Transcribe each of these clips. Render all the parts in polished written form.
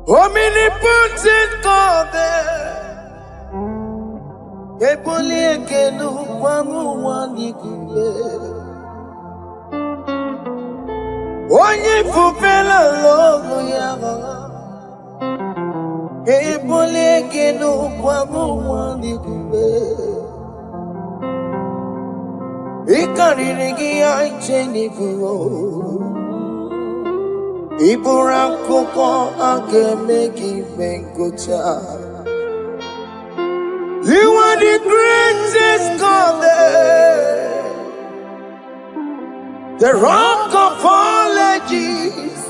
Omnipotent God, Eboli ekelu kwangu wanikule. Onye fupela logo yaga, Eboli ekelu kwangu wanikule. Ikariri ya icheni fuo. Iburakoko akemeki venkocha. You are the greatest God, the rock of all ages.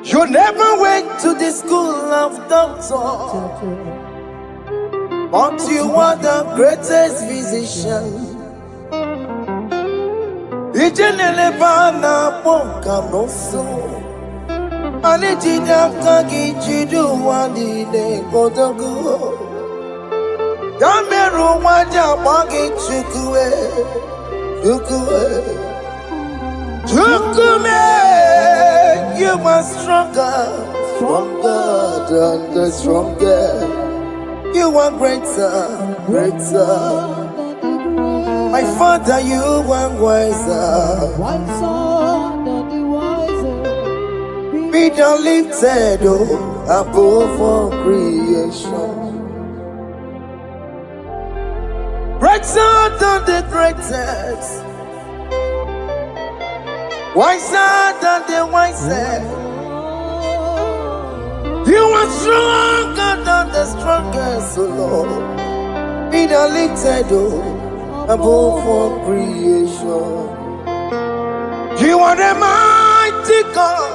You never went to the school of doctor, but you are the greatest physician. Ijenele bana ponka noso Anijida kagi jidu wani ne kodogu Yameru waja wagi chukue Chukume You are stronger than the stronger You are greater My Father, you are wiser Be thou lifted above all creation. Greater than the greatest, wiser than the wisest. You are stronger than the strongest, O Lord. Be thou lifted above all creation. You are the mighty God.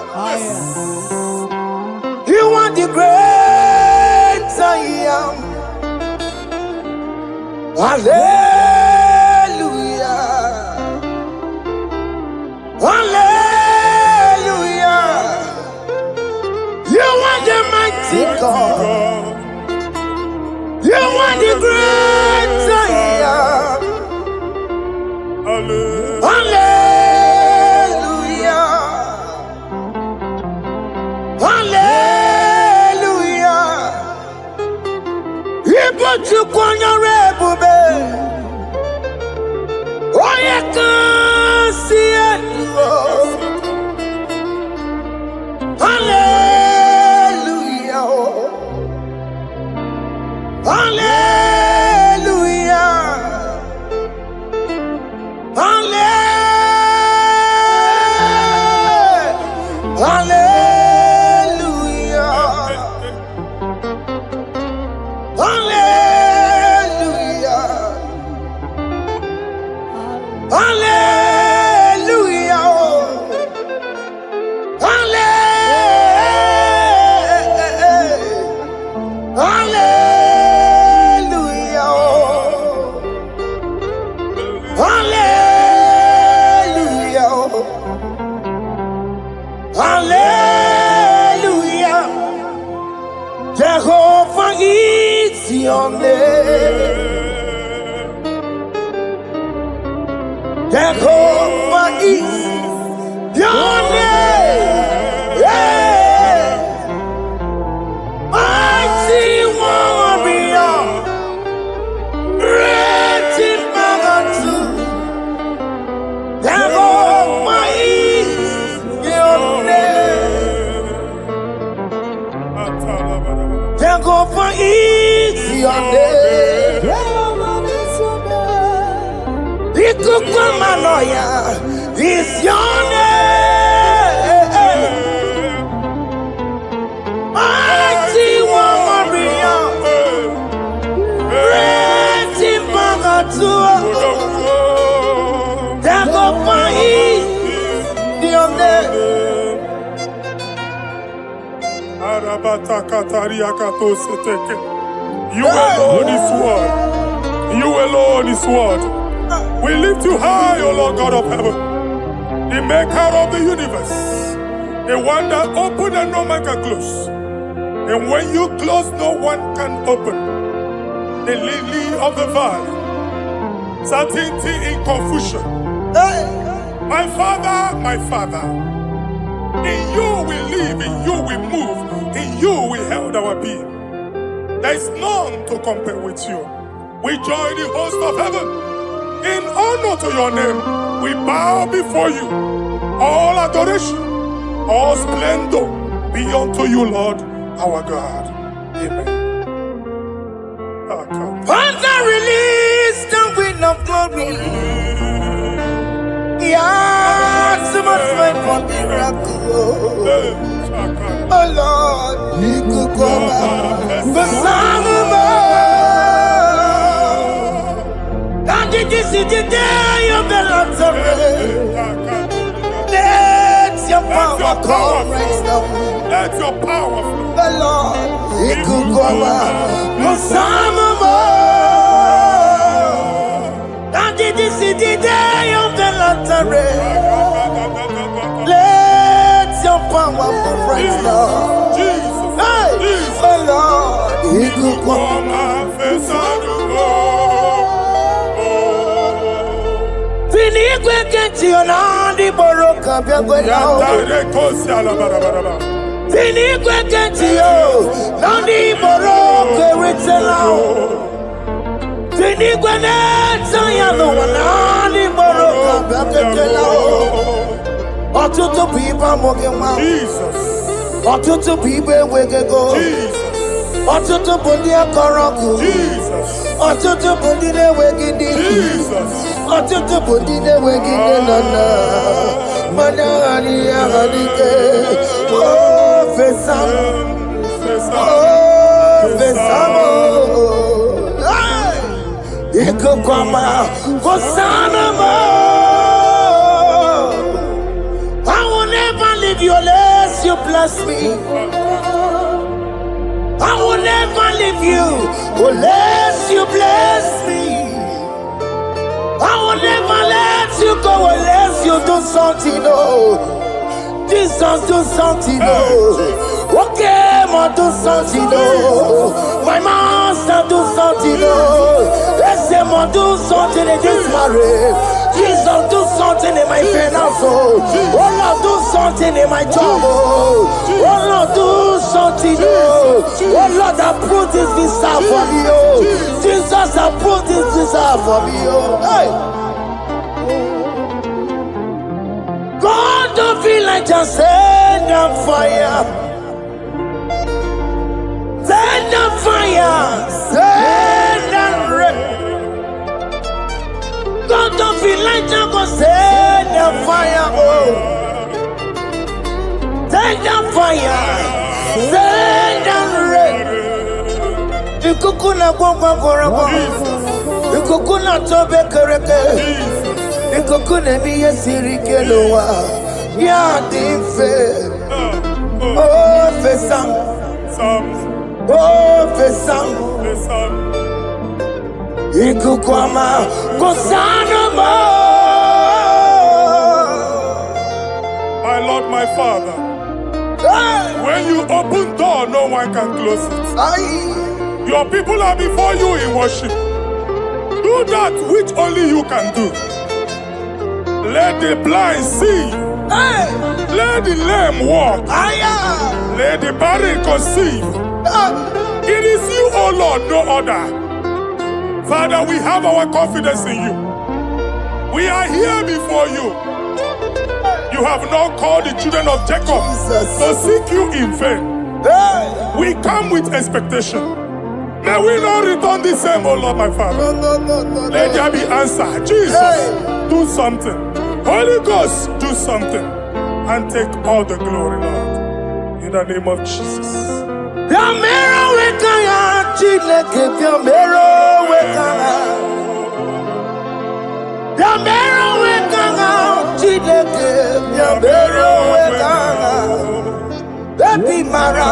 You are the great I am. Hallelujah. Hallelujah. You are the mighty God. You are the great I am. Hallelujah. Hallelujah. Ibotu kwanya rebube. Oye kasi eluo. Hallelujah. Hallelujah. Hallelujah. Hallelujah. Hallelujah. Hallelujah. Jehovah is your name. Jehovah is your name. Yeah. Mighty warrior, great in magnitude. Jehovah is your name. Jehovah is your name. Ikukumanoya is your name. Mighty warrior, great in magnitude. Jehovah is your name. You alone is word. You alone is word. We lift you high, O Lord God of heaven, the maker of the universe, the one that opened and no man can close. And when you close, no one can open. The lily of the valley, certainty in confusion. My Father, In you we live, in you we move, in you we held our being. There is none to compare with you. We join the host of heaven. In honor to your name, we bow before you. All adoration, all splendor be unto you, Lord, our God. Amen. Father, release the wind of glory. Yeah, so much fight for miracle. Oh Lord, you could come out. The Son of God. And this is the day of the Lord's Let your power come right now. Let your power flow. The Lord, you could come out. The Son of God. And this is the day of the Lord's Let your power come right now. Jesus, Hey, Jesus. the Lord, you could come out. Fini kwekenti onandi boroka byagwela. Fini kwekenti yo nandi boroka ritela. Fini kweneta ya no nandi boroka byagwela. Otutu pipa mogenwa. Jesus. Otutu pipa wegego. Jesus. Otutu bundi akoroku. Jesus. Otutu bundi ne wegidi. Jesus. Otutu bundi ne wegidi nana. Mana ani ahanike. Oh fesam. Oh fesam. Iko kwama kosanama. I will never leave you unless you bless me. I will never leave you unless you bless me. I will never let you go unless you do something, oh. Jesus, do something, oh. Okay, ma do something, oh. My master, do something, oh. Let's say, ma do something in this marriage. Jesus, do something in my finance, oh. Lord, do something in my job, oh. Lord, do something, oh. Lord, approve this visa for me, oh. Jesus, approve this visa for me, oh. Hey. God, don't feel like just send on fire. Send on fire. Send on rain. God, don't feel like just send on fire. Oh. Send on fire. Send on rain. Ikukuna kwa kwa. Ikukuna tobe kereke. Ikukuna miye sirikelowa. Ya dife. Oh fesam. Oh fesam. Ikukwama kosanama. My Lord, my Father, when you open door, no one can close it. Your people are before you in worship. Do that which only you can do. Let the blind see. Let the lame walk. Let the barren conceive. It is you, O Lord, no other. Father, we have our confidence in you. We are here before you. You have not called the children of Jacob to seek you in vain. We come with expectation. May we not return the same, O Lord, my Father. Let there be answer. Jesus, do something. Holy Ghost, do something. And take all the glory, Lord. In the name of Jesus. Baby Mara,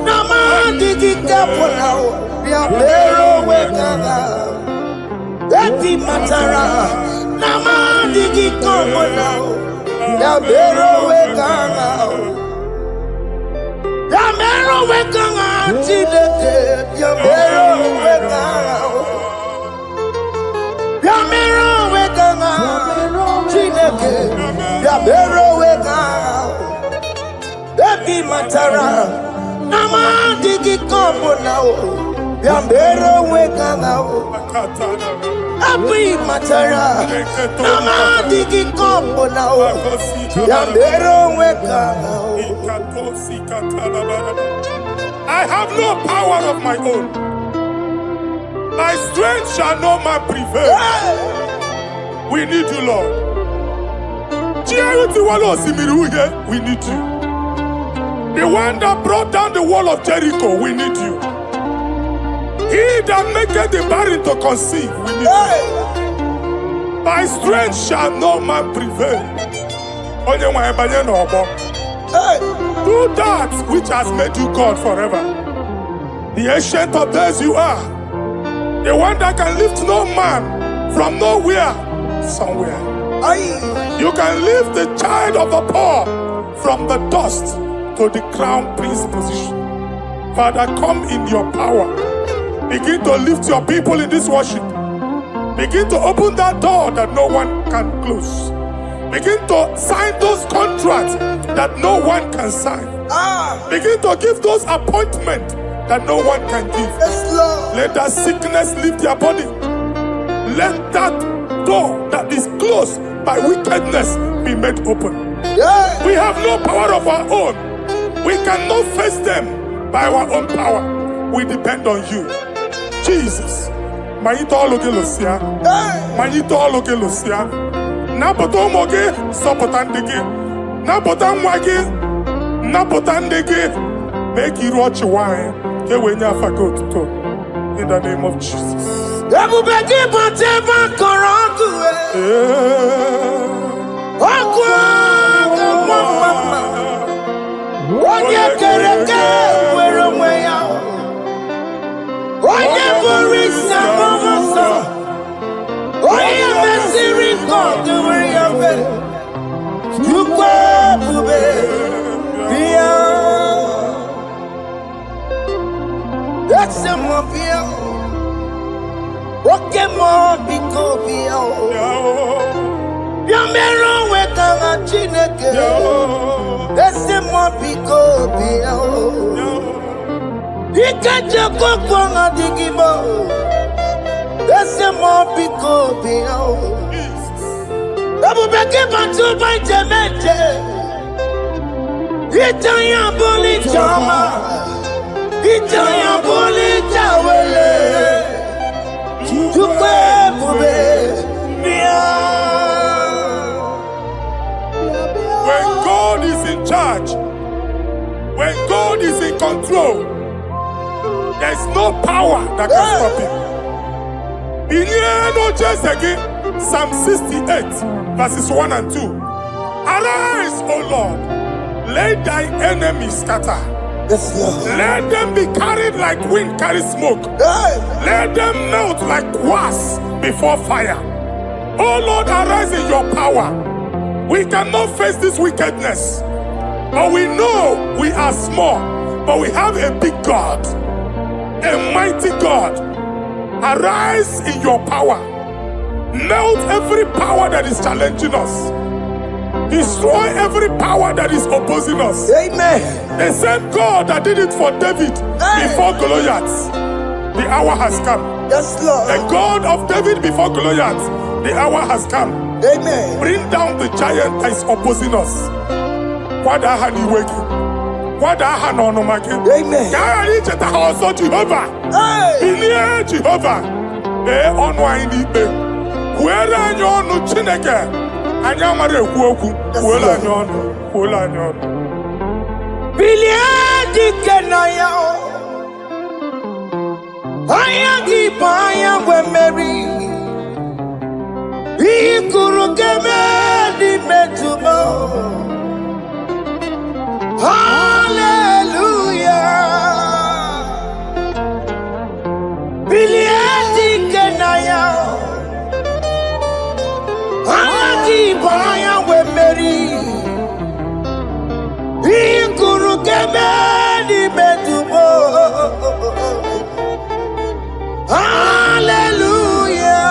Namandi Gikapunao, Yamero Wekana, Baby Matara, Namandi Gikapunao, Yamero Wekana, Yamero Wekana, Chileke, Yamero Wekana, Yamero Wekana, Chileke, Yamero Wekana. Happy Matara, Nama Digi Combo now, Yambero Weka now. Happy Matara, Nama Digi Combo now, Yambero Weka now. I have no power of my own. My strength shall not man prevail. We need you, Lord. We need you. The one that brought down the wall of Jericho, we need you. He that maketh the barren to conceive, we need you. My strength shall no man prevail. Do that which has made you God forever. The ancient of days you are. The one that can lift no man from nowhere, somewhere. You can lift the child of the poor from the dust to the crown prince position. Father, come in your power. Begin to lift your people in this worship. Begin to open that door that no one can close. Begin to sign those contracts that no one can sign. Begin to give those appointments that no one can give. Let that sickness leave their body. Let that door that is closed by wickedness be made open. We have no power of our own. We cannot face them by our own power. We depend on you. Jesus. Manito Logelosia. Manito Logelosia. Napotomoge, Sopotandege. Napotamwage. Napotandege. Make you watch wine. In the name of Jesus. That's a mobile. What can more be called? Yamero with a chineke. That's a mobile. You can't just go on a IGBO. That's a mobile. Double back up to my Jamaica. Italian bully drama. Italian bully towele. When God is in charge, when God is in control, there's no power that can stop him. In here, no just again, Psalm 68, verses 1 and 2. Arise, O Lord, let thy enemies scatter. Let them be carried like wind carries smoke. Let them melt like wax before fire. Oh Lord, arise in your power. We cannot face this wickedness, but we know we are small, but we have a big God, a mighty God. Arise in your power. Melt every power that is challenging us. Destroy every power that is opposing us. Amen. The same God that did it for David before Goliath. The hour has come. Yes, Lord. The God of David before Goliath. The hour has come. Amen. Bring down the giant that is opposing us. Amen. Jehovah. Anyamare kuoku kuola nyono Biliadi kenaya Ayagi paya we Mary Ikuru kemedi metumo Hallelujah Biliadi kenaya Baya we Mary Ikuru kemedi metumo Hallelujah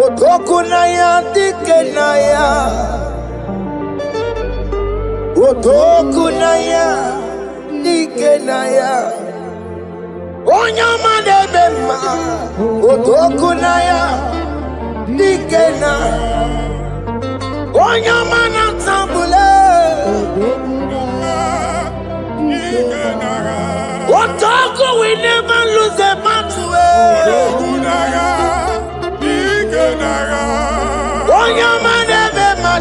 Otoku na ya dike na ya Otokunaya, Nikenaya, Onyama Bema, Otokunaya, Nikena, Onyama Natambule, Otoku, we never lose a battle. Onyama Bema,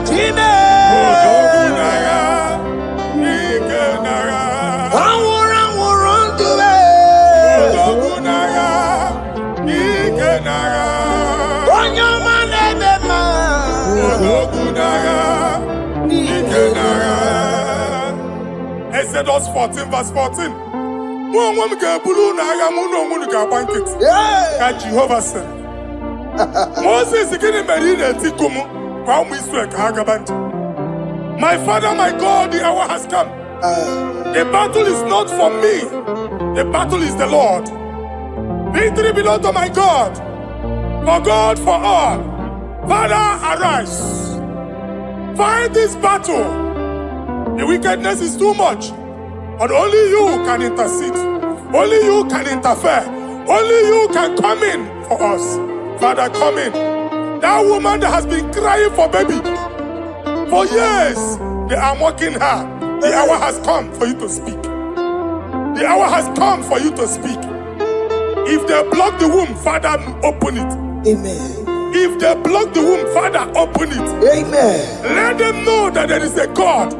Time. Exodus 14 verse 14. Jehovah said, Moses my father, my God, the hour has come. The battle is not for me. The battle is the Lord. Victory belongs to my God. For God, for all. Father, arise. Fight this battle. The wickedness is too much. But only you can intercede. Only you can interfere. Only you can come in for us. Father, come in. That woman that has been crying for baby for years, they are mocking her. The hour has come for you to speak. The hour has come for you to speak. If they block the womb, Father, open it. Amen. If they block the womb, Father, open it. Amen. Let them know that there is a God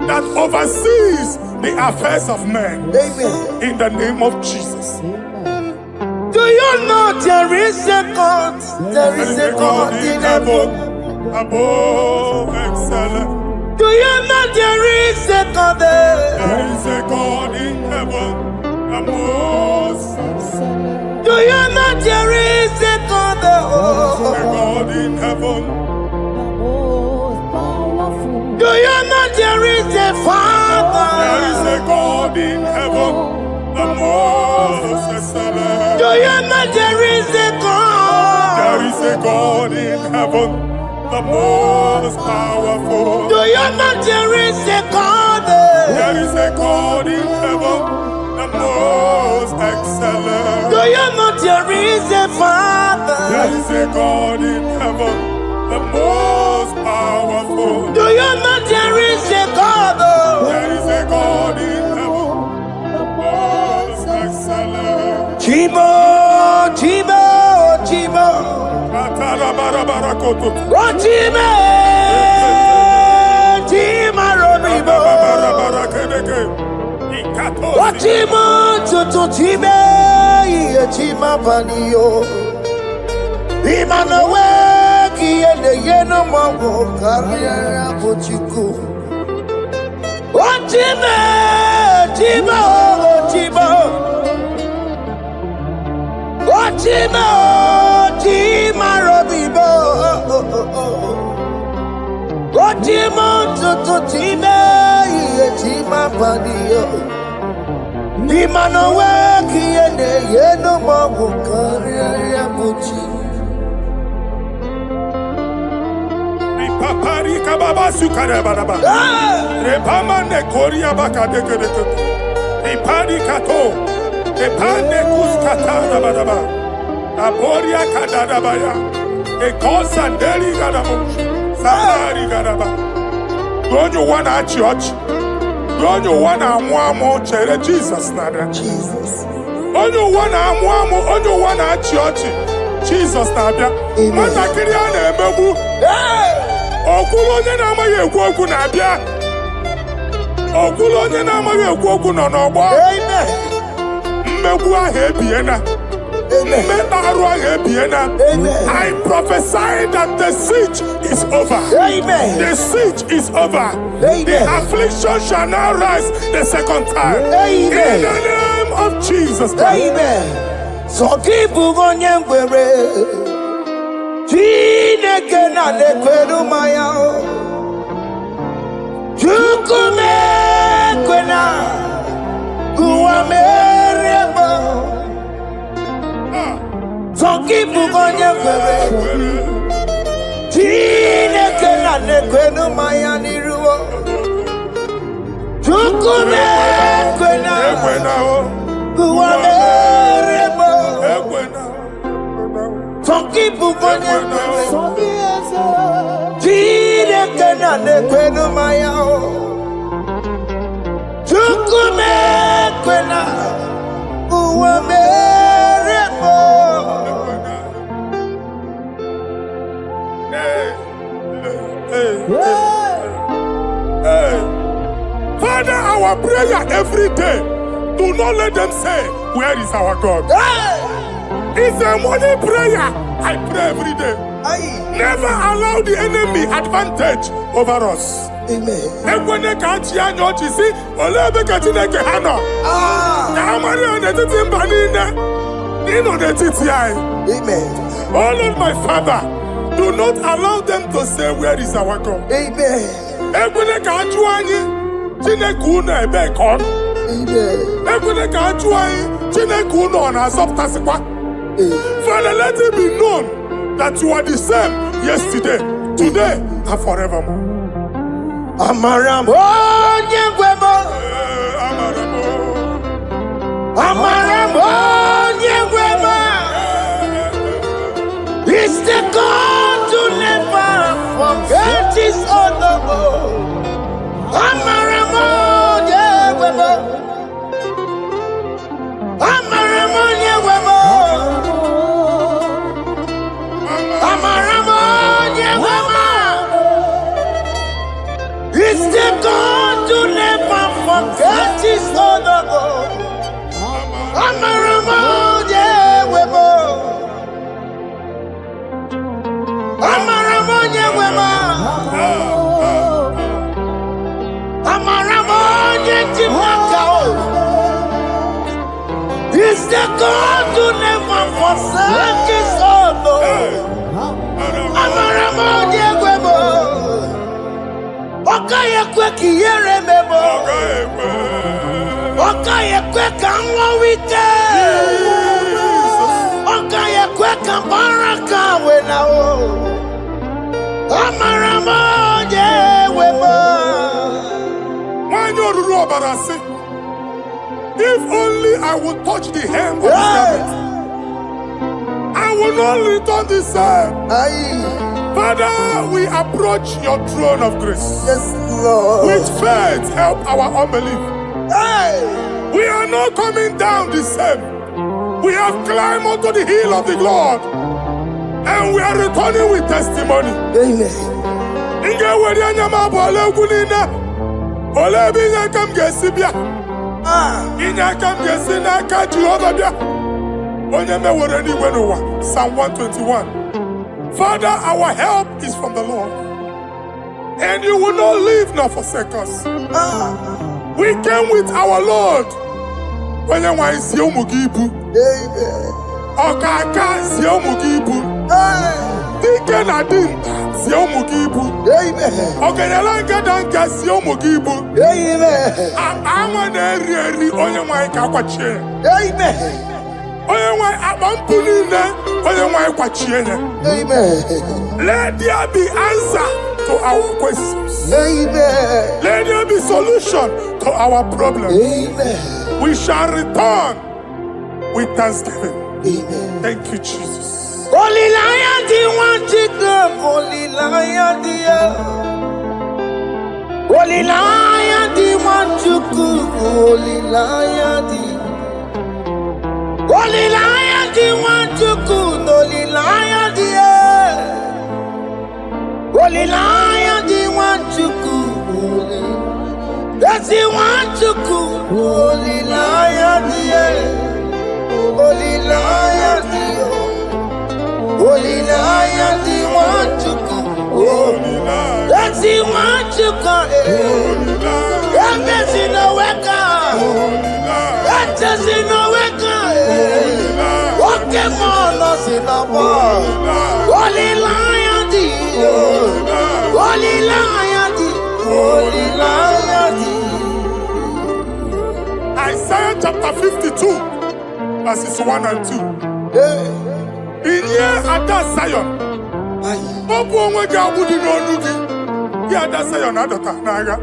that oversees the affairs of men. Amen. In the name of Jesus. Amen. Do you know there is a God? There is a God in heaven. Above excellent. Do you know there is a God there? There is a God in heaven. Above excellent. Do you know there is a God there? There is a God in heaven. Do you know there is a Father? There is a God in heaven, the most excellent. Do you know there is a God? There is a God in heaven, the most powerful. Do you know there is a God? There is a God in heaven, the most excellent. Do you know there is a Father? There is a God in heaven, the most powerful. Do you know there is a God? There is a God in heaven, the most excellent. Chibo, Chibo, Chibo. Oh, Chibo, Chima Robibo. Oh, Chimo, Tutu Chibe, Chima Panio. Imanawe, Kiene Yeno Mago, Carriera Pochiku. Oh, Chime, Chibo, Chibo. Oh, Chimo, Chima Robibo. Oh, Chimo, Tutu Chibe, Chima Panio. Imanawe, Kiene Yeno Mago, Carriera Pochiku. Paparika baba sukare baraba. Repama ne koria baka deke deke. Repari kato. Repane kuskata baraba. Aboria kadada baya. E kosa deli gadabo. Samari gadaba. Don't you wanna church? Don't you wanna amuamo chere Jesus nada? Jesus. Don't you wanna amuamo? Don't you wanna church? Jesus nabia. Mata kiri ana emebu. Okulo onye na-amaghị ekwu okwu na-abịa. Okulo onye na-amaghị ekwu okwu nọ n'ọgbọ. Mmegbu ahụ ebiena. Mmekpa arụ ahụ ebiena. I prophesy that the siege is over. The siege is over. The affliction shall now rise the second time. In the name of Jesus Christ. Amen. So keep on your way. Chineke na lekweru maya o Chukume kwena Kuwa mereba Zonki bugonye kwere Chineke na lekweru maya niruo Chukume kwena. Ekwena o. Kuwameremo. Ekwena. Forgive onye Jide kena nekwenu maya o. Chukume kwena. Kuwameremo. Father, our prayer every day, do not let them say, where is our God? It's a morning prayer. I pray every day. Never allow the enemy advantage over us. Amen. Amen. Oh Lord, my Father, do not allow them to say, where is our God? Amen. Amen. Father, let it be known that you are the same yesterday, today, and forevermore. Amaramo nyegwemo. Amaramo nyegwemo. It's the God to never forget his honor. Amaramo nyegwemo. Amaramo nyegwemo. Amaramo nyegwemo. It's the God to never forget his honor. Amaramo nyegwemo. Amaramo nyegwemo. Amaramo nyegwemo. It's the God to never forsake his honor. Amaramo nyegwemo. Okaye kwe kiyere memo. Okaye kwe kanwa wite. Okaye kwe kambaraka wenao. Amaramo nyegwemo. If only I would touch the hem of his garment, I will not return the same. Father, we approach your throne of grace. Yes, Lord. With faith, help our unbelief. We are not coming down the same. We have climbed onto the hill of the Lord, and we are returning with testimony. Amen. Psalm 121. Father, our help is from the Lord, and you will not leave nor forsake us. We came with our Lord. Amen. Okaka Ziomugibu. Dike Nadim Ziomugibu. Ogenelanga Danka Ziomugibu. Amaneri Onyamai Kakwache. Onyamai Abampunine Onyamai Kwachiene. Let there be answer to our questions. Let there be solution to our problems. We shall return with thanksgiving. Thank you, Jesus. Holy Lion, the one to come. Holy Lion, the Holy Lion, the one to come. Holy Lion, the Holy Lion, the one to come. Holy Lion, the Holy Lion, the one to come. That's the one to come. Holy Lion, the Holy Lion, the Holy Lion, the one to come. That's the one to come. That's in a weka. That's in a weka. What the monos in a ball. Holy Lion, the Holy Lion, the Holy Lion, the Isaiah chapter 52, verses 1 and 2. In here at that Zion, Obu onwe ga abudi n'onu gi. Ya that Zion adota n'agha.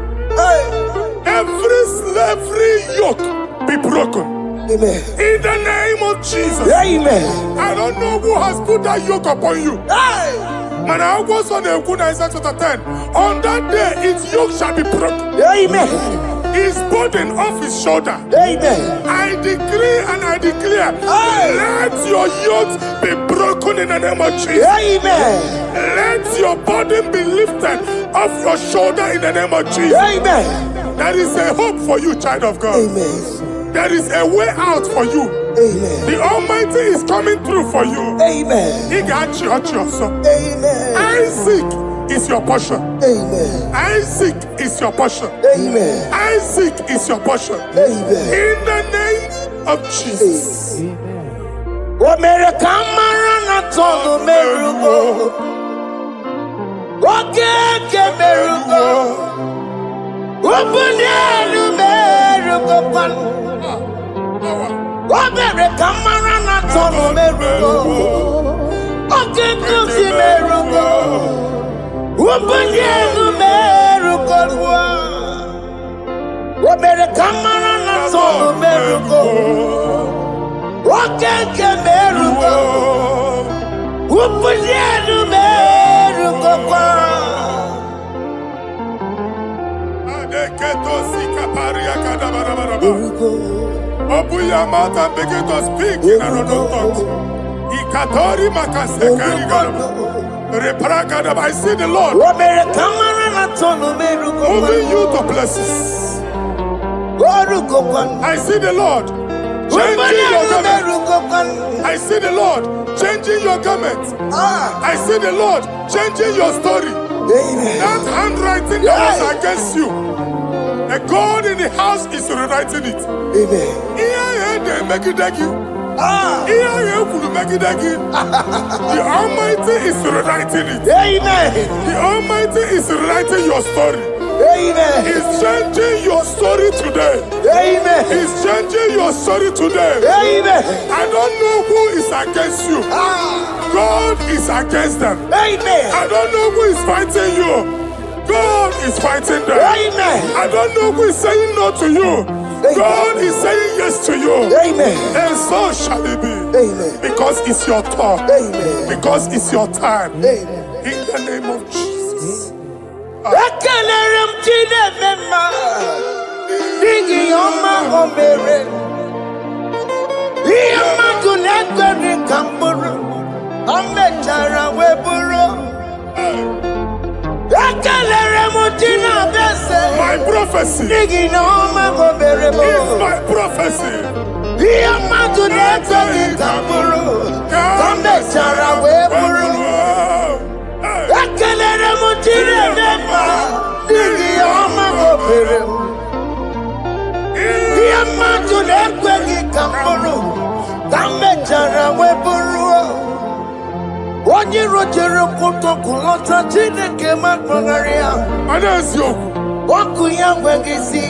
every slavery yoke be broken. Amen. In the name of Jesus. Amen. I don't know who has put that yoke upon you. Hey. Man, I was on the Isaiah chapter 10. On that day, its yoke shall be broken. Amen. His burden off his shoulder. Amen. I decree and I declare, let your yokes be broken in the name of Jesus. Amen. Let your burden be lifted off your shoulder in the name of Jesus. Amen. There is a hope for you, child of God. Amen. There is a way out for you. Amen. The Almighty is coming through for you. Amen. He got you, son. Amen. Isaac is your portion. Amen. Isaac is your portion. Amen. Isaac is your portion. Amen. In the name of Jesus. What made a camera told the miracle? What can miracle? Open the miracle. What made a camera told the miracle? Okay, good miracle. Open the miracle. What made a camera told the miracle? What can miracle? Open the miracle. Open your mouth and begin to speak in another tongue. I see the Lord moving you to places. I see the Lord changing your garment. I see the Lord changing your garment. I see the Lord changing your story. That handwriting that was against you, the God in the house is rewriting it. Amen. The Almighty is rewriting it. Amen. The Almighty is rewriting your story. Amen. He's changing your story today. Amen. He's changing your story today. Amen. I don't know who is against you. God is against them. Amen. I don't know who is fighting you. God is fighting them. Amen. I don't know who is saying no to you. God is saying yes to you. Amen. And so shall it be. Amen. Because it's your turn. Amen. Because it's your time. Amen. In the name of Jesus. My prophecy is my prophecy. Onye rojere kutokulota Chineke makpagharịa. Ọkụ ya nweghị isi,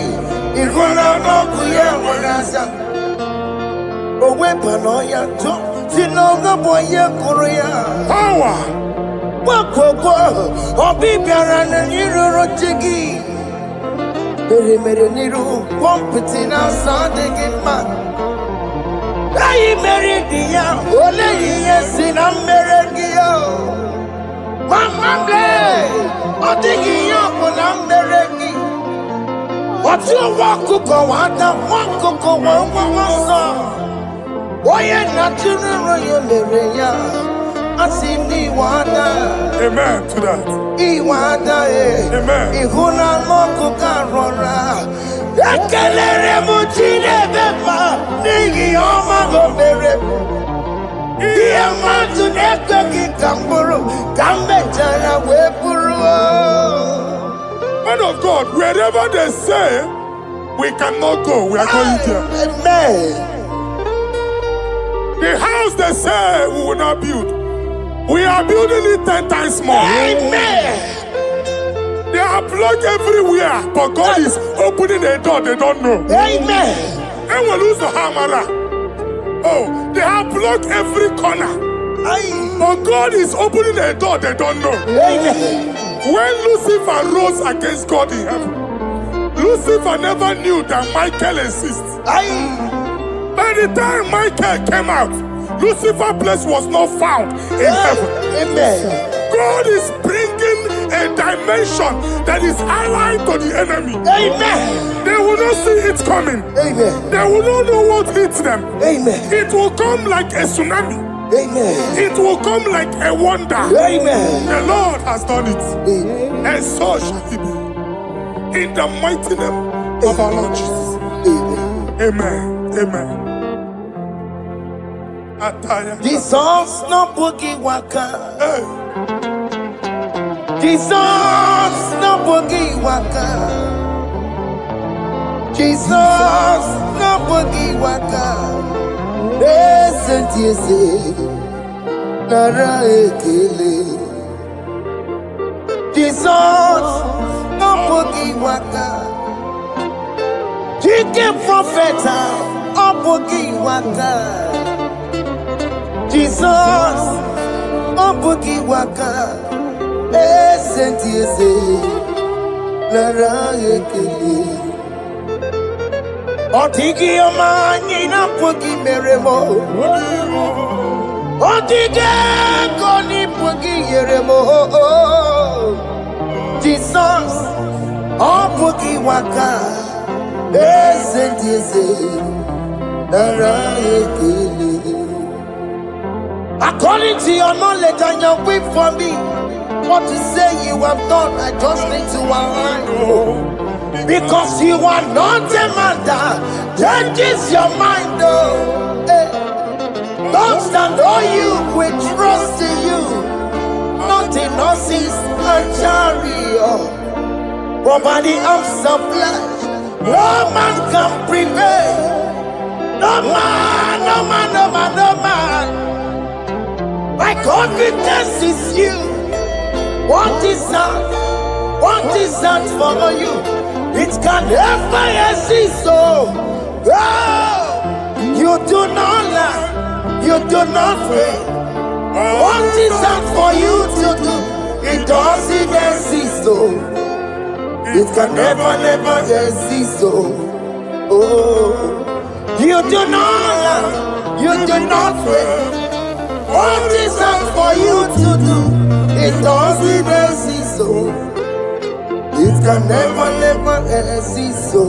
ịhụla n'ọkụ ya nwere asa. O wepụla ya ntụ, si n'ọgọ bụ onye kụrụ ya. Power. Gbakọkọ, ọbịbịara na n'iruru chi gị. Mere n'iru, kpọmpụtị na asa adịghị mma. Anyị mere dị ya, ole ihe si na mmere gị ya. Mama ble, ọ dịghị ihe ọbụla mmere gị. Ọtụ ụwa ọkụkọ wada, nwa ọkụkọ nwa nwa nsọ. Onye na-atụrụ nro ya mere ya, asị m n'iwe ada. Amen to that. Iwe ada Amen. Ịhụ na anụ ọkụkọ arọra. Ekelere m Chineke ma n'ihi ọma o mere m. Ihe mmadụ na-ekweghị ka m bụrụ, ka m mechara wee bụrụ. Man of God, wherever they say we cannot go, we are going there. Amen. The house they say we will not build, we are building it 10 times more. Amen. They are blocked everywhere, but God is opening a door they don't know. Amen. And we lose the hammer. Oh, they have blocked every corner, but God is opening a door they don't know. Amen. When Lucifer rose against God in heaven, Lucifer never knew that Michael exists. Aye. By the time Michael came out, Lucifer's place was not found in heaven. Amen. God is bringing a dimension that is allied to the enemy. Amen. They will not see it coming. Amen. They will not know what hits them. Amen. It will come like a tsunami. Amen. It will come like a wonder. Amen. The Lord has done it. Amen. And so shall it be. In the mighty name of our Lord Jesus. Amen. Amen. Amen. Ataya. Jesus no boogie waka. Hey. Jesus no boogie waka. Jesus no boogie waka. Listen to you say, Nara ekele. Jesus no boogie waka. Jike profeta no boogie waka. Jesus no boogie waka. Listen to you say, Nara ekele. Otigi omani na pogi meremo. Otige koni pogi yeremo. Jesus, oh pogi waka. Esentiese, nara ekele. According to your knowledge and your will for me, what you say you have done, I just need to align. Because you are not a man that changes your mind, oh. Hey. Those that know you will trust in you, not in horses and chariot, but by the arms of flesh. No man can prevail. No man, no man, no man, no man. My confidence is you. What is that? What is that for you? It can never exist, so you do not lie, you do not fail. What is that for you to do? It doesn't exist, so it can never, never exist, so you do not lie, you do not fail. What is that for you to do? It doesn't exist, so it can never, never exist, so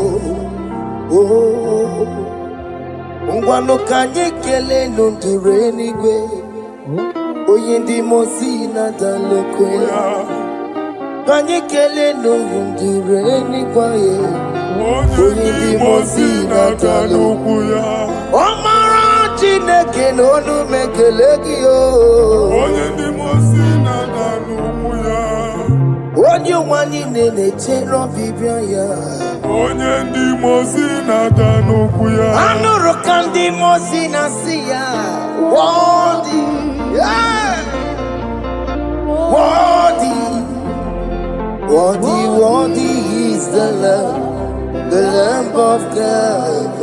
Ngwano kanye kele nundure anigwe. Oyindi mosi na dalekwe. Kanye kele nundure anigwe. Oyindi mosi na dalekwe. Omara chineke nonu mekelegi yo. Oyindi mosi na dalekwe. Onye wani nene chero bibia ya. Onye ndi mosi na danukwu ya. Anuru kandi mosi na siya. Worthy, yeah. Worthy, worthy, worthy is the Lamb of God.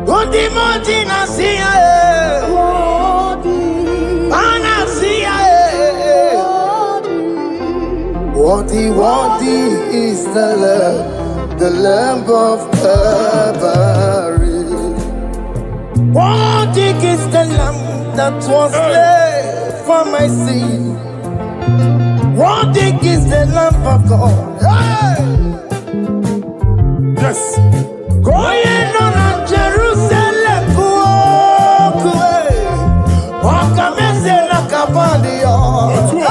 Worthy mosi na siya. Worthy, ana siya. Worthy, worthy is the Lamb of Calvary. Worthy is the Lamb that was slain for my sin. Worthy is the Lamb of God. Hey! Yes. Going on Jerusalem, walk a message like a body. Yes, sir.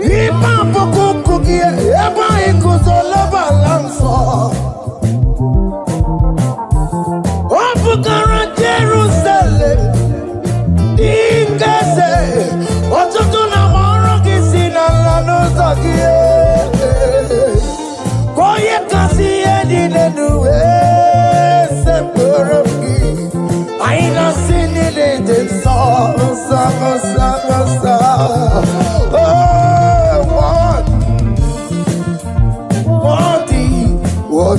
Ipa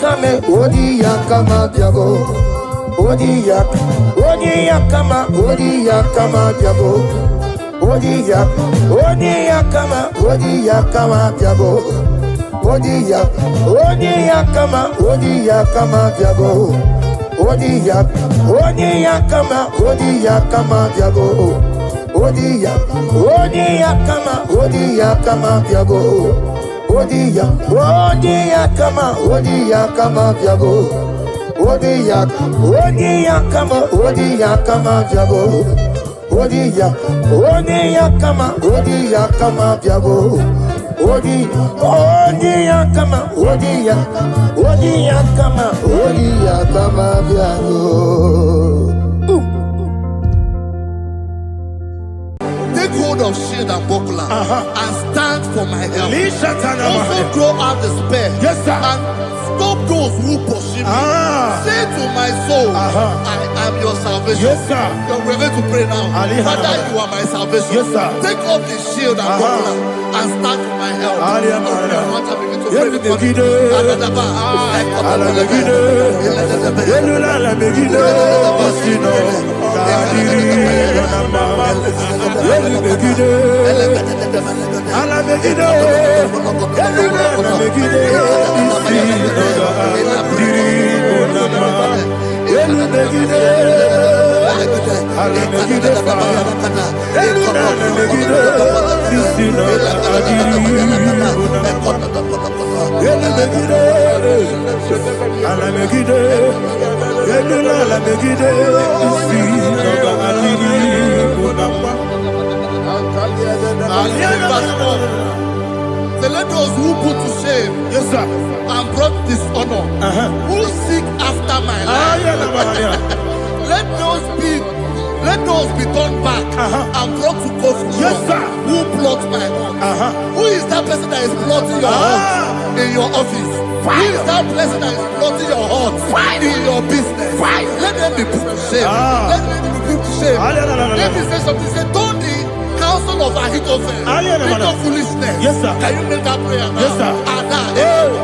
kame, odi ya kama diabo. Odi ya kama diabo. Odi ya kama diabo. Odi ya kama diabo. Odi ya kama diabo. Odi ya kama diabo. Odi ya kama diabo. Odi ya kama diabo. Odi ya kama diabo. Odi ya kama diabo. Take hold of shield and buckler and stand for my help. Also throw out despair. Yes, sir. And stop those who pursue me. Say to my soul, I am your salvation. Yes, sir. We're going to pray now. Father, you are my salvation. Yes, sir. Take off the shield and buckler and stand for my help. Let those who put to shame, Yes, sir. and brought dishonor, who seek after my life, let those be turned back and brought to confusion. Yes, sir. Who plot my heart? Who is that person that is plotting your heart in your office? Who is that person that is plotting your heart in your business? Let them be put to shame. Let them be put to shame. Let me say something. Say, don't the counsel of Ahithophel into foolishness. Yes, sir. Can you make that prayer now? Yes, sir.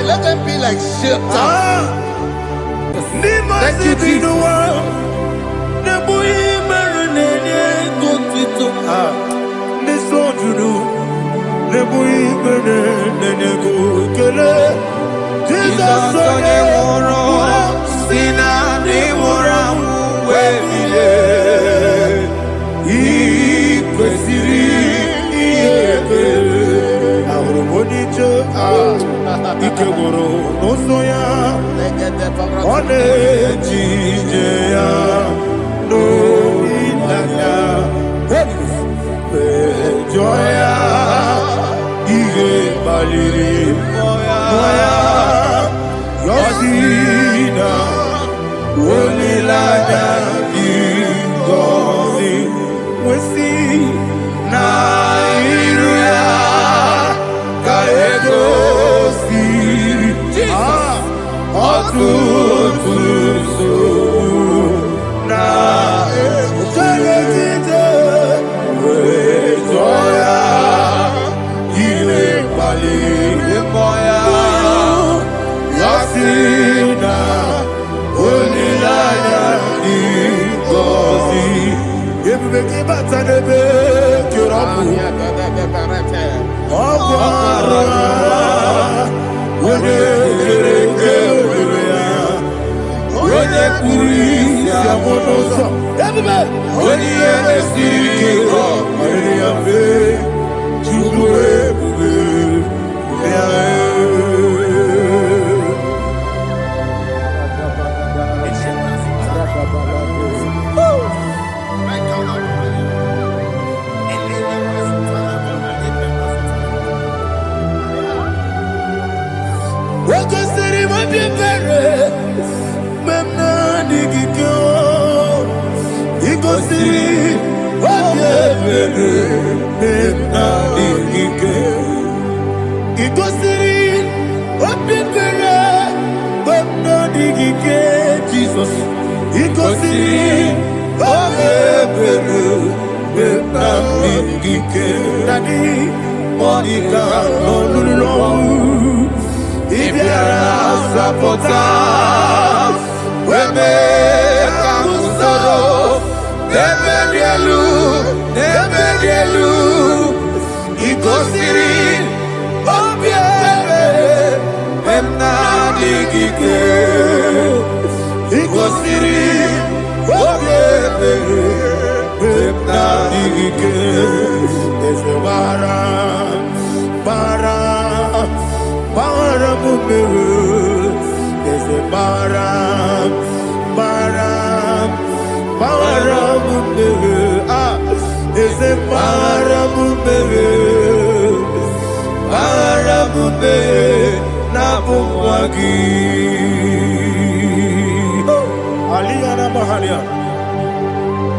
Let them be like shelter. Thank you, Jesus. Yasina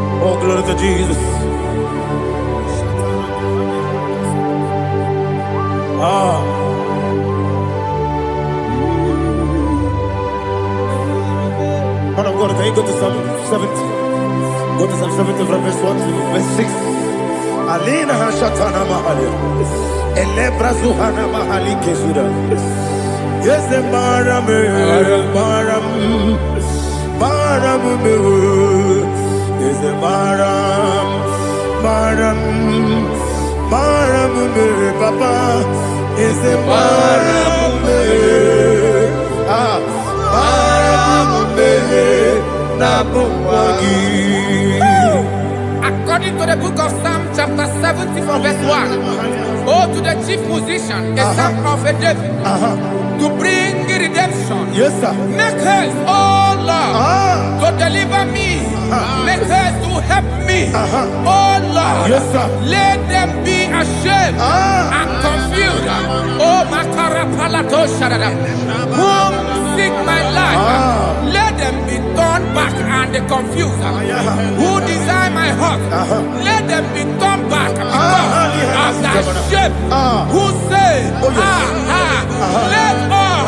Jesus, oh, glory to Jesus. Man of God, can you go to Psalm 70? Go to Psalm 70 from verse 1 to verse 6. Alina Hashatana Mahalia. Elebra Zuhana Mahali Kesuda. Yes, the Baram, is the Baram, Papa, is the Baram, According to the book of Psalm chapter 70 from verse 1, oh, to the chief musician, a psalm of a David, to bring redemption. Yes, sir. Make haste, oh Lord, to deliver me. Make haste to help me. Oh Lord, Yes, sir. let them be ashamed and confused. Oh Makarapalato Shadada, whom seek my life, let them be turned back and confused. Who desire my heart, let them be turned back because of that shape. Who say, let all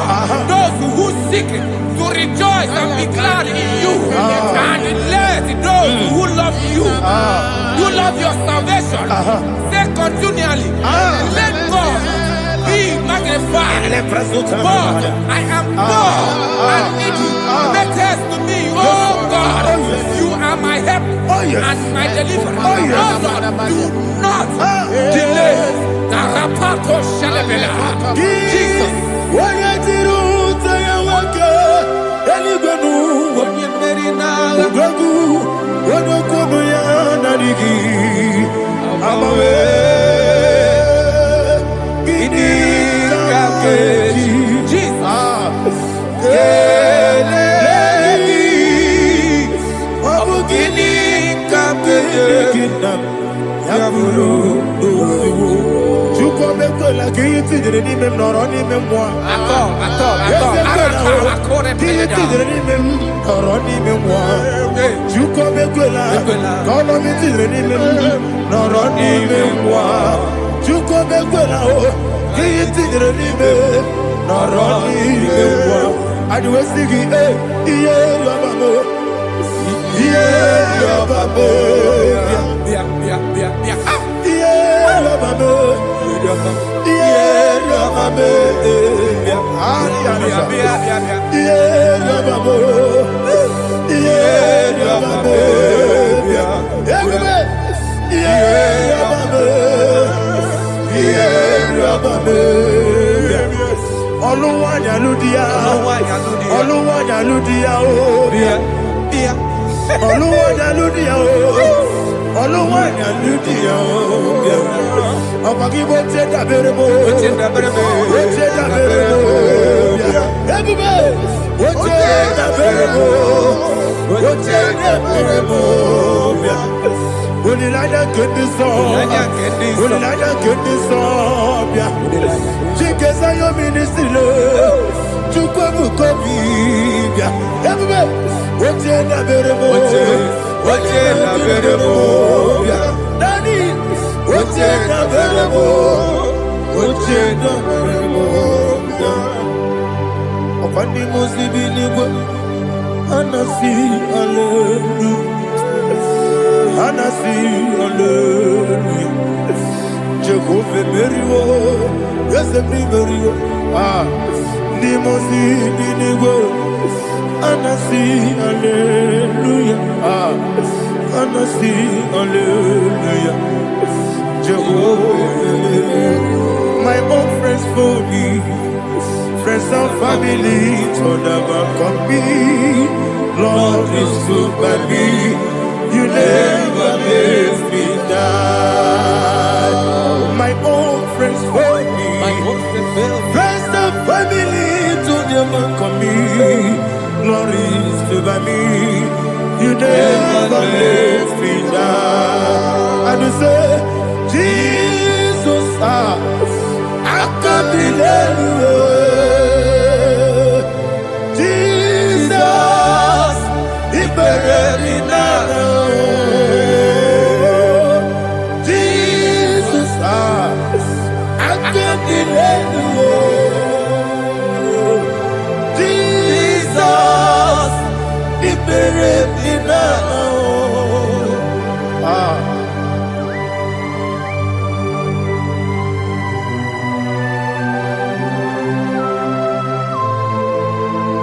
those who seek to rejoice and be glad in you, and let those who love you, who love your salvation, say continually, let God be magnified. But I am poor and needy. Make haste to me, oh God. You are my help and my deliverer. Oh Lord, do not delay. Tarapato Shalabela. Jesus. Yeah, Oluwayaludia, Oluwayaludia, Oluwayaludia, Oluwayaludia, Ọ̀pọ̀kí bó ṣe dàbẹ̀rẹ̀ bó, bó ṣe dàbẹ̀rẹ̀ bó, bó ṣe dàbẹ̀rẹ̀ bó, ẹ̀bùbẹ̀, bó ṣe dàbẹ̀rẹ̀ bó, bó ṣe dàbẹ̀rẹ̀ bó. Onilaya kendi sobia. Chikesa yo ministilo. Chukwebu kobia. Everybody, oche na berebo. Oche na berebo. Daddy, oche na berebo. Oche na berebo. Opandi musibini bo. Anasi hallelujah. Anasi hallelujah. Jehovah Merio, yes Merio. Nimosi binigo. Anasi hallelujah. Anasi hallelujah. Jehovah, my own friends for me, friends and family, told about me. Lord is good by me. You never let me die. My own friends for me, friends and family, to them come me. Glory is by me. You never let me die. And you say, Jesus, I can't believe you. Jesus, He buried me now. Jesus, He buried me now.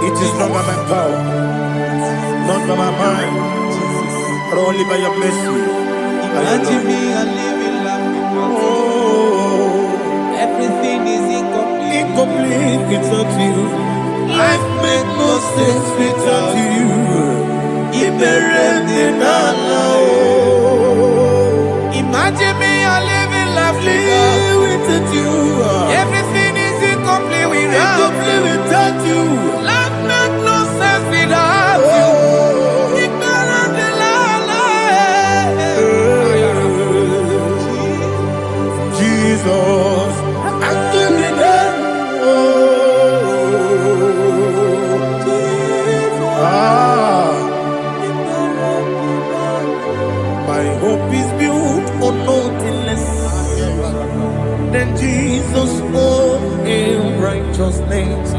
It is not by my power, not by my mind, but only by your mercy. Imagine me a living life. Everything is incomplete. Incomplete without you. Life makes no sense without you. Imagine me a living life without you. Everything is incomplete without you. Life makes no sense without you. Jesus, I give you my hope is built on nothing less than Jesus' own righteousness. I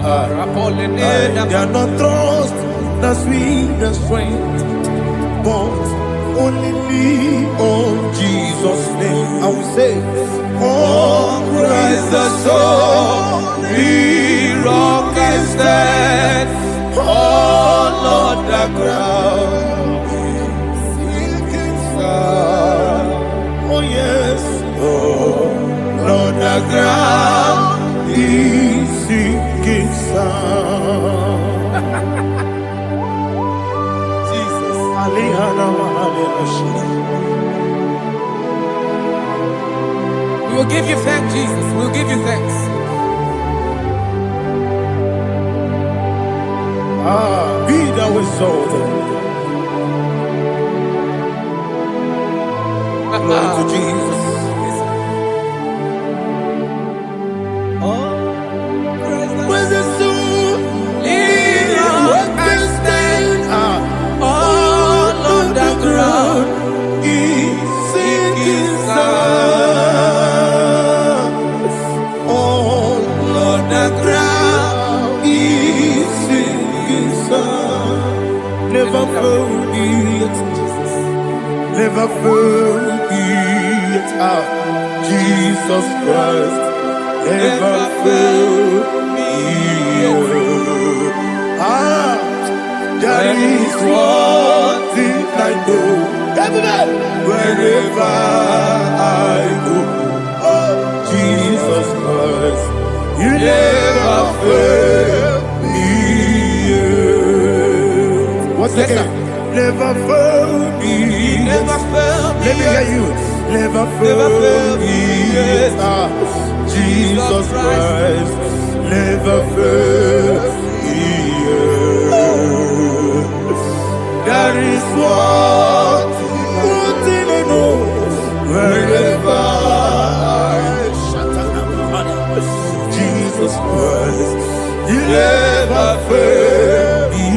cannot trust the sweetest strength, but only on Jesus' name. I will say, Oh, Christ the solid rock I stand. Oh, Lord, the ground is sinking sun. oh yes, Oh, Lord, the ground is sinking sun. Jesus. We will give you thanks, Jesus. We will give you thanks. Be thou exalted. Glory to Jesus. Where's the soul? What can stand? All on the ground is sinking sun. All on the ground is sinking sun. Never forget, never forget Jesus Christ. Never fail me. There is one thing I know. Wherever I go, oh Jesus Christ, you never fail. Yes, sir. Never fail me. Never fail me. Let me hear you. Never Never fail fail me. me. Yes. Jesus Christ. Never fail me. That is one thing I know. Wherever Jesus Christ, He never fail me.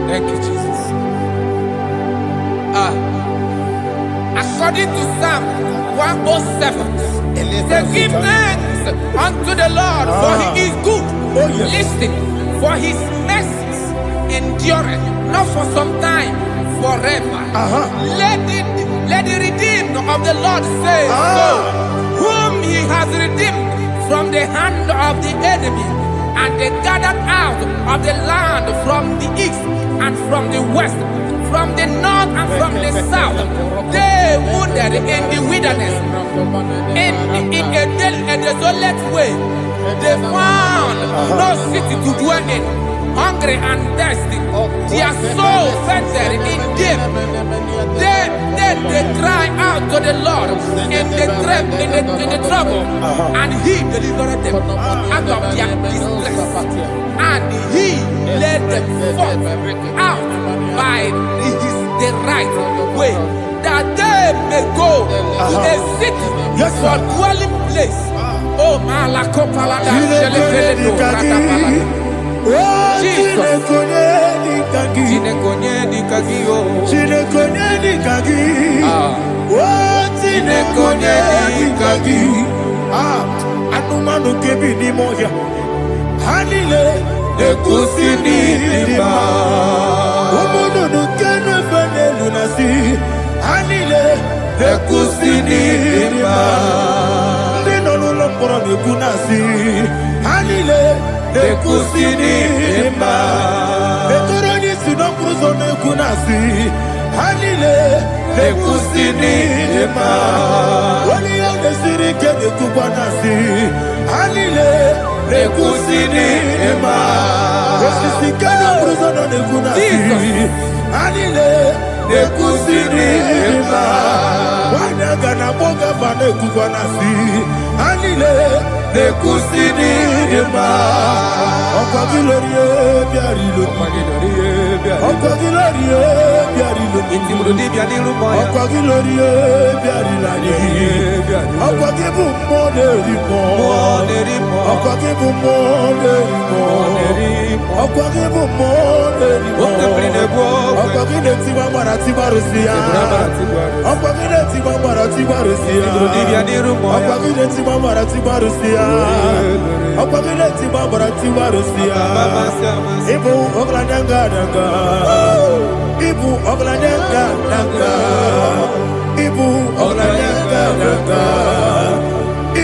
Thank you, Jesus. According to Psalm 107, say, give thanks unto the Lord, for He is good. Oh, yes. Listen, for His mercies endureth, not for some time, forever. Let the redeemed of the Lord say so, whom He has redeemed from the hand of the enemy, and they gathered out of the land from the east and from the west, from the north and from the south. They wandered in the wilderness, in a desolate way. They found no city to dwell in, hungry and thirsty. Their soul fainted in them. Then they cry out to the Lord in the trouble, and He delivered them out of their distress, and He led them forth out by the right way, that they may go to a city for dwelling place. Oh, Malakopalada, Jesus. Tinekonyeni kagio. Tinekonyeni kagi. Tinekonyeni kagi. Anumanu kebi ni moja. Hanile ekusini lima. Umudu nukene fene lunasi. Hanile ekusini lima. Nino lulokoro nikunasi. Hanile ekusini lima. Etoroni sinokruzo nekunasi. Hanile ekusini lima. Wali ya nesiri kene kubanasi. Hanile ekusini lima. Esisi kene kruzo nekunasi. Hanile ekusini lima. Wanaga na boga bane kubanasi. Hanile ekusini lima. Okwagilorie biarilo. Okwagilorie biarilo. Okwagilorie biarilani. Okwagibu moderimo. Okwagibu moderimo. Okwagibu moderimo. Okwagile tiwa marati barusia. Okwagile tiwa marati barusia. Okwagile tiwa marati barusia. Okwagile tiwa marati barusia. Ibu ogladanga danga. Ibu ogladanga danga. Ibu ogladanga danga.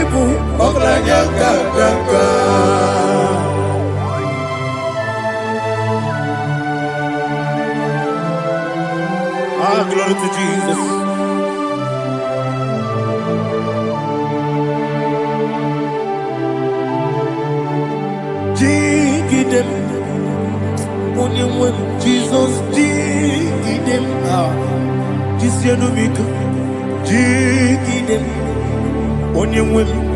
Ibu ogladanga danga. Glory to Jesus. Dig them. When Jesus dig them. This year no make. Dig them. When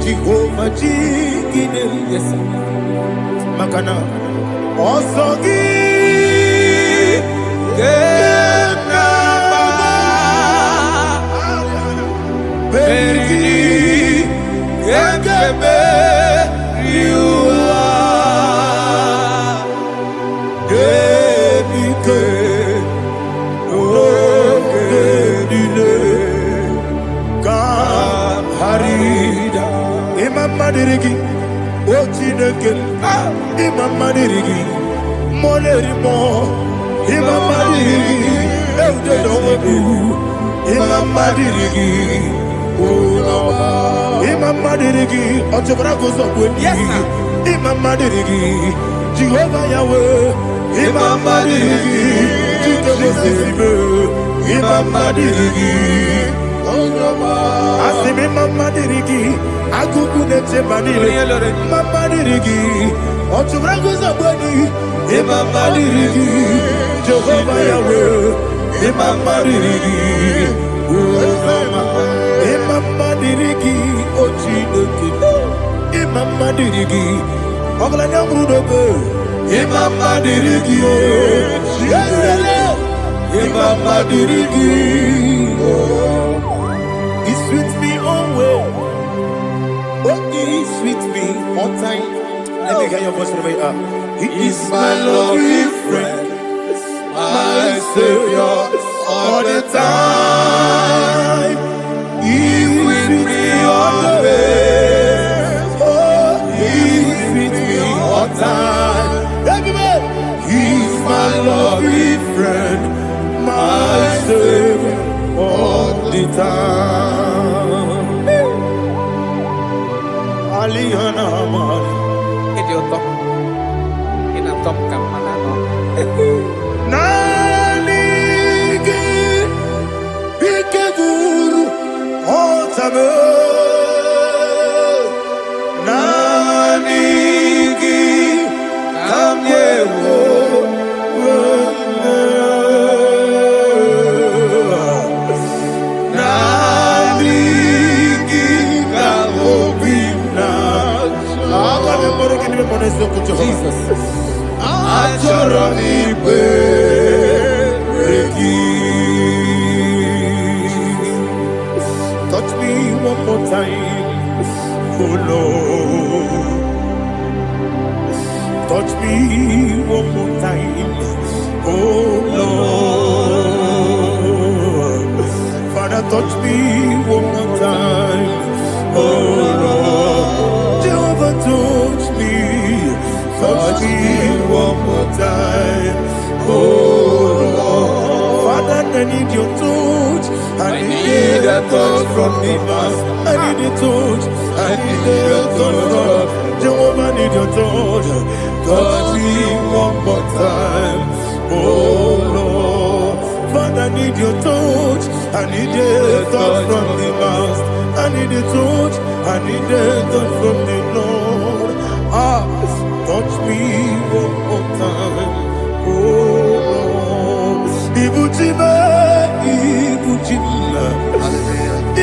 Jehovah dig them. Yes. Makana. Also give. Molerimo, Imamadiri, Eudedowebu, Imamadiri, Imamadiri, Otobragos of Wendy, Imamadiri, Jehovah Yahweh, Imamadiri, Imamadiri, Asimi Mamadiri, Akukunete Manile, Mamadiri, Otobragos of Wendy, Imamadiri, Jehovah Yahweh, Imamadiri, Imamadiri, Ochineke, Imamadiri, Oglanya Brudobe, Imamadiri, Imamadiri, He sweets me always. Oh, He sweets me all time. Let me hear your voice from me. He is my loving friend, my Savior all the time. He with me always. Oh, He with me all time. Everybody, He's my loving friend, my Savior all the time. Aliana Amari. Nanigi Ikeguru Otame Nanigi Kamyewo Nanigi Kamobina Jesus Achoro ibe reki. Touch me one more time, oh Lord. Touch me one more time, oh Lord. Father, touch me one more time, oh Lord. Jehovah, touch me. Touch me one more time, oh Lord. Father, I need your touch. I need a touch from the Master. I need a touch. I need a touch from Jehovah. I need your touch. Touch me one more time, oh Lord. Father, I need your touch. I need a touch from the Master. I need a touch. I need a touch from the Lord. Touch me one more time, oh Lord. Ibuchima, Ibuchima,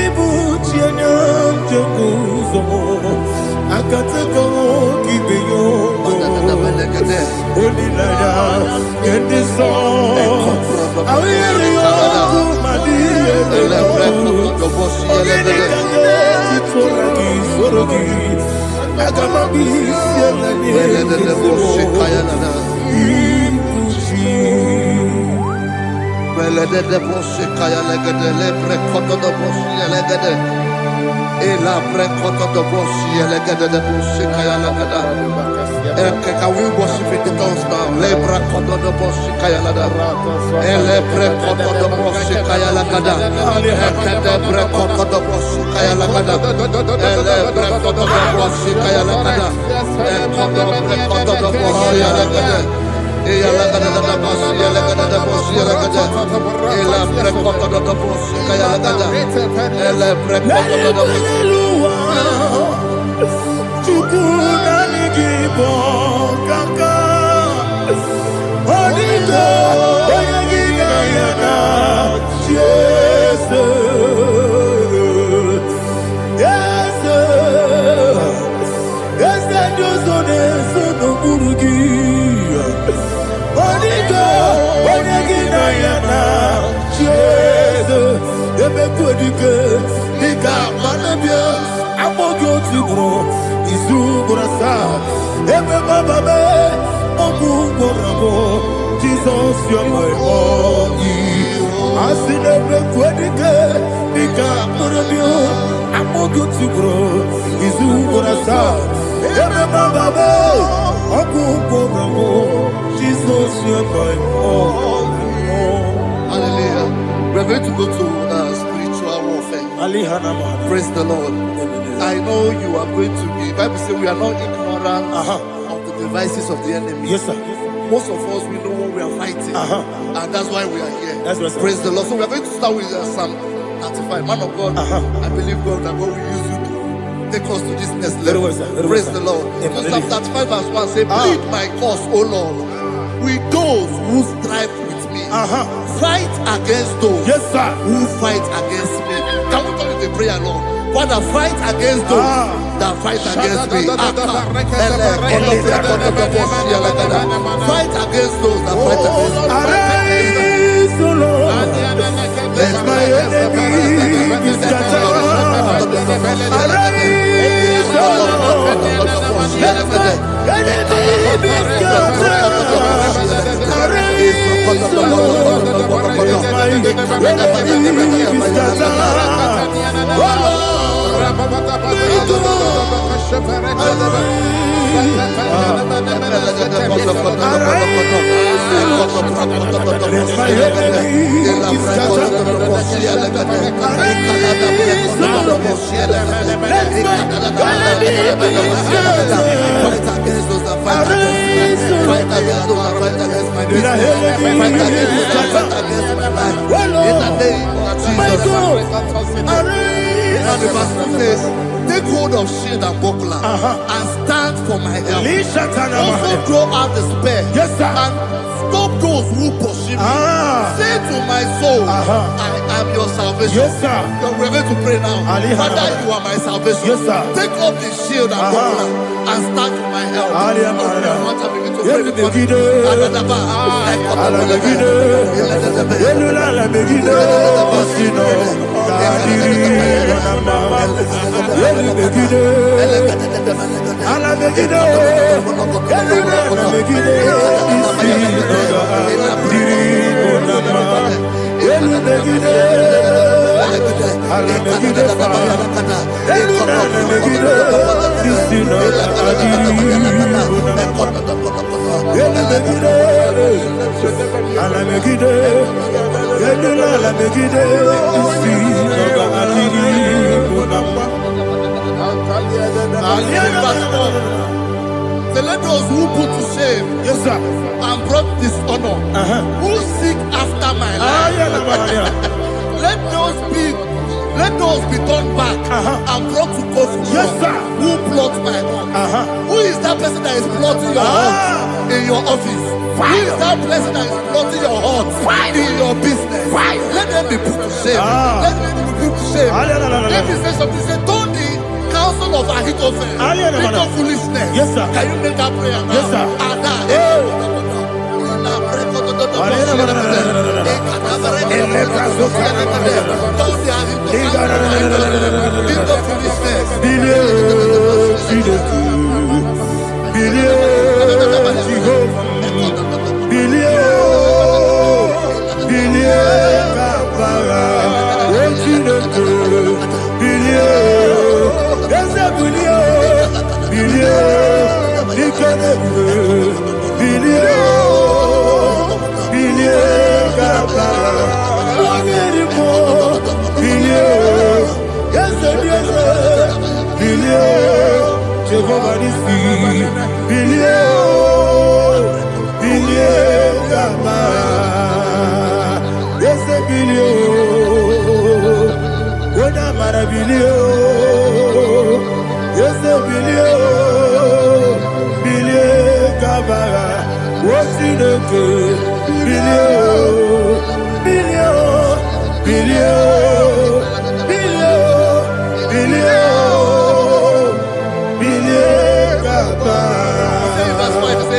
Ibuchina, Jaguzo. Akateko kibeyo, Holy Lada, get this song. I hear you, Can we worship in the tongues now? Lebra kodo do bosi kaya lada. Elebre kodo do bosi kaya lada. Ekede bre kodo do bosi kaya lada. Elebre kodo do bosi kaya lada. Ekodo bre kodo do bosi lada. Eya lada da bosi lada da bosi lada. Elebre kodo do bosi kaya lada. Elebre kodo do bosi. IGBO kaka Onigo Oyagina yana Jesus Yes Josone Sono Murugi Onigo Oyagina yana Jesus Ebe Kodike Nika Manabia Amogo Tigro Izubrasa Ebe Bababe Omuborabo Jesus you're my all Asinebe Kodike Nika Manabia Amogo Tigro Izubrasa Ebe Bababe Jesus, you're my all. Hallelujah. We're going to go to spiritual warfare. Praise the Lord. I know you are going to be. Bible says we are not ignorant of the devices of the enemy. Yes, sir. Most of us, we know what we are fighting. And that's why we are here. That's right, sir. Praise the Lord. So we are going to start with Psalm 95. Man of God, I believe God that God will use you to take us to this next level. Praise the Lord. So Psalm 35 verse 1 say, plead my cause, O Lord, with those who strive with me. Fight against those who fight against me. Can we call it a prayer, Lord? Father, fight against those that fight against me. Fight against those that fight against me. Arise, O Lord, let my enemy be scattered. Arise, O Lord, let my enemy be scattered. Arise, O Lord, let my enemy be scattered. Oh Lord, and the verse says, take hold of shield and buckler and stand for my help. Also throw out the spear and stop those who pursue me. Say to my soul, I am your salvation. We're going to pray now. Father, you are my salvation. Take off the shield and buckler and stand for my help. So let those who put to shame and brought dishonor, who seek after my life, let those be turned back and brought to court for who plot my home. Who is that person that is plotting your heart in your office? Who is that person that is plotting your heart in your business? Let them be put to shame. Let them be put to shame. Let me say something. Say, don't the counsel of Ahithophel make of foolishness. Can you make that prayer now? Yes, sir.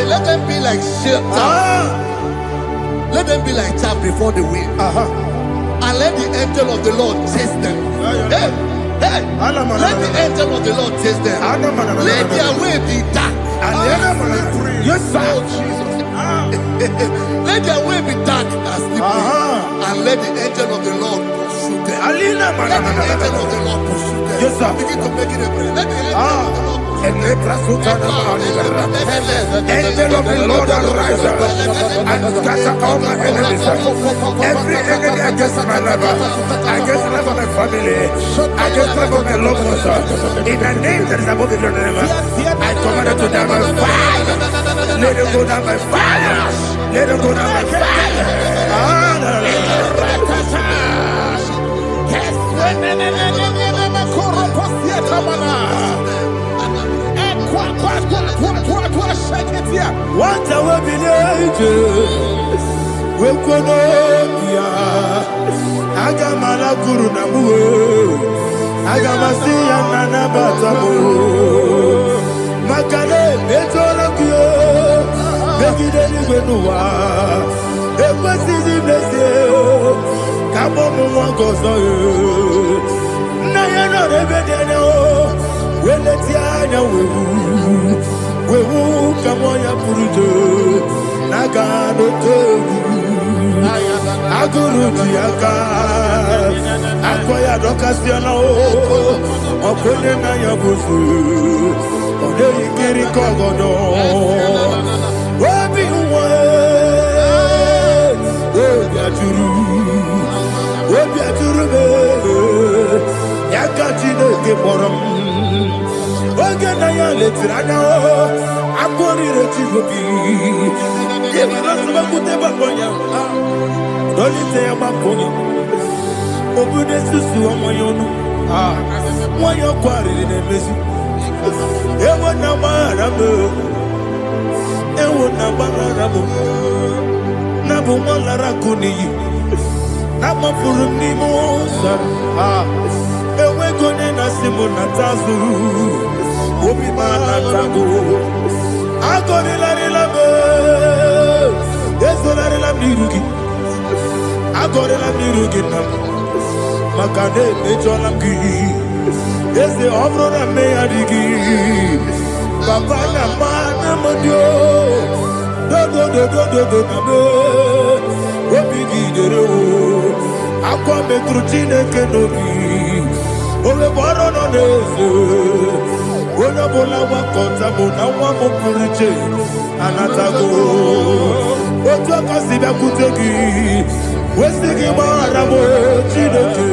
Let them be like let them be like chaff before the wind, and let the angel of the Lord chase them. Let the angel of the Lord chase them. Let their way be dark. Yes, sir. Let their way be dark and slippery, and let the angel of the Lord pursue them. Let the angel of the Lord pursue them. Yes, sir. Begin to make it a prayer. Let the angel of the Lord pursue them. Angel of the Lord arise and scatter all my enemies. Every enemy against my life, against the life of my family, against the life of my loved ones. In the name that is above the name, I command it to them by fire. Let it go down by fire. Let it go down by fire. What I will be we Konokia Agamala Guru Namu Agamasi Nana Batamu Makale Betolakio Begideni Benua Ekwasizi Blessé Kabomu Wangozo Nayano Rebedeno Weletiana Wewu Kamoya Purujo Nagano Togu Aguru Tiaka Akoya Dokasiana Okone Nayabusu Ode Ikiri Kogodo Obi Uwe Obi Aturu Yakatine Keporam Oge Nayale Tirana Akori Retigobi Yemi Rasuma Kuteba Konya Dolite Yamakonya Obude Susu Amoyono Moyo Kwari Nemesi Ewo Namarabu Ewo Namarabu Nabu Malarakuni Nama Furumi Mosa Ewe Gone Nasimu Natazu Obi Manatago Agori Larilabe Yesolari Lamirugi Agori Lamirugi Nam Makane Mejolamgi Yese Obrona Meyadigi Papa Namana Madio Do Obi Gidero Aqua Metrutine Kenobi Ole Borono Nezo Ona bola wakota mona wamo puriche anatago Ojo kasiba kutegi Wesigi maramo chineke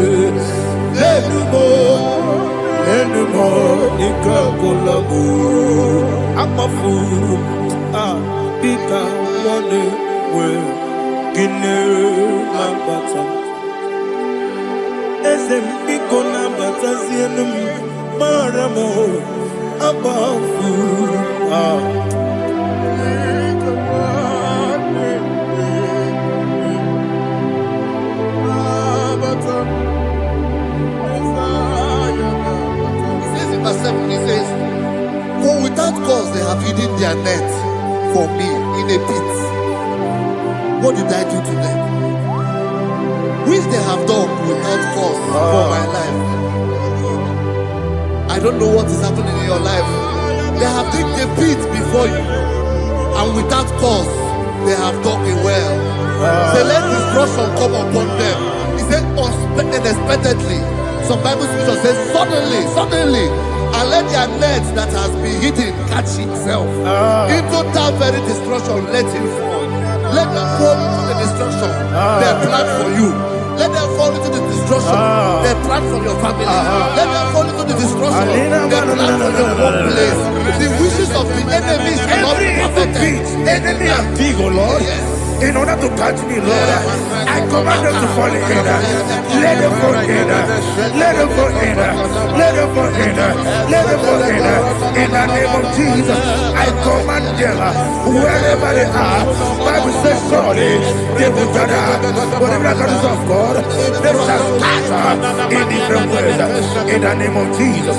Lenumo Nika kolabu Akmafu Pika Wane We Gine Mambata Ezem Piko Nambata Zienum Maramo Abafu He says, for without cause they have hidden their net for me in a pit. What did I do to them? Which they have done without cause for my life. I don't know what is happening in your life. They have digged a pit before you, and without cause they have dug a well. Say, let destruction come upon them. He said, unexpectedly. Some Bible scripture says, suddenly, and let their net that has been hidden catch itself. Into that very destruction, let it fall. Let them fall into the destruction they plan for you. Let them fall into the destruction they plan for your family. Let them fall into the destruction they plan for your workplace. The wishes of the enemy shall not be perfected. Enemy and dig, oh Lord. In order to catch me, Lord, I command them to fall in. Let them fall in. Let them fall in. Let them fall in. Let them fall in. In the name of Jesus, I command them wherever they are. Bible says, surely they will gather. Whatever the God of God, they shall scatter in different ways. In the name of Jesus.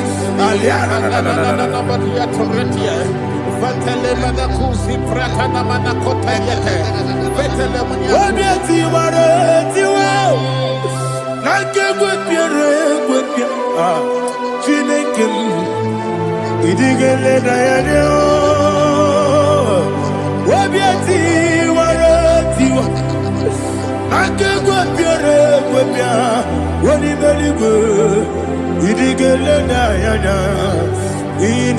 In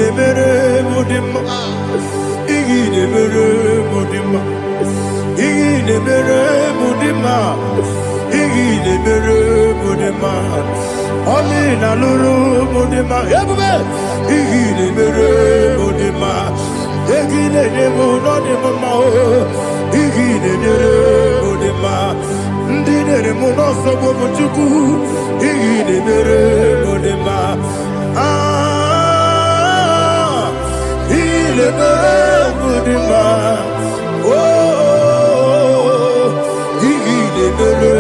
mudima. Igine mere mudima. Igine mere mudima. Igine mere mudima. Oli na luru mudima. Ebube. Igine mere mudima. Igine nemo no nemo ma. Igine mere mudima. Ndine nemo no sobo muchuku. Igine mere mudima. Ile mere mudima. Oh, ile mere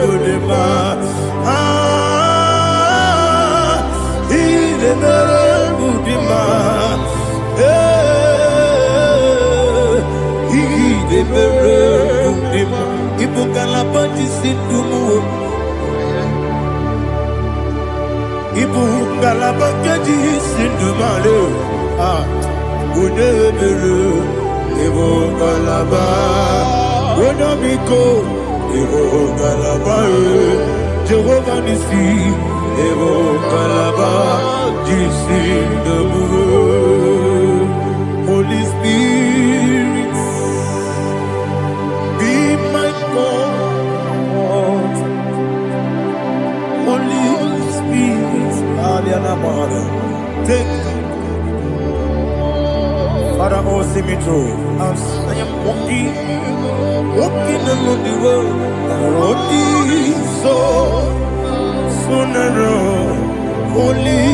mudima. Ile mere mudima. Ile mere mudima. Ibu kalabati sindumu. Ibu kalabati sindumale. Unebere, Evo Galaba, Wonamiko, Evo Galaba, Jehovah Nissi, Evo Galaba, Jesus the Lord. Holy Spirit, be my God. Holy Spirit, take Father, oh, see me through. As I am walking along the road, the road is so narrow. Holy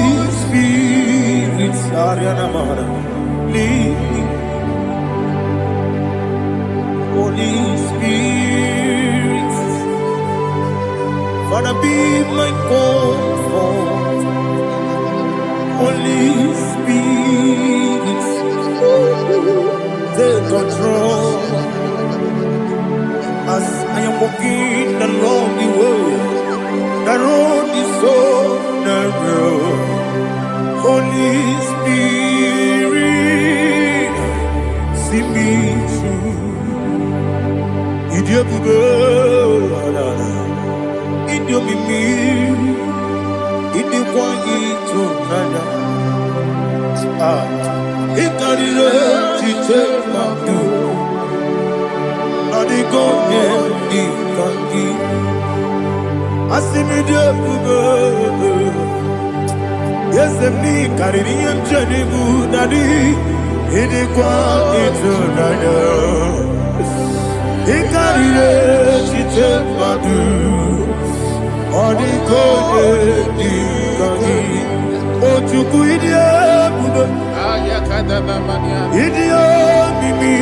Spirit, Ariana Mara, lead me. Holy Spirit, Father, be my comfort. Holy Spirit, take control as I am walking along the way. The road is so narrow. Holy Spirit, see me through. Idio bugo, idio mimi, idio kwa ito nana. Ikarire take my do. Nadi go ni kangi. Asimi de bugo. Yes, me kariri anjani bu nadi. Idi kwa ito nada. Ikarire take my do. Nadi go ni kangi. Ochuku idie bugo. Idio mimi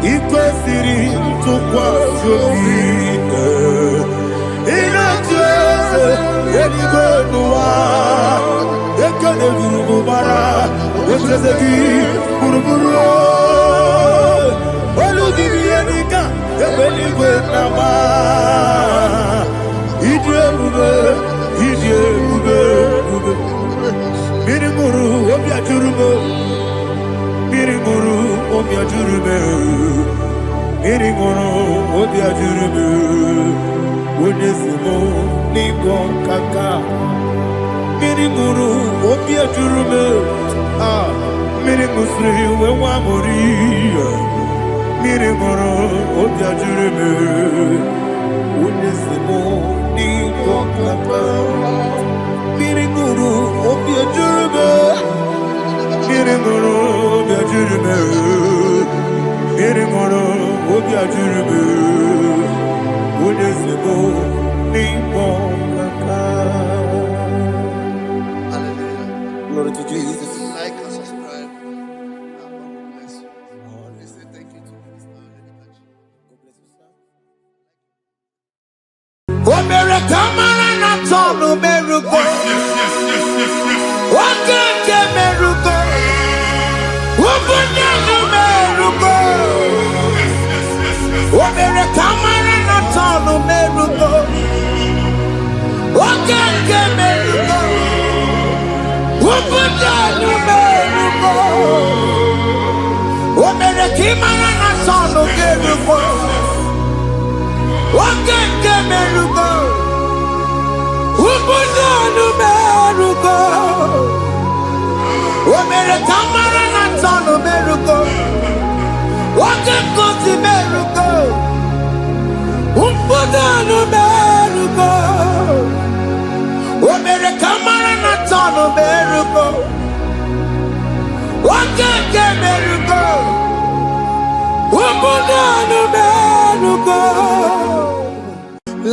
ikwesiri tukwa jovine inatese eligwenuwa ekene gurugubara etesegi guruguru olugiri enika ebeligwe nama idie bube Miriguru obia jurume Miriguru obia jurume Miriguru obia jurume Unesimo nigo kaka Miriguru obia jurume Mirigusri wewa mori Miriguru obia jurume Unesimo nigo kaka Miriguru obia jurume Miriguru obia jurume Miriguru obia jurume Unesimo nigo kaka. Hallelujah. Glory to Jesus. Like and subscribe. And God bless you. Please say thank you to Minister Lady Kachi. God bless you, sir. Oh, Merukamara na tonu meruko. Wakeke meruko. Ubunyanu meruko. Oh, Merukamara na tonu meruko. Wakeke meruko. Ubunyanu meruko. Oh, Merukamara na tonu meruko. Wakeke meruko. Ubunyanu meruko. Oh, mere kamara na tonu meruko. Wake kosi meruko. Umpudanu meruko. Oh, mere kamara na tonu meruko. Wake ke meruko. Umpudanu meruko.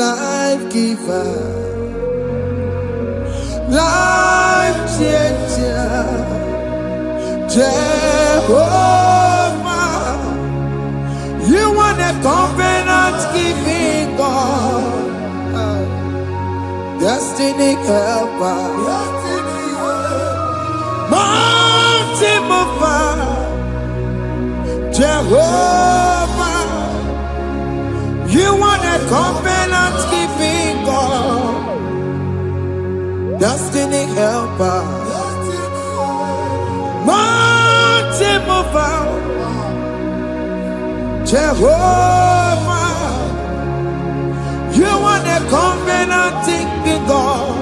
Life giver. Life changer, Jehovah, you are the covenant keeping God, destiny helper, mountain mover, Jehovah, you are the covenant keeping God. Destiny helper, mountain mover, Jehovah, you are the covenant keeping God.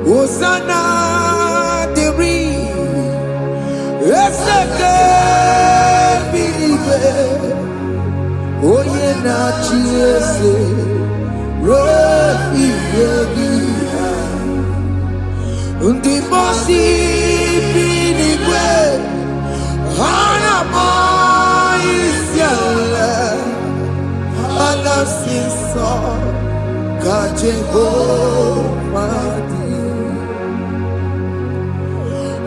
Hosanna, Diri, Eseke, oh yeah, na Jesus. Rohi Yogia Undi Bosi Pinigwe Hana Moisyala Alasinso Kajeho Madi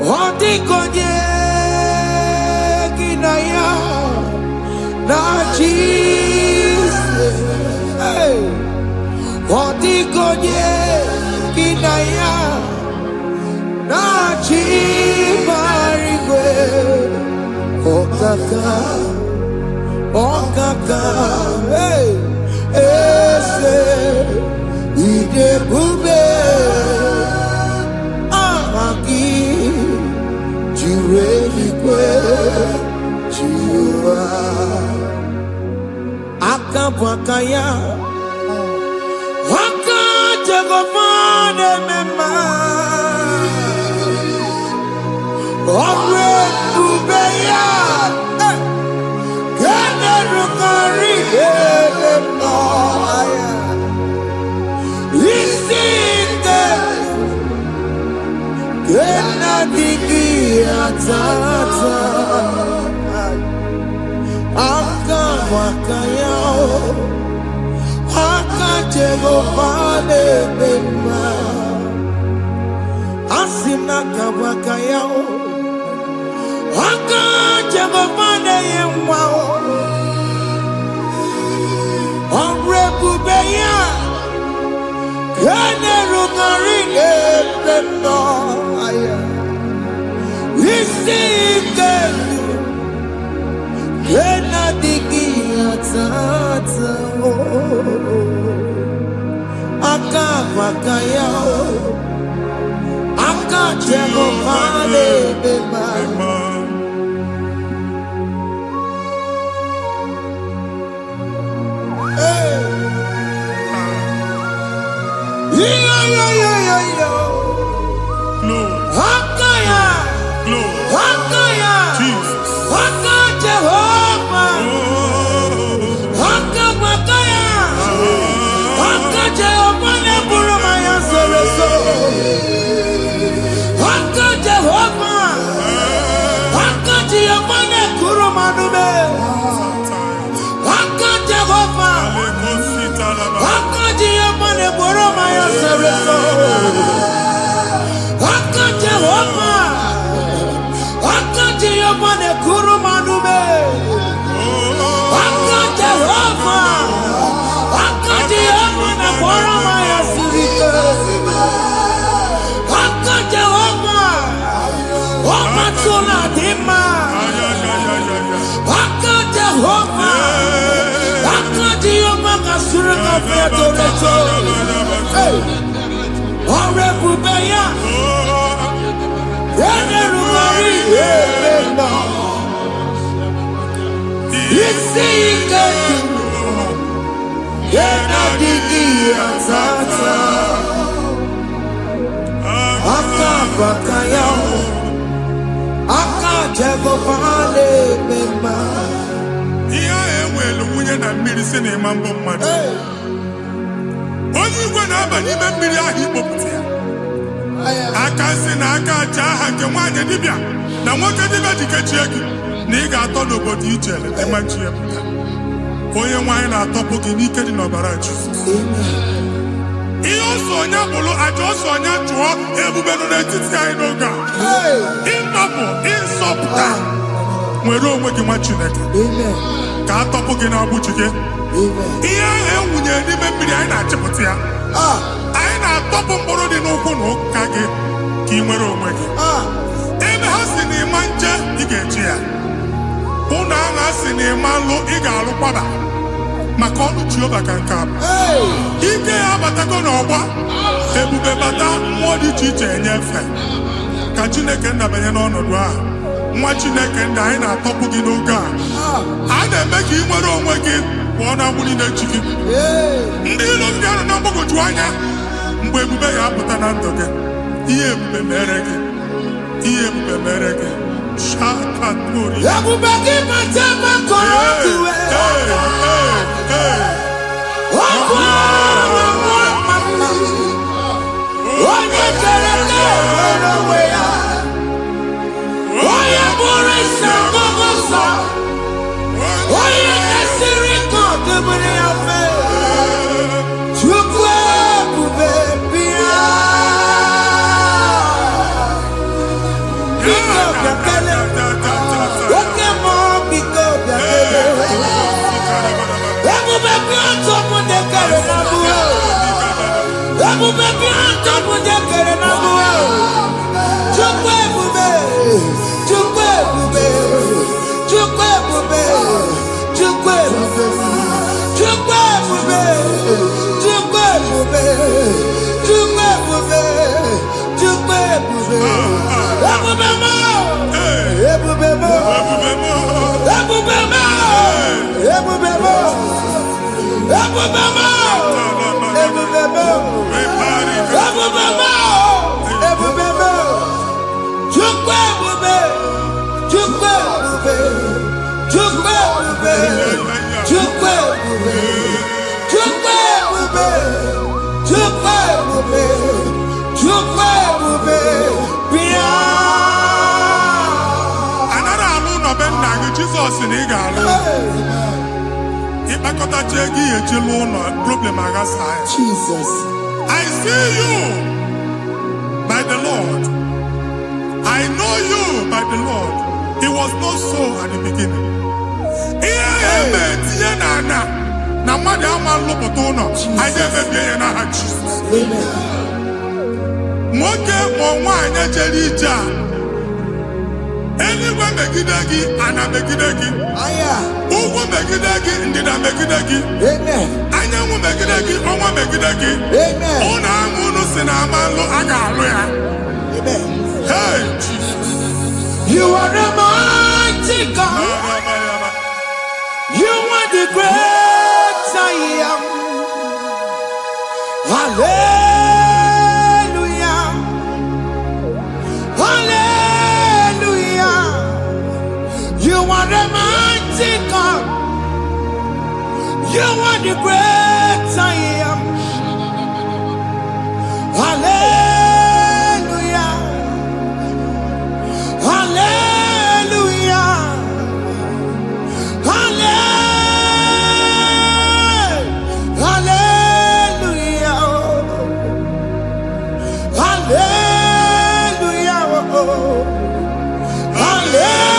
Hoti Konye Kinaya Na Jesus Hey Hoti Konye Kinaya Na Chibarigwe Okaka Okaka Hey Ese Ide Bube Amaki Jirelikwe Jiwa Akabwakaya Waka Jagofane Mema Omre Kubeya Kene Rukari Elema Isinde Kena Digi Atata Aka Wakaya Aka Jagofane Mema Asina Kawakaya Aka Jagofane Yemwa Omre Kubeya Kene Rukari Elema Isinde Kena Digi Atata Aka Wakaya Aka Jagofane Mema Aka bakaya aka jego fale mema iya ewelu nwunye na mmiri si na ịma mbọ mmadụ onye igwe na-aba n'ime mmiri ahụ ikpopụta ya aka si na aka aja aha nke nwaanyị dibịa na nwoke dibịa jikechie gị na ị ga-atọ n'obodo ije eleta machi ya pụta onye nwaanyị na-atọpụ gị n'ike dị n'ọbara Jizọs ihe ọsọ onye bụrụ aja ọsọ onye chụọ ebube nọ n'etiti anyị n'oge a ịtọpụ ịsọpụta nwere onwe gị nwa Chineke ka a tọpụ gị n'agbụchi gị ihe ahụ enwunye n'ime mmiri anyị na-achịpụta ya anyị na-atọpụ mkpụrụ dị n'ụkwụ na ụka gị ka ị nwere onwe gị ebe ha si na ịma nje ị ga-eji ya ụlọ agha si na ịma nlụ ị ga-alụ kwaba maka ọnụ Jehova ka nke a ike ya abatago n'ọgba ebube bata mmụọ dị iche iche enyefe ka Chineke ndabanye n'ọnọdụ a nwa Chineke ndị anyị na-atọpụ gị n'oge a na-eme ka ị nwere onwe gị pụọ na agbụ niile chi gị ndị ilo ndị ahụ na mgbagwoju anya mgbe ebube ya apụta na ndụ gị ihe ebube mere gị ihe ebube mere gị shakatori ebube gị mata makọrọ tuwe onye kere nwere onwe ya onye bụrụ isi ọgụgụ nsọ onye na-esiri ka ọdịbụrụ ya fe Chukwu ebube bịa biko bịakele oke mmụọ biko bịakele ebube bịa ntọpụ na-ekere na mụọ ebube bịa ntọpụ na-ekere na mụọ Chukwu ebube Chukwu ebube Chukwu ebube Chukwu ebube Chukwu ebube Chukwu ebube Chukwu ebube Chukwu ebube ebube mo ebube mo ebube mo ebube mo ebube mo ebube mo ebube mo ebube mo Chukwu ebube Chukwu ebube Chukwu ebube Chukwu ebube Chukwu ebube Chukwu ebube Chukwu ebube bịa anara alụ nọ be nna gị Jizọs na ị ga-alụ ịkpakọtacha ego ihe eji lụọ ụlọ problem aghasa ya Jesus I see you by the Lord. I know you by the Lord. It was not so at the beginning. Ihe eme tinye na mmadụ ama nlụpụta ụlọ anyị emebie ya n'aha Jizọs. Nwoke ma nwaanyị jere ije a eluigwe megide gị ana megide gị ugwu megide gị ndịda megide gị anyanwụ megide gị ọnwa megide gị ụlọ ahụ unu si na ama nlụ a ga-alụ ya. Hey, Jesus. You are the mighty God. You are the great I am. Hallelujah. Hallelujah. You are the mighty God. You are the great I am. Hallelujah. Hallelujah. Hallelujah. Hallelujah. Hallelujah.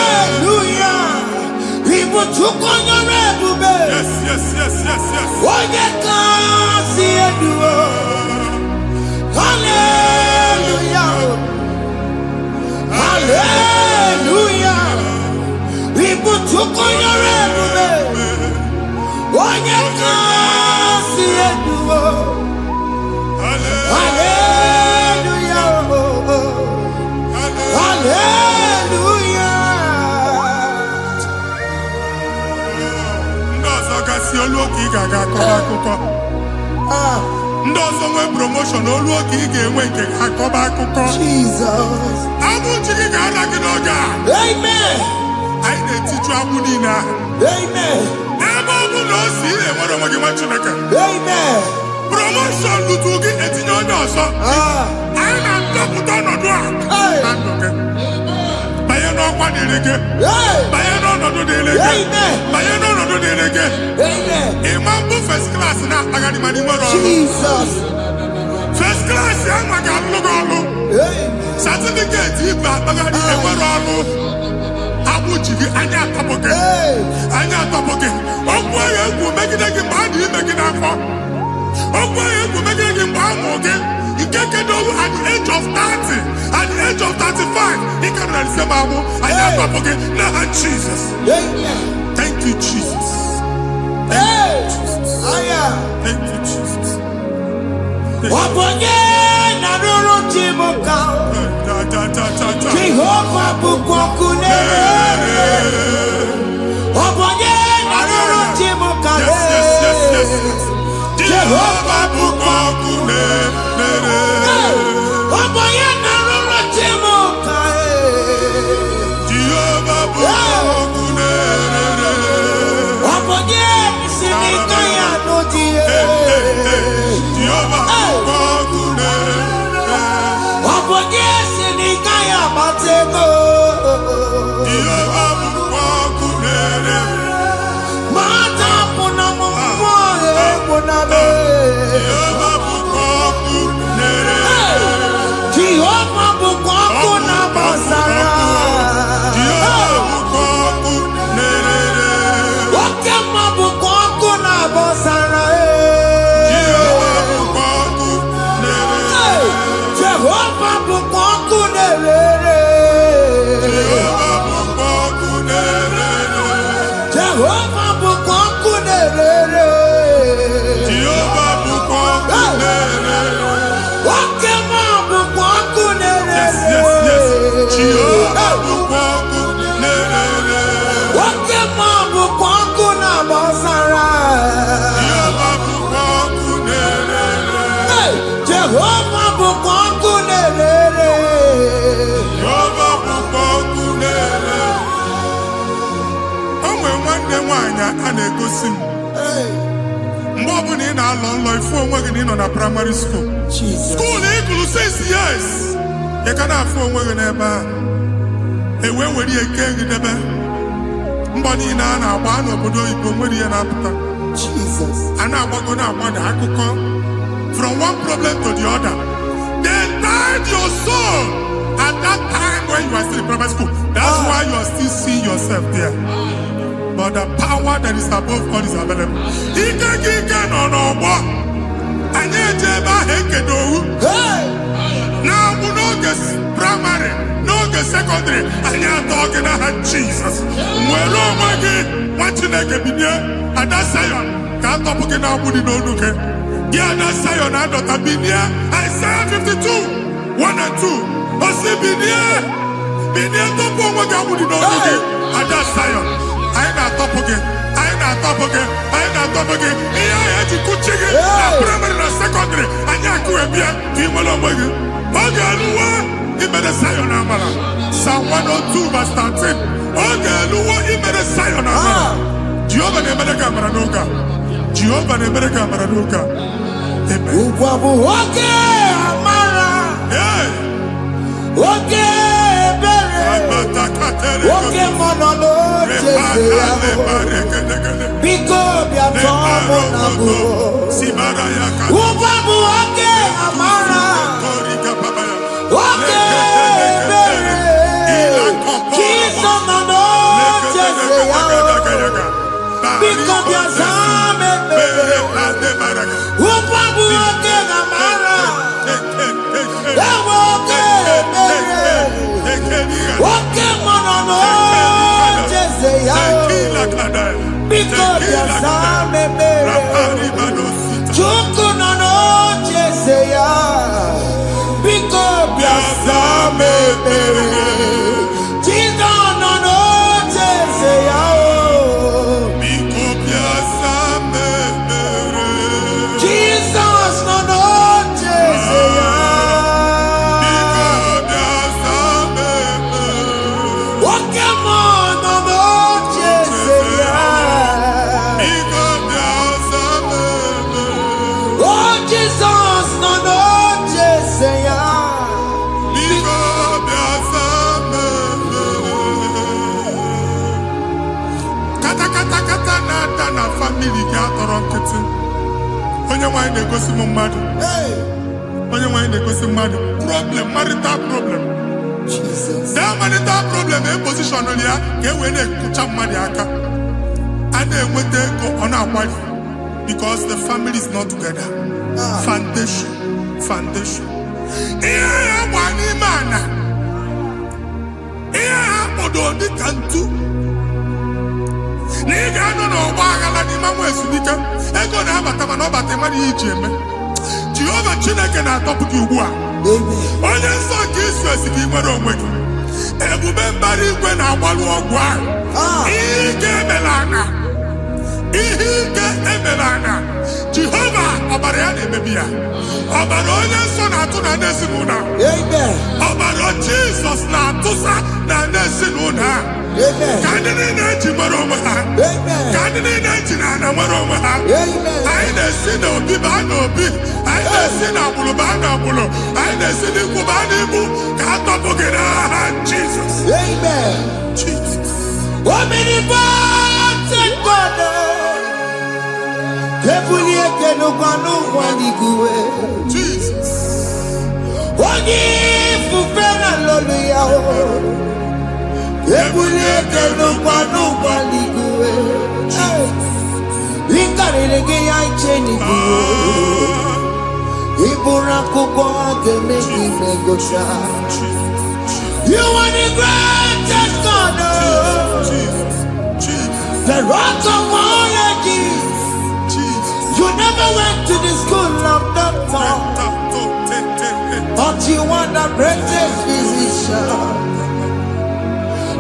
Hallelujah. People took on your ebube. Yes, yes, yes, yes, yes. Onye kasi eduo. Hallelujah. Hallelujah. People took on your ebube. Onye kasi eduo. Hallelujah. Hallelujah. Ndị ọzọ gasị olu oge ị ga-aga akọrọ akụkọ Ndozo nwe promotion olu oge ị ga-enwe nke akọba akụkọ. Jesus. Abụchi gị ga-ala gị n'oge a. Amen. Anyị na-etiju abụ niile ahụ. Amen. Ebe ọ bụ na o si enwere onwe gị nwa Chineke. Amen. Promotion lutu gị etinye onye ọzọ. Anyị na-atọpụta ọnọdụ a. Na ndụ gị. Banye n'ọkwa dịrị gị. Banye n'ọnọdụ dịrị gị. Banye n'ọnọdụ dịrị gị. Ịma mbụ first class na-akpagharị ma n'ime ọrụ. Jesus. First class ya nwa ga-alụ gị ọrụ. Certificate ibe akpagharị enwere ọrụ. Abụchi gị anya atọpụ gị. Anya atọpụ gị. Okwu ahụ egwu megide gị mgbe a dị ime gị n'afọ. Okwu ahụ egwu megide gị mgbe a mụrụ gị. Nke kedu at the age of 30, at the age of 35, he can receive amu. I never forget. Now, Jesus. Thank you, Jesus. Thank you, Jesus. Thank you, Jesus. Jehovah bukokune. Jehovah bukokune. A na-egosi m mgbe ọ bụla ị na-alọ nlọ ifu onwe gị na ị nọ na primary school skuul ị gụrụ 6 years ị ka na-afụ onwe gị n'ebe a ewe were ihe ke gị debe mbọ niile a na-agba n'obodo oyibo nwere ihe na-apụta a na-agbago na-agbada akụkọ from one problem to the other. They tied your soul at that time when you are still in primary school. That's why you are still seeing yourself there. But the power that is above all is available. Ike no no. Anye jeba hekedowu. Now we no get primary, no get secondary. Anye talking about Jesus. Mwelo magi wachineke binye. Ada sayon kanto puke na budi no nuke. Dia ada sayon adota binye. Isaiah 52, 1 and 2. Osi binye to po magi budi no nuke. Ada sayon. I na top again. Iya ya ti kuchige. Na primary na secondary. Anya kuebia. Ti molo mwagi. Oge aluwa. Imede sayon amala. Psalm 102 verse 13. Oge aluwa imede sayon amala. Jehovah ne mede kamera nuka. Jehovah ne mede kamera nuka. Amen. Ukwabu oge amara. Oge bere. Oge monolo. Biko bia tomo nabu. Ukwabu oge amara. Oge bere. Jesus no jese ya. Biko bia zame bere. Ukwabu oge amara. Oge bere. Oge monolo jese ya. Biko bia zame bere. Chuku no jese ya. Biko bia zame bere. Jesus no jese ya. Jesus no family gị atọrọ nkịtị. Onye nwanyị na-egosi m mmadụ. Onye nwanyị na-egosi mmadụ. Problem, marital problem. That marital problem in position on ya ka e wee na-ekucha mmadụ aka. A na-enweta ego ọ na-akwali because the family is not together. Foundation. Ihe ya gba n'ime ana. Ihe ha kpọdo dịka ntu. Na ị ga-anọ n'ọgba aghara n'ime nwa ezumike. Ego na-abata mana ọ bata mmadụ ihe iji eme. Jehova Chineke na-atọpụ gị ugbu a. Onye nsọ nke Israel gị nwere onwe gị. Ebube mbara igwe na-agbalụ ọgwụ ahụ. Ihe ike emela anya. Jehova ọbara ya na-emebi ya. Ọbara onye nsọ na-atụ na n'ezinụlọ. Ọbara Jizọs na-atụsa na n'ezinụlọ ha. Ka ndị niile eji nwere onwe ha. Ka ndị niile eji na ana nwere onwe ha. Anyị na-esi n'obi baa n'obi. Anyị na-esi n'agbụrụ baa n'agbụrụ. Anyị na-esi n'ikwu baa n'ikwu. Ka a tọpụ gị n'aha Jizọs. Jesus. Omnipotent God. Jesus. You are the greatest God. The rock of all ages. You never went to the school of doctor, but you are the greatest physician.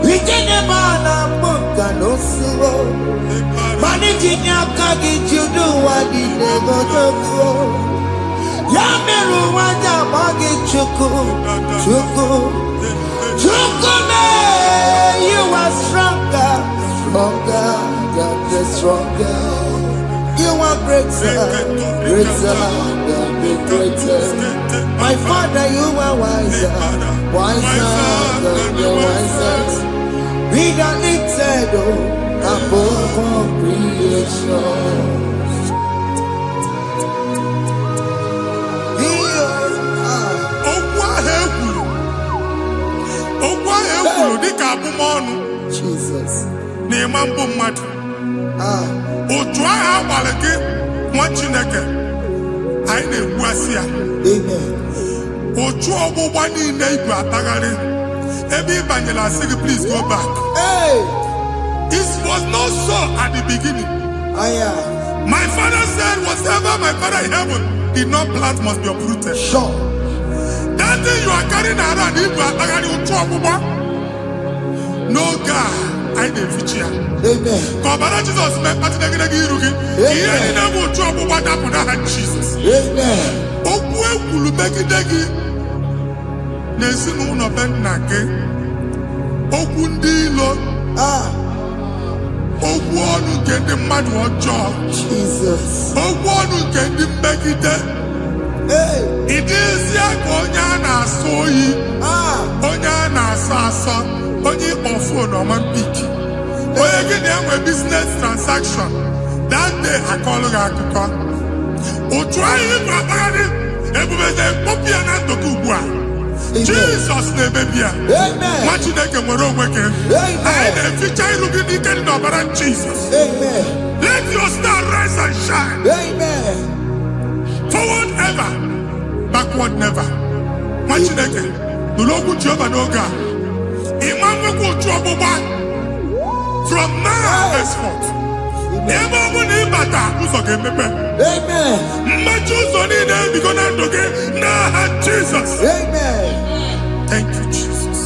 We didn't man a book and also managing your carriage, you do what you never do. Yameru wanja magi chuku. You are stronger, stronger. You are greater than the greatest. My Father, you are wiser than the wisest. Be the lifted above all creation. Jesus. Otu agha agbara gị nwa Chineke anyị na-egbu asị ya. Otu ọgbụgba niile igwe atagharị ebe ị banyere asị gị please go back. It was not so at the beginning. My father said whatever my father in heaven did not plant must be uprooted. Sure. That thing you are carrying around igwe atagharị otu ọgbụgba. No God. I defeat you. Amen. Kọbara Jesus mee kpatị negedege iru gị. Ihe ndị na-eme otu ọgbụgba dapụ n'aha Jesus. Amen. Okwu ekwuru megide gị n'ezinụlọ be nna gị. Okwu ndị ilo. Okwu ọnụ nke ndị mmadụ ọjọọ. Jesus. Okwu ọnụ nke ndị mmegide. Ị dịzie ka onye a na-asọ oyi. Onye a na-asọ asọ. Onye ịkpọ phone ọma mpiki. Onye gị na-enwe business transaction. That day akọlụ gị akụkọ. Otu anyị bụ akpagharị ebubeze mkpọpụ ya na ndụ gị ugbu a. Jizọs na-emebi ya. Nwa Chineke nwere onwe gị. Anyị na-eficha iru gị n'ike dị n'ọbara Jizọs. Let your star rise and shine. Forward ever, backward never. Nwa Chineke nụrụ okwu Jehova n'oge a. From now henceforth, ebe ọ bụ na ịbata ụzọ ga-emepe. Mmechi ụzọ niile ebigo na ndụ gị n'aha Jizọs. Thank you, Jesus.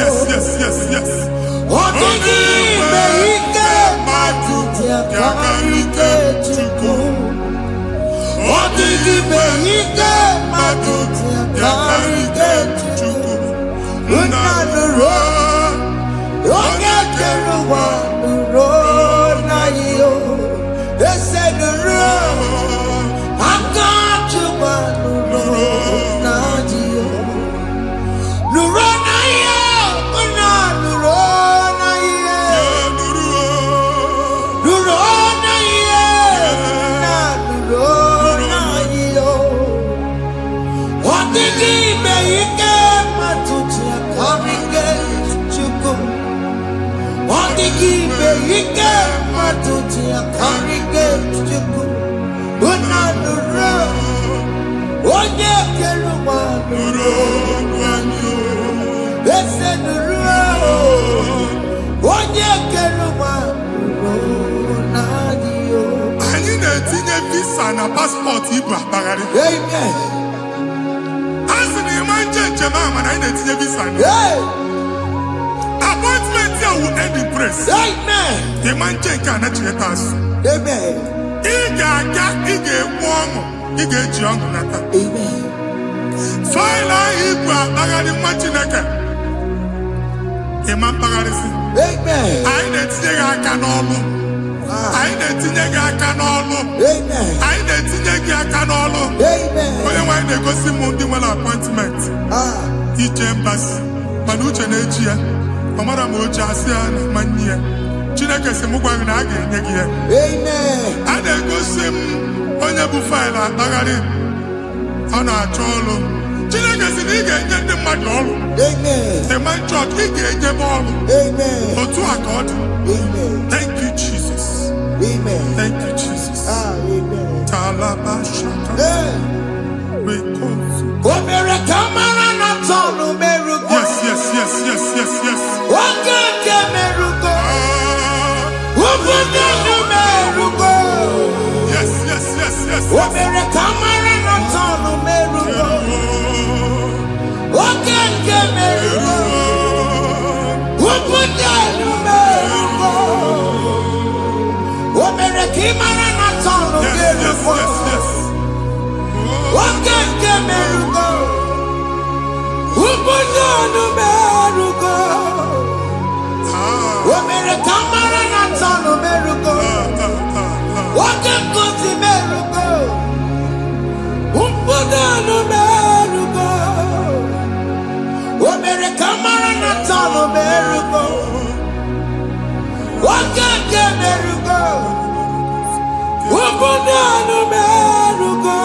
Yes. They said the road, I got you on the road. Ike matuti akarike chuku unanuro onye keluma nuro ese nuro onye keluma nuro nadio. Anyị na-etinye visa na passport ibu akpagharị. Amen. Asị na ịma njem ama na anyị na-etinye visa na. Appointment here will end in praise. Amen. The man check and actually us. Amen. Iga warm. Iga young nata. Amen. File Ibra Agadi Machinaka. The man Pagarisi. Amen. I didn't say I can all. I didn't say I can all. Amen. I didn't say I can all. Amen. When they go see Mundi appointment. Each embassy. Manucha Nejia. Amara moja asiana manye. Chineke se mugwa na aga enye gi. Amen. Ada egosi m onye bụ faịlụ akpagharị ọ na-achọ ọrụ. Chineke si na ị ga-enye ndị mmadụ ọrụ. Amen. The man church ị ga-enye m ọrụ. Amen. Otu a ka ọ dị. Amen. Thank you Jesus. Amen. Thank you Jesus. Amen. Talaba shaka. Wekozu. Omere kamara na tonu merugo. Yes. Okeke merugo. Ubunenu merugo. Yes. Omere kamara na tonu merugo. Okeke merugo. Ubunenu merugo. Omere kamara na tonu merugo. Okeke merugo. Ubunenu merugo. Omere kamara na tonu merugo. Okeke merugo. Ubunenu merugo. Omere kamara na tonu merugo. Okeke merugo. Ubunenu merugo.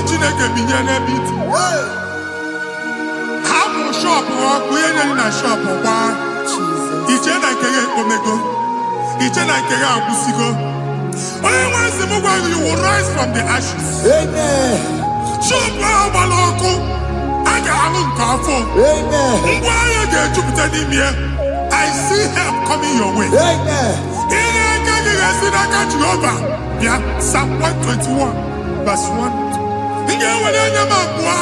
Chineke binye n'ebit. Ha bụ shop ọkụ ihe na shop kwa. Iche na nke ya ekpomego. Iche na nke ya agwụsigo. Onye nwe nsị m gwa you will rise from the ashes. Amen. Shop ahụ gbara ọkụ. A ga-alụ nke afọ. Amen. Ngwa ahịa ga-ejupụta n'ime ya. I see help coming your way. Amen. Ihe aka gị ga-esi n'aka Jehova. Bịa Psalm 121 verse 1. Ị ga-ewere anya m abụọ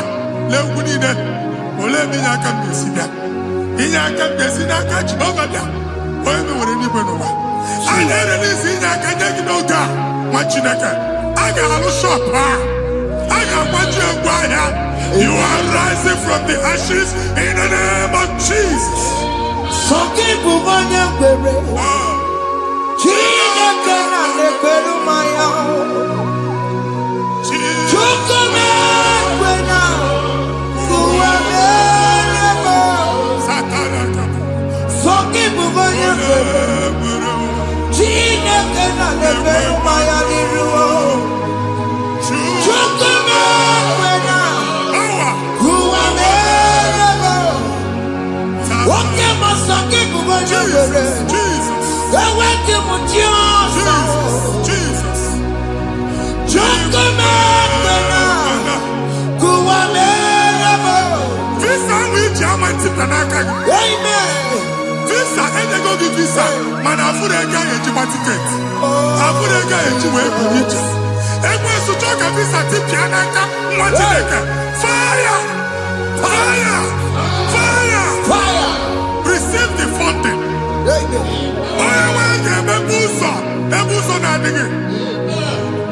n'egwu niile. Olee ebe inye aka m ga-esi bịa? Inye aka m ga-esi n'aka Jehova bịa. Onye mewere n'igwe n'ụwa. A na-ere n'isi inye aka nye gị n'oge a, nwa Chineke. A ga-alụ shop a. A ga-agbaji egwu ahịa. You are rising from the ashes in the name of Jesus. Sọkịbụ onye kwere. Chineke na na-ekwere mmanya. Chukwu na-ekwe na ụwa mee. Chineke na lebere maya n'iruo. Chukwume kwena. Uwa merebo. Oke masaki bugoje were. Ewe ki mutiosa. Chukwume kwena. Uwa merebo. Visa which Yaman Titanaka. Amen. Visa and they go give visa. Man, I put a guy in Jiba ticket. I put a guy in Jiba ticket. And when you talk a visa tip, Yanaka, what you like? Fire! Fire! Fire! Fire. Receive the funding. Amen.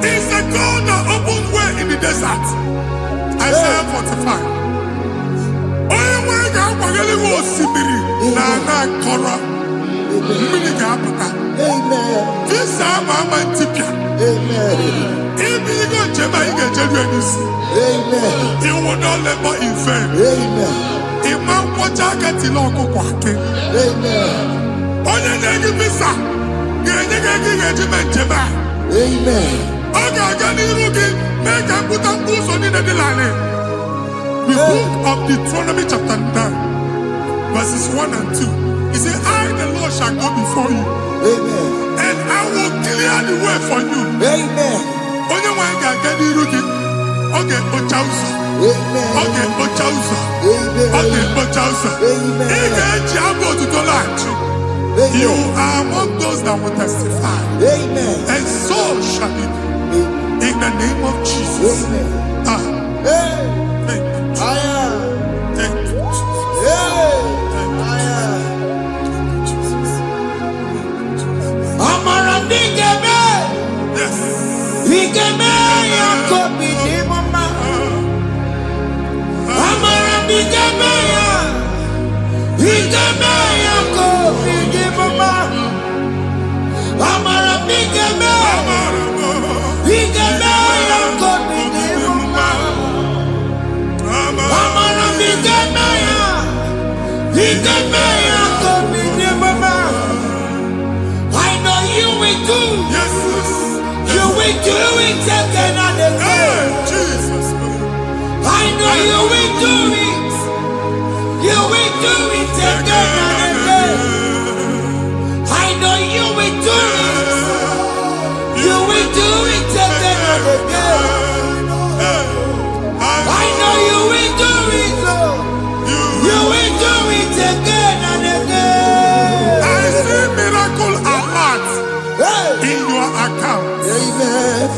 It's a God that opens way in the desert. Isaiah 45. Amen. This Mama Tipia. Amen. If you go to Amen. you will not labor in vain. Amen. Imam Wachaka Tiloko Kwake. Amen. Onye negi visa. Amen. The book of Deuteronomy chapter 9, verses 1 and 2. He said, I, the Lord, shall go before you. Amen. And I will clear the way for you. Amen. Onye nwa ga-aga n'iru gị, ọ ga-ekpocha ụzọ. Ọ ga-ekpocha ụzọ. Ọ ga-ekpocha ụzọ. Ị ga-eji abụ otuto laghachi. You are among those that will testify. Amen. And so shall it be. In the name of Jesus. Amen. Thank you, Jesus. Thank you, Jesus. Amara bigeme. Yes. Bigeme ya kobi di mama. Amara bigeme ya. Bigeme ya kobi di mama. Amara bigeme. Bigeme ya kobi di mama. Amara bigeme ya. Bigeme ya kobi di mama. I know you will do. Yes. You will do it again and again. Jesus. I know you will do it. You will do it again and again. I know you will do it. You will do it again and again. I know you will do it. You will do it again and again. I see miracle alert in your account. Amen.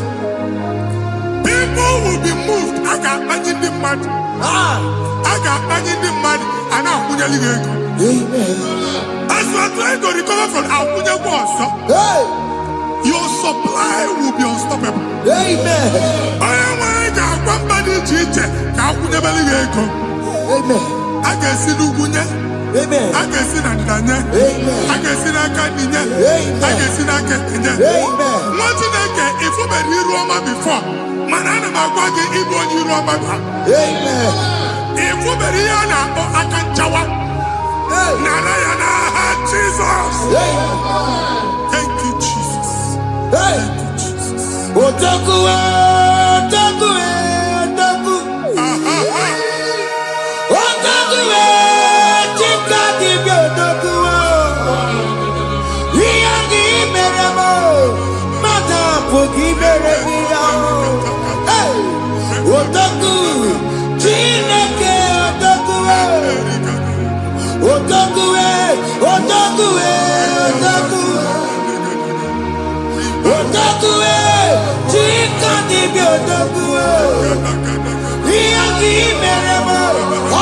People will be moved. I got imagine the mad. I got imagine the mad. And I'm going to Amen. as you are trying to recover from Abuja Boss, Hey. your supply will be unstoppable. Amen. I am one body teacher. Abuja Beliego. Amen. I can see Lugunya. Amen. I can see Nadanya. Amen. I can see Nakaninya. Amen. I can see Nakaninya. Amen. What did I get if you were here Roma before? Manana Magwagi, Ibo, you Roma. Amen. If you were here now, I can Jawa. Narayana, Jesus. Thank you, Jesus. Thank you, Jesus. Otaku, otaku, otaku. Otaku, chika dibi otaku. Iyagi meremo, mata pogi meremia. Otaku, chineke otaku. Otaku, otaku, otaku. Otaku, chika dibi otaku. Iyagi meremo,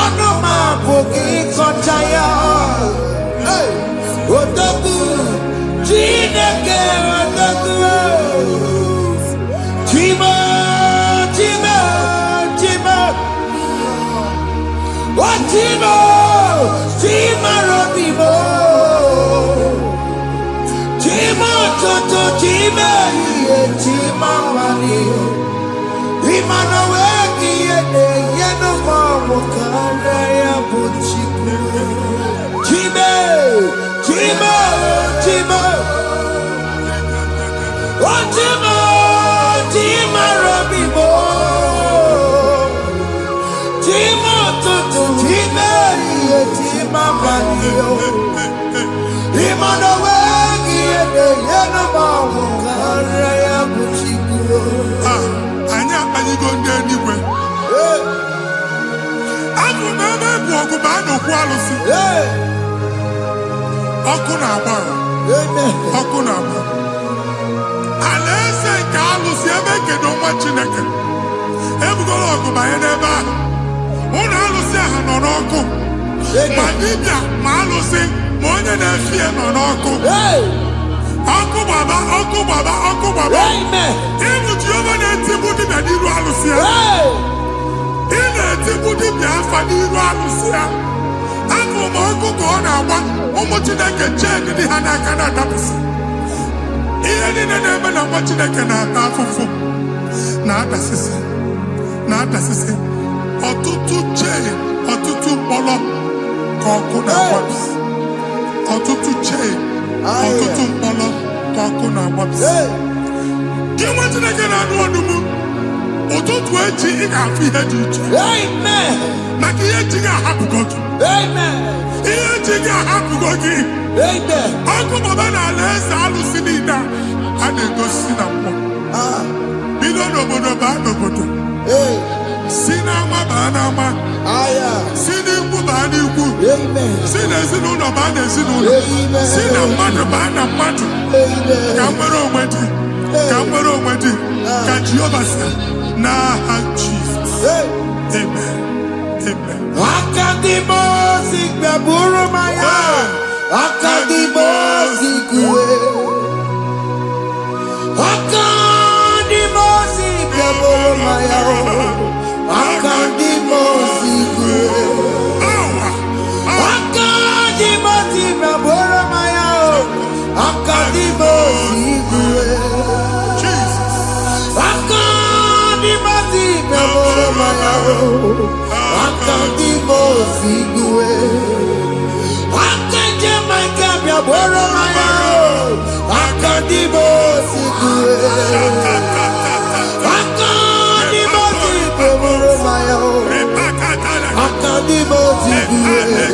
onoma pogi kochaya. Otaku, chineke otaku. Chima, chima, chima. Chima, chima robimo. Chima toto, chima iye, chima mani. Imana weki yene, yeno mamu kanda ya buchiku. Chime, chima. Imana wegi ene yena mawu kare ya kuchikuo. Anya anyigo ndị eluigwe. Abụ m ebe bụ ọgụ ma a na-okwu alụsị. Ọkụ na-agba. Ọkụ na-agba. Alaeze nke alụsị ebe kedu nwa Chineke. Ebugoro ọgụ banye n'ebe ahụ. Ụlọ alụsị ahụ nọ n'ọkụ. Ma dibịa ma alụsị ma onye na-efi ya nọ n'ọkụ. Ọkụ gbaba, ọkụ gbaba, ọkụ gbaba. Ịbụ Jehova na-etigbu dibịa n'iru alụsị ya. Ị na-etigbu dibịa afa n'iru alụsị ya. Afọ ma ọkụ ka ọ na-agba ụmụ Chineke chee dị ha n'aka na-adapụsị. Ihe niile na-eme na nwa Chineke na-ata afụfụ na-adasịsị ọtụtụ chee ọtụtụ mkpọrọ ka ọkụ na-agbapụsị. Ọtụtụ chee ọtụtụ mkpọrọ ka ọkụ na-agbapụsị. Gị nwa Chineke na-anụ ọdụm ụtụtụ echi ị ga-afụ ihe dị iche maka ihe echi ga-ahapụgo gị. Ihe echi ga-ahapụgo gị. Ọkụ baba na ala eze alụsị niile a na-egosi na mmụọ. Bido n'obodo baa n'obodo. Si n'ama baa n'ama. Si n'ikwu baa n'ikwu. Si n'ezinụlọ baa n'ezinụlọ. Si na mmadụ baa na mmadụ. Ka nwere onwe dị. Ka nwere onwe dị. Ka Jehova sị n'aha Jizọs. Amen. Amen. Akadimosi gbẹ̀bùrú maya. Akadimosi kúwe. Akadimosi gbẹ̀bùrú maya. Akadimosi kúwe. Akadimosi gbẹ̀bùrú maya. Akadimosi kúwe. Akadimosi gbẹ̀bùrú maya. Akadimosi kúwe. Akadimosi kúwe. Akadimosi kúwe.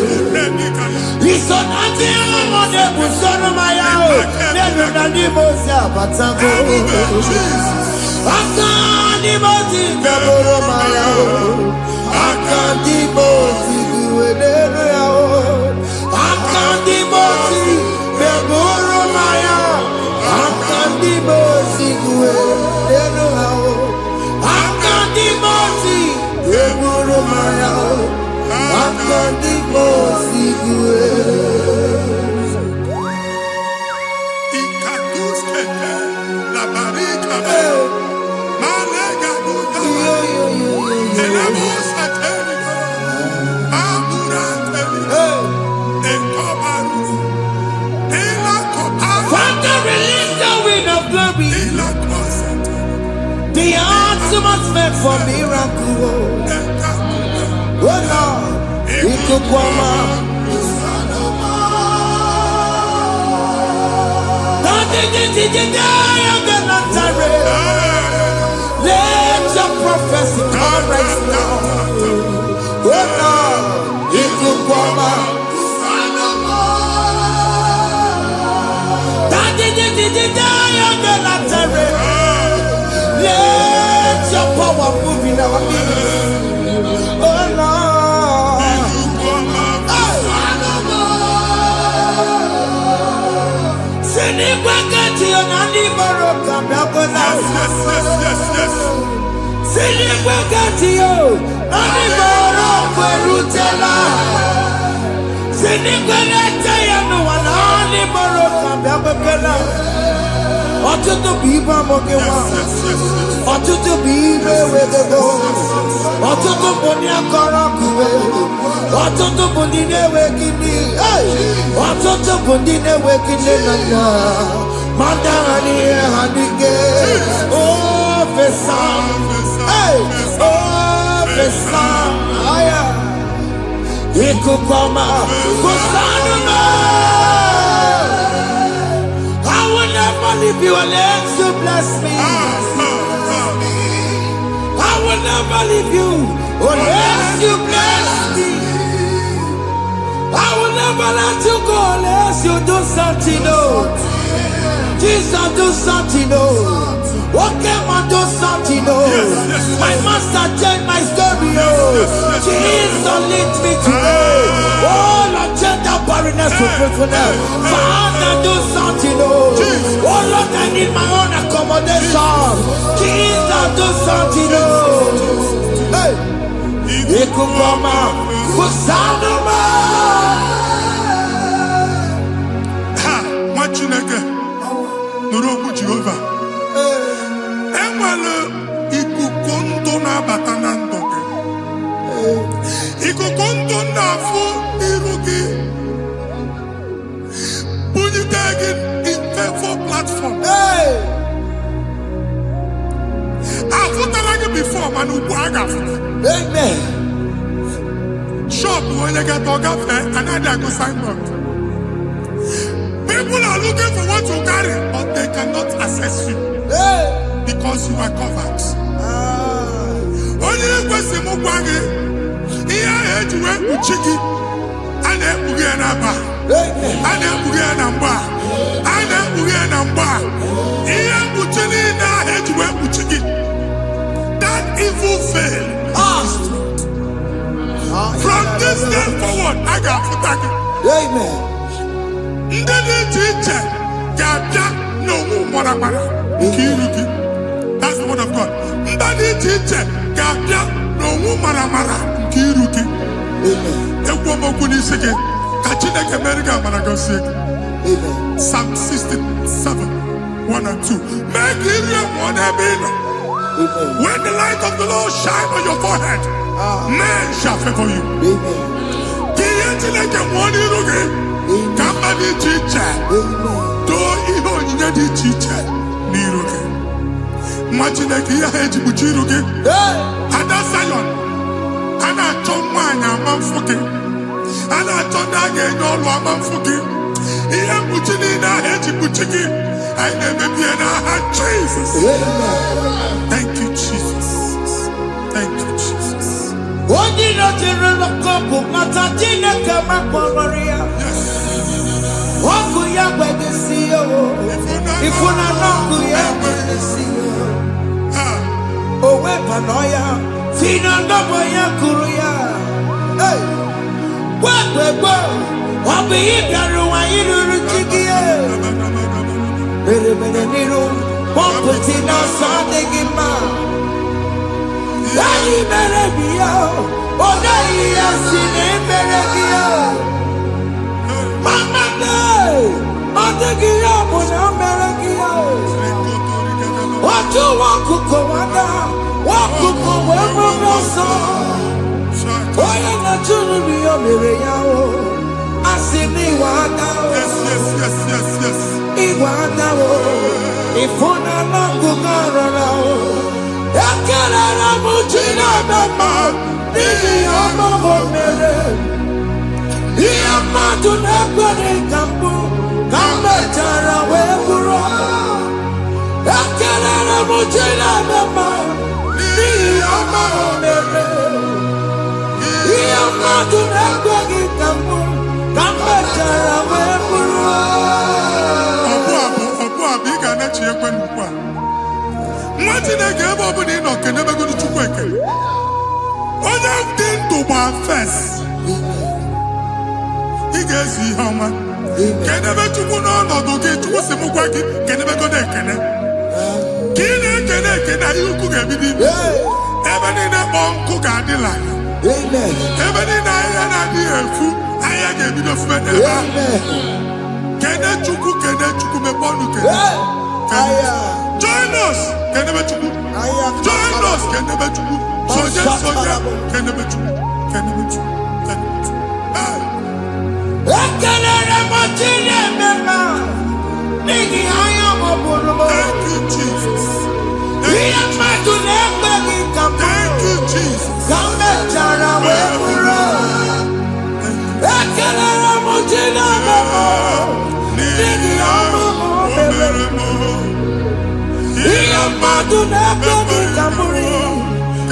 Isonati amode busono maya o. Nenu nadimosi abatago. Akadimosi gbẹ̀bùrú maya o. Akadimosi kúwe nenu ya o. Akadimosi gbẹ̀bùrú maya. Akadimosi kúwe nenu ya o. Akadimosi gbẹ̀bùrú maya o. Akadimosi kúwe. The ultimate for miracle. Oh Lord, it could come out. Let your prophecy come right now. Oh Lord, it could come out. Let your power move in our midst. Oh Lord. Ọtụtụ bụ ibe amụghị nwa. Ọtụtụ bụ ibe ewegego. Ọtụtụ bụ ndị akọrọ akụwe. Ọtụtụ bụ ndị na-enweghị nne. Ọtụtụ bụ ndị na-enweghị nne na nna. Ma ndị agha n'ihe ha n'ike. O fesa. O fesa. Ikuku ọma. Kusanụ m. If you unless you bless me, I will never leave you unless you bless me. I will never let you go unless you do something, oh. Jesus do something, oh. Okay, man, do something, oh. My master changed my story, oh. Jesus lead me today. Oh, Lord, change that barrenness to fruitfulness. Father, do something, oh. Oh, Lord, I need my own accommodation. Jesus, do something, oh. Hey. Ikukoma, kusanuma. Ha, machineke. Nuru Jehovah. Enwale ikuku ndụ na-abata na ndụ gị. Ikuku ndụ na-afụ iru gị. Bunyite gị in favor platform. Afụtala gị before mana ugbu a ga-afụta. Amen. Shop onye ga-eto gafee anaghị agụ signboard. People are looking for what you carry, but they cannot access you because you are covered. Onye kwesị m gwa gị ihe ahụ eji wee kpuchi gị a na-ekpughe ya n'aba, a na-ekpughe ya na mgba, a na-ekpughe ya na mgba. Ihe mkpuchi niile ahụ eji wee kpuchi gị, that evil veil. From this day forward, I got put gị. Amen. Ndị dị iche iche ga-abịa n'onwe maramara nke iru gị. That's the word of God. Ndị dị iche iche ga-abịa n'onwe maramara nke iru gị. Ekwu okwu n'isi gị ka Chineke mere gị amara gọzie gị. Psalm 67, 1 and 2. Mee ka iru ya mụọ n'ebe ị nọ. When the light of the Lord shine on your forehead, men shall favor you. Ka ihe Chineke mụọ n'iru gị. Ka mma dị iche iche doo ihe onyinye dị iche iche n'iru gị. Nwa Chineke ihe ha eji kpuchi iru gị. Ada Zion, a na-achọ nwaanyị ama mfụ gị, a na-achọ ndị a ga-enye ọrụ ama mfụ gị. Ihe mkpuchi niile ahụ eji kpuchi gị anyị na-emebi ya n'aha Jesus. Thank you, Jesus. Thank you, Jesus. Onye nọchiri n'ọkụ mata Chineke makpọrọ ya. Ọkụ ya gbegesi ya o. Ifuna n'ọkụ ya gbegesi ya. O wepụrụ ya. Si na ndọbọ ya kụrụ ya. Gbegbe ọ bụ ịbịara ụwa iruru chi gị. Mere n'iru pọmpụti n'ọsọ adịghị mma. Anyị mere bi ya. Ọ naghị ya si na emere gị ya. Mama ọ dịghị ya bụ na o mere gị ya. Otu nwakuku nwada, nwakuku wee bụrụ ọsọ. Onye na-achụrụ m ya mere ya o. Asị m ịwa ada o. Ịwa ada o. Ịfụna n'ọkụkọ rọrọ o. Ekelere m Chineke ma n'ihi ọma o mere. Ihe mmadụ na-ekweghị ka mbụ ka m mechara wee bụrụ. Ekelere m Chineke ma n'ihi ọma o mere. Ihe mmadụ na-ekweghị ka mbụ ka m mechara wee bụrụ. Ọbụ abụ ị ga-anachi ekwe n'ukwu a. Nwa Chineke ebe ọ bụla ị nọ kenebegoro Chukwu ekele. Onye dị ndụ gba fes. Ị ga-ezi ihe ọma. Kenebe Chukwu n'ọnọdụ gị, Chukwu sị m gwa gị kenebegoro ekele. Ka ị na-ekele ekele ihe ukwu ga-ebido ime. Ebe niile kpọọ nkụ ga-adịla. Ebe niile ahịhịa na-adịghị efu, ahịhịa ga-ebido fume n'ebe ahụ. Kene Chukwu mepee ọnụ kene. Join us, kenebe Chukwu. Join us, kenebe Chukwu. Soje, kenebe Chukwu. Kenebe Chukwu. Kenebe Chukwu. Ekelere m Chineke ma n'ihi anya m bụrụ m. Thank you, Jesus. Ihe mmadụ na-ekweghị ka m Thank you, Jesus. ka m mechara wee bụrụ. Ekelere m Chineke ma n'ihi ọma o mere. Ihe mmadụ na-ekweghị ka m bụrụ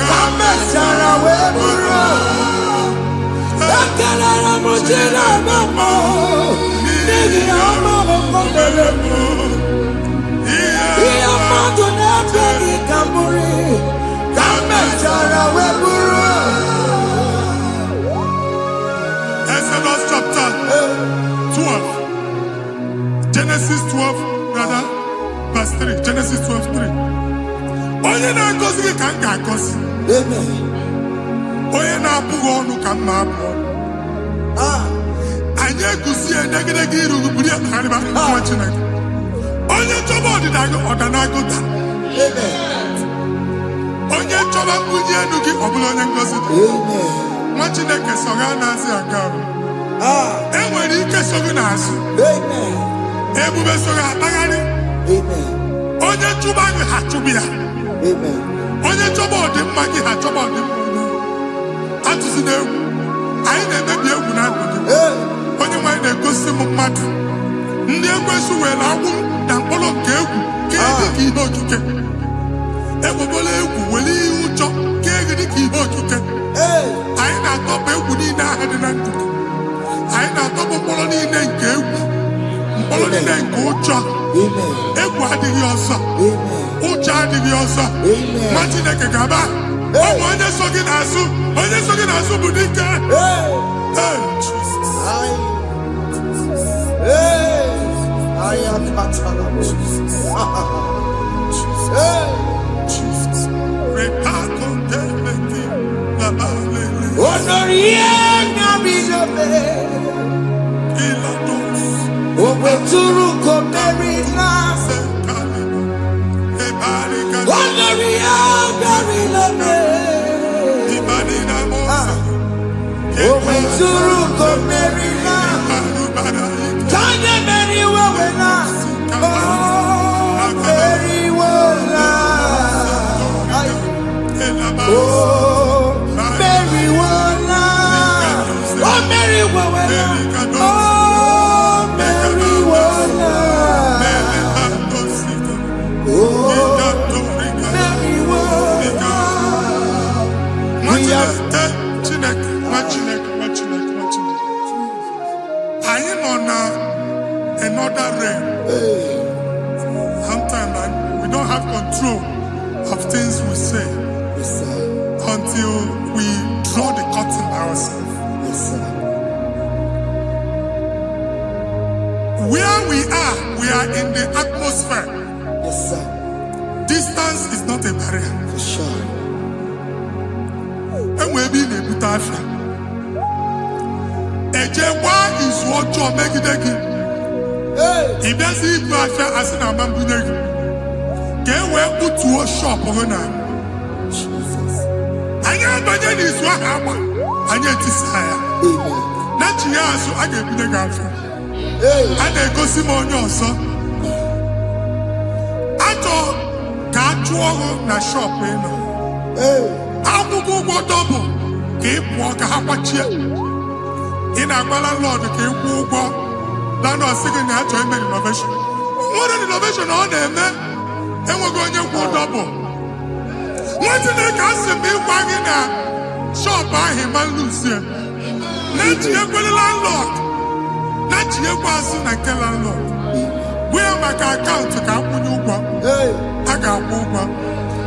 ka m mechara wee bụrụ. Exodus chapter 12. Genesis 12, rather, verse 3. Genesis 12, 3. Onye na-agọzi gị ka m ga-agọzi. Onye na-abụghị ọnụ ka m na-abụ ọnụ. Anyị eguzie negedege iru buru ya karịba nwa Chineke. Onye chọba ọdịda gị ọdanagoda. Onye chọba mbunye elu gị ọ bụla onye ngọzi dị. Nwa Chineke so ga na-azị aga arụ. Enwere ike so gị n'azụ. Ebube so ga akpagharị. Onye chụba gị ha chụbụ ya. Onye chọba ọdịmma gị ha chọba ọdịmma onye. Atụzi n'egwu. Anyị na-emebi egwu na ndụ gị. Onye nwanyị na-egosi m mmadụ. Ndị ekwensu were agwụ na mkpụrụ nke egwu kee dị ka ihe okike. Egbebola egwu were ihe ụjọ kee gị dị ka ihe okike. Anyị na-atọpụ egwu niile ahụ dị na ndụ gị. Anyị na-atọpụ mkpụrụ niile nke egwu. Mkpụrụ niile nke ụjọ. Egwu adịghị ọzọ. Ụjọ adịghị ọzọ. Nwa Chineke ga-aba. Ọ bụ onye so gị n'azụ. Onye so gị n'azụ bụ dike. Another realm. Sometimes we don't have control of things we say until we draw the curtain by ourselves. Where we are in the atmosphere. Distance is not a barrier. For sure. And we'll be in a butafia. Ejewa is what you make it. If there's a pressure as an amambuneg, get where put to a shop or not. I know that is what happened. I get desire. Not here, so I get the girlfriend. And I go Simon also. I thought, can't you na shop? I will go double. Keep walk a half a chair. In a landlord, keep walk. Land was seeking that to make innovation. What an innovation on them, man. And we're going to go double. What did they cast me wagging at? Shop by him and Lucia. Not yet with the landlord. Not yet was in a landlord. Where my account to come when you go? I got one.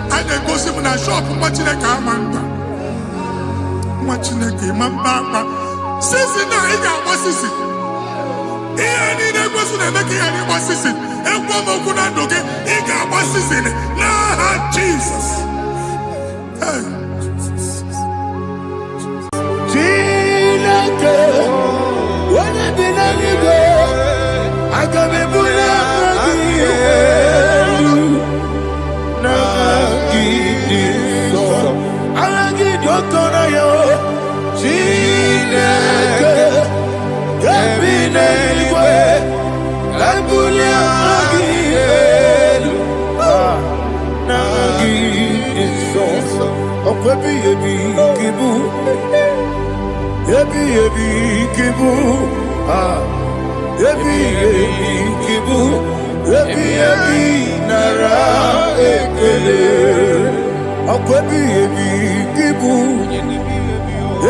I then go see when I shop watching a car man. Watching a game and back. Since now, I got what's this? Any person making any assistant, and woman could not do it. He got assistant. Nah, Jesus. Hey. When I did any go, I can be put out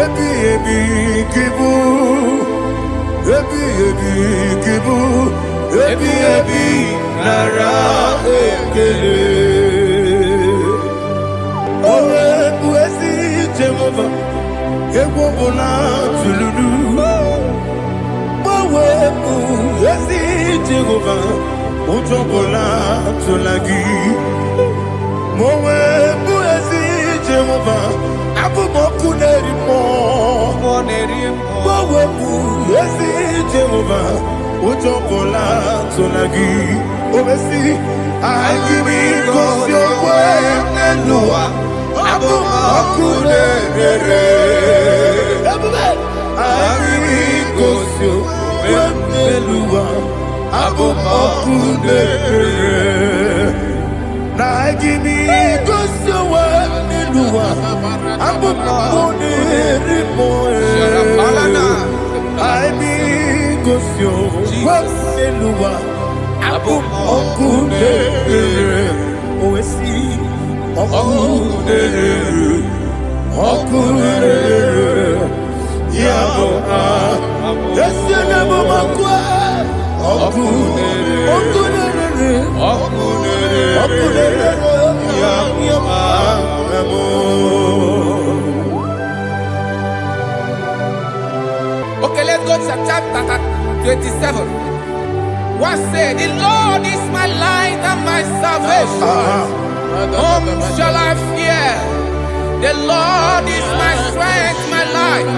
ebi kibu, ebi nara ekele. Owe buesi Jehovah, egwobona tululu. Owe buesi Jehovah, ujobola tulagi. Mowe buesi Jehovah, abumoku nerimo. Mowe buesi Jehovah, ujobola tulagi. Obesi, IGBO Nenua, abumoku nerere. IGBO Nenua, abumoku nerere. Na IGBO Nenua, abumoku nerimo. IGBO Nenua, abumoku nerere. Oesi, oku nerere. Yabo esi nabo makwa. Oku nerere. Okay, let's go to chapter 27. What said? The Lord is my light and my salvation. Whom shall I fear? The Lord is my strength, my life.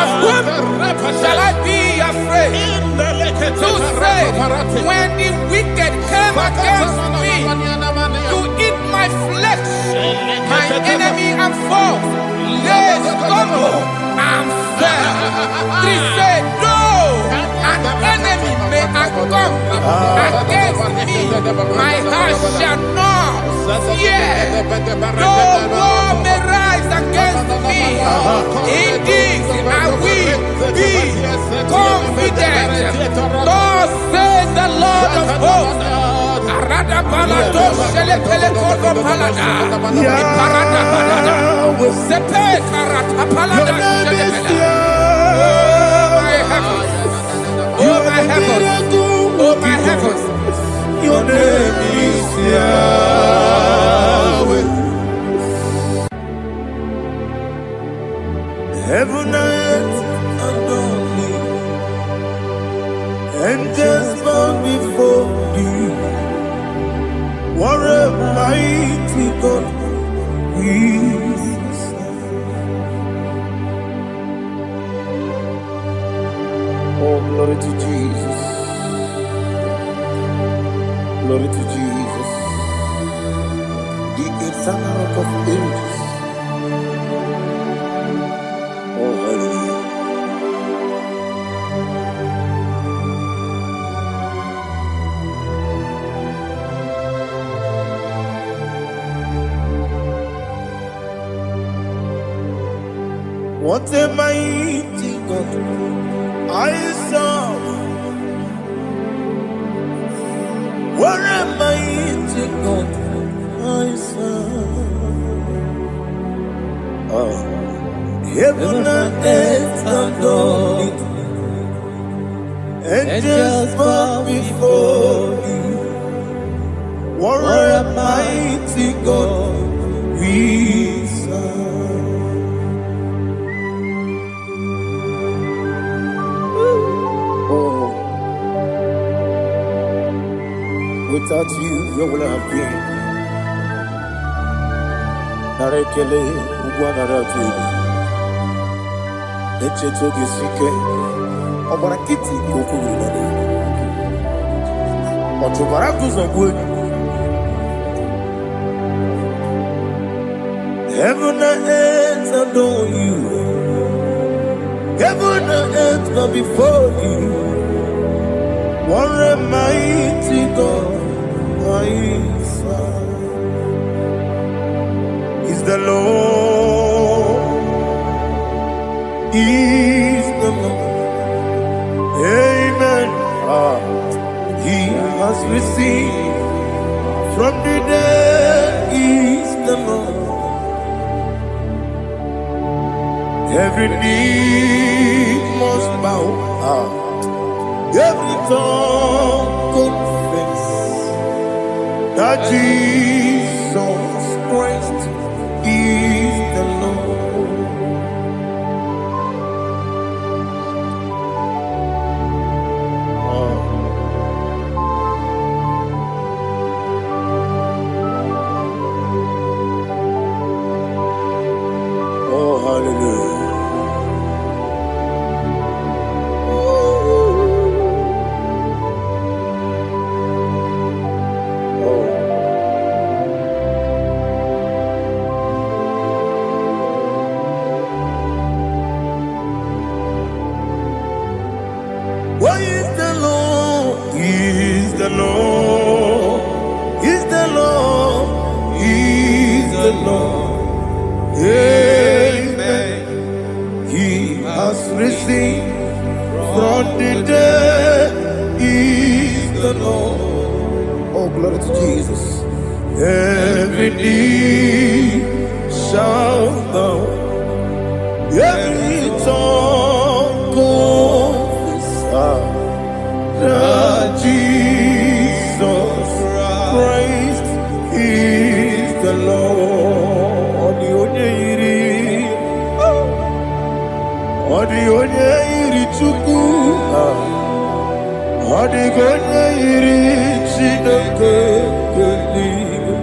Of whom shall I be afraid? To say, when the wicked came against me to eat my flesh, my enemy and foe, they stumble and fell. Three said, no, an enemy may come against me, my heart shall not fear. No war may rise against me. In this I will be confident. Thus says the Lord of hosts. Arada palado shelepele kodo palada. Iparada palada. Sepe karata palada shelepele. Oh my heavens. Oh my heavens. Your name is Yahweh. Heaven and earth adore me, angels bow before you. What a mighty God we serve. Oh, glory to Jesus. Glory to Jesus, the eternal rock of ages. Oh, hallelujah. What a mighty God I serve. What a mighty God I serve. Heaven and earth adore it. Angels bow before you. What a mighty God we serve. Oh. Without you, where would I have been? Narekele, Uguanaratu, Echetogi Sike, Obarakiti, Kokuru, Otobarakus are good. Heaven and earth adore you. Heaven and earth bow before you. What a mighty God I serve. Is the Lord, is the Lord. Amen. He has received from the dead, is the Lord. Every knee must bow. Every tongue confess that Jesus Christ is the Lord. Oh, hallelujah. Why is the Lord? He is the Lord. He's the Lord. He's the Lord. Amen. He has risen from the dead. He's the Lord. Oh, glory to Jesus. Every knee shall bow. Every tongue confess that Jesus Christ is the Lord. Odi onye iri Chukwu, odi onye iri Chineke eluigwe,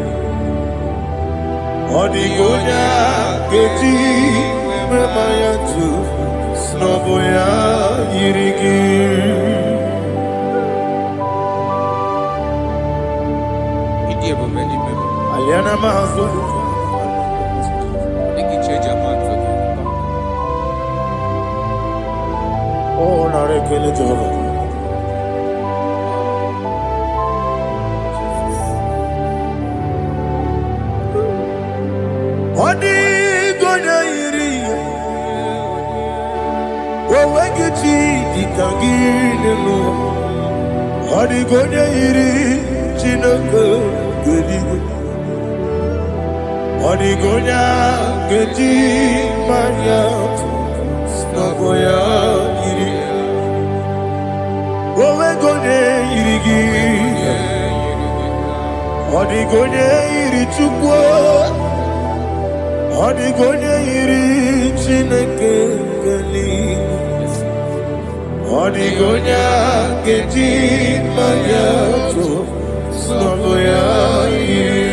odi onye keji mema ya tu, snobo ya yiri gị. Aliana mazo. Oh, narekele Jehovah. Odi gonya iri, wawegiti ditangile no. Odi gonya iri, Chineke eluigwe. Odi gonya keji manya, snogo ya iri. Owe gonya iri gi, odi gonya iri Chukwu, odi gonya iri Chineke eluigwe. Odi gonya keji manya, snogo ya iri.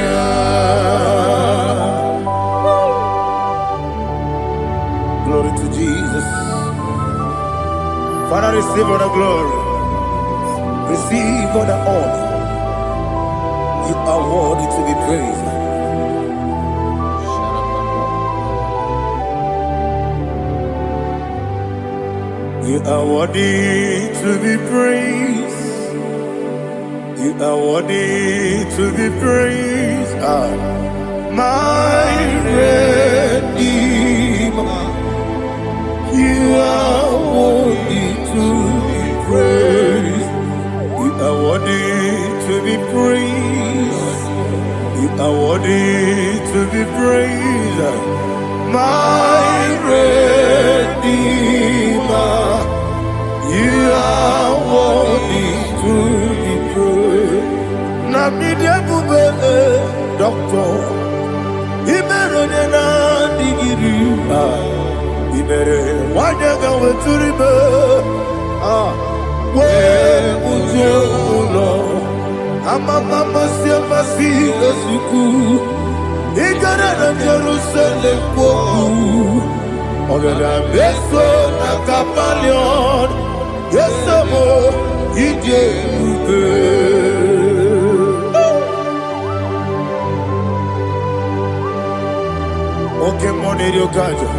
Glory to Jesus. Father, receive all the glory. Receive all the honor. You are worthy to be praised. You are worthy to be praised. You are worthy to be praised. My Redeemer. You are worthy to be praised. You are worthy to be praised. You are worthy to be praised. My Redeemer. You are worthy to be praised. Namidia bube doctor. Imerone na digiri. Ibere wanyaga weturibe we ujulo amama masia masile suku igara na Jerusalem kwoku ogada beso na kapalion yesamo ije ube oke moneri okaja.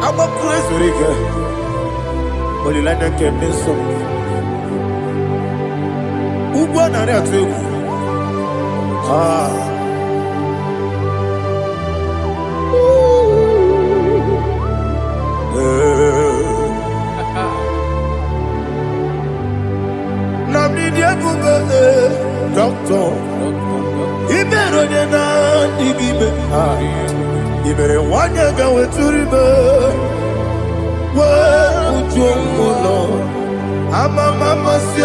I'm a praise Riga. Only like a kemeso. Ubana Ratu. Namidia Buga, doctor. He better than I give Ibere wanya ga weturibe. Wa ujomulo. Mama si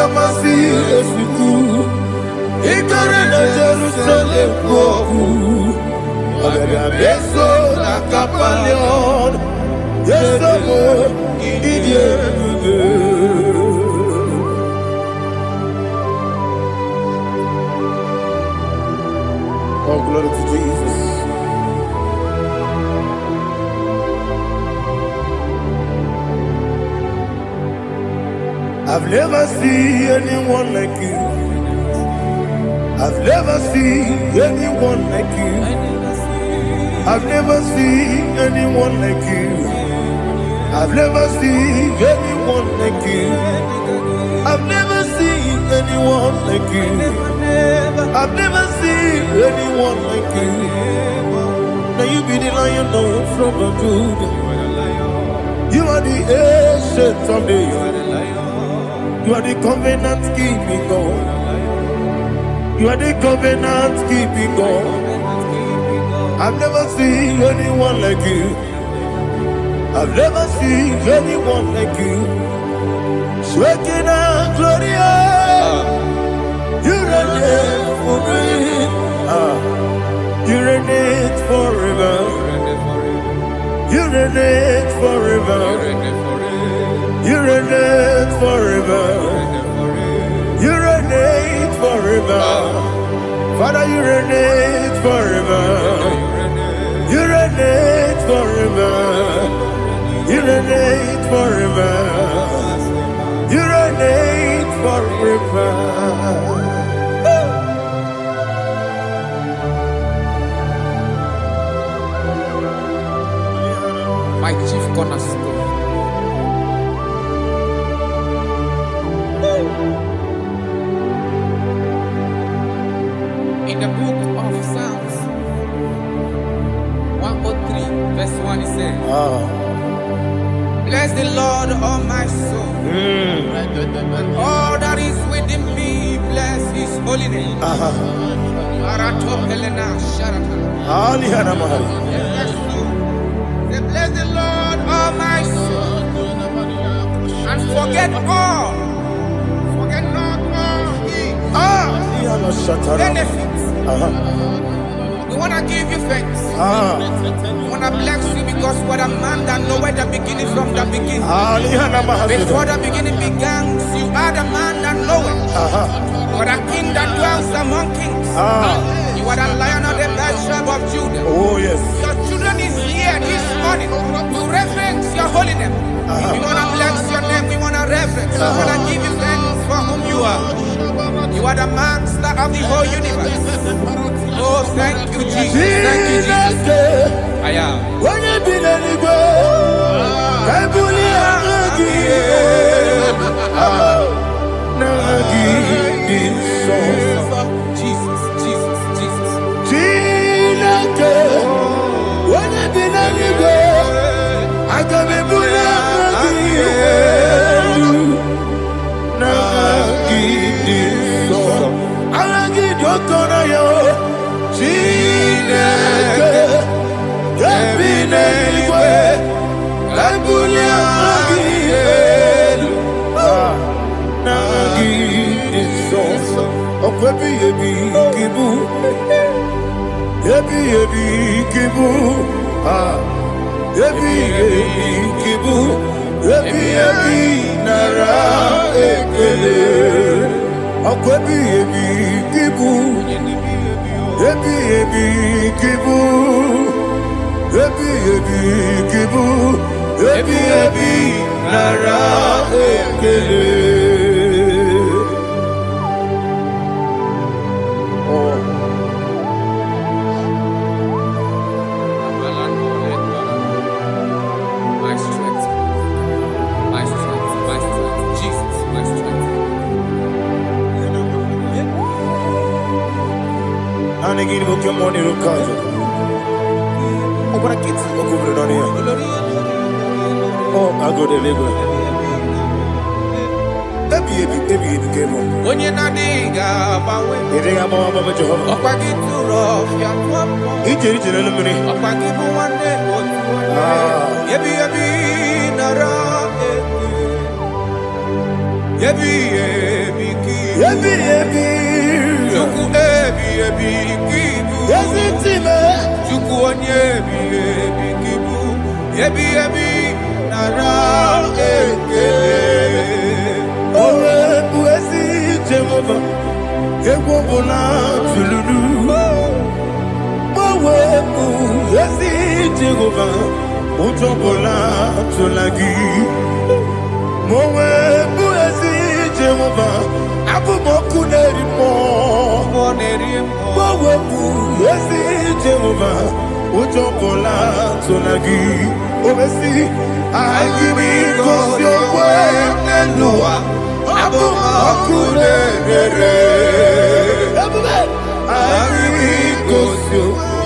esuku. Ikare na Jerusalem goku. Abebe abeso na kapalion. Yeso mo idie. Oh, glory to Jesus. I've never seen anyone like you. I've never seen anyone like you. I've never seen anyone like you. I've never seen anyone like you. I've never seen anyone like you. I've never seen anyone like you. Now you be the lion from the Judah. You are the ancient of days. You are the covenant keeping God. You are the covenant keeping God. I've never seen anyone like you. I've never seen anyone like you. Shaking and glorious. You reign for me. You reign forever. You reign forever. You reign forever. You reign forever. Father, you reign forever. You reign forever. You reign forever. You reign forever. My chief cornerstone. In the book of Psalms 103, verse 1, it says, bless the Lord, all my soul, and all that is within me, bless his holy name. Bless the Lord, all my soul, and forget not all his benefits. We want to give you thanks. We want to bless you because what a man that knoweth the beginning from the beginning. Before the beginning began, you are the man that knoweth. You are the king that dwells among kings. You are the lion of the tribe of Judah. Oh yes. Your children is here this morning to reverence your holiness. We want to bless your name. We want to reverence. We want to give you thanks for whom you are. You are the master of the whole universe. Oh, thank you, Jesus. Thank you, Jesus. I am. When you be letting go, I believe Jesus, Jesus, Jesus. When you be letting go, I can be My strength, my strength, my strength, Jesus, my strength. Anigini boke money rokaja. Okora kiti okubure doni ya. Oh, I go deliver. Onye na diga bawe. Okwagi turo fia tuapo. Okwagi buwane otuwane. Yebi nara eke. Yebi ki. Chuku kibu. Chuku onye kibu. Yebi nara eke. Jehovah, Ewobola Tululu. Mowebu, Ezi Jehovah, Utobola Tulagi. Mowebu, Ezi Jehovah, Abumoku Nerimo. Mowebu, Ezi Jehovah, Utobola Tulagi. Obesi, IGBO, Elua. Abumakunere, Arikosio,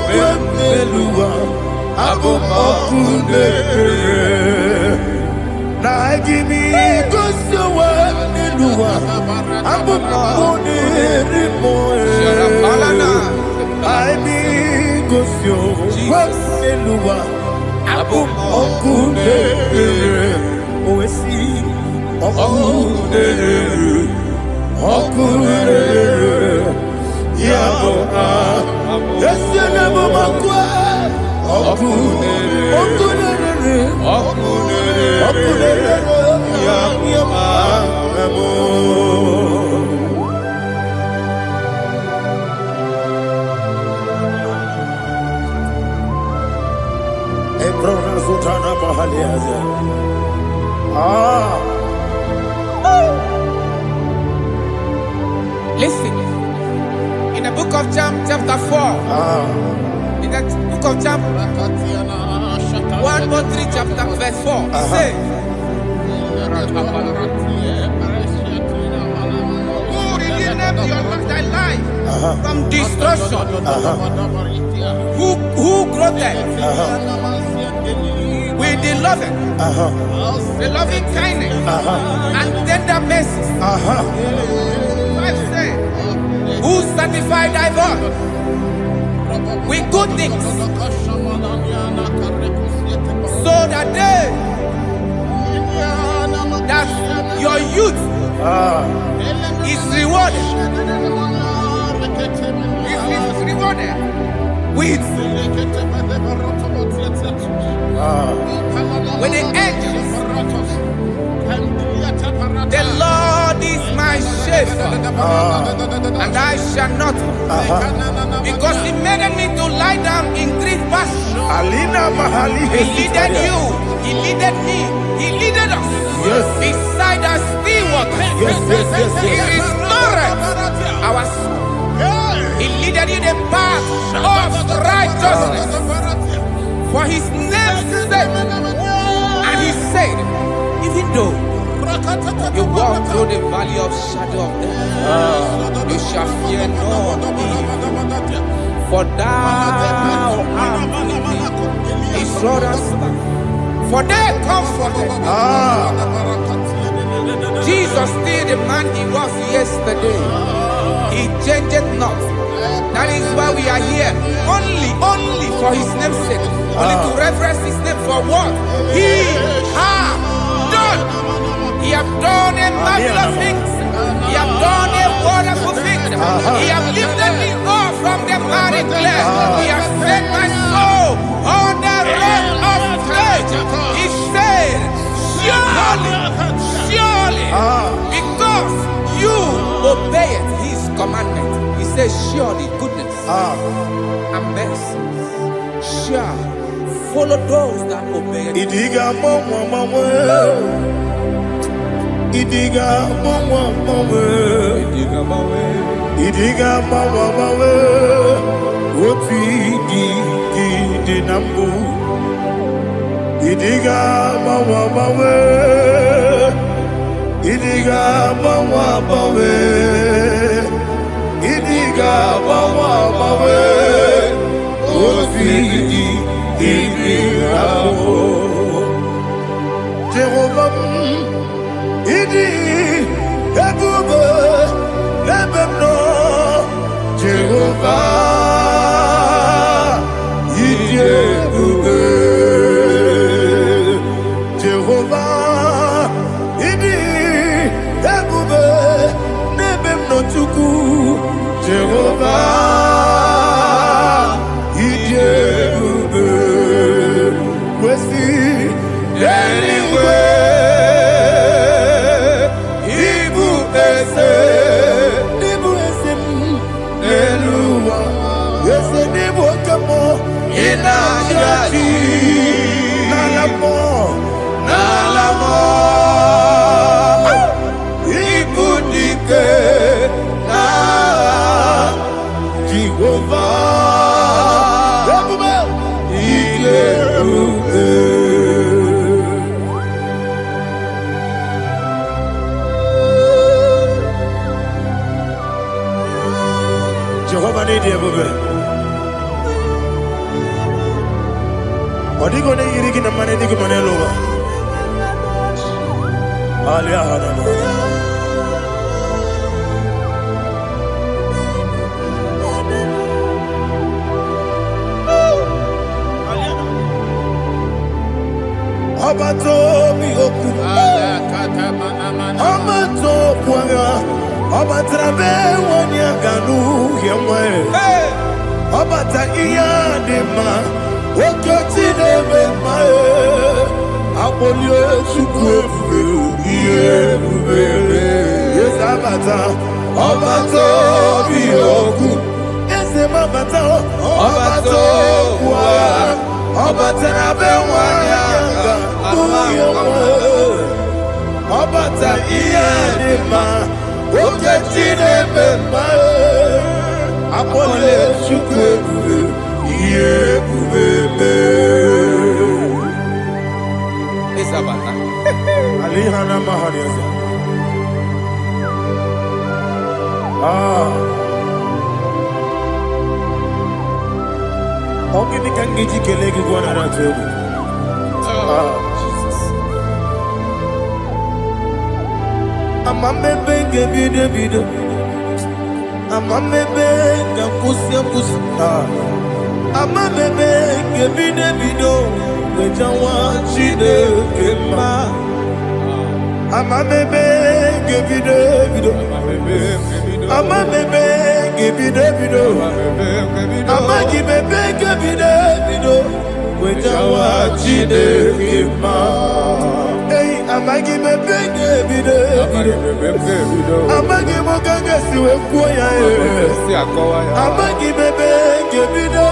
Wemelua, Abumakunere, Naigimikosio, Wemelua, Abumakunere, Aibikosio, Wemelua, Abumakunere, Oesi. Okunere, Yabo, Yesenebo Makwa, Okunere, Yabo, Ebrona Sultana Bahaliaza. Listen, in the book of John, chapter 4, in the book of John 1:3, chapter verse 4, it says, who redeemed thy life from destruction? Who groweth with the loving kindness and tender mercies? Who sanctified thy body with good things, so that your youth is rewarded with the angels. The Lord is my shepherd, and I shall not want, because He made me to lie down in green pastures. He leaded you, He leaded me, He leaded us beside the still waters. He restored our soul. He leaded you the path of righteousness for His name's sake. And He said, even though you walk through the valley of shadow of death, you shall fear no evil, for thou art with me. His rod and staff, for they comforted. Jesus still the man He was yesterday. He changed not. That is why we are here, only for His name's sake, only to reverence His name for what He has done. He has done a marvelous things. He has done a wonderful thing. He has lifted me up from the miry clay. He has set my soul on the rock of faith. He said, surely, because you obeyed His commandment. He says, surely goodness and mercy shall follow those that obey Him. Idiga mawe, oti di nambu. Idiga mawe, idiga mawe, idiga mawe, oti di nambu. Jehovah. Idi Jehovah, Idebube. Jehovah, Idebube. Nebem no chuku. Jehovah, Idebube. Wesi, anyway. Jehovah need you, baby. Odigo ne yirigi na mane digo mane loba. Alia hana mo. Abato mi oku. Abato kwanga. Abatrabe wanya ganu yemwe. Abata iya dema. Okoti nebe mae, abolio chukwefu iye yes abata, abato biyoku, ese mabata, abato kwa, abata nabe wanyanga, abata iye dema, okoti nebe mae, abolio chukwefu. Isabata. Alihana mahariza. Ogi ni kangeji kelegi gwana na tubu. Jesus. Amame benge bide. Amame benga kusi. Amame benge bide. Wejawa chide kema. Amame benge bide. Amame benge bide. Amagi benge bide. Wejawa chide kema. Hey, amagi benge bide. Amagi mokanga siwe kuya. Amagi benge bide.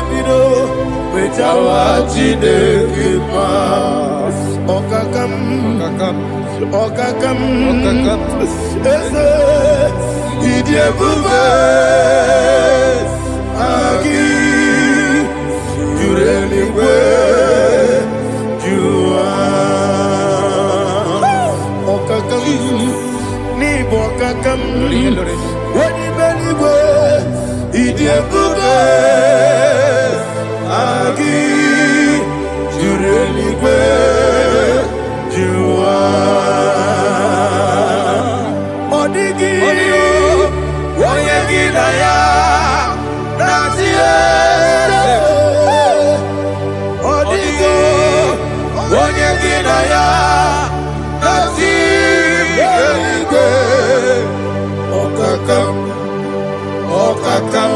Wejawa chide kema. Okakam. Ese Idebube Agi Jureligwe Jua Okakam Nibo Okakam Wadi Beligwe Idebube Agi Jureligwe Jua Odigi Oyegi Daya Natie Odigi Oyegi Daya Natie Okakam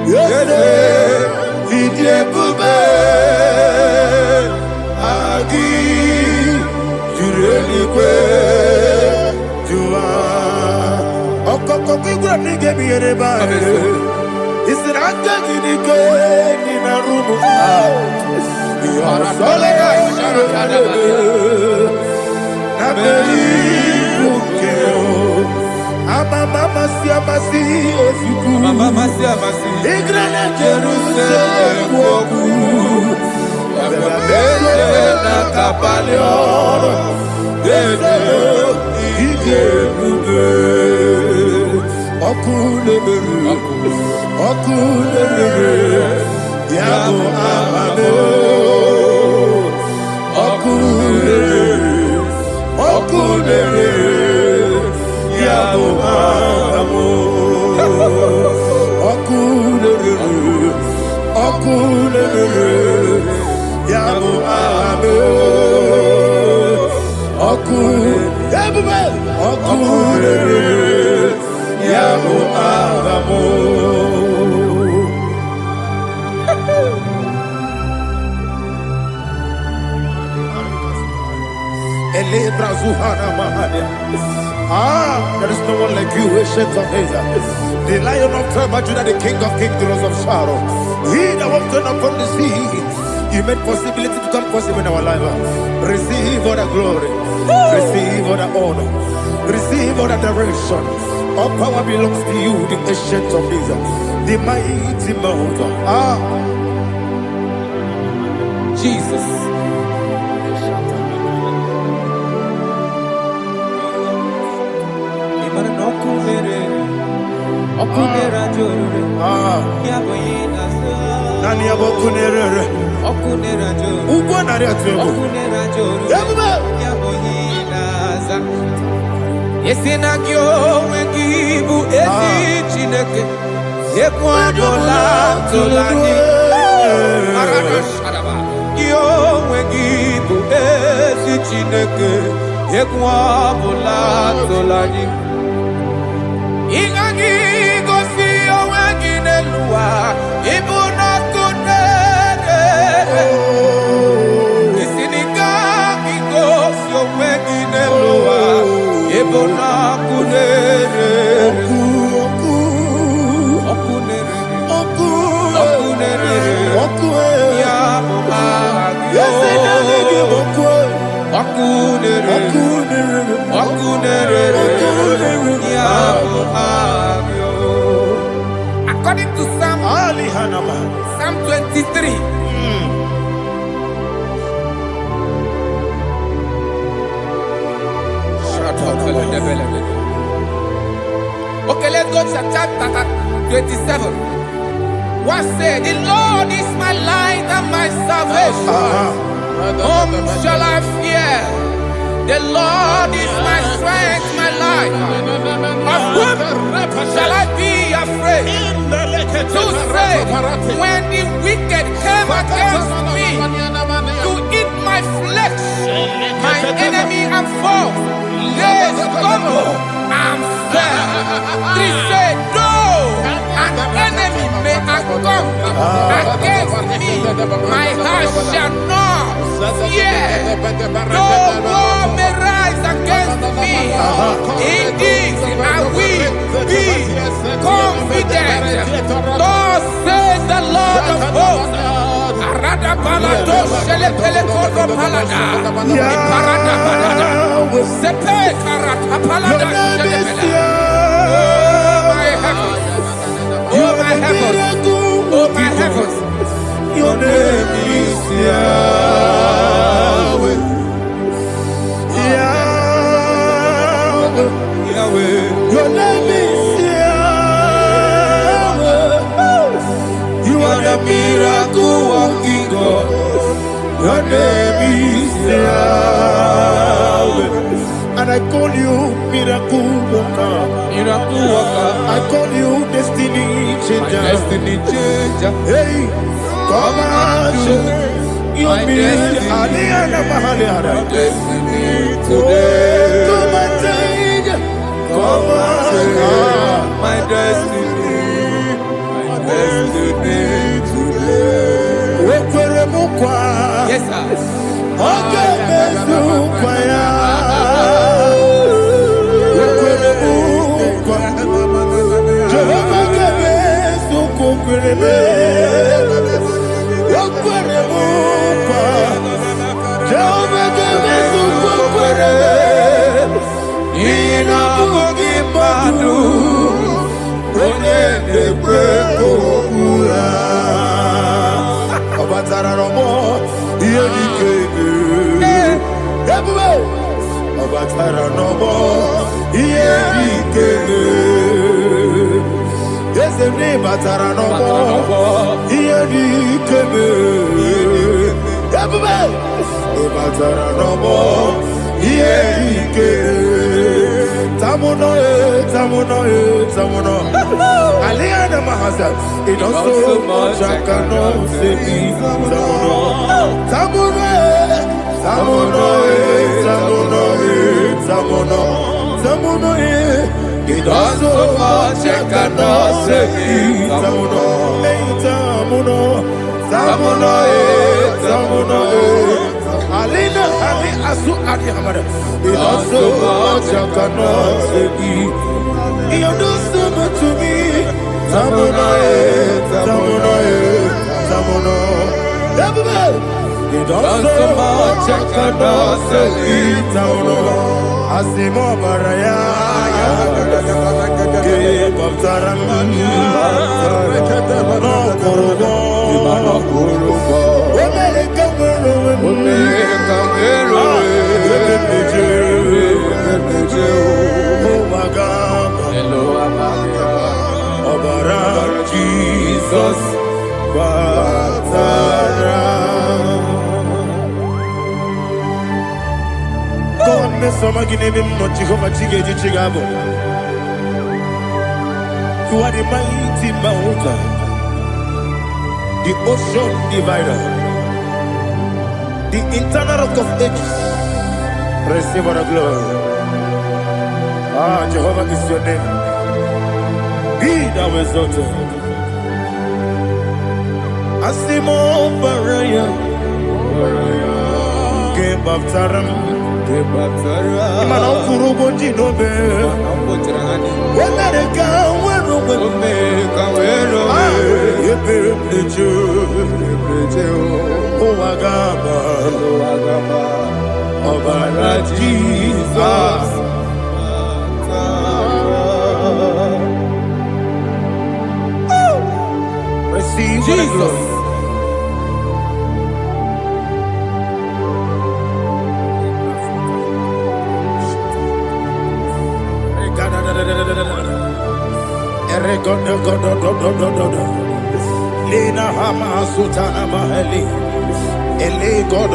Yede Idebube Agi Jureligwe Jua Okoko kigura nige miyereba Isiranga gidike nina rumu Yarasolega Nabeli bukeo Ama mama siamasi ofiku Igrana Jerusalem woku Bele na kapaleon Dede Idebube Okulele Yabo amame Okulele Yabo amamo Okunere Yabo Agamo. There is no one like you, ancient of days. The Lion of tribe of Judah, the King of kings, the Rose of Sharon. He that walked on upon the sea. You made possibility to come possible in our life. Receive all the glory. Receive all the honor. Receive all the direction. All power belongs to you, the ancient of days. The mighty mountain. Jesus. Nani abokunere. Ugbo nari atuego. Yesinagyo wengibu ezi chineke. Yekwadola tolani. Aradosharaba. Yo wengibu ezi chineke. Yekwadola tolani. Ingagi gosi owegine luwa ibuna kunere. Isinika gosi owegine luwa ibuna kunere. Okunere ya magyo. Okunere ya magyo. According to Psalm 23. Okay, let's go to chapter 27. What said? The Lord is my light and my salvation. Whom shall I fear? The Lord is my strength, my life. Of whom shall I be afraid? To say, when the wicked came against me to eat my flesh, my enemy and foe, they stumble and fell. Three say, though an enemy may have come against me, my heart shall not fear. Though war may rise against me, in this I will be confident. Thus says the Lord of hosts. Arada balado shelepele kodo palada. Iparada balada. Sepe karata palada shelepele. Oh my heavens. Oh my heavens. Oh my heavens. Your name is Yahweh. Yahweh. Your name is Yahweh. You are the miracle working God. Your name is Yahweh. And I call you miracle worker. Miracle worker. I call you destiny changer. My destiny changer. Hey, come on, your destiny. My destiny today. Come and change. Come on, my destiny. My destiny today. Yes, sir. It does so much I cannot say it. Tamuno, Tamuno, he does so much I cannot say. Tamuno, Tamuno, Tamuno, Tamuno, Alina, Ali, Asu, Ali, Hamada. He does so much I cannot say. He does so much to me. Tamuno, Tamuno, Tamuno, Tamuno. He does so much I cannot say. Tamuno, Asimo Baraya, Give up Taramani, no Kurubo, Jesus, God, Miss Somaginum, Jehovah Chiggy Chigabo. You are the mighty mountain, the ocean divider, the internal rock of ages. Receive our glory. Ah, Jehovah is your name. Be thou exalted. Asimo Baraya, Game of Taram, Imano Kurubo Jinobe, when I come, when oh, Agaba, oh, Jesus. Receive Jesus. Lena Hama Sutana Maheli. Ele God.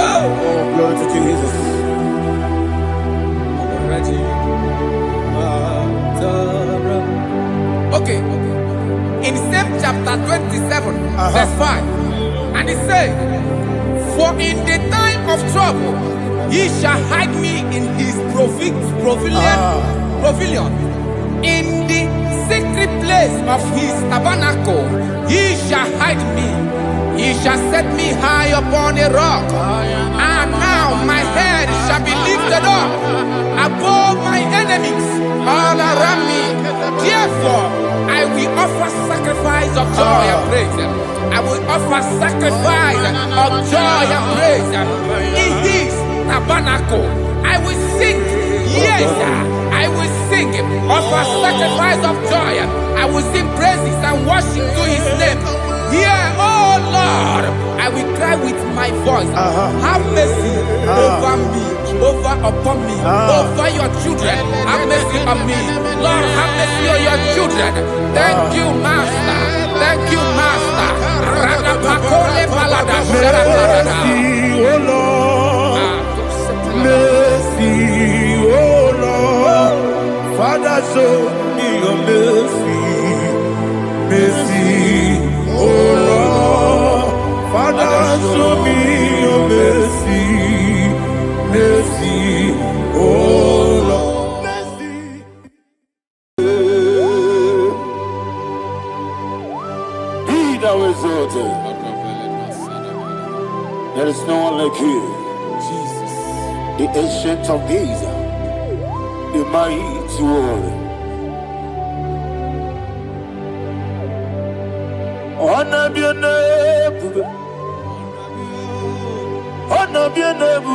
Oh, glory to Jesus. Okay. In same chapter 27, verse 5, and it says, for in the time of trouble, he shall hide me in his pavilion. In the secret place of his tabernacle, he shall hide me. He shall set me high upon a rock. And now my head shall be lifted up above my enemies all around me. Therefore, I will offer sacrifice of joy and praise. I will offer sacrifice of joy and praise. In his tabernacle, I will sing. Yes, I will sing. Offer sacrifice of joy. I will sing praises and worship to his name. Yeah, oh Lord, I will cry with my voice. Have mercy over me, upon me, over your children. Have mercy on me. Lord, have mercy on your children. Thank you, Master. Thank you, Master. Mercy, oh Lord. Mercy, oh Lord. Father, show me your mercy. Mercy, oh Lord. Father, show me your mercy. Mercy, oh Lord. Mercy. Be thou exalted. There is no one like you. Jesus. The ancient of days, the mighty warrior. Honor be your name, honor be your name,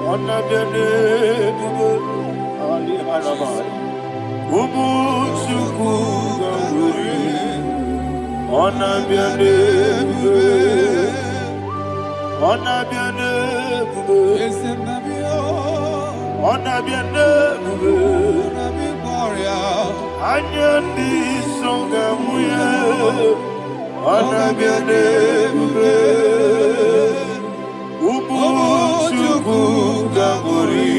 honor be your name, Ali Alabari, Ubu Chuku Gamburi, honor be your name, honor be your name, honor be your name. Anyandi songa muya, anabiane bube, ubu chuku gamburi,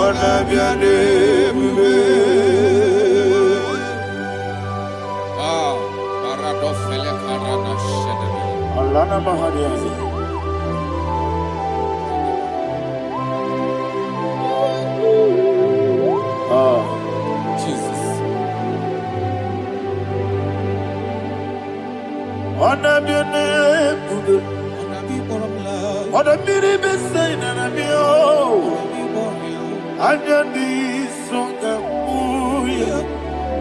anabiane bube. Lana Mahadiazi. Jesus. Honor your name, honor me, be saying, and I'm your song,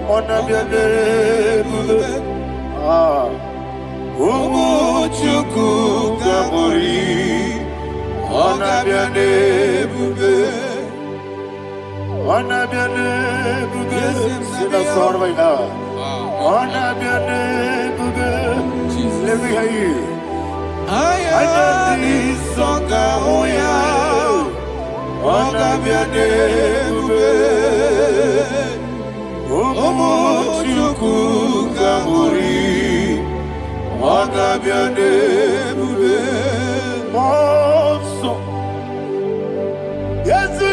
honor your name. Chuku Gamori, honor your name, honor your name, sing a song right now. Honor your name, let me hear you. I am this song, honor your name, Chuku Gamori. Agabiane bube monso Yesu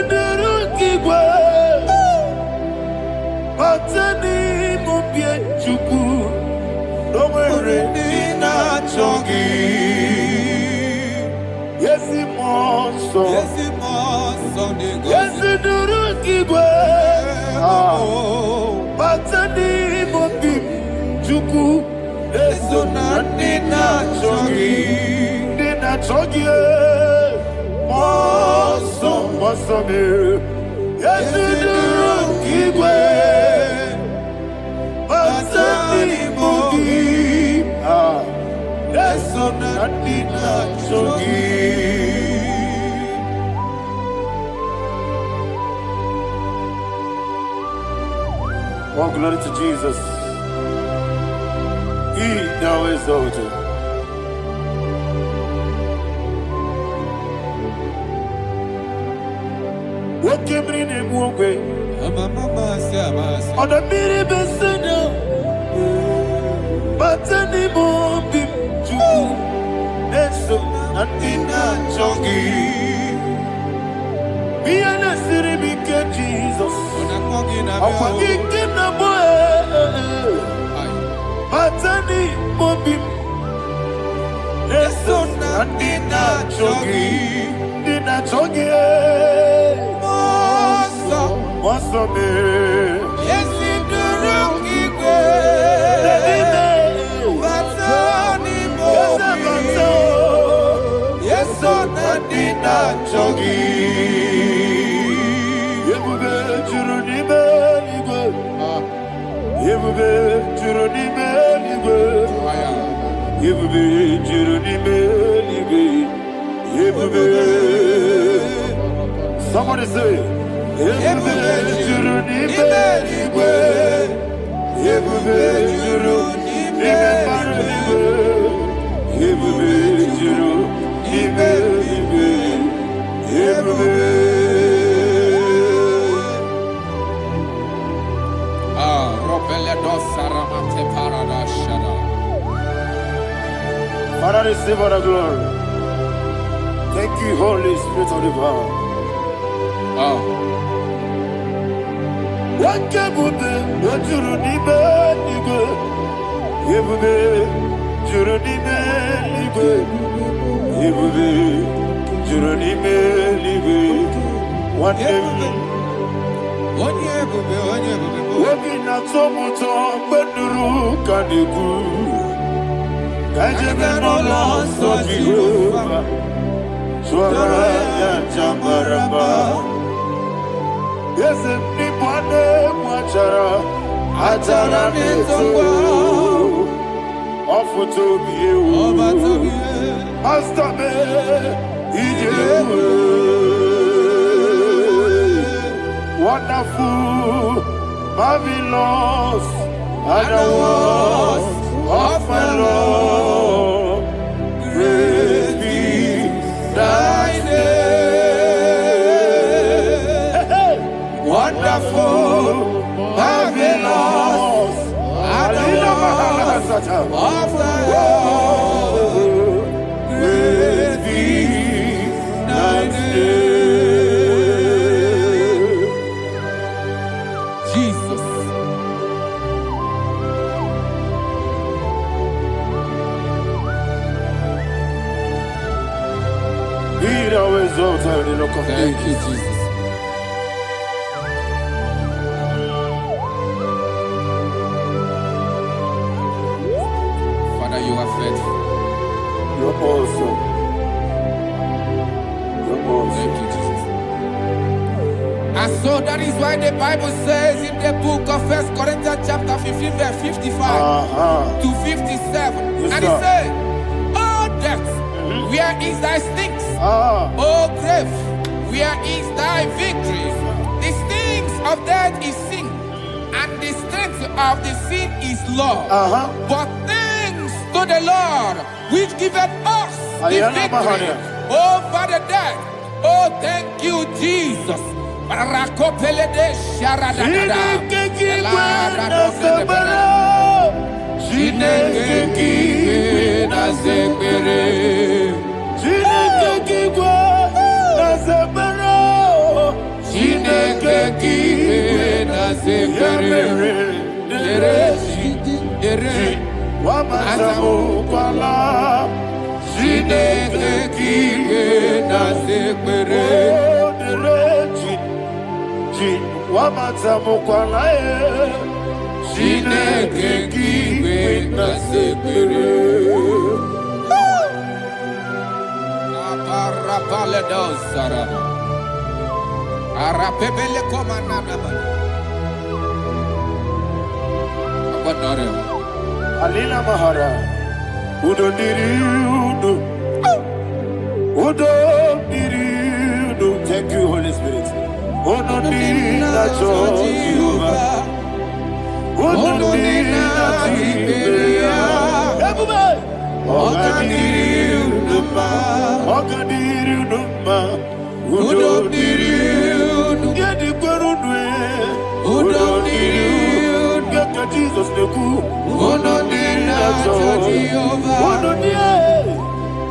kigwe Matani mubie chuku Nomere nina chongi Yesu monso Yesu kigwe Matani mubie chuku Yesu nina chogi, moso me. Yesu kigwe, masani mogi. Yesu nina chogi. Oh, glory to Jesus. He now exalted. What came in him one way? On the mini besena, but any more big to Neso and in that chongi. Be an city big Jesus. I'm walking in the boy. Matani mobi Yesu nina chogi Moso me Yesu kigwe Matani mobi Yesu nina chogi Yebube churuni beligwe Yebube churuni beligwe Yebube churuni beligwe Yebube Somebody say Yebube churuni beligwe Yebube churuni beligwe Yebube churuni beligwe Yebube Father, receive all the glory. Thank you, Holy Spirit of divine. What can we do? What you need, nigga? You be, you need me, nigga. You be, you need me, nigga. One day, working at some more, but the room can do. Kajabeno lost of Jehovah, Swara Jamaraba. Yes, if Nipane Machara, Atara Neto, offer to be you, Master Me, wonderful, marvelous, and the was of my Lord, praise be thy name. Wonderful, marvelous, and the was of my Lord, praise be thy name. Jesus. Be always exalted in the rock of Thank you, ages. Jesus. Father, you are faithful. You're awesome. You're awesome. Thank you, Jesus. And so that is why the Bible says in the book of 1 Corinthians chapter 15, verse 55 to 57. Yes, And it sir. says, "Oh death, where is thy stings? Oh grave, where is thy victory? The stings of death is sin, and the strength of the sin is law. But thanks to the Lord, which giveth us the victory over the death." Oh, thank you, Jesus. Rakopele de sharadada. Alina Mahara, Udo Diriudo, Udo Diriudo. Thank you, Holy Spirit. Udo Dina Jehovah, Udo Dina Tiberia, Ogadiriuduma, Ogadiriuduma, Udo Diriudo, Yadikwarudwe, Udo Diriudo, Yaka Jesus Neku, Udo Dina Jehovah,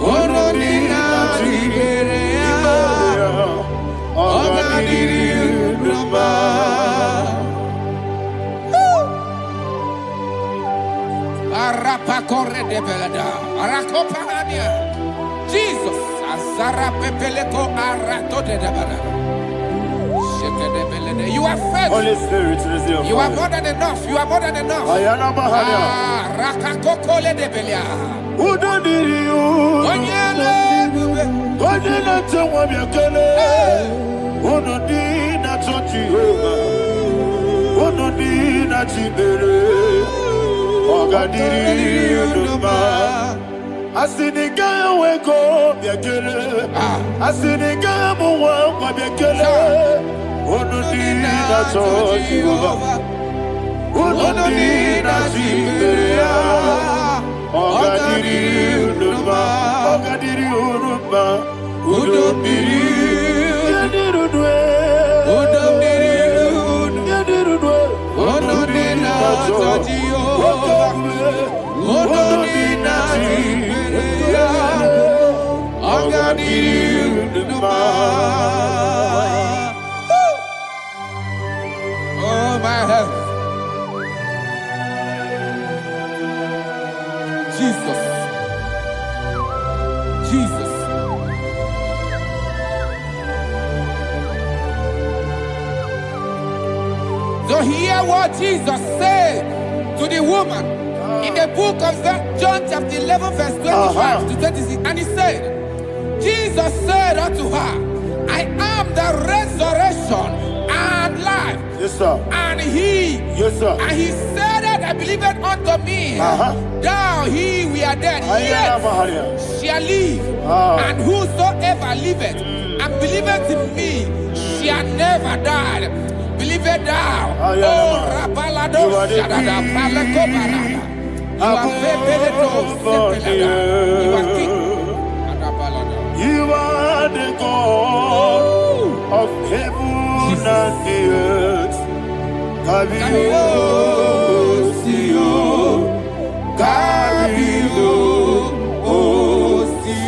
Udo Dina Tiberia, Ogadiriuduma. Arapa corre de belada, Arakopania. Jesus, Azara Pepeleko Arato de Dabada. You are faithful. Holy Spirit, receive You are more than enough. You are more than enough. Ayana Mahara. Rakakokole de Belia. Udo Diriudo. Onyele. Odina Tawa Yakele. Udo Dina Jehovah. Udo Dina Tibere. Ogadiriuduma. Asinika weko Yakele. Asinika muwa Yakele. Udo Dina Jehovah. Udo Dina Tibere. Ogadiriuduma. Ogadiriuduma. Udo Diriudo. Yadirudwe. Udo Diriudo. Yadirudwe. Udo Dina Jehovah. Udo Dina Tiberia. Ogadiriuduma. Oh my heaven. Jesus. Jesus. So hear what Jesus said to the woman in the book of John chapter 11 verse 25 to 26. And he said, Jesus said unto her, I am the resurrection and life. Yes, sir. And he, Yes, sir. and he said that believeth unto me, thou he we are dead, Ayana yet Mahara. shall live. And whosoever liveth and believeth in me shall never die. Believeth thou. Ayana Oh, Mahara. Rabalado You are the Shadada, Palako Barada. You are Febeledo, Sepelada. You are king. Adabalada. You are the God of heaven and the earth. Kabio, Sio, Kabio, Osi,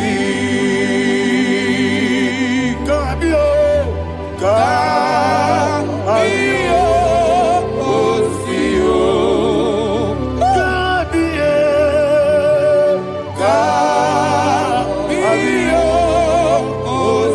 Kabio, Kabio, Osio, Kabio, Kabio, Osio.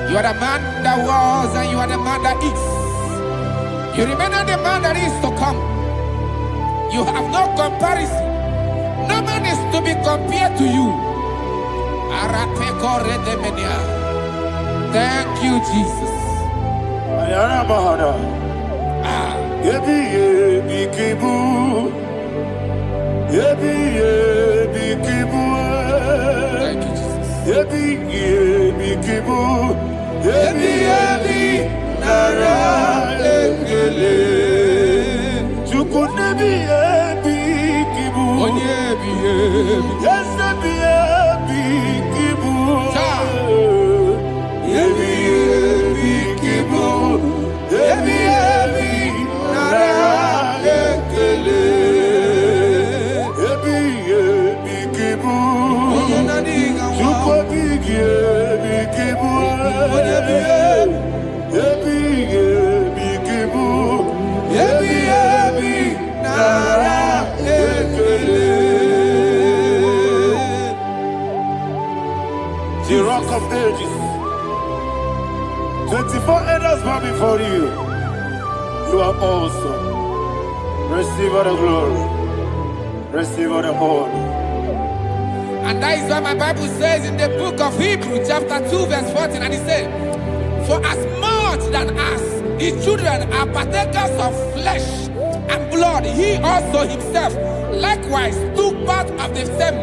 You are the man that was and you are the man that is. You remain the man that is to come. You have no comparison. No man is to be compared to you. Thank you, Jesus. Thank you, The Rock of Ages. 24 elders bow before you. You are awesome. Receive all the glory. Receive all the honor. And that is what my Bible says in the book of Hebrews chapter 2 verse 14. And it says, for as much than as his children are partakers of flesh and blood, he also himself likewise took part of the same,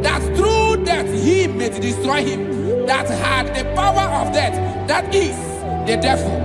that through death he may destroy him that had the power of death, that is the devil.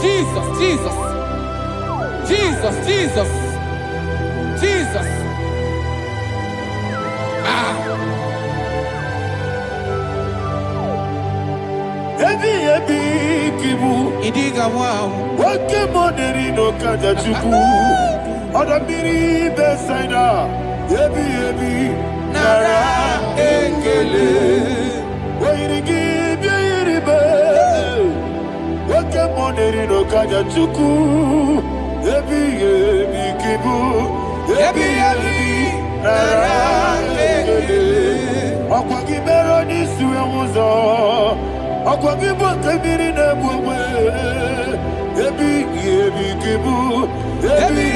Jesus, Jesus, Jesus, Jesus, Jesus. Idiga wow. Wakemoderi no kajachuku. Odamiri besaida. Ebi nara ekele. Wairigi biiribe. Wakemoderi no kajachuku. Ebi kibu. Ebi nara ekele. Akwagibero ni suwe muzo. Akwagibo kebiri na bwewe. Ebi kibu. Ebi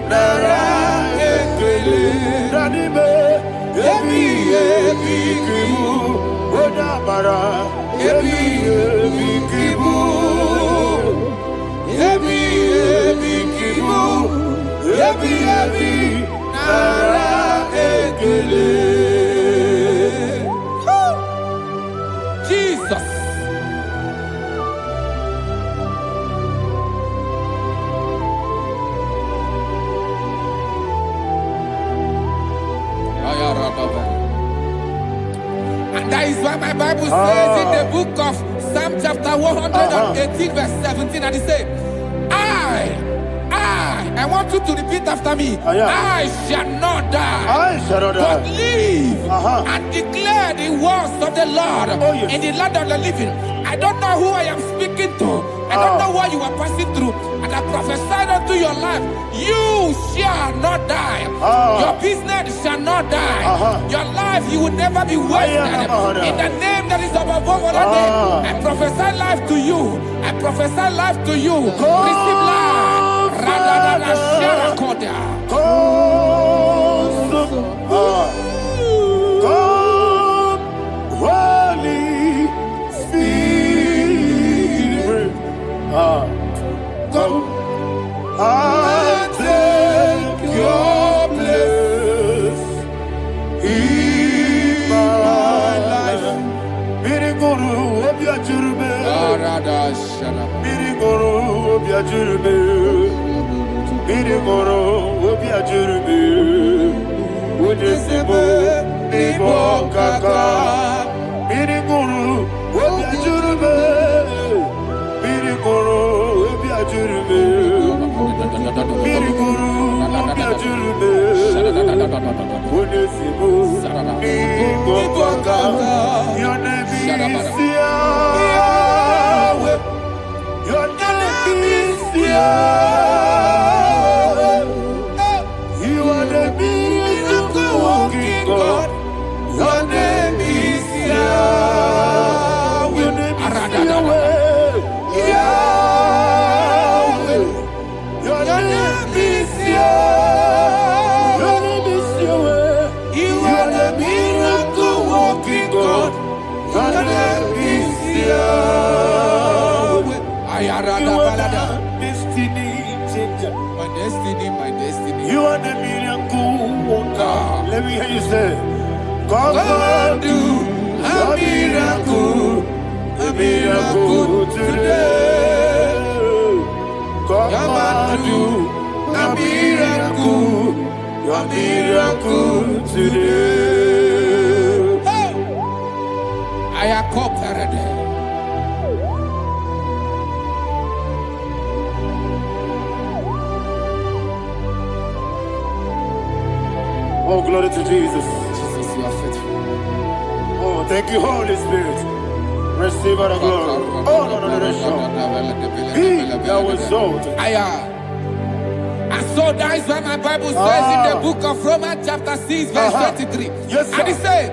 nara ekele. Nanibe. Ebi kibu. Odamara. Ebi kibu. Ebi kibu. Ebi nara ekele. Jesus. And that is why my Bible says in the book of Psalm chapter 118 verse 17, and it says, I want you to repeat after me. I shall not die, but live and declare the words of the Lord in the land of the living. I don't know who I am speaking to. I don't know what you are passing through. And I prophesy unto your life, you shall not die. Your business shall not die. Your life, you will never be wasted. In the name that is above all other name, I prophesy life to you. I prophesy life to you. Receive life. Come, Holy Spirit, come and take your place ajurbe. Biri moro obi ajurbe. Unesimo ibo kaka. Biri guru obi ajurbe. Biri moro obi ajurbe. Biri guru obi ajurbe. Unesimo ibo kaka. Your name is Yahweh. Your name is Yahweh. You are the miracle working God. Your name is Yahweh. Your name is Yahweh. Yahweh. Your name is Yahweh. Your name is Yahweh. You are the miracle working God. Your name is Yahweh. You are the destiny changer. My destiny, my destiny. You are the miracle worker. Let me hear you say, come and do a miracle today. Come and do a miracle today. I am cooperative. Oh, glory to Jesus. Jesus, you are faithful. Oh, thank you, Holy Spirit. Receive our glory. Oh, no, He that was exalted. And so that is why my Bible says in the book of Romans chapter 6 verse 23. Yes, sir. And it says,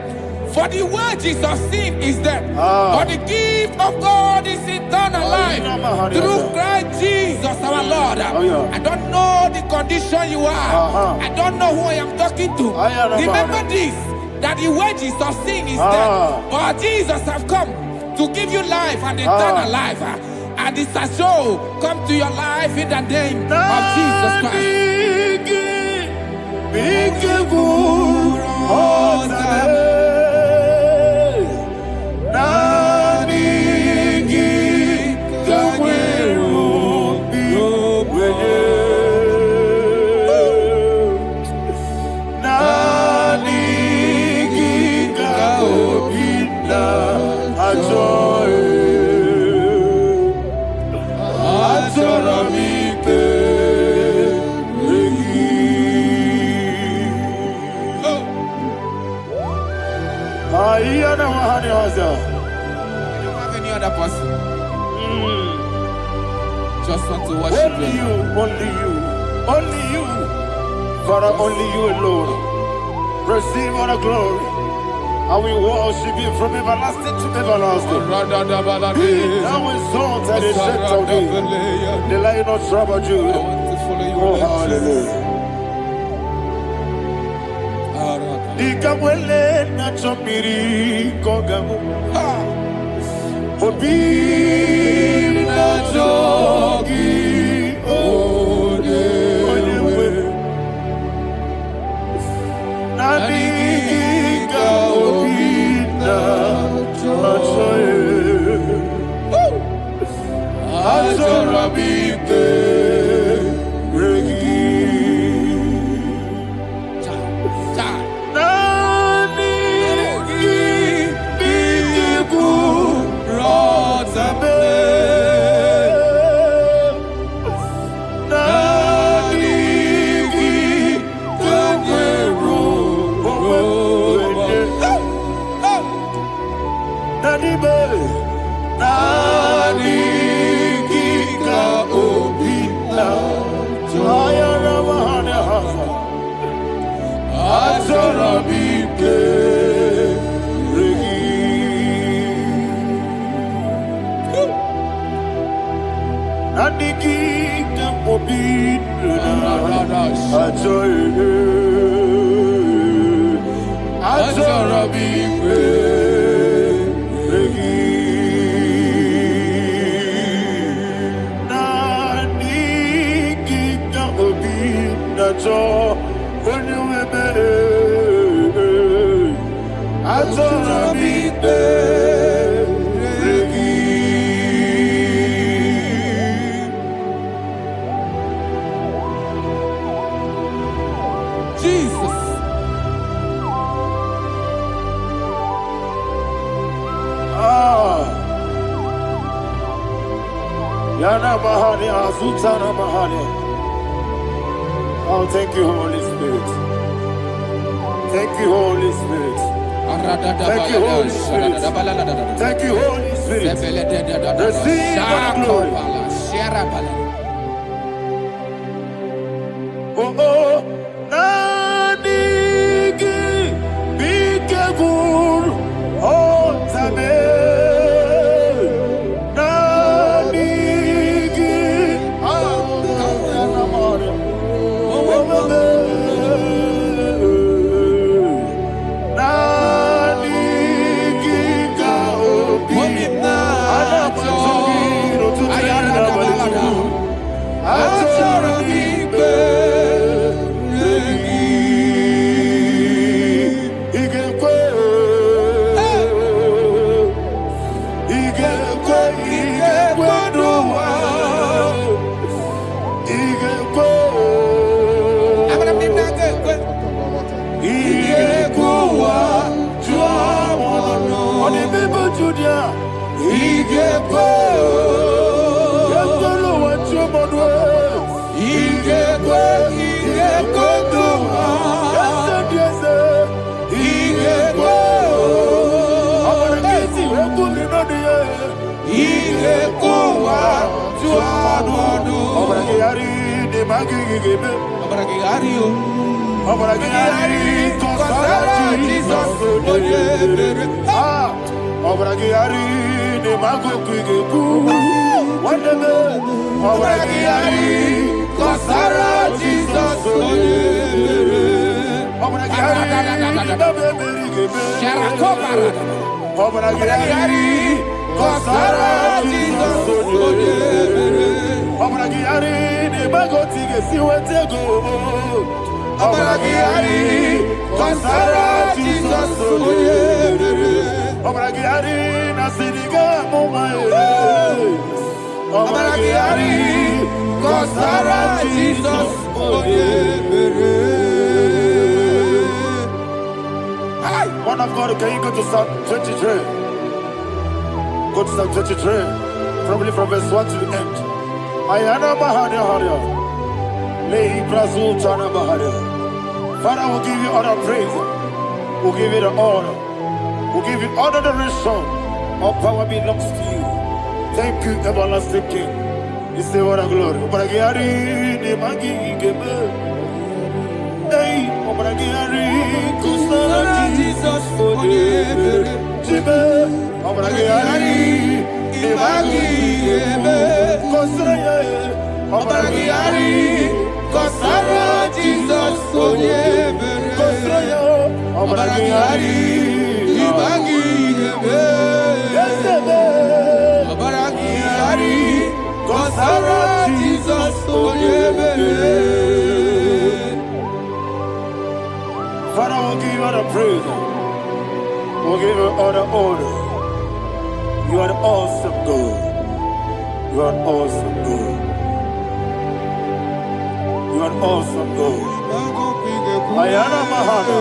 for the wages of sin is death, but the gift of God is eternal life through Christ Jesus our Lord. I don't know the condition you are. I don't know who I am talking to. Remember this, that the wages of sin is death, but Jesus have come to give you life and eternal life. And this shall show come to your life in the name of Jesus Christ. You don't have any other person. Just want to worship only you, only you, only you. Father, only you alone. Receive all the glory. And we worship you from everlasting to everlasting. Be thou exalted and set of thee, the Lion of tribe of Judah. Oh, hallelujah. Ikamwele na chomiri kogamu. Obi na jogi onewe. Nani ka obi na choe. Azorabite regi. Yana Mahani Azutana Mahani. Oh, thank you, Holy Spirit. Thank you, Holy Spirit. Thank you, Holy Spirit. Thank you, Holy Spirit. Receive the glory. Oh, oh, Nanigi, Bigagul, oh, Tame, Nanigi, Man of God, can you go to Psalm 23? Go to Psalm 23, probably from verse 1 to the end. Ayana Mahania Haria. Lay Brazil Chana Mahania. Father, we'll give you all the praise. We'll give you the honor. We'll give you all the adoration. All power belongs to you. Thank you, everlasting King. You say what a glory. Obragiari, the Magi, Gebe. Hey, Obragiari, Kusara, Jesus, for you. Jibe, Obragiari, the Magi, Gebe. Kusara, Obragiari, Kusara, Jesus, for you. Kusara, Obragiari, the Magi, Gebe. Obragiari, Kusara, Jesus, for you. Father, we'll give you all the praise. We'll give you all the honor. You are the awesome God. You are an awesome God. You are an awesome God. Ayana Mahana.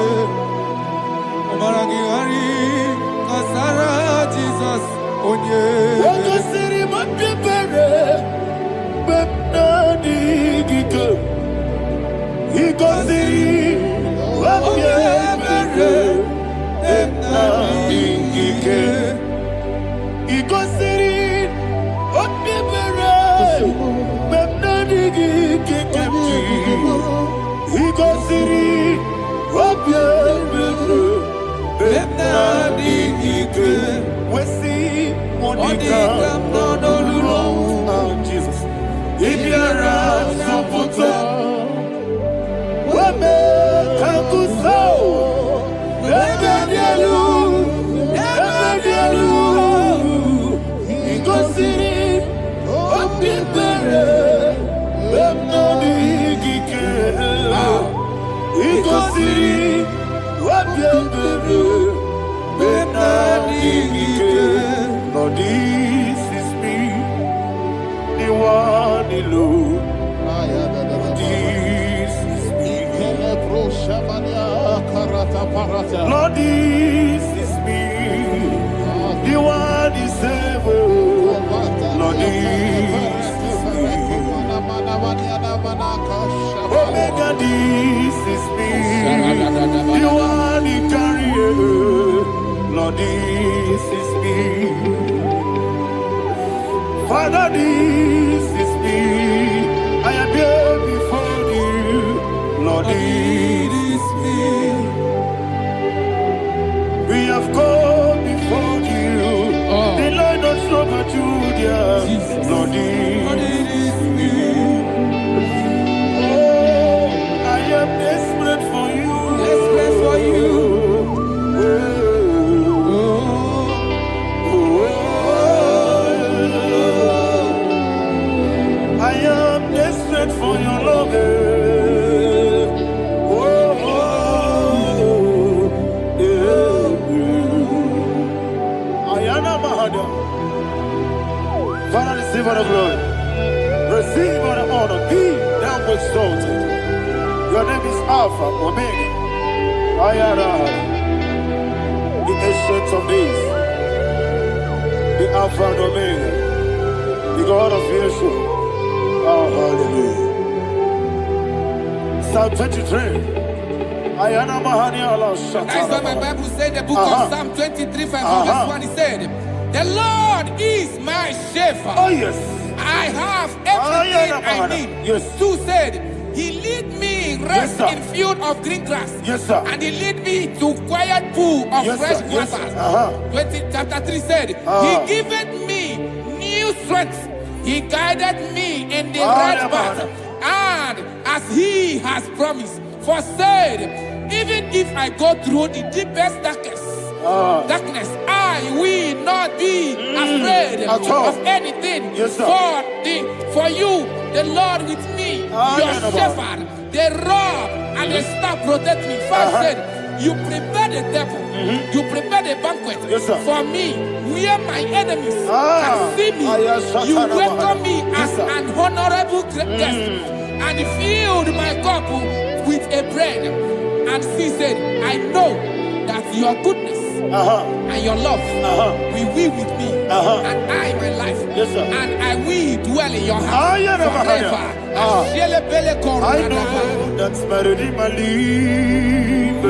Jesus, onye. Wakasiri mapepere, bepnani gike. Ikosiri mapepere, bepnani gike. Ikosiri mapepere, bepnani gike kemji. Ikosiri mapepere, bepnani gike. Wesi Monica, oh Jesus, Ibiara Saputo, Wame Kakuso, Ebedielu, Igosiri, Opipere, Bemnodi Gike, Igosiri, Opipere, Bemnodi Gike. Lord, this is me, the one alone. This is me. Lord, this is me, the one is able. Lord, this Omega, this is me. You are the carrier. Lord, this is me. Father, this is me. I am here before you. Lord, this is me. We have come before you. The Lord not show but you, dear. Lord, this is me. Oh, I am desperate for you. Desperate for you. I am desperate for your love. Father, receive all the glory. Receive all the honor. Be thou exalted. Your name is Alpha, Omega. The ancient of days. The Alpha and Omega. The God of Yeshua. Oh, hallelujah. Psalm 23. That's why my Bible said the book of Psalm 23, 5, verse 1, he said, the Lord is my shepherd. Oh, yes. I have everything I need. Yes. 2 said, he lead me rest Yes, in field of green grass. Yes, sir. And he lead me to quiet pool of Yes, fresh sir. Yes, waters. sir. Chapter 3 said, he giveth me new strength. He guided me in the right path. And as he has promised, for said, even if I go through the deepest darkness, I will not be afraid of anything. Yes, sir. For you, the Lord with me, your shepherd, the rod and the staff protect me. First said, you prepare the table, you prepare the banquet for me, where my enemies can see me. You welcome me as an honorable guest, and filled my cup with a bread. And she said, I know that your goodness and your love will be with me, and I, my life, and I will dwell in your house forever. I know that's better than my life. Oh,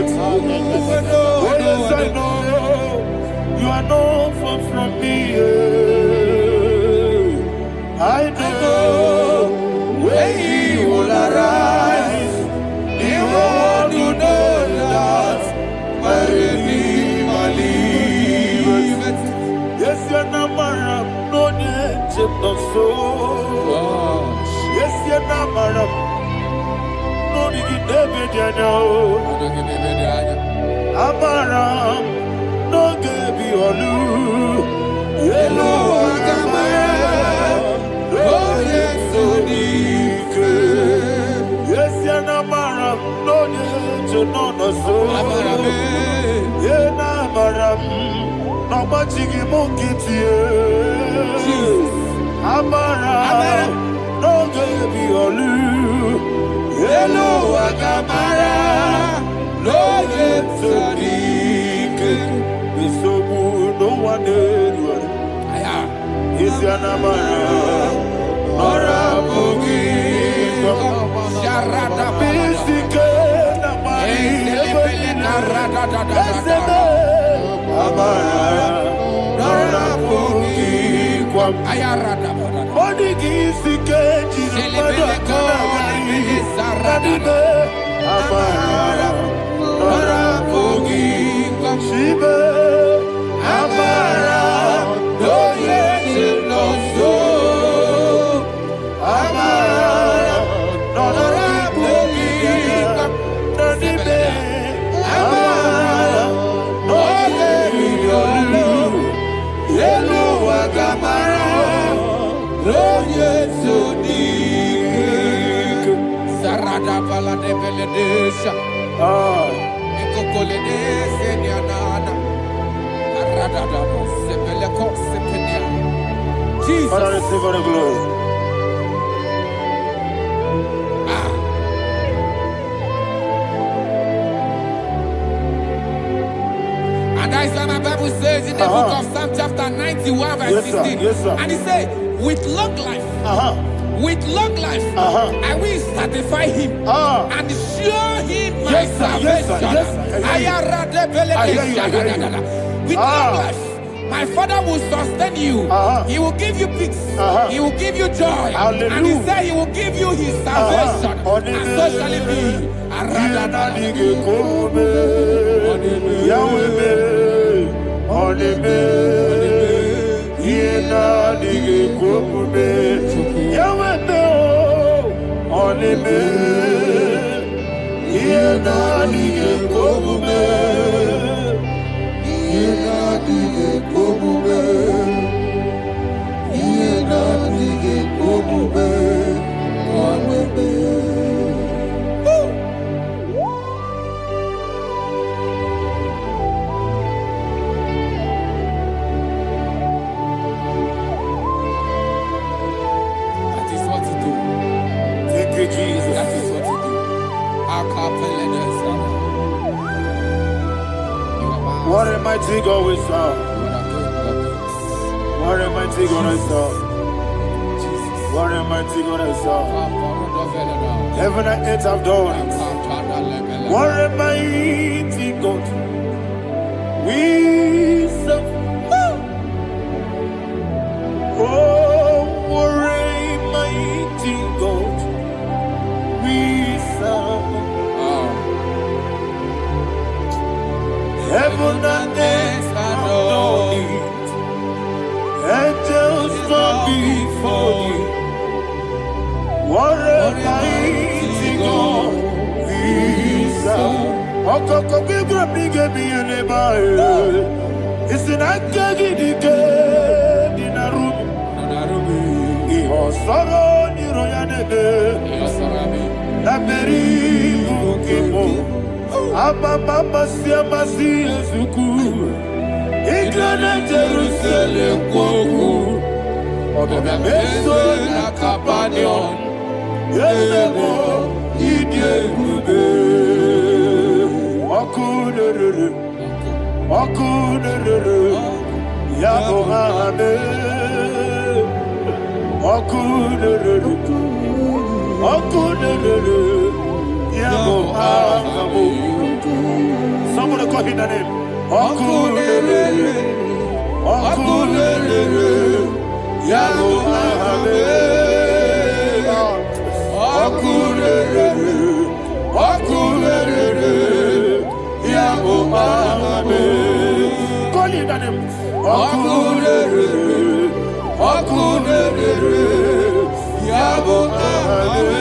yes, I know you are not far from me. I know when you will arise, you will know that my Redeemer lives. Yes, you're not married, no need to so. Yes, you're not married, no need to know. Amaram, no give you a loo. Yellow, oh, yes, so deep. Yes, you're not married, no need to know the soul. Yeah, Namaram, no much you monkey to you. Amaram, no give you a loo. Yellow, Agamara. No yet so deep. It's so good, no one did. Is your number? Or a boogie. Sharada Jesus. Father, receive all the glory. And that is why my Bible says in the book of Psalm chapter 91 verse 16. Yes, sir. And he said, with long life with long life, I will satisfy him and show him my salvation. With long life, my Father will sustain you. He will give you peace. He will give you joy. Hallelujah. And he said he will give you his salvation. And so shall it be. That is what to do. Thank you, Jesus. That is what to do. What a mighty God we serve. What a mighty God I serve. What a mighty God I serve. Heaven and earth have done it. What a mighty God we serve. Oh, what a mighty God we serve. Heaven and earth have done it. Angels bow before you. What a mighty God we serve. Okoko bibra bige biene bae. Isin akagi dike dinarubi. Iho soro ni royanebe. Naberi bukipo. Ababa siama si ezuku. Igrana Jerusalem kwoku. Odobe meso na kapanion. Yesemo idie kube. Wakunerere. Wakunerere. Yabo hame. Wakunerere. Wakunerere. Yabo hame. Somebody call him the name. Wakunerere. Wakunerere. Yabo hame. Wakunerere. Wakunerere. Yabo hame. Call him the name. Wakunerere. Wakunerere. Yabo hame.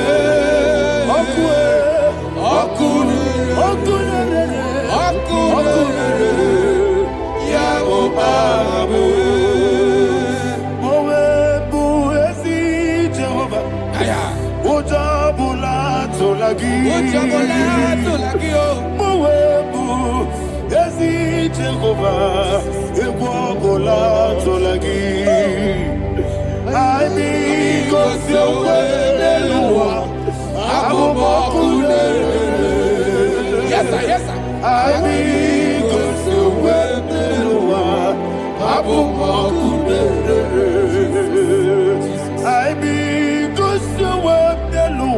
Yes, sir.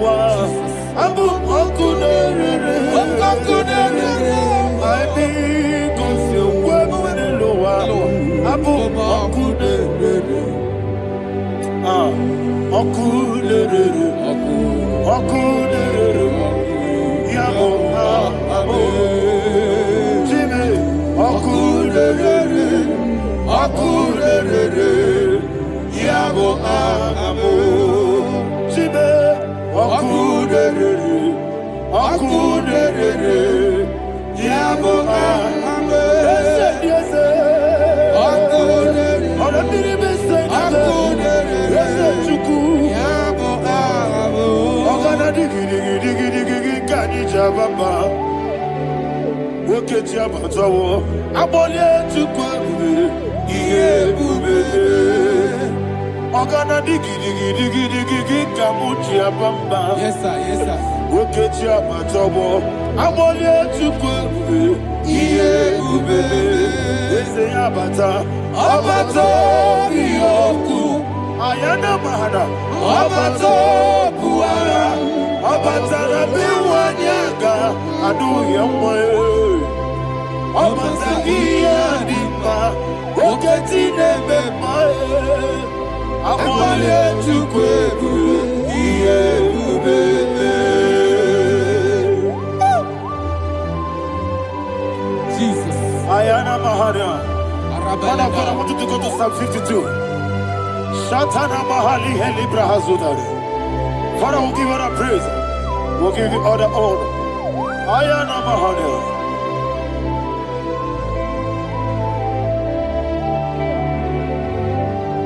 Yes, sir. Yes, sir. Yes, sir. Ayana Mahada, Abato Puara, Abatara Biwanyaga, Adu Yamwe, Abatagia Dimba, Oketine Bemae, Amale Chukwebu, Jesus. Ayana Mahada. Man of God, I want you to go to Psalm 52. Shatana Mahali Helibra Hazudari. Father, we'll give you the praise. We'll give you all the honor. Ayana Mahada.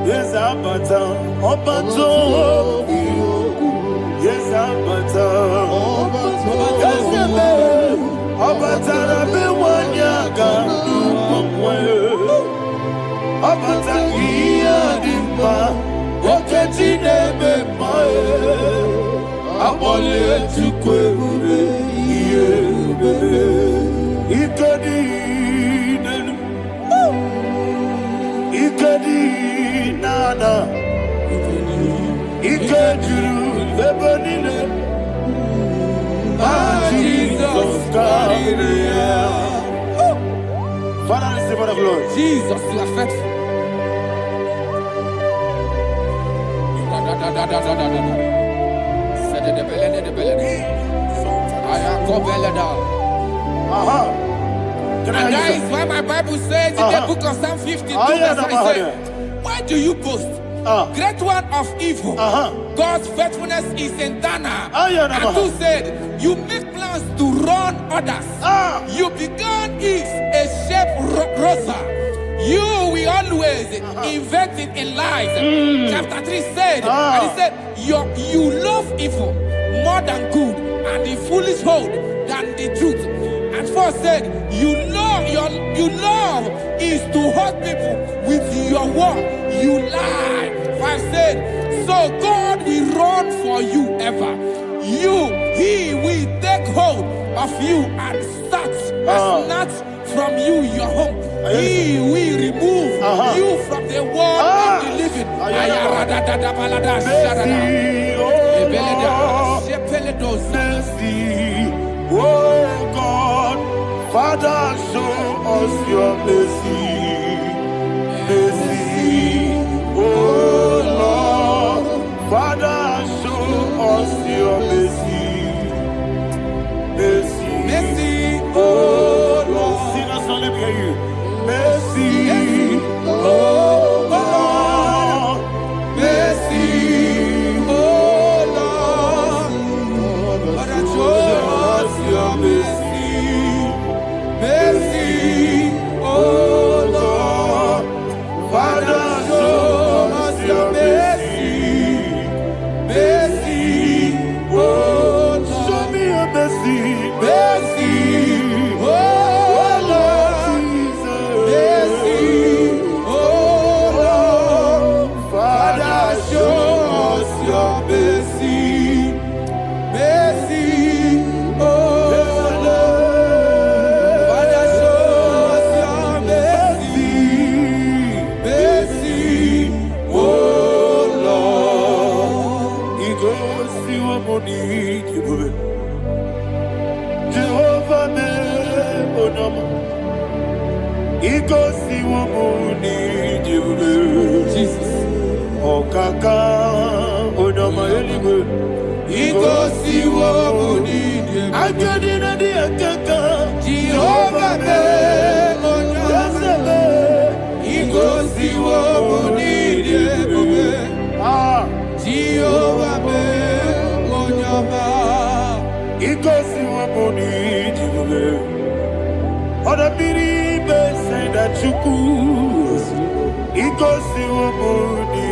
Yes, Abata. Obato. Yes, Abata. Yes, Abata. Rabewanyaga. Abata iya dimba, oketine bemae, abole chukwebe iyebe, ikadi nana, ikadiru lebanile, Jesus God. Father, receive all the glory. Jesus, you are faithful. And that is why my Bible says in the book of Psalm 52, verse 9, why do you boast? Great one of evil. God's faithfulness is eternal. And who said, you make plans to run others. You began is a shape rosa. You will always invent it in lies. Chapter 3 said, and he said, you love evil more than good, and the foolish hold than the truth. And 4 said, you love is to hurt people with your word. You lie. 5 said, so God will run for you ever. He will take hold of you and snatch from you your home. He will remove you from the world of the living. Oh God, Father, show us your mercy. Mercy, oh Lord, Father, show us your mercy. Mercy, mercy, oh Lord. Sinners only hear you. Mercy, oh Lord. Mercy, oh Lord. Father, show us your mercy. Mercy, oh Lord. Father, show us your mercy. Mercy, oh Lord. Show me your mercy. Mercy, oh Lord. Mercy, oh Lord. Father, show us your mercy. Mercy, oh Lord. Father, show us your mercy. Mercy, oh Lord. He goes to your money, Jehovah me onama. He goes to your money, Jesus. Oh kaka onama eligwe. He goes to your money. I got in the kaka. Jehovah me onama. He goes to your money. Jehovah me onama. He goes to your money. Other people say that you could. He goes to your money.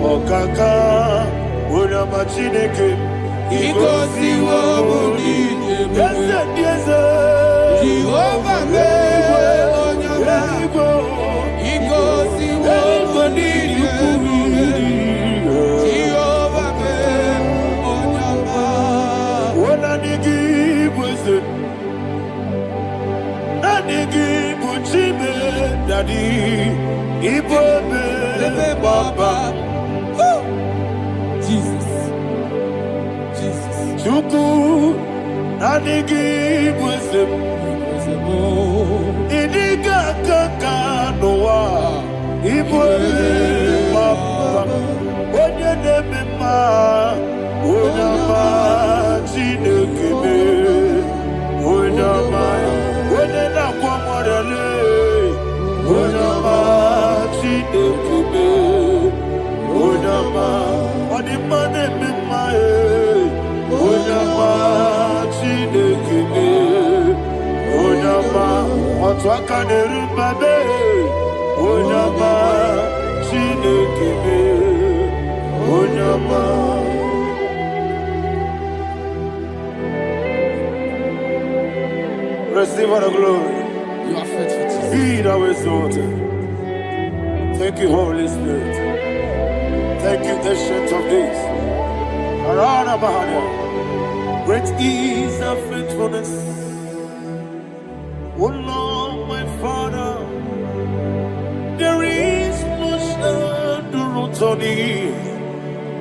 Oh kaka, onama chineke. He goes to your money. Yes, Jehovah me onama. He goes to your money. Jehovah me onama. When I give was it? Daddy, Ibobe, Baba. Jesus. Jesus. Chuku Nanigi Wisdom. Idiga Kaka Noah. Ibwe Baba. Onye Nebima. Onyama Chinekebe. Onyama. Onye Nakwamorele. Onyama Chinekebe. Onyama. Odimane Mimae. Onyama Chinekebe. Onyama. Otwaka Nerubabe. Onyama Chinekebe. Onyama. Receive all the glory. You are faithful, Jesus. Be thou exalted. Thank you, Holy Spirit. Thank you, Ancient of Days. Arana Bahania. Great is thy faithfulness. O Lord, my Father, there is much endurance on thee.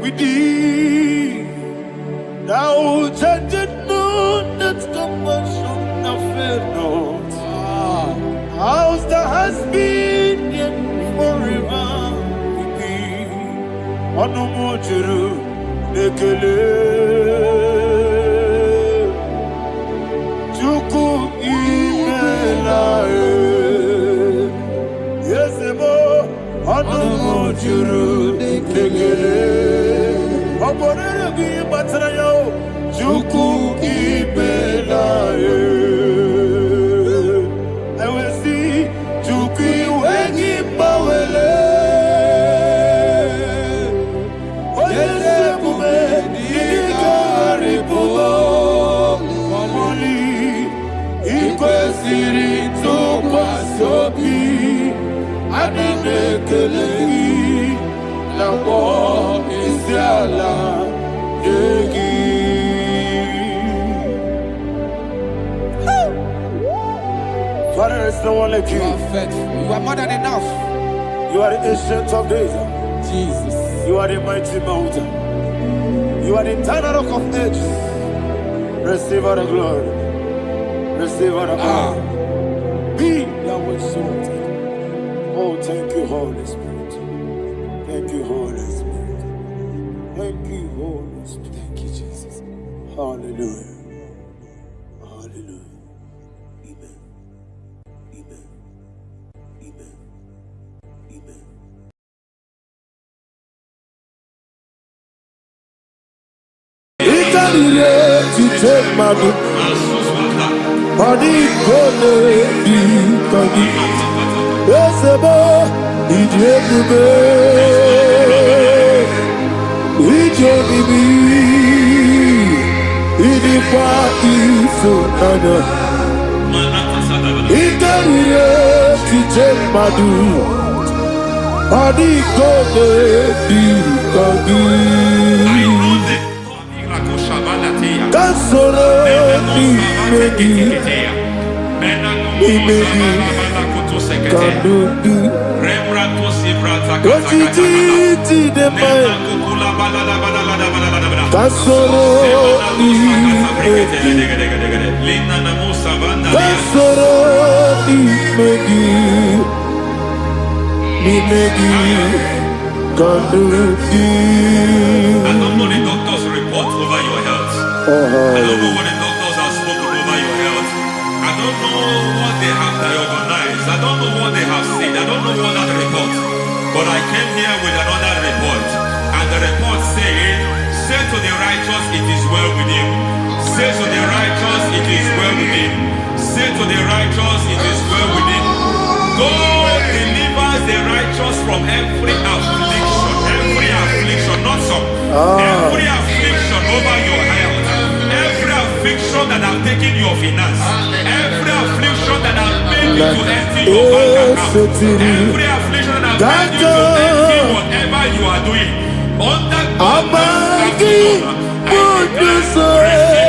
With thee, thou judgest not that compassion have failed not. House that has been yet forever with thee. Anumujuru nekele. Chuku imelae. Yesebo anumujuru nekele. Oborere gi batrayo. Chuku imelae. Father, there's no one like you. You are faithful. You are more than enough. You are the Ancient of Days. Jesus. You are the mighty mountain. You are the eternal rock of ages. Receive all the glory. Receive all the honor. Be thou exalted. Oh, thank you, Holy Spirit. Thank you, Holy Spirit. Thank you, Holy Spirit. Thank you, Jesus. Hallelujah. Hallelujah. Amen. Amen. Amen. Amen. Ikanire to take my book. Body gone be kagi. Esebo idebube. Ijobibi. Idipa isonana. Ikanire to take my book. Body gone be kagi. Kasoro imegi kandudu Kotiti de mai Kasoro imegi Kasoro imegi kandudu. I don't know the doctor's report over your health. I don't know what the doctors have spoken over your health. I don't know what they have diagnosed. I don't know what they have said. I don't know what that report. But I came here with another report. And the report said, say to the righteous, it is well with him. Say to the righteous, it is well with him. Say to the righteous, it is well with him. God delivers the righteous from every affliction. Every affliction, not some. Every affliction over your health. Every affliction that have taken your finance. Every affliction that have made you to empty your bank account. Every affliction that have made you to empty whatever you are doing. Under God, receive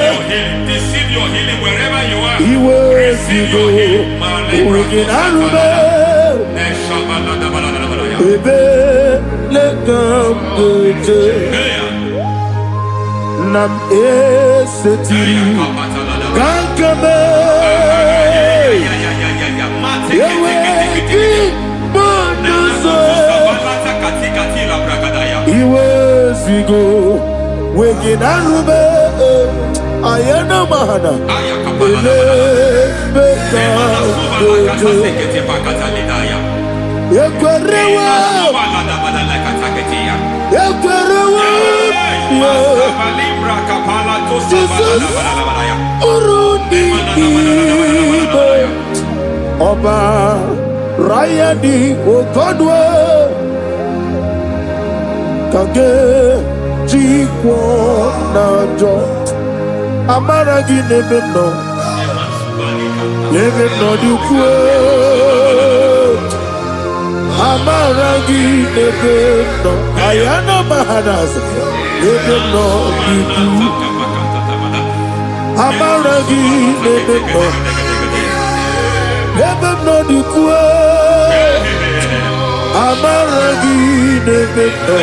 your healing. Receive your healing wherever you are. Receive your healing. lekam gete nam eseti kankame yewe ki bonuso iwe zigo weginarube ayana mahana ele beka Yekwerewa Jesus Urundi Ibo Oba Rayadi Okodwe Kage Jikwo Najo Amaragi Nebeno Nebeno Dukwe Amaragi Nebeno Ayana Mahanas Nebeno Dukwe Amaragi Nebeno Nebeno Dukwe Amaragi Nebeno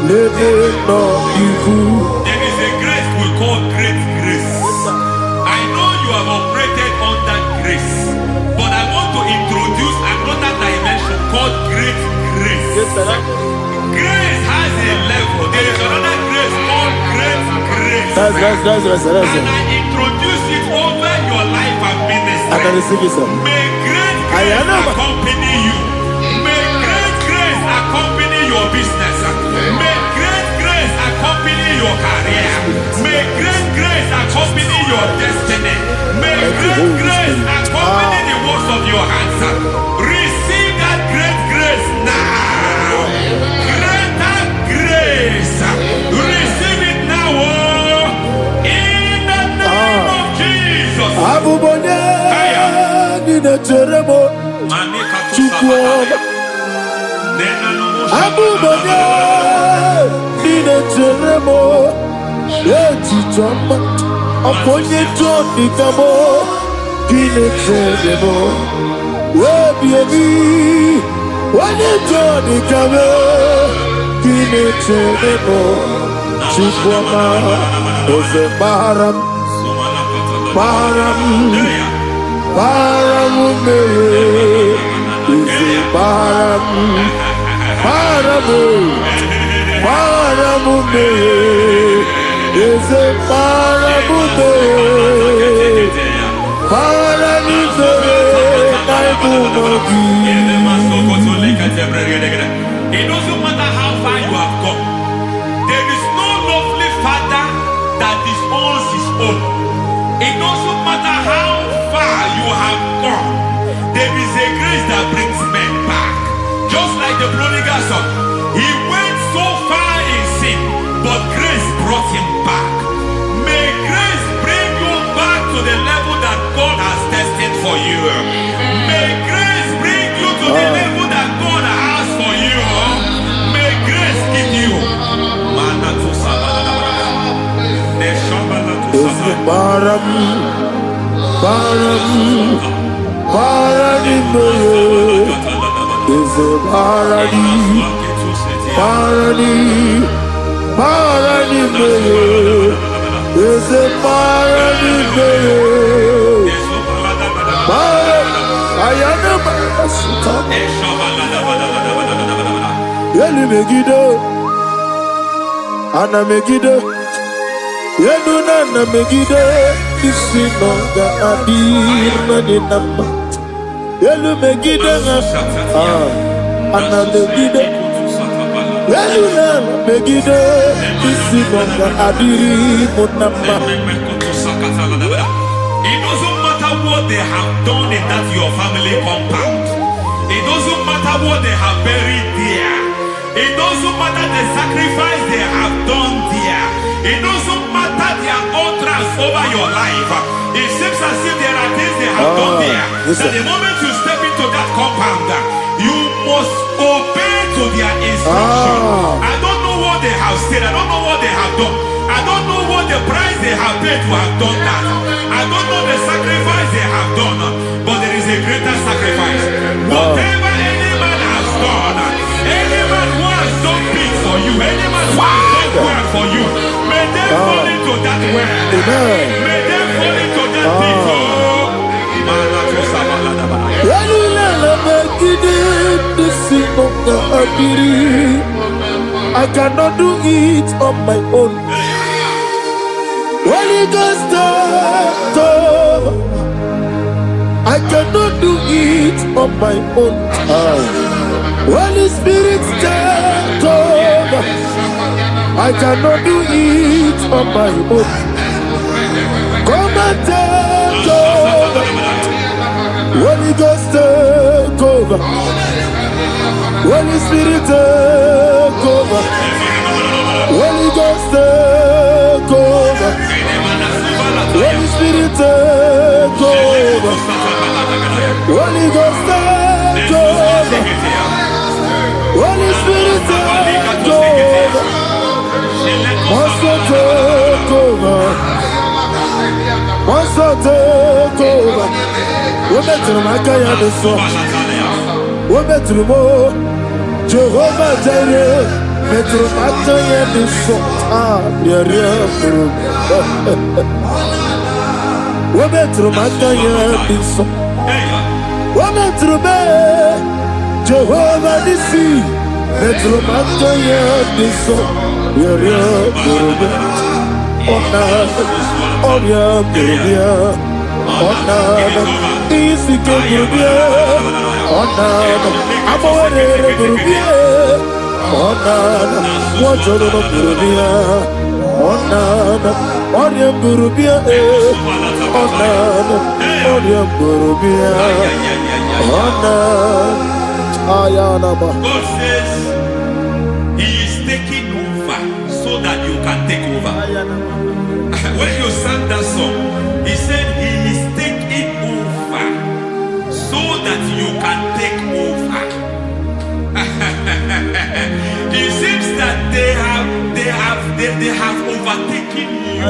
Nebeno Dukwe. There is a grace we call great grace. I know you have operated under grace, but I want to introduce another dimension called great grace. Grace has a level. There is another grace called great grace. That's And I introduce it over your life and ministry. May great grace accompany you. May great grace accompany your business. May great grace accompany your career. May great grace accompany your destiny. May great grace accompany the works of your hands. Receive that great grace now. Greater grace. Receive it now. In the name of Jesus. Abubonye nina teremo chukwu. Abubonye nina teremo etichoma aponye joni kamo kine teremo webi wane joni kamo kine teremo chikwama oze baram me oze baram me oze paramume It doesn't matter how far you have gone. There is no lovely father that disowns his own. It doesn't matter how far you have gone. There is a grace that brings men back. Just like the prodigal son. He went so far in sin, but grace brought him back. May grace bring you back to the level that God has destined for you. May grace bring you to the level that God has for you. May grace give you. Yelu Megiddo, Anna Megiddo, Yelu Nana Megiddo, Isinonga Adir Maninama, Yelu Megiddo, Anna Megiddo, Yelu Nana Megiddo, Isinonga Adir Munama. It doesn't matter what they have done in that your family compound. It doesn't matter what they have buried there. It doesn't matter the sacrifice they have done there. It doesn't matter their utterance over your life. It seems as if there are things they have done there. That the moment you step into that compound, you must obey to their instruction. I don't know what they have said. I don't know what they have done. I don't know what the price they have paid to have done that. I don't know the sacrifice they have done. But there is a greater sacrifice. Whatever any man has done, any man who that word for you. May they fall into that word. Amen. May they fall into that thing. I cannot do it on my own. Holy Ghost, take over. I cannot do it on my own. Holy Spirit, take over. I cannot do it on my own. Come and take over. Holy Ghost, take over. Holy Spirit, take over. Holy Ghost, take over. Holy Spirit, take over. Holy Ghost, take over. Holy Spirit, take over. Master, take over. Master, take over. We're better than my guy on the song. We're better than more. Jehovah Jireh. Better than my guy on the song. Yeah. We're better than my guy on the song. We're better than me. Jehovah the sea. Better than my guy on the song. God says He is taking over so that you can take over. When you sang that song, He said He is taking over so that you can take over. It seems that they have overtaken you.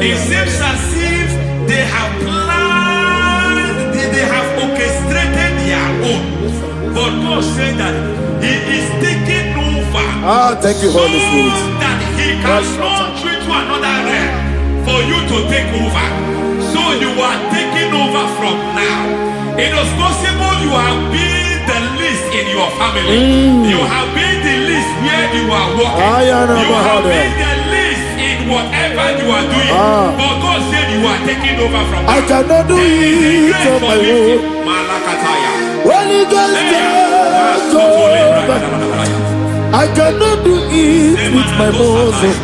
It seems as if they have planned, they have orchestrated their own. But God said that He is taking over. Thank you, Holy Spirit. So that He can launch you to another realm for you to take over. So you are taking over from now. It is possible you have been the least in your family. You have been the least where you are working. You have been the least in whatever you are doing. But God said you are taking over from now. I cannot do it on my own. Holy Ghost, take over. I cannot do it with my muscle.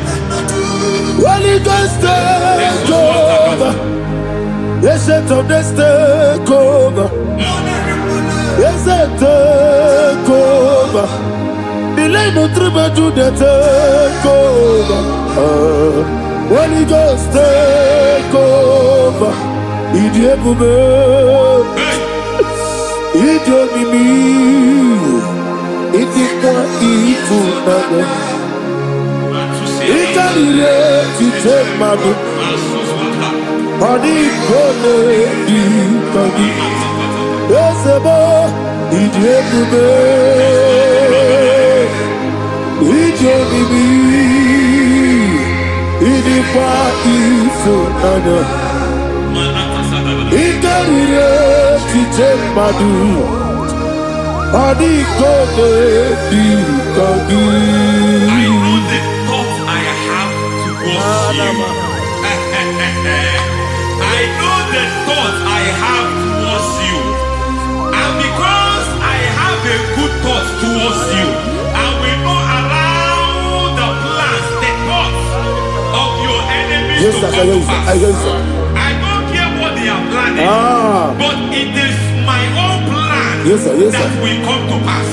Holy Ghost, take over. Yes, of this take over. Yes, take over. Delay no trouble to the take over. Holy Ghost, take over. Idiabube. Idionimi. Idikwa ifunade. Ikanire titemadu. Adi kone di kagi. Esebo idiabube. Idionimi. Idikwa ifunade. Ikanire titemadu. Adi kone di kagi. I know the thoughts I have towards you. I know the thoughts I have towards you. And because I have a good thought towards you, and we know around the plans, the thoughts of your enemies to come to pass. I don't care what they are planning, but it is my own plan that will come to pass.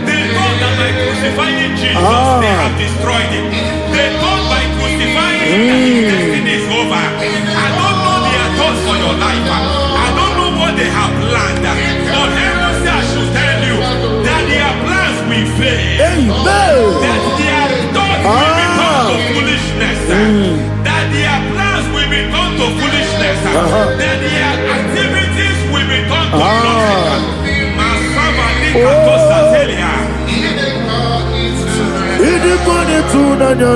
They thought that by crucifying Jesus, they have destroyed him. They thought by crucifying him that his destiny is over. I don't know their thoughts for your life. I don't know what they have planned. But heaven says I should tell you that their plans will fail. That their thoughts will be turned to foolishness. That their plans will be turned to foolishness. That their activities will be turned to nothing. Ikone tunanya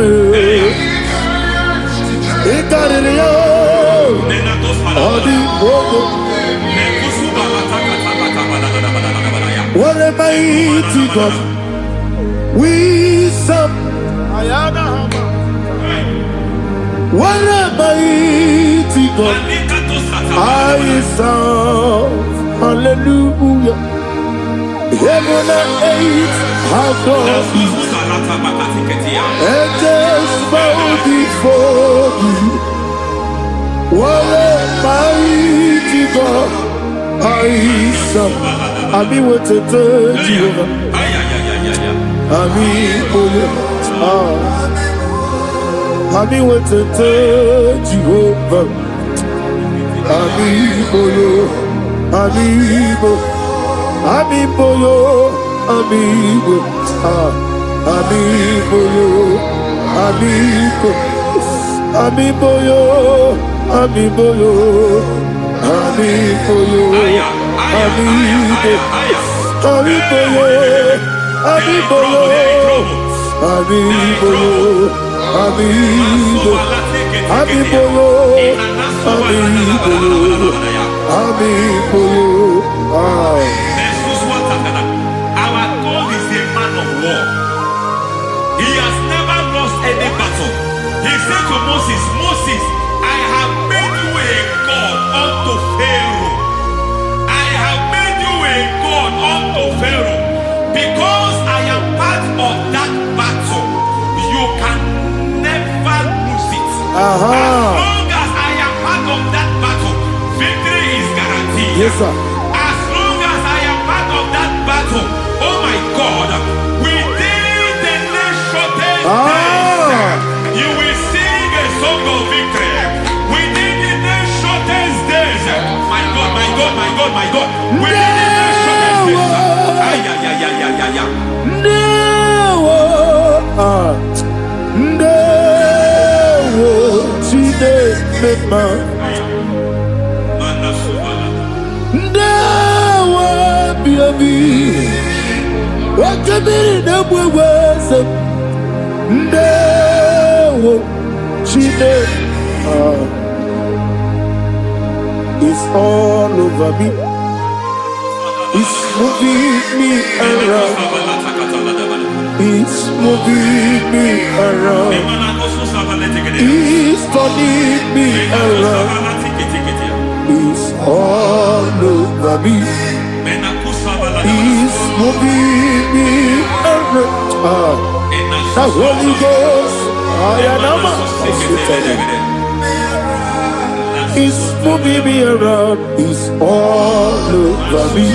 Ikariyo Adi Bogo What a mighty God we serve. What a mighty God I serve. Hallelujah. Heaven and earth adore you. Angels bow before you. What a mighty God I serve. I be what to touch you. I be what to touch you. Amigo, Our God is a man of war. He has never lost any battle. He said to Moses, Moses, I have made you a God unto Pharaoh. I have made you a God unto Pharaoh. Because I am part of that battle, you can never lose it. As long as I am part of that battle, victory is guaranteed. Yes, sir. As long as I am part of that battle, oh my God, within the next shortest days, you will sing a song of victory. Within the next shortest days, my God, my God, my God, my God, within the next shortest days, It's all over me. It's moving me around. It's moving me around. It's turning me around. It's all over me. It's moving me around. The Holy Ghost, it's moving me around. It's all over me.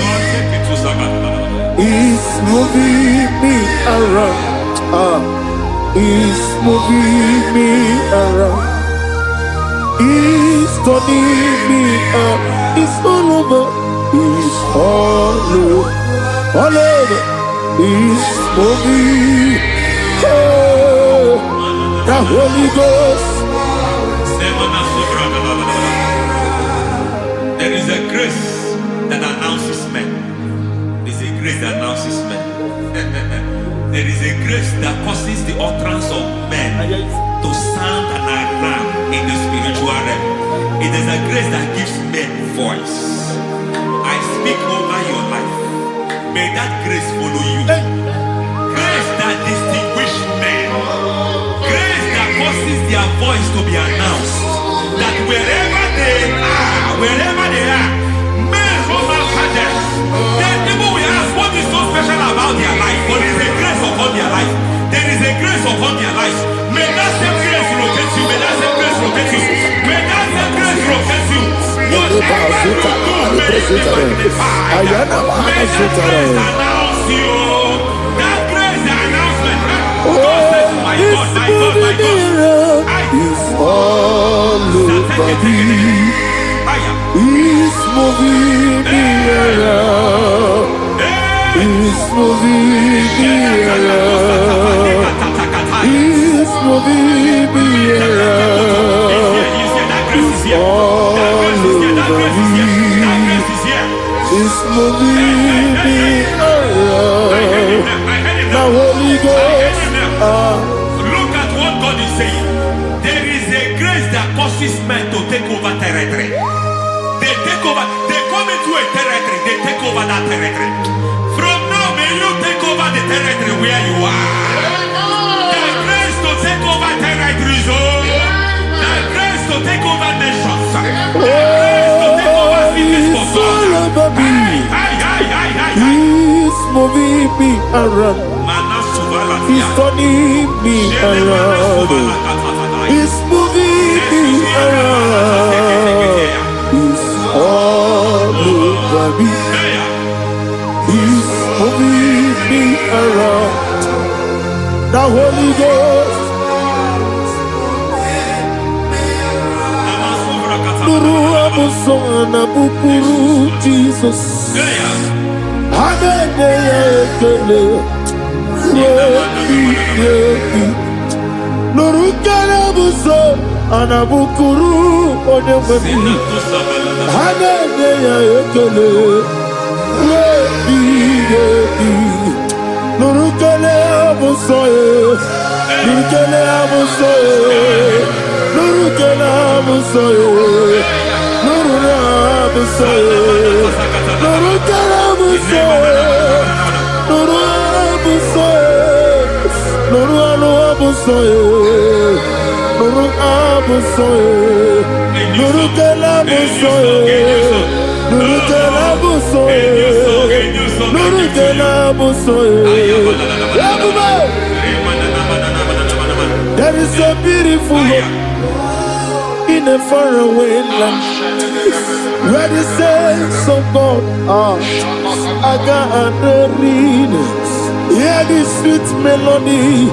It's moving me around. It's moving me around. It's turning me up. It's all over. It's all over. All over. It's moving. Oh, the Holy Ghost. There is a grace that announces men. There is a grace that announces men. There is a grace that causes the utterance of men to sound an alarm in the spiritual realm. It is a grace that gives men voice. I speak over your life. May that grace follow you. Grace that distinguishes men. Grace that causes their voice to be announced. That wherever they are, men hold out hands. Then people will ask, what is so special about their life? But there is a grace upon their life. There is a grace upon their life. May that same grace rotate you. May that same grace rotate you. May that same grace rotate you. Whatever you do, may it be magnified. May that grace announce you. That grace announcement. God says, my God, my God, my God. It's all over me. It's moving me around. It's moving me around. It's moving me around. It's all over me. It's moving me around. Now Holy Ghost, Look at what God is saying. There is a grace that causes men to take over territory. They take over, they come into a territory, they take over that territory. From now, may you take over the territory where you are. The grace to take over territories, the grace to take over nations, the grace to take over cities for God. He's moving me around. He's turning me around. He's moving me around. He's all over me. He's moving me around. The Holy Ghost. Nuru abusona bukuru Jesus. Amen. Nurukana buso anabukuru onememi Haneya ekele Rebi Nurukana buso Nurukana buso Nurukana buso Nurukana buso Nurukana buso Nuru abusoye, Nuru abusoye, Nuru kelabusoye, Nuru kelabusoye, Nuru kelabusoye. There is a beautiful hope in a faraway land where the saints of God are. I got the read. Hear the sweet melody.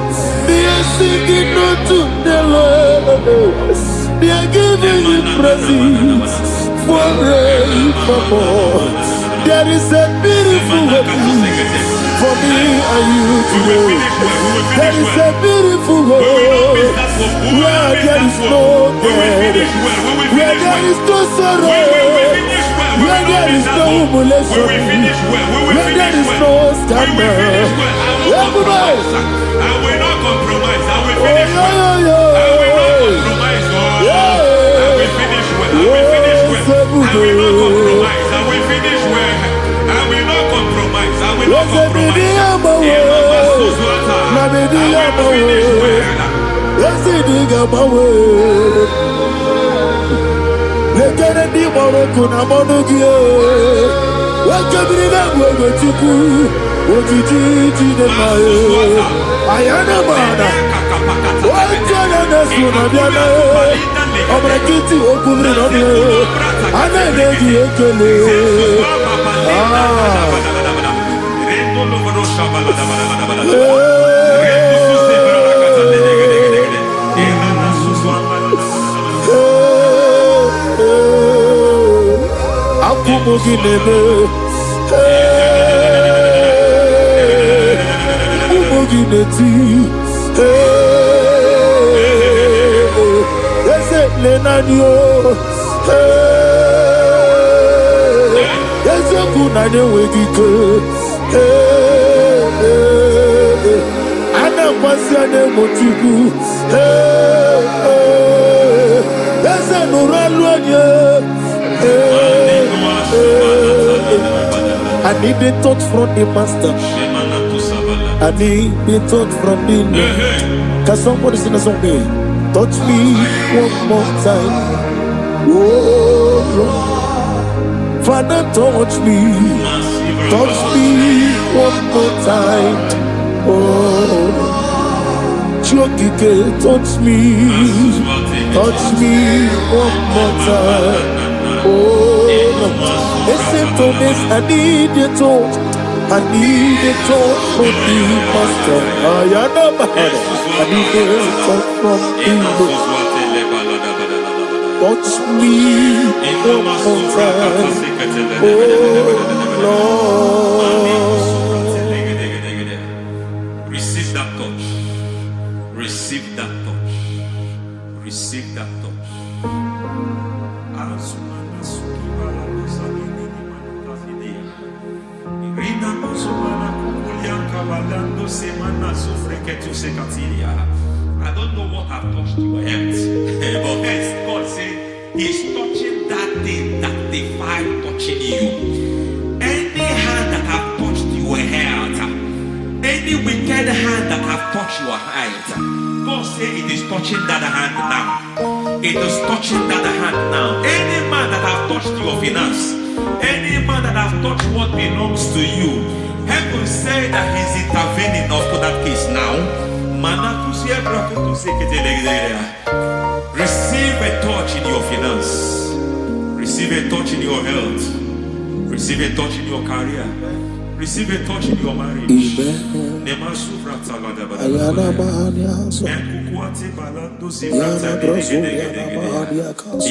They are singing unto the Lord. They are giving you praise forevermore. There is a beautiful hope for me and you today. There is a beautiful hope where there is no death, where there is no sorrow, where there is no humiliation, where there is no scandal. I will not compromise. I will finish well. I will not compromise. I will finish well. I will finish well. I will not compromise. I will finish well. I will not compromise. I will not compromise. I will finish Ayana mana, wajana nasuna biana, obrakiti okubri nodle, ananeji ekele. Akumugi nene. Umogineti, ese lenanyo, ese kunanye wegike, anapasi ane motibu, ese nuralwanye. I need a touch from the master. I need a touch from the Lord. Can somebody sing a song there? Touch me one more time. Oh Lord, Father, touch me. Touch me one more time. Oh, Chokike, touch me. Touch me one more time. Oh Lord, listen to this. I need a touch. I need a touch from the master. I need a touch from the Lord. Touch me one more time. Oh Lord. Receive that touch. Receive that touch. Receive that touch. Bailando I don't know what have touched your health, but hence God said He's touching that thing that defied touching you. Any hand that have touched your health, any wicked hand that have touched your health, God said it is touching that hand now. It is touching that hand now. Any man that have touched your finance, any man that have touched what belongs to you, heaven say that He's intervening to that case now. Receive a touch in your finance. Receive a touch in your health. Receive a touch in your career. Receive a touch in your marriage. He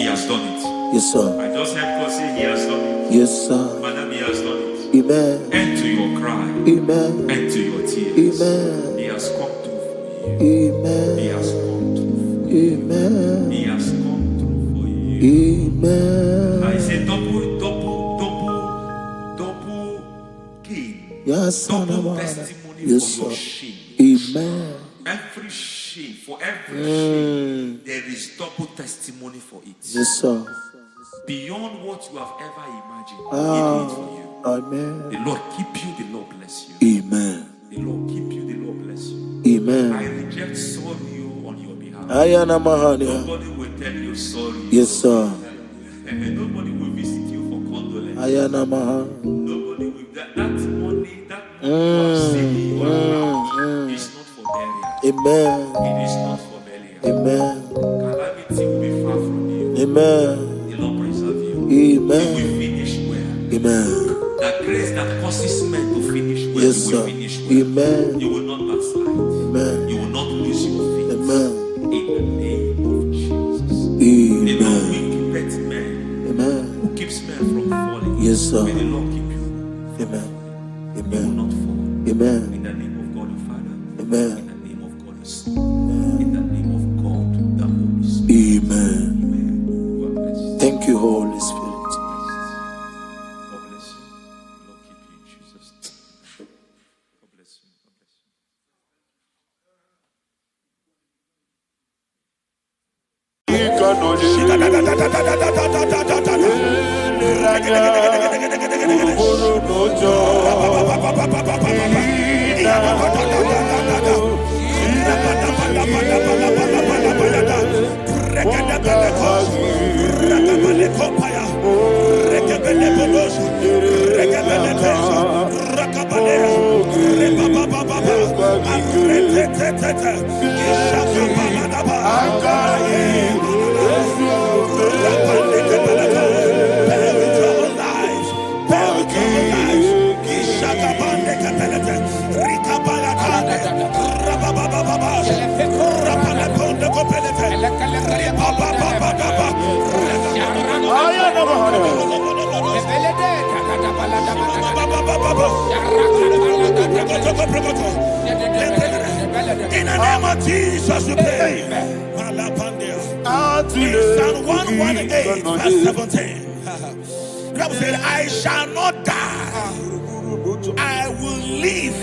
has done it. Yes, sir. I just heard God say He has done it. Yes, sir. Madam, He has done it. Amen. End to your cry. Amen. End to your tears. Amen. He has come through for you. Amen. He has come through for you. Amen. He has come through for you. Amen. I say double gain. Yes, Double testimony yes, for your sir. shame. Amen. Every shame, for every shame, there is double testimony for it. Yes, sir. Beyond what you have ever imagined, He did it for you. Amen. The Lord keep you, the Lord bless you. Amen. The Lord keep you, the Lord bless you. Amen. I reject sorrow on your behalf. Ayana Mahania. Nobody will tell you sorry. Yes, sir. Nobody will visit you for condolence. Ayana Maha. Nobody will. That money you have saved in your account is not for burial. Amen. It is not for burial. Amen. Calamity will be far from you. Amen. The Lord preserve you. Amen. You will finish well. Amen. That grace that causes men to finish well, Yes, you will sir. finish well. Amen. You will not backslide. Amen. You will not lose your faith. Amen. In the name of Jesus. The Lord Amen. will keep men. Amen. Who keeps men from falling? Yes, sir. May the Lord keep you. Amen. You will Amen. not fall. Amen. In the name of God the Father. Amen. In the name of God the Son. In the name of God the Holy Spirit. Amen. Amen. You are blessed. Thank you, Holy Spirit. God bless you. The Lord keep you in Jesus' name. God bless you. God bless you. In the name of Jesus, we pray. In Psalm 118, verse 17, the Bible said, I shall not die, I will live.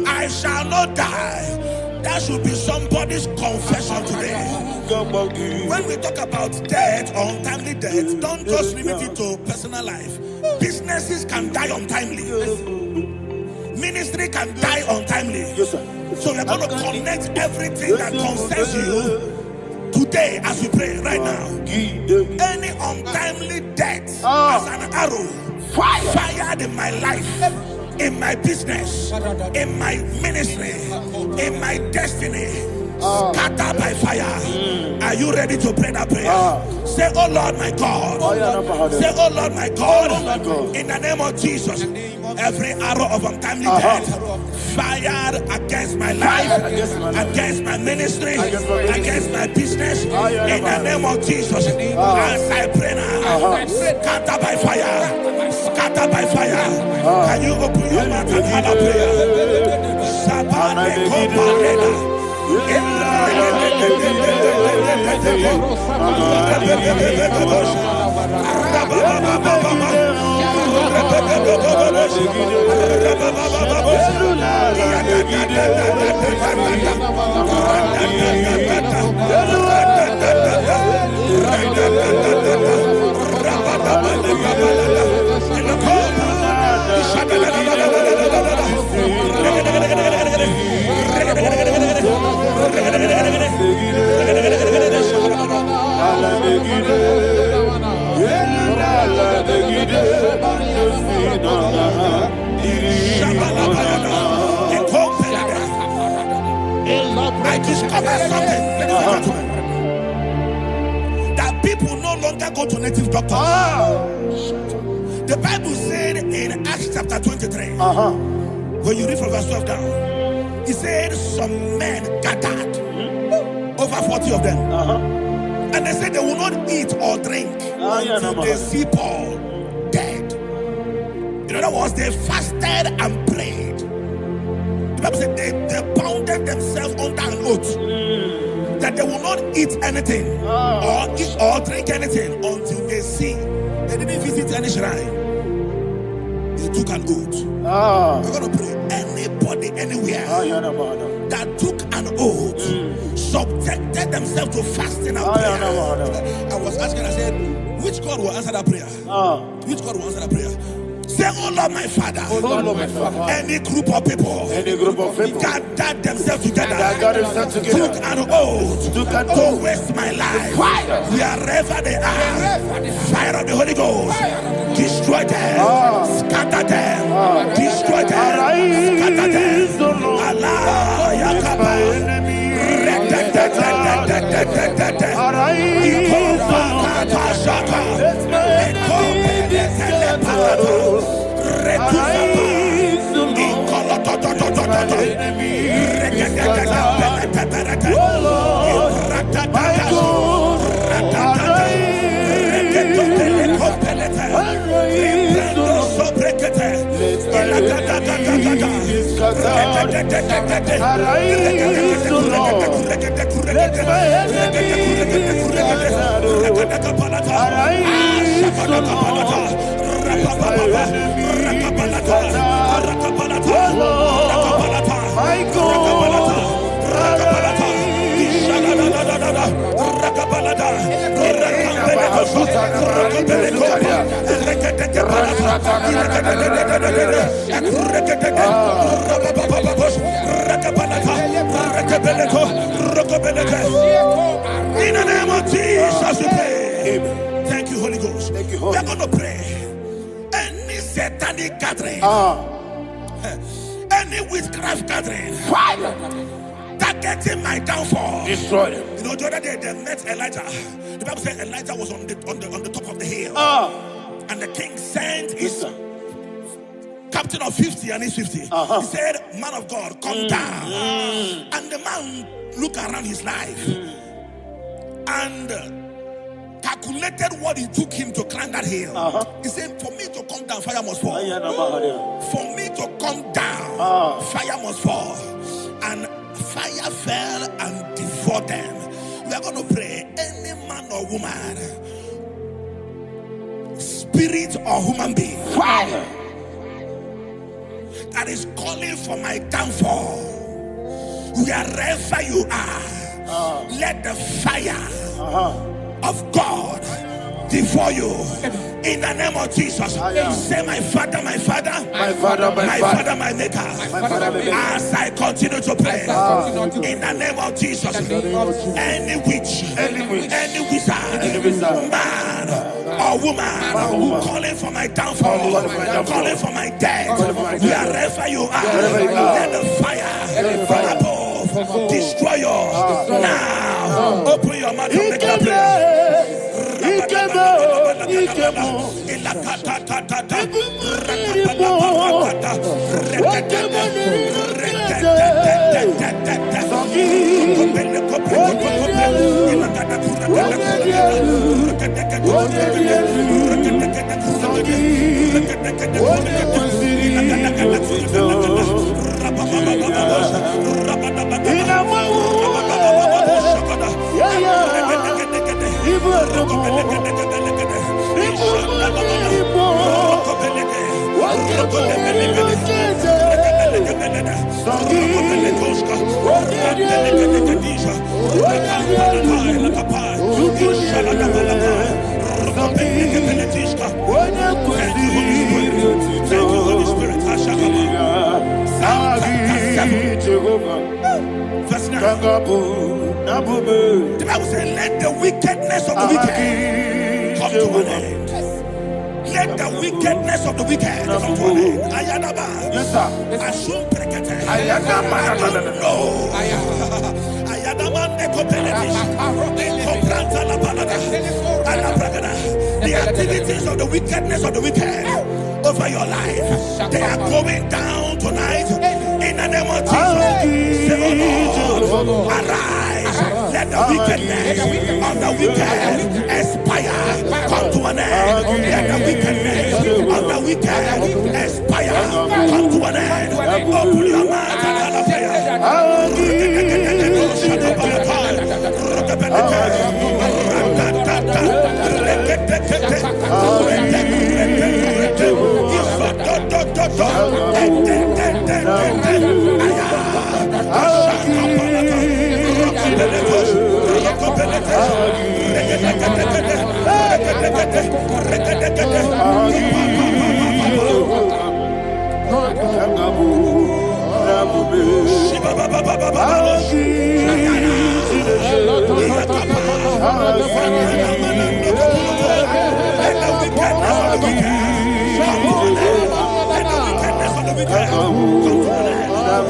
I shall not die. That should be somebody's confession today. When we talk about death or untimely death, don't just limit it to personal life. Businesses can die untimely. Ministry can die untimely. Yes, sir. So we're going to connect everything that concerns you today as we pray right now. Any untimely death as an arrow fired in my life, in my business, in my ministry, in my destiny, scattered by fire. Are you ready to pray that prayer? Say, oh Lord my God. Say, oh Lord my God. In the name of Jesus, every arrow of untimely death fired against my life, against my ministry, against my business, in the name of Jesus, as I pray now, scatter by fire, scatter by fire. Can you open your mouth and have a prayer? Sabane Koparena. I discovered something, ladies and gentlemen, that people no longer go to native doctors. The Bible said in Acts chapter 23, when you read from verse 12 down, it said some men gathered, over 40 of them, and they said they will not eat or drink until they see Paul dead. In other words, they fasted and prayed. The Bible said they bounded themselves under an oath that they will not eat anything or drink anything until they see. They didn't visit any shrine. They took an oath. We're going to pray. Anybody, anywhere that took an oath, subjected themselves to fasting and prayer. I was asking, I said, which God will answer that prayer? Which God will answer that prayer? Say, oh Lord, my Father, any group of people, gathered themselves together, took an oath to waste my life. Wherever they are, fire of the Holy Ghost, destroy them, scatter them, destroy them, scatter them. Allah, Yakaba, in the name of Jesus we pray. Thank you, Holy Ghost. We're going to pray. Any satanic gathering, any witchcraft gathering, targeting my downfall, destroy them. You know, the other day they met Elijah. The Bible said Elijah was on the top of the hill, and the king sent his captain of 50 and his 50. He said, man of God, come down. And the man looked around his life and calculated what it took him to climb that hill. He said, for me to come down, fire must fall. For me to come down, fire must fall. And fire fell and devoured them. We are going to pray. Any man or woman, spirit or human being, fire, that is calling for my downfall, wherever you are, let the fire of God devour you in the name of Jesus. Say, my Father, my Father, my Father, my Father, my Maker. As I continue to pray in the name of Jesus, any witch, any wizard, man or woman calling for my downfall, calling for my death, wherever you are, let the fire from above destroy you now. Open your mouth and make that prayer. The Bible says, let the wickedness of the wicked come to an end. Let the wickedness of the wicked come to an end. Ayadaba. Yes, sir. Assume prekete. Ayadaba. No. Ayadamande kopeletis. Kompranta la balada. Ala bragada. The activities of the wickedness of the wicked over your life, they are going down tonight in the name of Jesus. Say, oh Lord, arise. Let the wickedness of the wicked expire. Come to an end. Let the wickedness of the wicked expire. Come to an end. Open your mouth and have a prayer.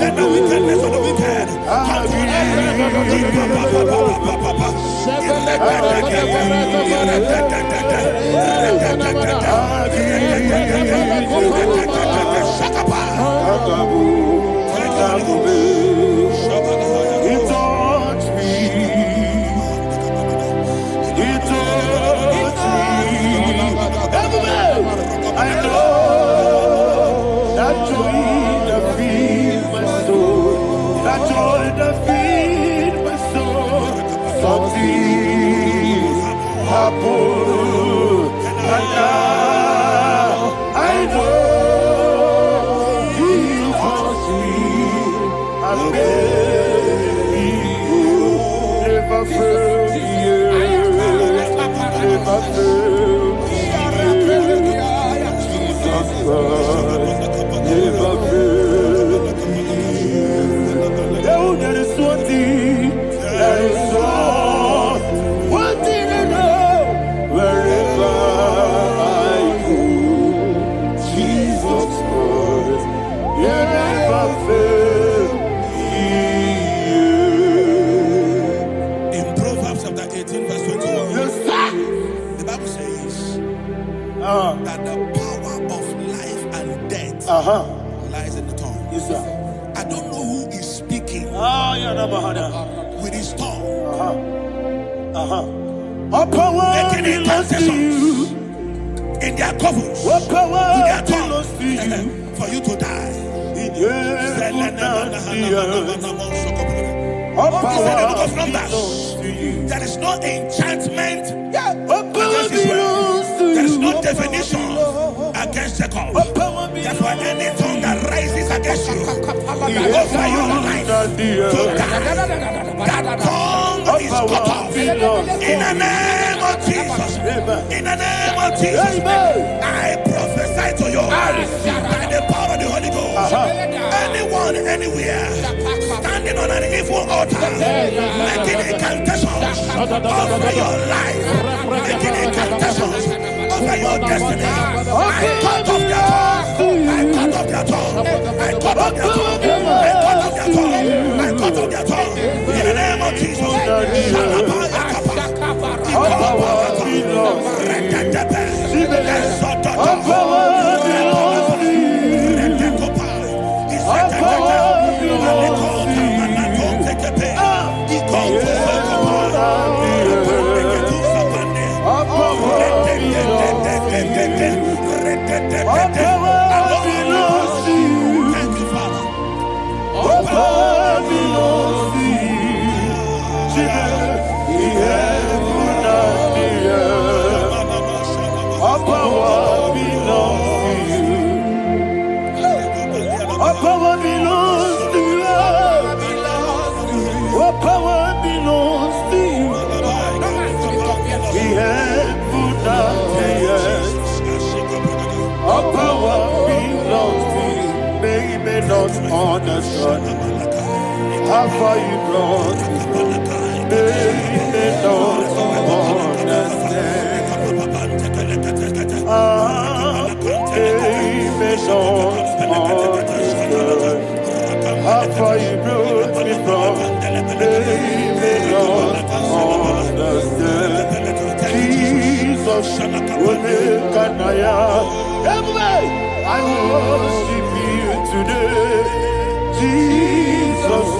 Let the wickedness of the wicked come to an end. He touched me. I know that joy that feeds my soul. That joy that feeds my soul. Something happened, and now I know He touched me and made me whole. Never failed me yet. Never failed me yet. Jesus Christ never failed me. Oh, there is one thing, there is one thing I know. Wherever I go, Jesus Christ, He never failed me. In Proverbs chapter 18, verse 21, Yes, sir. the Bible says that the power of life and death lies in the tongue. Yes, sir. I don't know who is speaking with his tongue, All power making belongs to you. intercessions in their covers All with power their belongs to you. tongue for you to die. In heaven and the earth. All He said in the book power of Numbers, belongs to you. there is no enchantment All power against Israel. belongs to There is you. no definition against Jacob. All power Therefore, belongs any tongue that rises against you over your life to to die, that tongue is cut off. In the name of Jesus. In the name of Jesus. I prophesy to you by the power of the Holy Ghost. Anyone, anywhere, standing on an evil altar, making incantations over your life, making incantations over your destiny. I cut off their tongue. I cut off their tongue. I cut off their tongue. I cut off their tongue. I cut off their tongue. In the name of Jesus. All power belongs to you. All power belongs to you. All power belongs to you. All power belongs to you. Thank you, Father. All power belongs to you. Jesus, the heaven and the earth. All power belongs to you. All power belongs to you. All power belongs to you. The heaven and the earth. All power belongs to you. May not understand. I How far you brought me from. They don't understand. They don't understand. How far you brought me from. They don't understand. Jesus, Kanaya. Everybody, I worship you today. Jesus,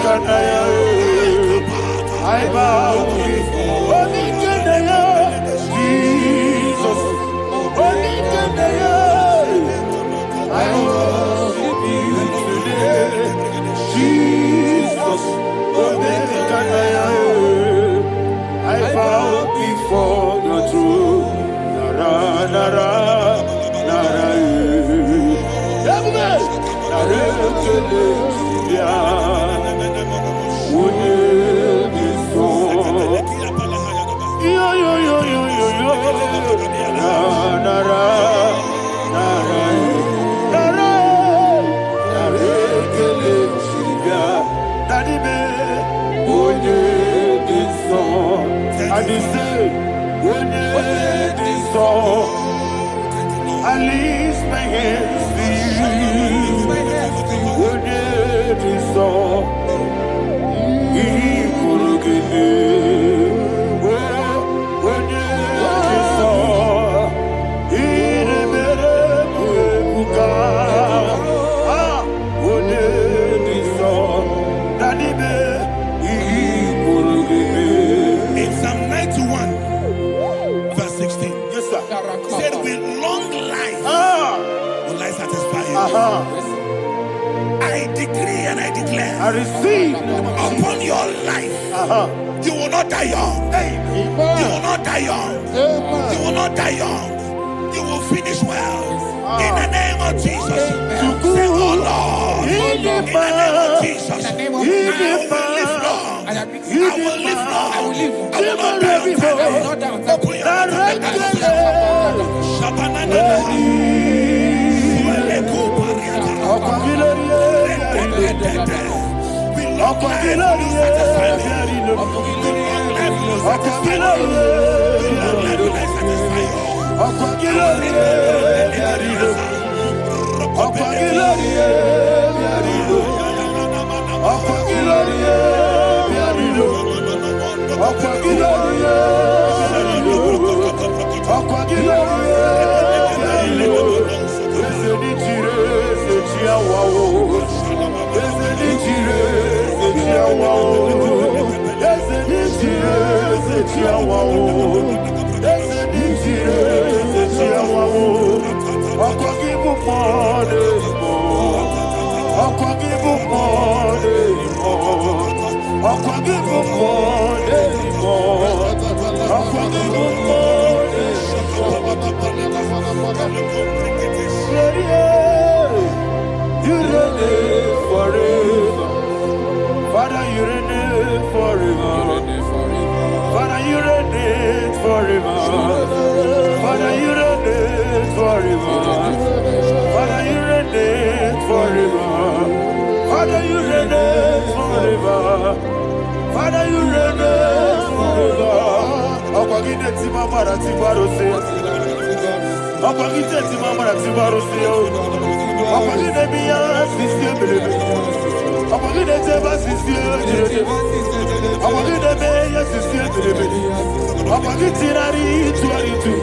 Kanaya. I bow before Kanaya. Jesus, Kanaya. I worship you today. Jesus, Kanaya. I bow before your throne. Nara, nara, nara, nara, I lift my hands to you. When it is so, he could give me. When it is so, he never could. When it is so, that he could give me. In Psalm 91, verse 16, Yes, sir. said, with long life will I satisfy you. I decree and I declare, I receive upon your life, you will not die young. You will not die young. You will not die young. You will finish well. In the name of Jesus. Say, oh Lord, in the name of Jesus, I will live long. I will live long. I will not die young. Open your Father, you reign forever. Father, you reign forever. Father, you reign forever. Father, you reign forever. Father, you reign forever. Father, you reign forever. Akwagide ti mama ra ti baro se. Akwagide ti mama ra ti baro se. Akwagide mi ya sisi ebelebe. Akwagide te ba sisi ebelebe. Akwagide me ya sisi ebelebe. Akwagide rari tuaritu.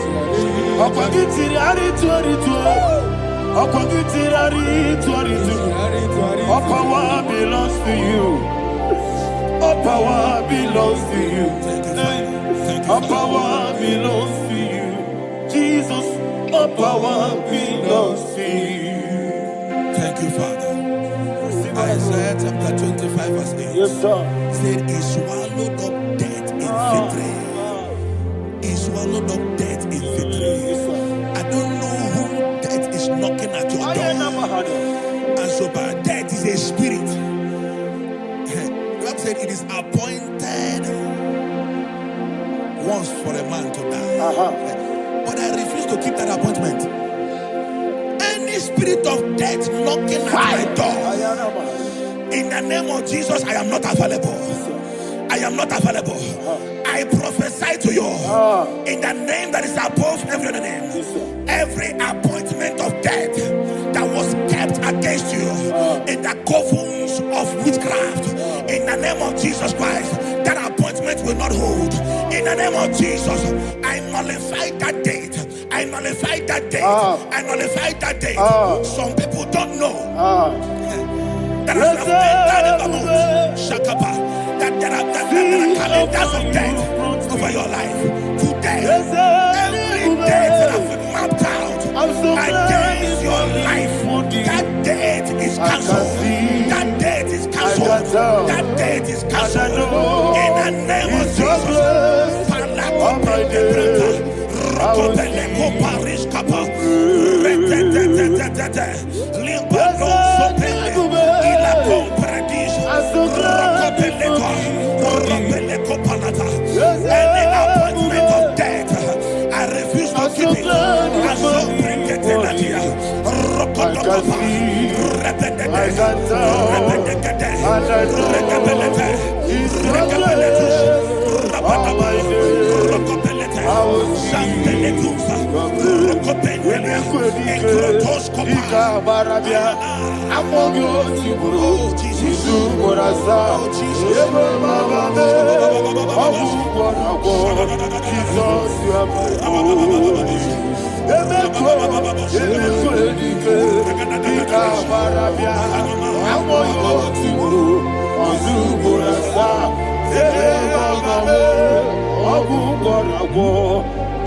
Akwagide rari tuaritu. Akwagide rari tuaritu. All power belongs to you. All power belongs to you. All power belongs to you. Jesus, all power belongs to you. Thank you, Father. Isaiah chapter 25, verse 8. Yes, sir. Said, he swallowed up death in victory. He swallowed up death in victory. I don't know who death is knocking at your door. And so, but death is a spirit. God said it is appointed once for a man to die. But I refuse to keep that appointment. Any spirit of death knocking at my door, In the name of Jesus, I am not available. I am not available. I prophesy to you in the name that is above every other name. Every appointment of death that was kept against you in the covens of witchcraft, in the name of Jesus Christ, that appointment will not hold. In the name of Jesus, I nullify that date. I nullify that date. I nullify that date. Some people don't know that as of Shakapa, that there are calendars of death over your life. Today, every date that I've mapped out against your life, that date is cancelled. That date is cancelled. That date is cancelled. In the name of Jesus. Any appointment of death, I refuse to keep it. I so bring it in here.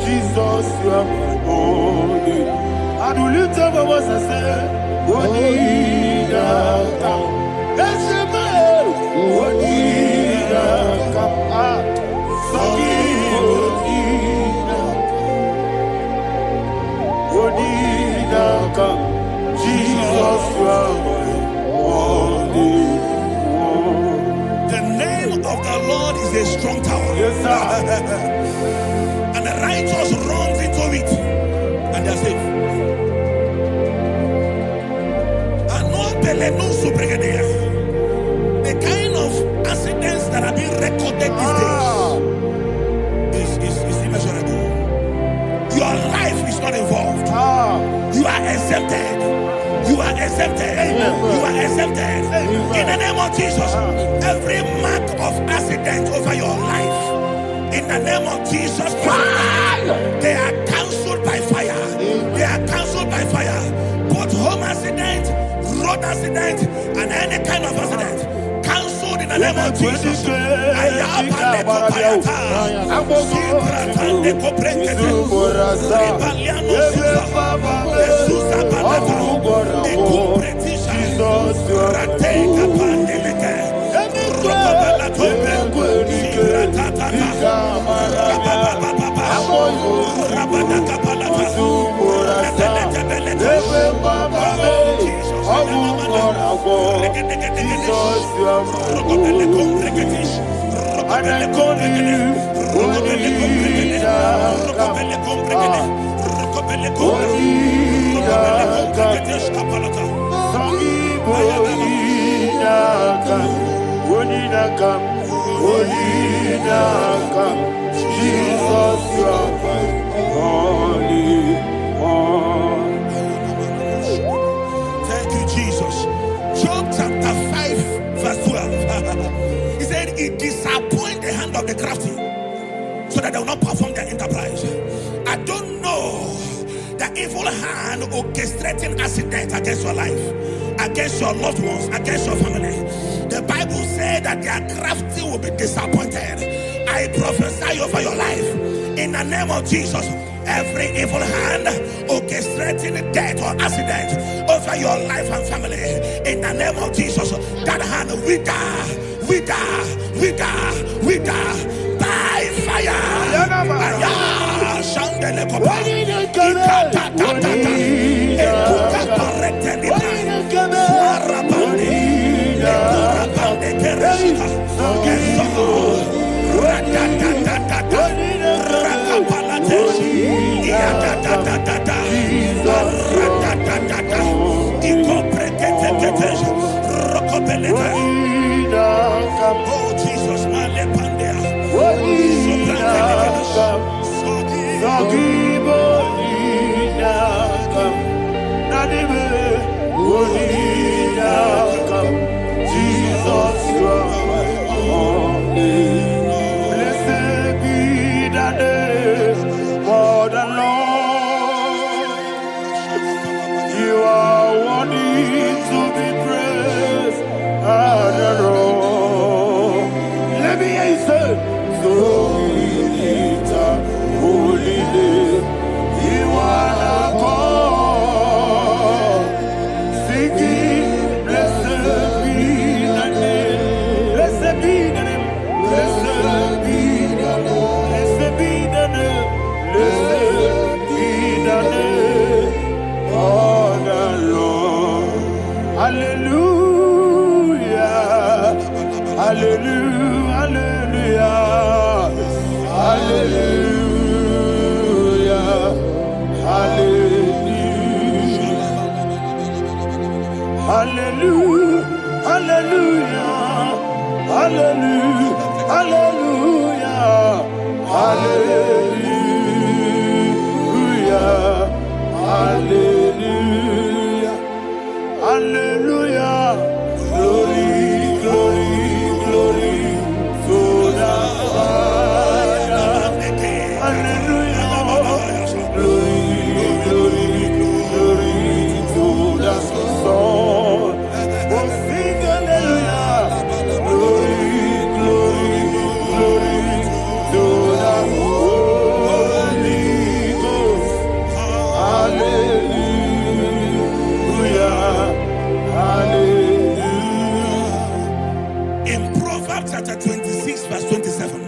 Jesus, you are my only. I do lift up my voice and say, Wonira come. That's the man. Wonira come. Sorry, Wonira come. Jesus, you are my only. The name of the Lord is a strong tower. Yes, sir. And the righteous runs into it and they're safe. The kind of accidents that are being recorded these days is immeasurable. Your life is not involved. You are exempted. You are exempted. You are exempted. In the name of Jesus, every mark of accident over your life, in the name of Jesus Christ, they are cancelled by fire. They are cancelled by fire. Both home accident, road accident, and any kind of accident, cancelled in the name of Jesus. Jesus, you are my only one. Thank you, Jesus. Job chapter 5, verse 12. He said, it disappoints the hand of the crafty, so that they will not perform their enterprise. I don't know the evil hand orchestrating accident against your life, against your loved ones, against your family. The Bible said that their crafty will be disappointed. I prophesy over your life in the name of Jesus. Every evil hand orchestrating death or accident over your life and family, in the name of Jesus, that hand wither by fire. Jesus, you are blessed be the name for the Lord. You are worthy to be praised and adored. Let me hear you say, so we lift up holy name. You are the God. Singing, blessed be the name. Blessed be the name. Blessed be the name. Blessed be the name. Blessed be the name of the Lord. Hallelujah. Hallelujah. Hallelujah. Hallelujah. Hallelujah. Hallelujah. Hallelujah. Hallelujah. Hallelujah. Hallelujah. Hallelujah. Glory, glory, glory to the Father. Hallelujah. Glory, glory, glory to the Son. Oh, sing hallelujah. Glory, glory, glory to the Holy Ghost. Hallelujah. Hallelujah. In Proverbs chapter 26, verse 27,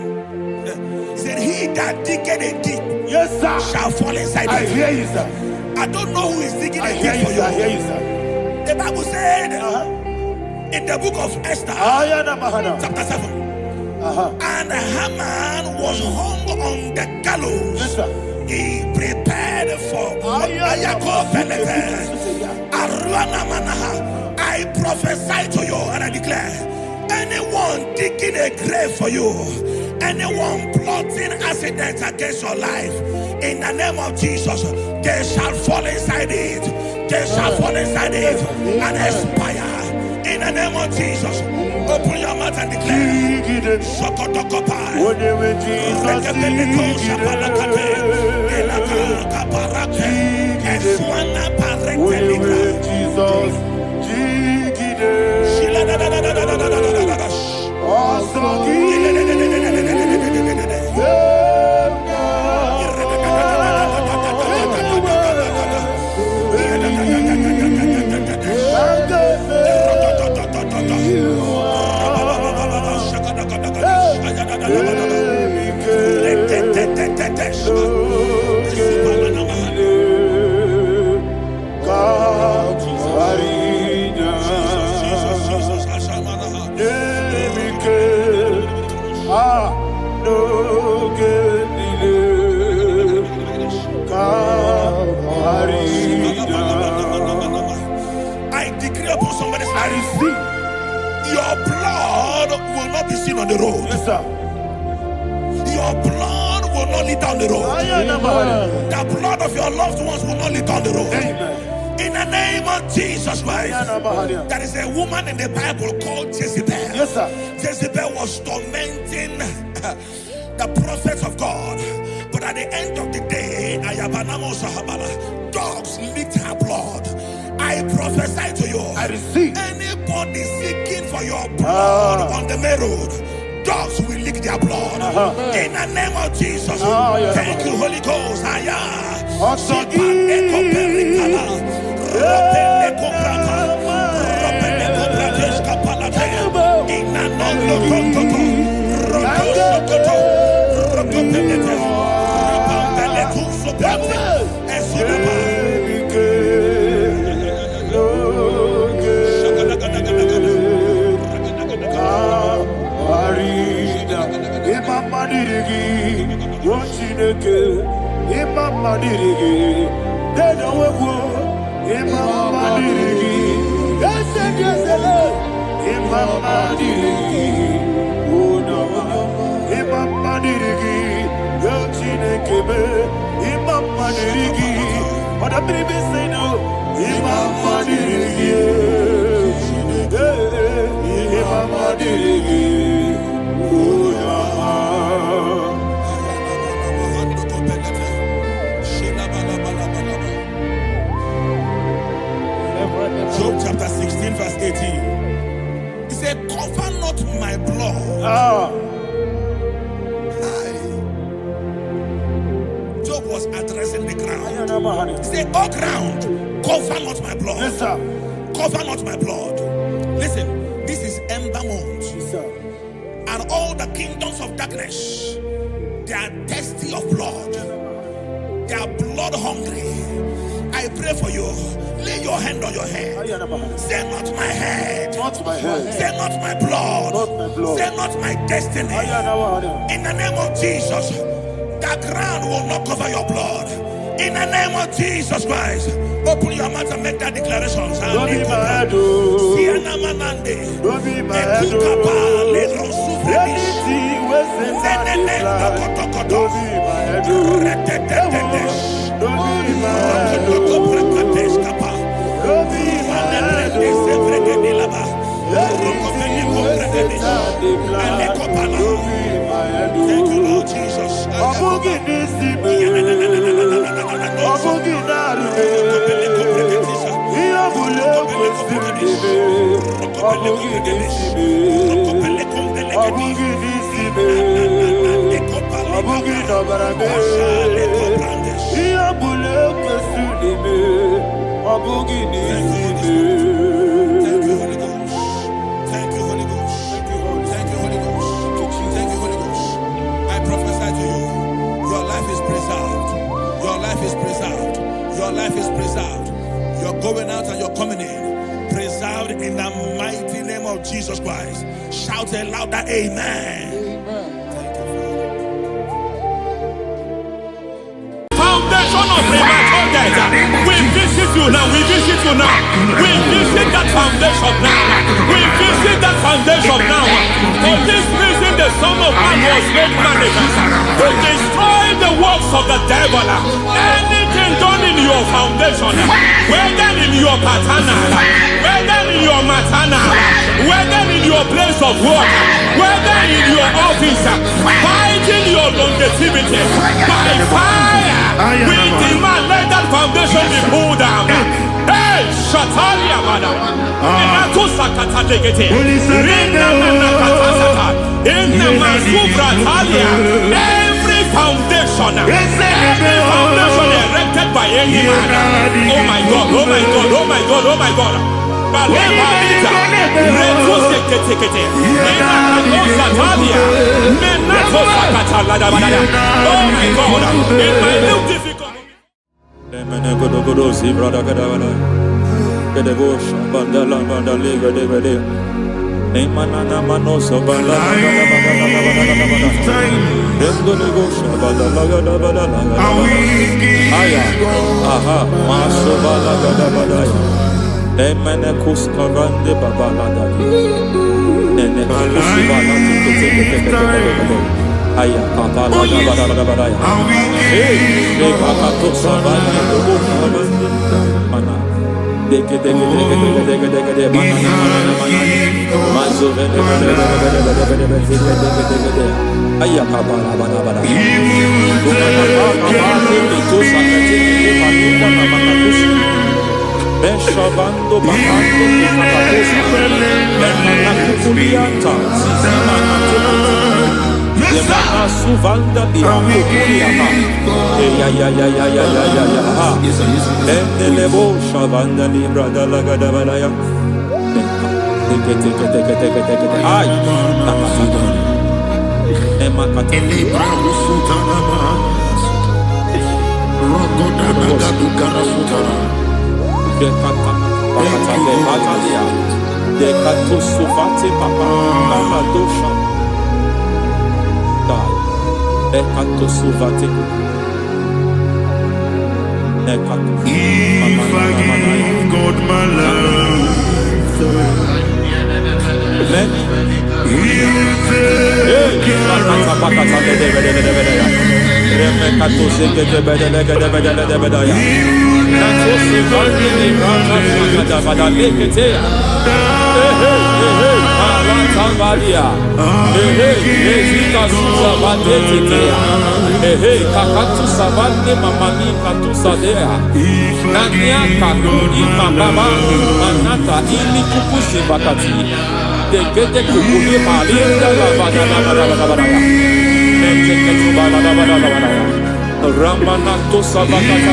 he said, he that diggeth a deep, Yes, sir, shall fall inside I it. hear you, sir. I don't know who is digging I a hear deep you, for sir. I hear you. you, sir. The Bible said in the book of Esther, chapter 7, and Haman was hung on the gallows. Yes, sir. He prepared for I prophesy to you and I declare, anyone digging a grave for you, anyone plotting accidents against your life, in the name of Jesus, they shall fall inside it. They shall fall inside it and expire. In the name of Jesus, open your mouth and declare. Shokotokopai. I decree upon somebody's life, your blood will not be seen on the road. Yes, sir. Your blood will not lead down the road. The blood of your loved ones will not lead down the road. Amen. In the name of Jesus Christ, there is a woman in the Bible called Jezebel. Yes, sir. Jezebel was tormenting the prophets of God. But at the end of the day, dogs licked her blood. I prophesy to you, I receive. anybody seeking for your blood on the main road, dogs will lick their blood. In the name of Jesus. Thank you, Holy Ghost. But I believe say no. Job chapter 16 verse 18. He said, cover not my blood. Job was addressing the ground. He said, oh ground, cover not my blood. Yes, sir. Cover not my blood. Listen, this is ember month. Yes, sir. And all the kingdoms of darkness, they are thirsty of blood. They are blood hungry. I pray for you. Lay your hand on your head. Say not my head. Not my head. Say not my blood. Not my blood. Say not my destiny. In the name of Jesus, the ground will not cover your blood. In the name of Jesus Christ, open your mouth and make that declaration. Don't be my head. Don't be my head. Anything was in that don't be my head. Don't be my head. Don't be my head. Thank you, Lord Jesus. Your life is preserved. You're going out and you're coming in. Preserved in the mighty name of Jesus Christ. Shout a louder amen. Thank you, Father. Foundation of premature death. We visit you now. We visit you now. We visit that foundation now. We visit that foundation now. For this reason, the Son of Man was made manifest to destroy the works of the devil. Anything done in your foundation, whether in your paternal, whether in your maternal, whether in your place of work, whether in your office, fighting your longevity by fire, we demand let that foundation be pulled down. Hey, Shatalia, madam. Every foundation erected by any man. Oh my God, oh my God, oh my God, oh my God. Oh my God, in my new difficult. If I give God my life, He'll take care of Ramanato Savakata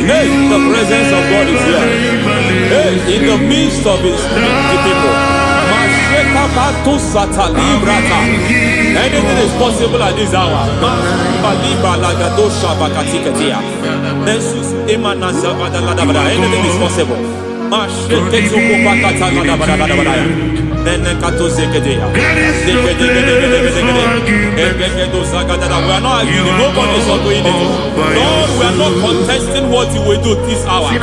Hey, the presence of God is here. Hey, in the midst of his people. Anything is possible at this hour. Anything is possible. We are not arguing, nobody is doing it. Lord, we are not contesting what you will do this hour. We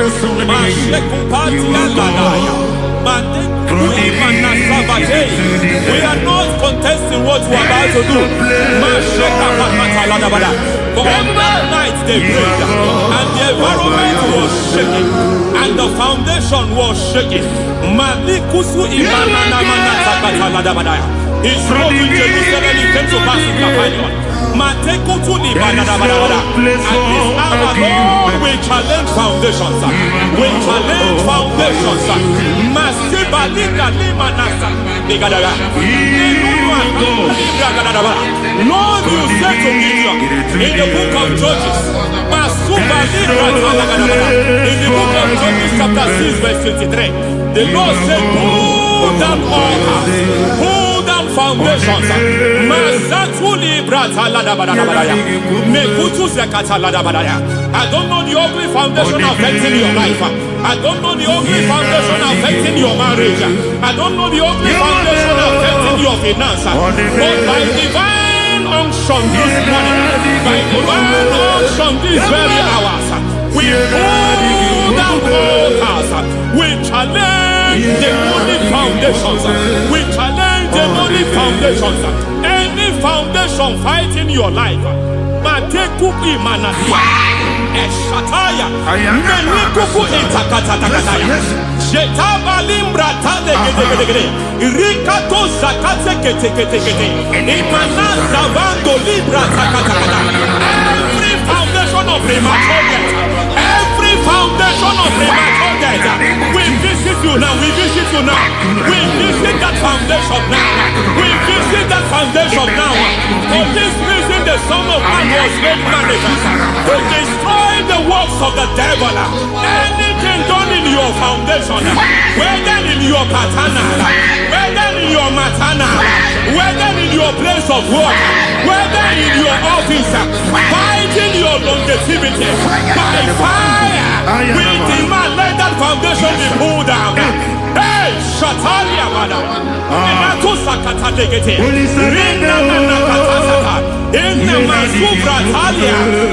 are not contesting what we are about to do. For on that night they prayed, and the environment was shaking, and the foundation was shaking. He spoke in Jerusalem, he came to pass in Capernaum. At this hour, Lord, we challenge foundations. We challenge foundations. Lord, you said to Gideon in the book of Judges, in the book of Judges chapter 6 verse 23, the Lord said, pull down altars, pull down foundations. I don't know the ugly foundation affecting your life. I don't know the ugly foundation affecting your marriage. I don't know the ugly foundation affecting your finance. But by divine unction this morning, by divine unction these very hours, we pull down altars. We challenge demonic foundations. We challenge demonic foundations. Any foundation fighting your life, Matekuki Manatia, Eshataya, Menikuku Itakatatakataya, Shetabalim Brata de Rikato Zakate Kete, Imana Zavando Libra Takatakata. Every foundation of premature death, every foundation of premature death, we visit you now, we visit you now, we visit that foundation now, we visit that foundation now. For this reason, the Son of Man was made manifest to destroy the works of the devil. Anything done in your foundation, whether in your paternal, whether in your maternal, whether in your place of work, whether in your office, fighting your longevity by fire, we demand let that foundation be pulled down. Hey, Shatalia Madam,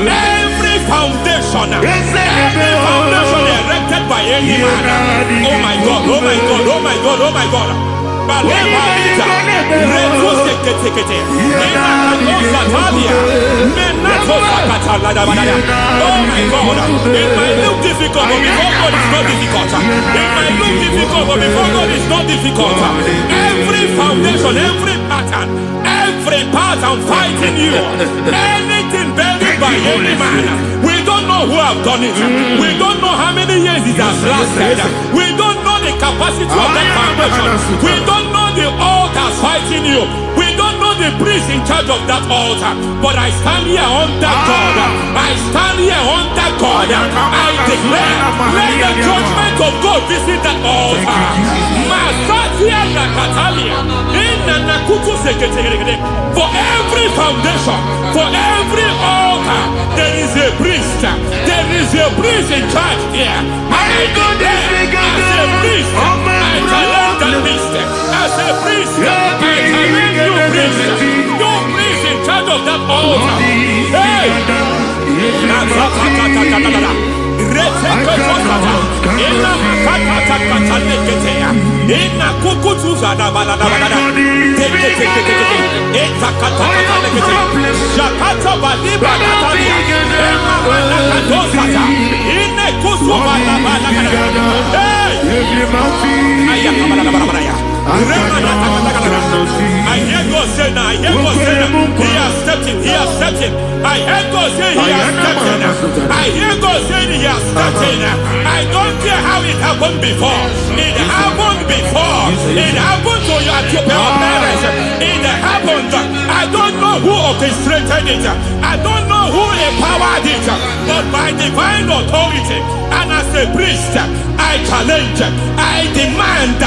every foundation erected by any man. Oh my God, oh my God, oh my God, oh my God. Oh my God, it might look difficult, but before God it's not difficult. It might look difficult, but before God it's not difficult. Every foundation, every pattern fighting you, anything buried by any man, we don't know who have done it. We don't know how many years it has lasted. We don't know the capacity of that foundation. We don't know the altars fighting you. We don't know the priest in charge of that altar, but I stand here under God. I stand here under God. I declare, let the judgment of God visit that altar. Masatia Nakatalia. For every foundation, for every altar, there is a priest. There is a priest in charge here. I declare, as a priest, I challenge that priest. As a priest, I challenge you priest. You priest in charge of that altar. Hey! I hear God say now, I hear God say now, he has stepped in, he has stepped in. I hear God say he has stepped in. I hear God say he has stepped in. I don't care how it happened before. It happened before. It happened to your parents. It happened. I don't know who orchestrated it. I don't know who empowered it. But by divine authority and as a priest, I challenge, I demand,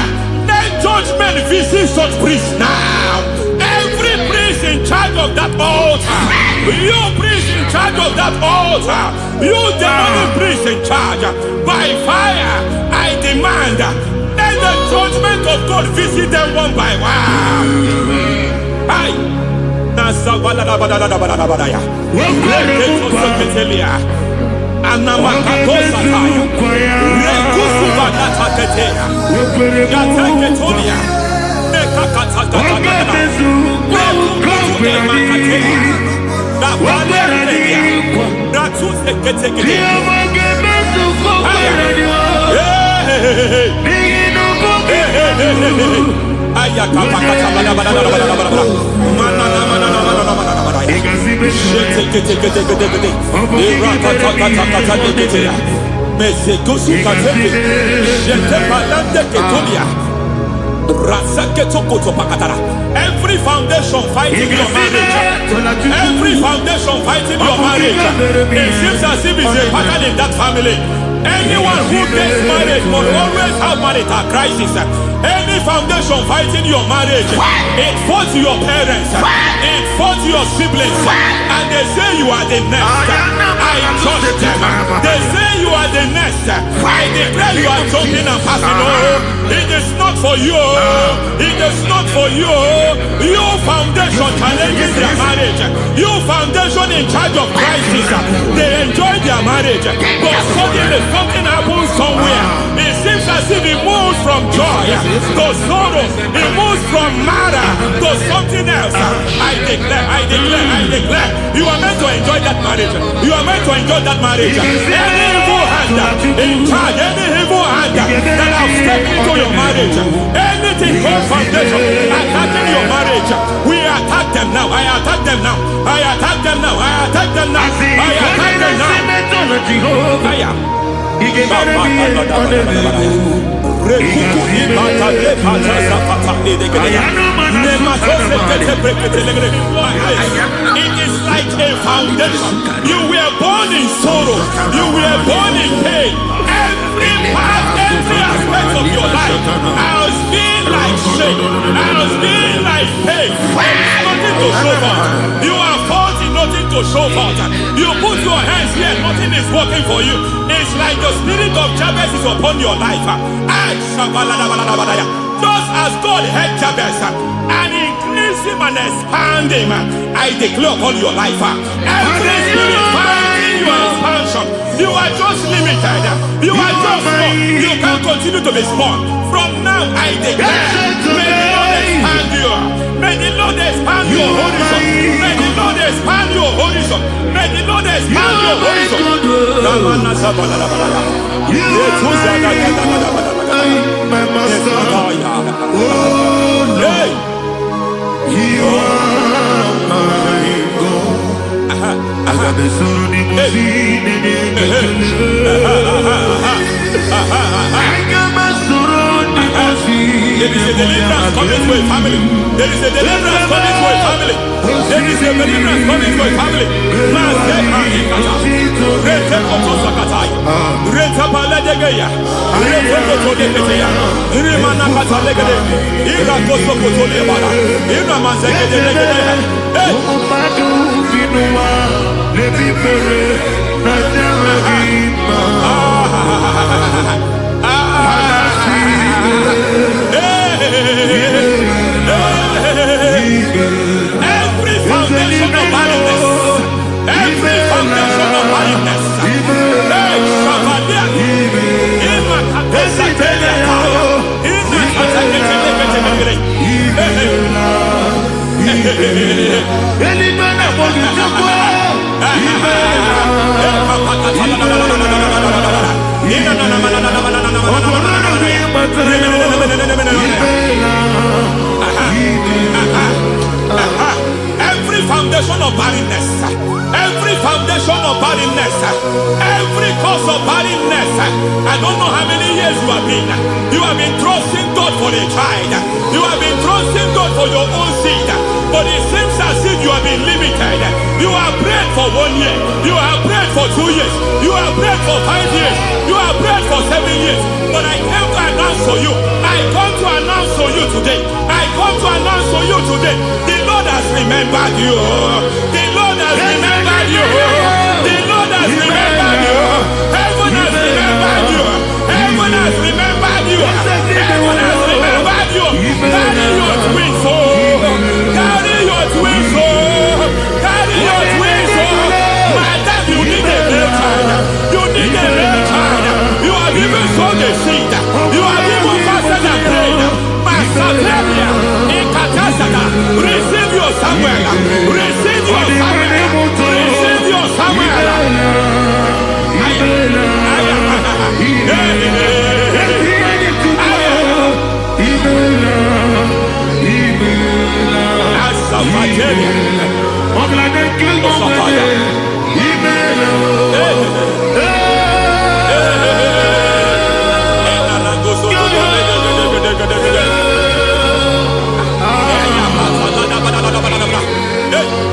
let judgment visit such priests now. Every priest in charge of that altar, you priest in charge of that altar, you demonic priest in charge, by fire, I demand, let the judgment of God visit them one by one. Aye. Every foundation fighting your marriage, every foundation fighting your marriage, it seems as if it's a pattern in that family. Anyone who gets married will always have marital crisis. Any foundation fighting your marriage, it fought your parents, it fought your siblings, and they say you are the next. I judge them. They say you are the next. I declare you are jumping and passing. Oh, it is not for you. It is not for you. You foundation challenging their marriage. You foundation in charge of crisis. They enjoy their marriage, but suddenly something happens somewhere. It seems as if it moves from joy to sorrow. It moves from matter to something else. I declare, you are meant to enjoy that marriage. You are meant to enjoy that marriage. Any evil hand in charge, any evil hand that have stepped into your marriage, anything called foundation attacking your marriage, we attack them now. I attack them now. I attack them now. I attack them now. I attack them now. It is like a foundation. You were born in sorrow. You were born in pain. Every part, every aspect of your life has been like shame. Has been like pain. There is nothing to show for. You are faulty, nothing to show for. You put your hands here, nothing is working for you. It's like the spirit of Jabez is upon your life. Just as God had Jabez and increased him and expanded him, I declare upon your life. Every spirit finding your expansion, you are just limited. You are just small. You can't continue to be small. From now, I declare, may the Lord expand you. May the Lord expand your horizon. May the Lord expand your horizon. May the Lord expand your horizon. My master, oh Lord, you are my God. I got the soul in my feet. I got my soul in my feet. There is a deliverance coming to a family. There is a deliverance coming to a family. There is a deliverance coming to a family. Rete kotosa katai. Rete paladegeya. Rete kotodeketeya. Rimana katalegede. Ira koso kotolebara. Ira manzegede. Hey. Every foundation of barrenness, every foundation of barrenness, every foundation of barrenness, every foundation of barrenness, every cause of barrenness. I don't know how many years you have been trusting God for a child. You have been trusting God for your own seed, but it seems as if you have been limited. You have prayed for 1 year, you have prayed for 2 years, you have prayed for 5 years, you have prayed for 7 years. But I came to announce for you, I come to announce for you today, I come to announce for you today, the Lord has remembered you. The Lord has remembered you. The Lord has remembered you. Heaven has remembered you. Heaven has remembered you. Heaven has remembered you. Carry your twins, oh. Carry your twins, oh. Carry your twins, oh. Madam, you need a real child. You need a real child. You have even sown the seed. You have even fasted and prayed. Masateria, in Katasaka, receive your Samuel. Receive your Samuel. Receive your Samuel.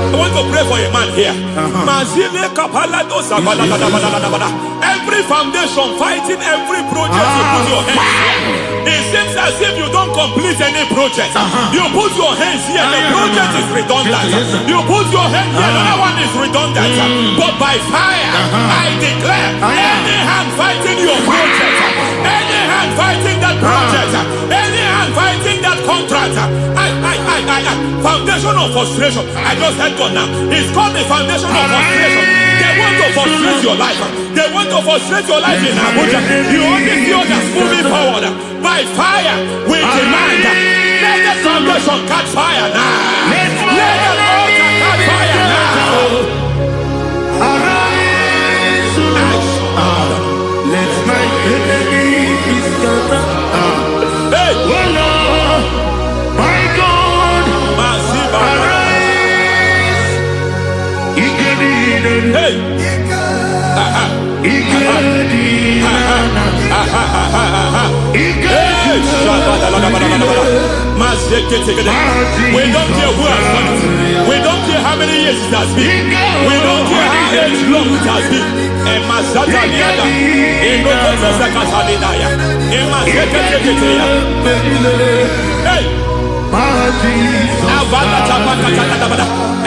I want to pray for a man here. Every foundation fighting every project you put your hands here. It seems as if you don't complete any project. You put your hands here, the project is redundant. You put your hand here, another one is redundant. But by fire, I declare, any hand fighting your project, any hand fighting that project, any hand fighting that contract, foundation of frustration. I just heard God now. It's called the foundation of frustration. They want to frustrate your life. They want to frustrate your life in Abuja. You only see others moving forward. By fire, we demand. Let the foundation catch fire now. Let the altar catch fire now. Arise, let my enemies scatter. Hey, Oh Lord, my God, arise. hey. We don't care who has done it. We don't care how many years it has been. We don't care how long it has been. Hey.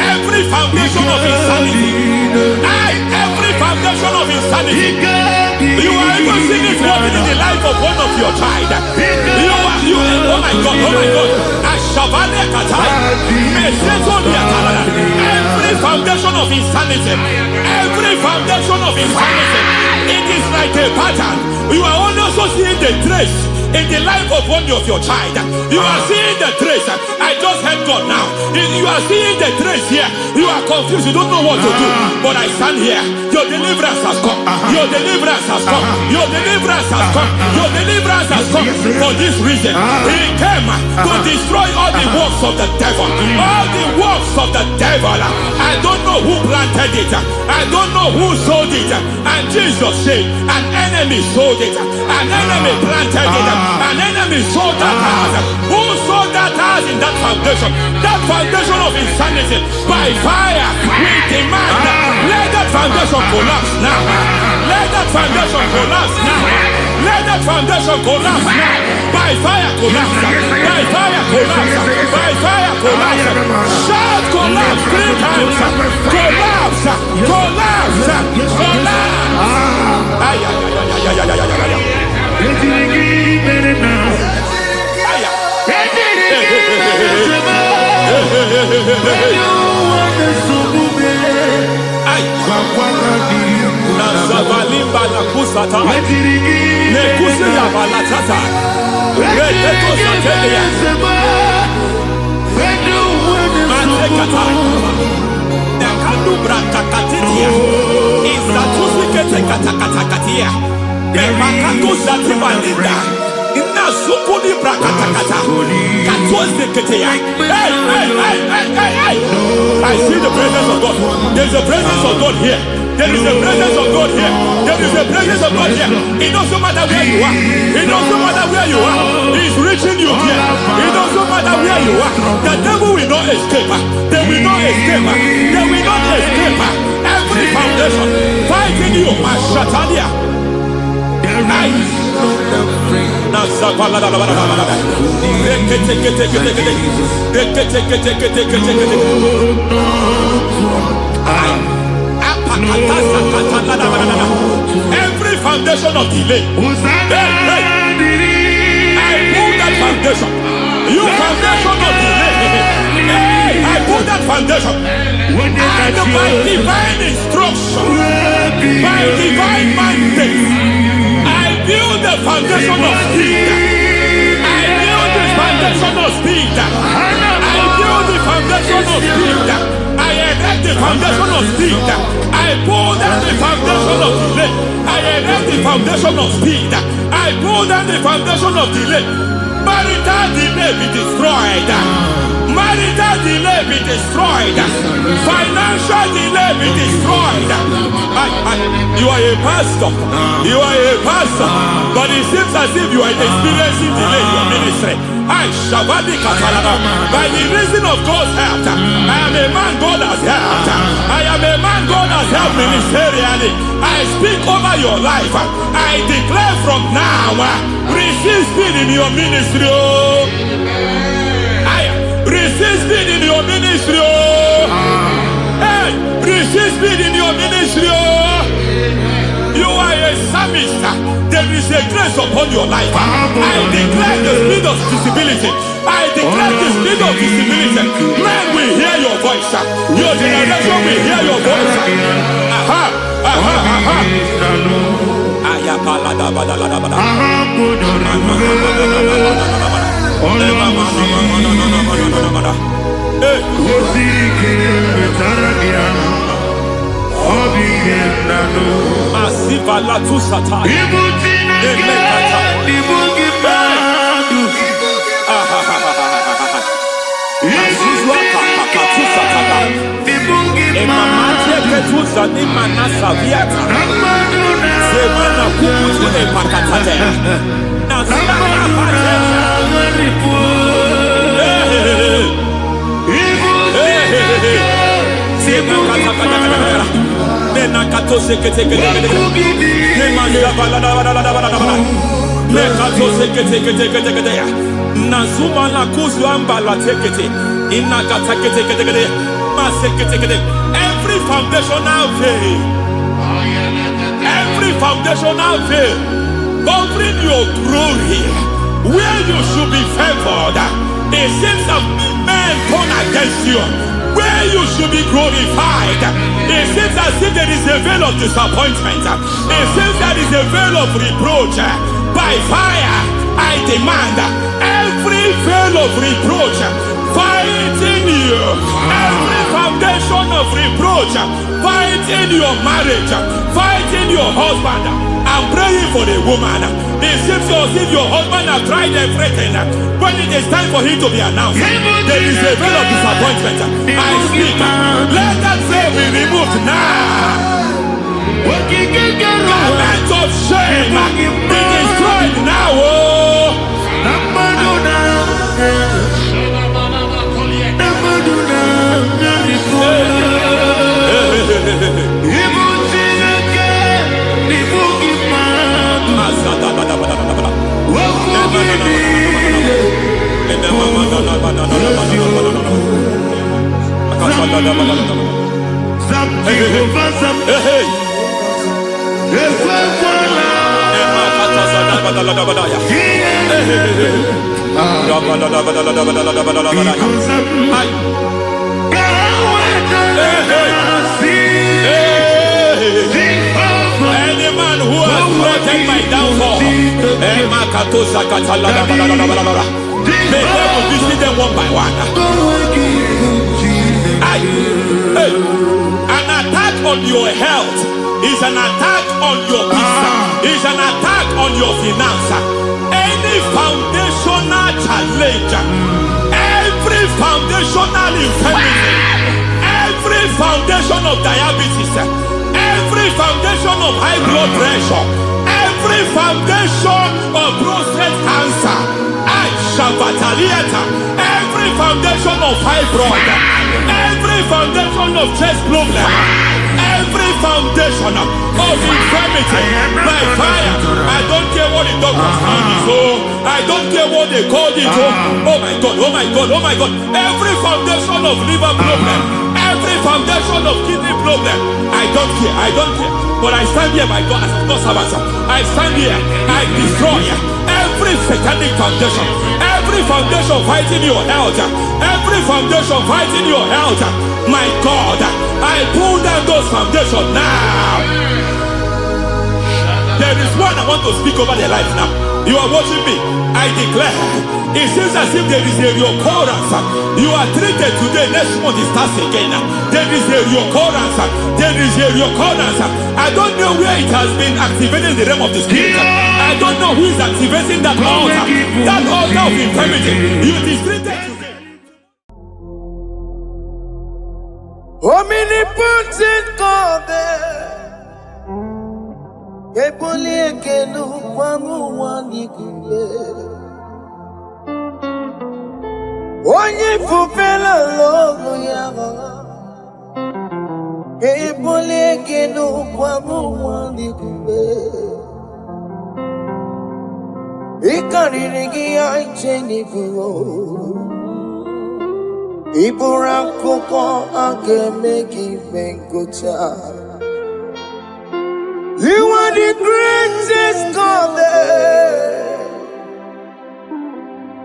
Every foundation of insanity, every foundation of insanity, you are even seeing it working in the life of one of your child. Oh my God, every foundation of insanity, it is like a pattern. You are also seeing the trace in the life of one of your child. You are seeing the trace. I just heard God now. You are seeing the trace here. You are confused. You don't know what to do. But I stand here. Your deliverance has come. Your deliverance has come. Your deliverance has come. Your deliverance has come. For this reason, He came to destroy all the works of the devil. All the works of the devil. I don't know who planted it. I don't know who sold it. And Jesus said, an enemy sold it. An enemy planted it. An enemy enemy saw that house. Who saw that house in that foundation? That foundation of insanity. By fire, we demand let that foundation collapse now. Let that foundation collapse now. Let that foundation collapse now. By fire collapse. By fire collapse. By fire collapse. Shout collapse 3 times. Collapse. Collapse. Collapse. Ay, ay, ay, ay, ay, ay, ay, ay, ay. Nazavalimba na kusata nekusi ya balatata reteto satelia matekata nekadu brakakatitia izatusikete katakatakatia nekakatu zatibalinda inazukuni brakatakata katoziketea. Hey. I see the presence of God. There's a presence of God here. There is a presence of God here. There is a presence of God here. It doesn't matter where you are. It doesn't matter where you are. He's reaching you here. It doesn't matter where you are. The devil will not escape. They will not escape. They will not escape. Every foundation fighting you, Mashatalia. Every foundation of delay, I pull that foundation. You foundation of delay, I pull that foundation. And by divine instruction, by divine mandate, I build the foundation of speed. I build the foundation of speed. I build the foundation of speed. I erect the foundation of speed. I pull down the foundation of delay. I erect the foundation of speed. I pull down the foundation of delay. Marital delay be destroyed. Marital delay be destroyed. Financial delay be destroyed. You are a pastor. You are a pastor. But it seems as if you are experiencing delay in your ministry. By the reason of God's help, I am a man God has helped. I am a man God has helped ministerially. I speak over your life. I declare from now, receive speed in your ministry. Receive speed in your ministry. Hey, receive speed in your ministry. You are a psalmist. There is a grace upon your life. I declare the speed of visibility. I declare the speed of visibility. Men will hear your voice. Your generation will hear your voice. Masiva la tu sata. Nazuma la kuzwamba la tekete inakata kete every foundational veil, every foundational veil covering your glory where you should be favored. It seems that men turn against you where you should be glorified. It seems as if there is a veil of disappointment. It seems there is a veil of reproach. By fire, I demand every veil of reproach fighting you, every foundation of reproach fighting your marriage, fighting your husband. I'm praying for the woman. It seems as if your husband has tried everything. When it is time for him to be announced, there is a veil of disappointment. I speak. Let that veil be removed now. Garment of shame be destroyed now. Any man who has plotted my downfall, may devil visit them one by one. An attack on your health is an attack on your business, is an attack on your finance. Any foundational challenge, every foundational infirmity, every foundation of diabetes, every foundation of high blood pressure, every foundation of prostate cancer, every foundation of fibroid, every foundation of chest problem, every foundation of infirmity, by fire. I don't care what the doctors call it, I don't care what they call it. Oh my God, oh my God, oh my God. Every foundation of liver problem, every foundation of kidney problem, I don't care, I don't care. But I stand here by God as God's servant. I stand here, I destroy every satanic foundation, every foundation fighting your health, every foundation fighting your health. My God, I pull down those foundations now. There is one I want to speak over their life now. You are watching me. I declare, it seems as if there is a reoccurrence. You are treated today, next month it starts again. There is a reoccurrence. There is a reoccurrence. I don't know where it has been activated in the realm of the spirit. I don't know who is activating that altar of infirmity. You is treated today. Omnipotent God, onye fufela logo ya ebole kenu kwa mwandi kube ikariri gi aicheni buo ibura koko akemeki benkocha. You are the greatest God,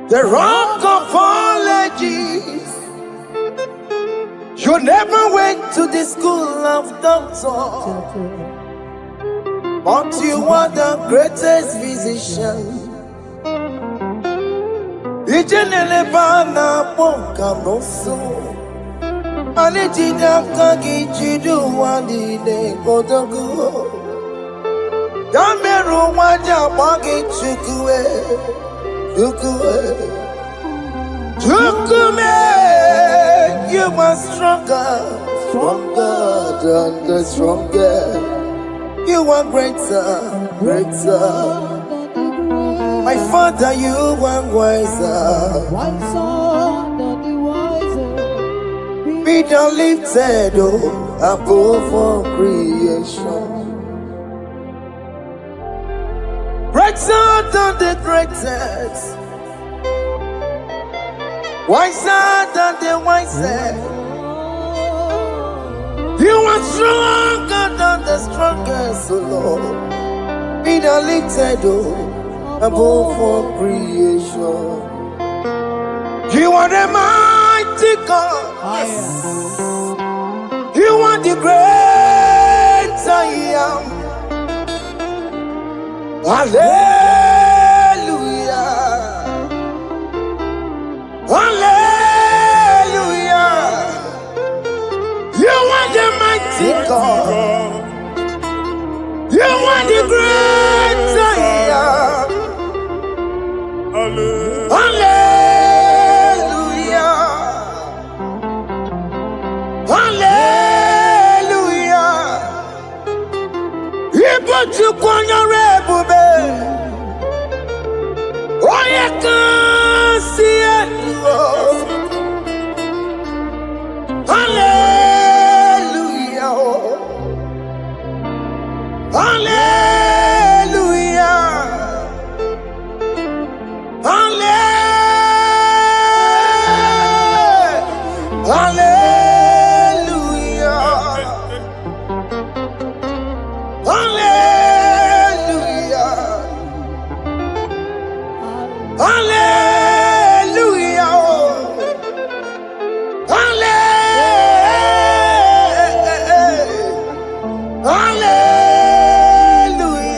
the rock of all ages. You never went to the school of doctor, but you are the greatest physician. Ijenelebana bonka noso, anijina kagi jidu wandi ne kodogo. Yameru waja bagi chukue, chukume. You are stronger, stronger than the strongest. You are greater, greater. My Father, you are wiser, wiser than the wiser. Be thou lifted above all creation. Greater than the greatest, wiser than the wisest. You are stronger than the strongest, oh Lord. Be thou lifted above all creation. You are the mighty God. Yes. You are the great I am. Hallelujah. Hallelujah. You are the mighty God. You are the great I am. Hallelujah. Hallelujah. He put you on your rebel. Hallelujah.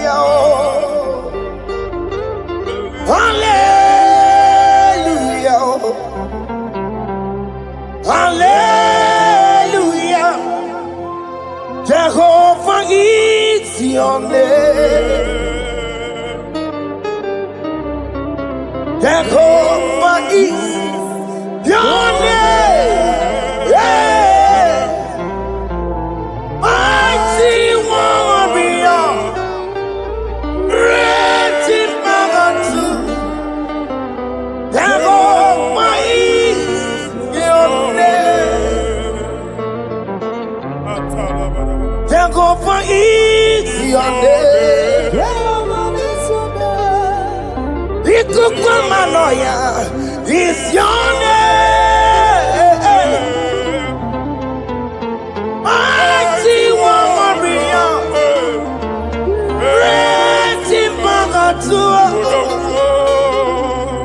Hallelujah. Hallelujah. Hallelujah. Jehovah is your name. Jehovah is your name. Yeah. Mighty warrior, great in magnitude. Jehovah is your name. Jehovah is your name. Ikukwamanoya is your name. Mighty warrior, great in magnitude.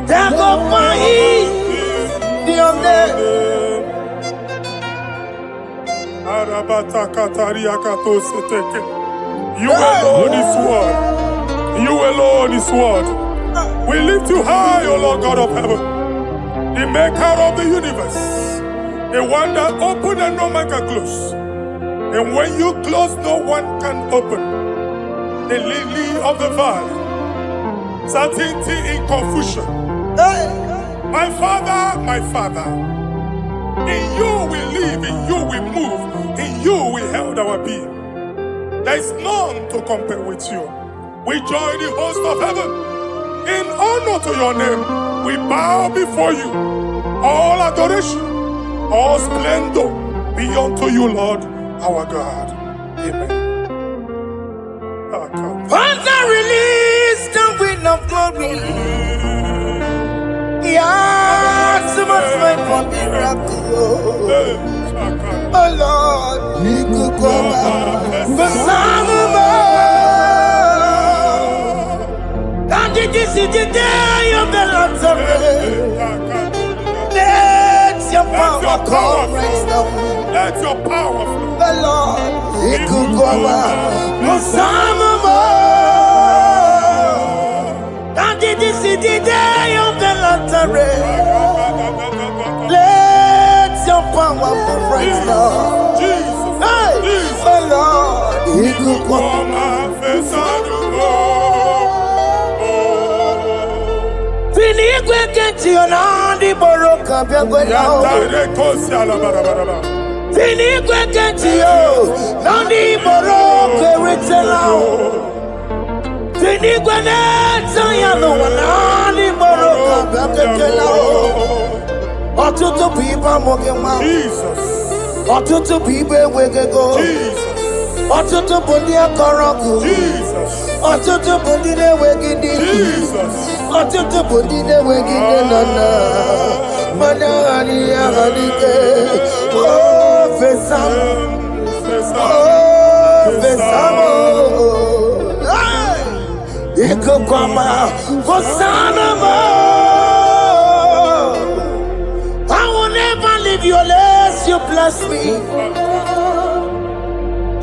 Jehovah is your name. You alone is one. You alone is one. We lift you high, O Lord God of heaven, the maker of the universe, the one that opened and no man can close. And when you close, no one can open. The lily of the valley, certainty in confusion. My Father, in you we live, in you we move, in you we held our being. There is none to compare with you. We join the host of heaven. In honor to your name, we bow before you. All adoration, all splendor be unto you, Lord, our God. Amen. Father, release the wind of glory. Yeah, so much time for miracle. Oh Lord, you could go back. The Son of God. This is the day of the Lord's rain. Let your power come right now. Let your power flow. The Lord, He could go back. The Son of God. This is the day of the Lord's rain. Let your power come right now. Hey, the Lord, He could go back. Finigwe kenti onandi boroka biagwela. Finigwe kenti yo nandi boroka ritela. Finigwe neta yano nandi boroka biagwela. Otutu pipa mogema. Otutu pipe wegego. Otutu bundia koroku. Otutu bundine wegidi. Otutu bundine wegidi nana. Manani aganike. Oh, fesam. Oh, fesamo. Iko kwama. Fosanamo. I will never leave you unless you bless me.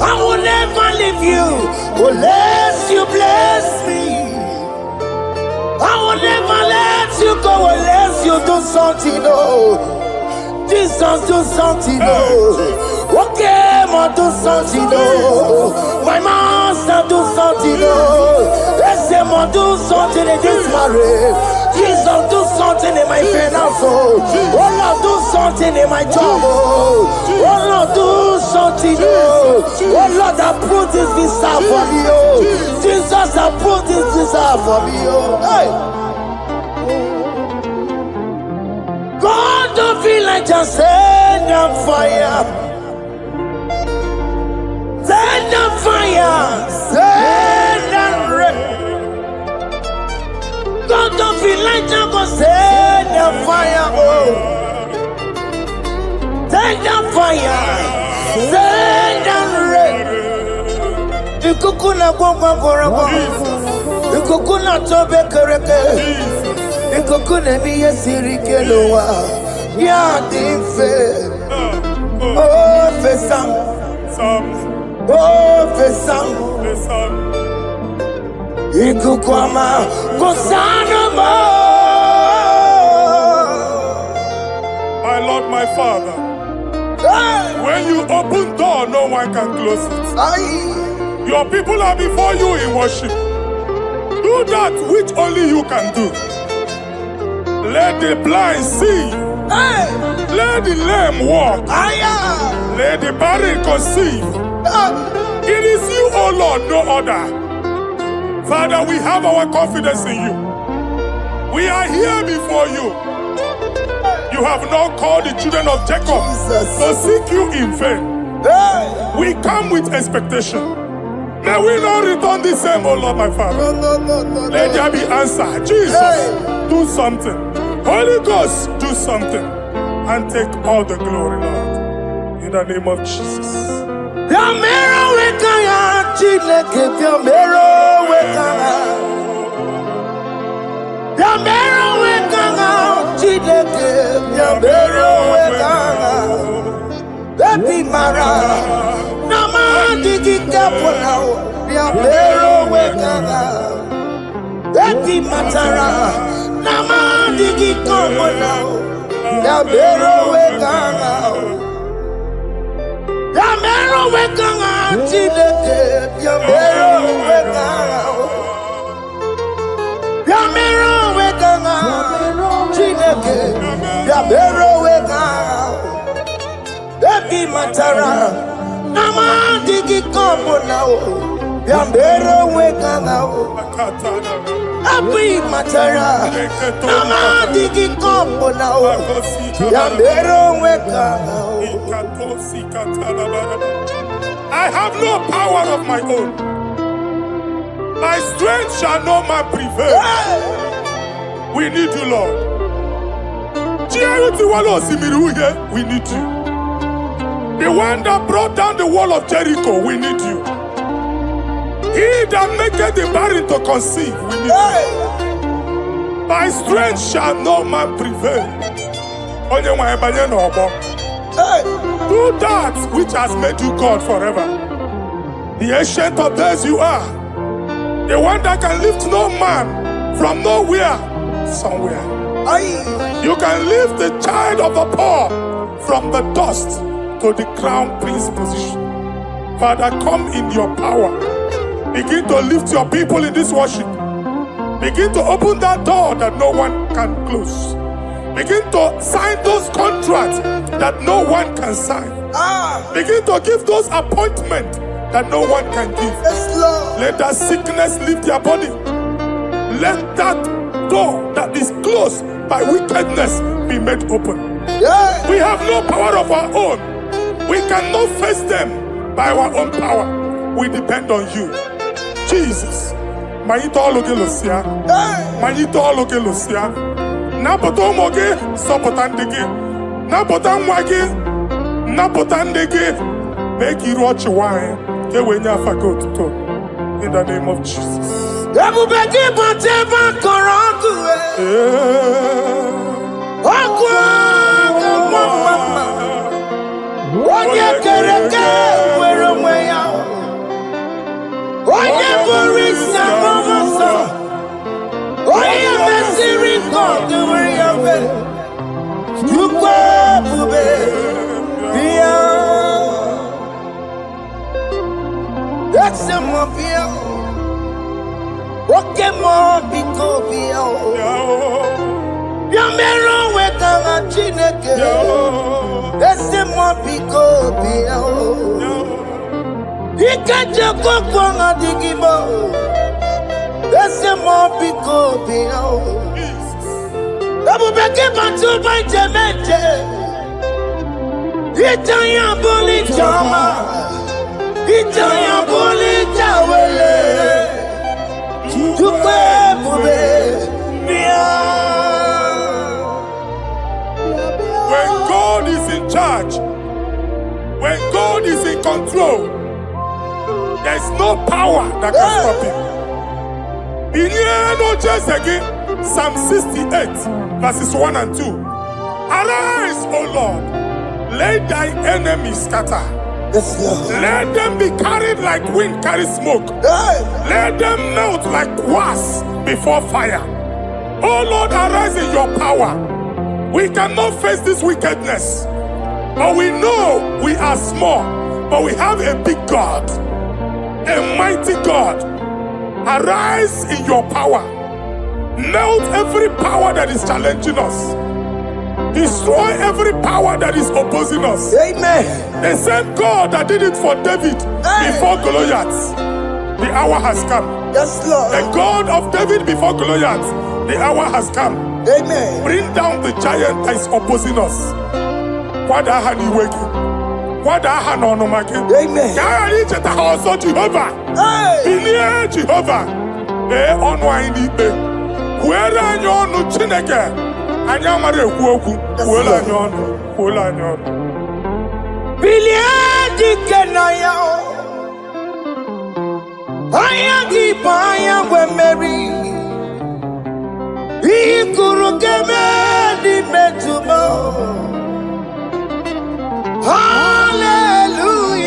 I will never leave you unless you bless me. I will never let you go unless you do something, oh. Jesus, do something, oh. Okay, ma do something, oh. My master, do something, oh. Let's say, ma do something in this marriage. Jesus, do something in my finance, oh. Oh, Lord, do something in my job, oh. Oh, Lord, do something, oh. Oh, Lord, approve this visa for me, oh. Jesus, approve this visa for me, oh. Hey. God, don't feel like just send on fire. Send on fire. Send on rain. God, don't feel like just send on fire, oh. Send on fire. Send on rain. Ikukuna kwa kwa kwa kwa. Ikukuna tobe kereke. Ikokune mi yesiri kelowa. Ya dimfe. Oh, fesam. Psalms, Oh, fesam. the Psalm. Ikukwama. Kosana mo. My Lord, my Father, when you open door, no one can close it. Aye. Your people are before you in worship. Do that which only you can do. Let the blind see. Hey. Let the lame walk. Aya. Let the barren conceive. It is you, O Lord, no other. Father, we have our confidence in you. We are here before you. You have not called the children of Jacob Jesus. to seek you in vain. Hey. We come with expectation. May we not return the same, O Lord, my Father. No. Let there be answer. Jesus, Hey. do something. Holy Ghost, do something. And take all the glory, Lord. In the name of Jesus. Yamero wekaya Chineke Yamero wekaya. Yamero wekaya Chineke Yamero wekaya. Baby Mara Nama digi kapona Yamero wekaya. Baby Matara Nama digi kapona Yamero wekaya. Yamero wekanga Chineke Yamero wekanga. Yamero wekanga Chineke Yamero wekanga. Baby Matara Nama digi kombo now Yamero wekanga. Baby Matara Nama digi kombo now Yamero wekanga. I have no power of my own. My strength shall no man prevail. We need you, Lord. We need you. The one that brought down the wall of Jericho, we need you. He that maketh the barren to conceive, we need you. My strength shall no man prevail. Do that which has made you God forever. The ancient of days you are. The one that can lift no man from nowhere, somewhere. You can lift the child of the poor from the dust to the crown prince position. Father, come in your power. Begin to lift your people in this worship. Begin to open that door that no one can close. Begin to sign those contracts that no one can sign. Begin to give those appointments that no one can give. Yes, Lord. Let that sickness leave their body. Let that door that is closed by wickedness be made open. Yeah. We have no power of our own. We cannot face them by our own power. We depend on you. Jesus. Manito Logelosia. Manito Logelosia. Napoto moge sopotandege. Napotan wage. Napotandege. Make you watch wine. Get when you forgot to. In the name of Jesus. When God is in charge, when God is in control, there's no power that can stop him. Psalm 68, verses 1 and 2. Arise, O Lord, let thy enemies scatter. Yes, Lord. Let them be carried like wind carries smoke. Hey. Let them melt like wax before fire. Oh Lord, arise in your power. We cannot face this wickedness, but we know we are small, but we have a big God, a mighty God. Arise in your power. Melt every power that is challenging us. Destroy every power that is opposing us. Amen. The same God that did it for David before Goliath, the hour has come. Yes, Lord. The God of David before Goliath, the hour has come. Amen. Bring down the giant that is opposing us. Amen. Jehovah. Hey. Bilie Jehovah. Ọnụ anyị n'ikpe. Kwuere anyị ọnụ Chineke. Anyị amara ekwu okwu. Kwuole anyị ọnụ. Kwuole anyị ọnụ. Bilie dike na ya o. Anya gị bụ anya nwe mmeri. Ihe kwuru ga-eme n'ime tụmọ.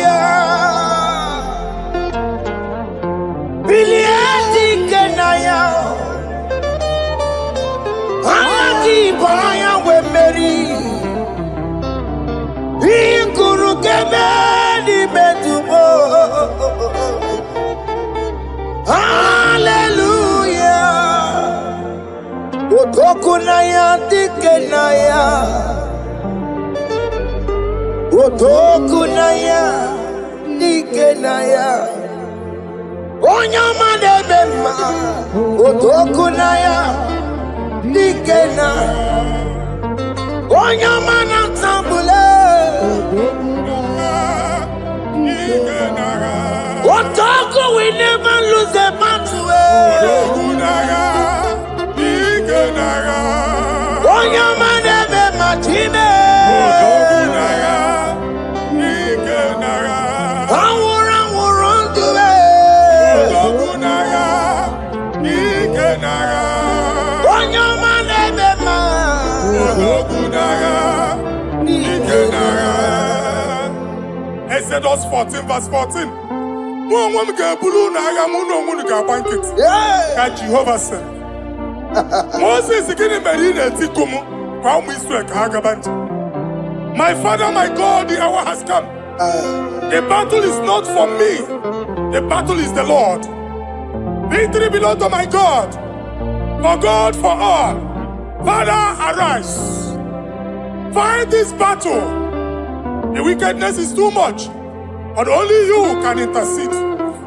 Hallelujah. Bilie dike na ya o. Anya gị bụ anya nwe mmeri. Ihe kwuru ga-eme n'ime tụmọ. Hallelujah. Otoku na ya dike na ya. Otoku na ya dike na ya. Onye ọma na-eme mma. Otoku na ya dike na. Onye ọma na-atambule. Otoku we never lose a battle. Onye ọma na-eme mma Chime. Anwụrụ anwụrụ ndụ onye ọma na-eme mma. Exodus 14 verse 14. Mụ onwe m ga-eburu unu agha, mụ na onwe unu ga-agba nkịtị. Ka Jehova sịrị. Moses, gịnị mere ị na-etiku m ka ụmụ Israel ka ha gaba njem? My Father, my God, the hour has come. The battle is not for me. The battle is the Lord. Victory belongs to my God. For God, for all. Father, arise. Fight this battle. The wickedness is too much. But only you can intercede.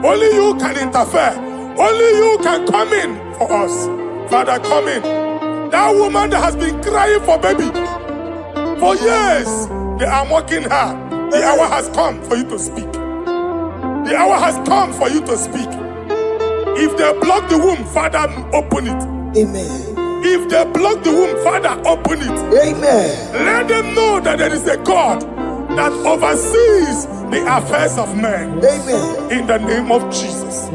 Only you can interfere. Only you can come in for us. Father, come in. That woman that has been crying for baby for years, they are mocking her. The hour has come for you to speak. The hour has come for you to speak. If they block the womb, Father, open it. Amen. If they block the womb, Father, open it. Amen. Let them know that there is a God that oversees the affairs of men. Amen. In the name of Jesus.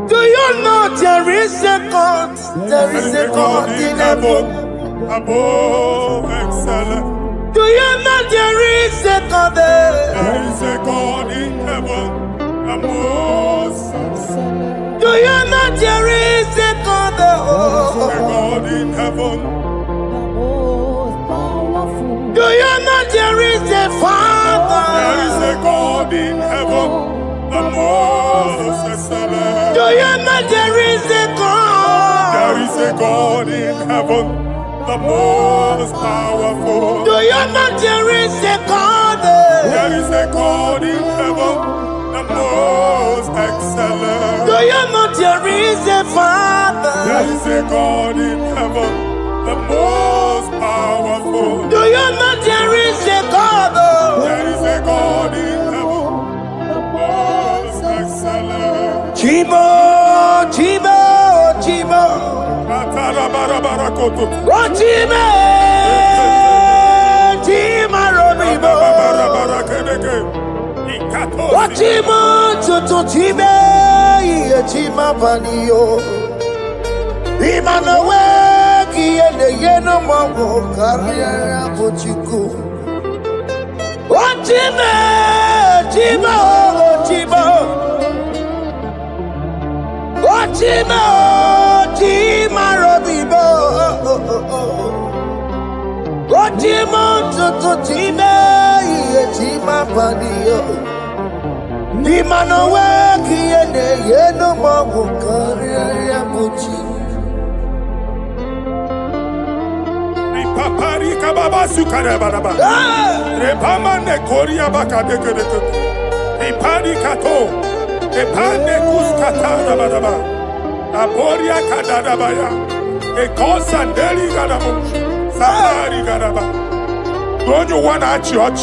Do you know there is a God? There is a God in heaven. Above excellent. Do you know there is a God there? There is a God in heaven. The most excellent. Do you know there is a God there? There is a God in heaven. Do you know there is a Father? There is a God in heaven. The most excellent. Do you know there is a God? There is a God in heaven, the most powerful. Do you know there is a God there? There is a God in heaven, the most excellent. Do you know there is a Father? There is a God in heaven, the most powerful. Do you know there is a God there? There is a God in heaven, the most excellent. Chimo, Chimo, Chimo. Oh, Chimo, Chimo, Robibo. Oh, Chimo, Chutu, Chimo, Chimo, Panio. Imano weki ende yeno mawo karya bochiku. Ochime, chima, ochima. Ochime, ochima robibo. Ochima tutu chime, iye chima padiyo. Imano weki ende yeno mawo karya bochiku. Papari kababa sukare baraba. Repama ne koria baka deke deke. Ipari kato. Epane kuskata baraba. Aboria kadada baya. Ekosa deli gadabo. Samari gadaba. Don't you wanna church?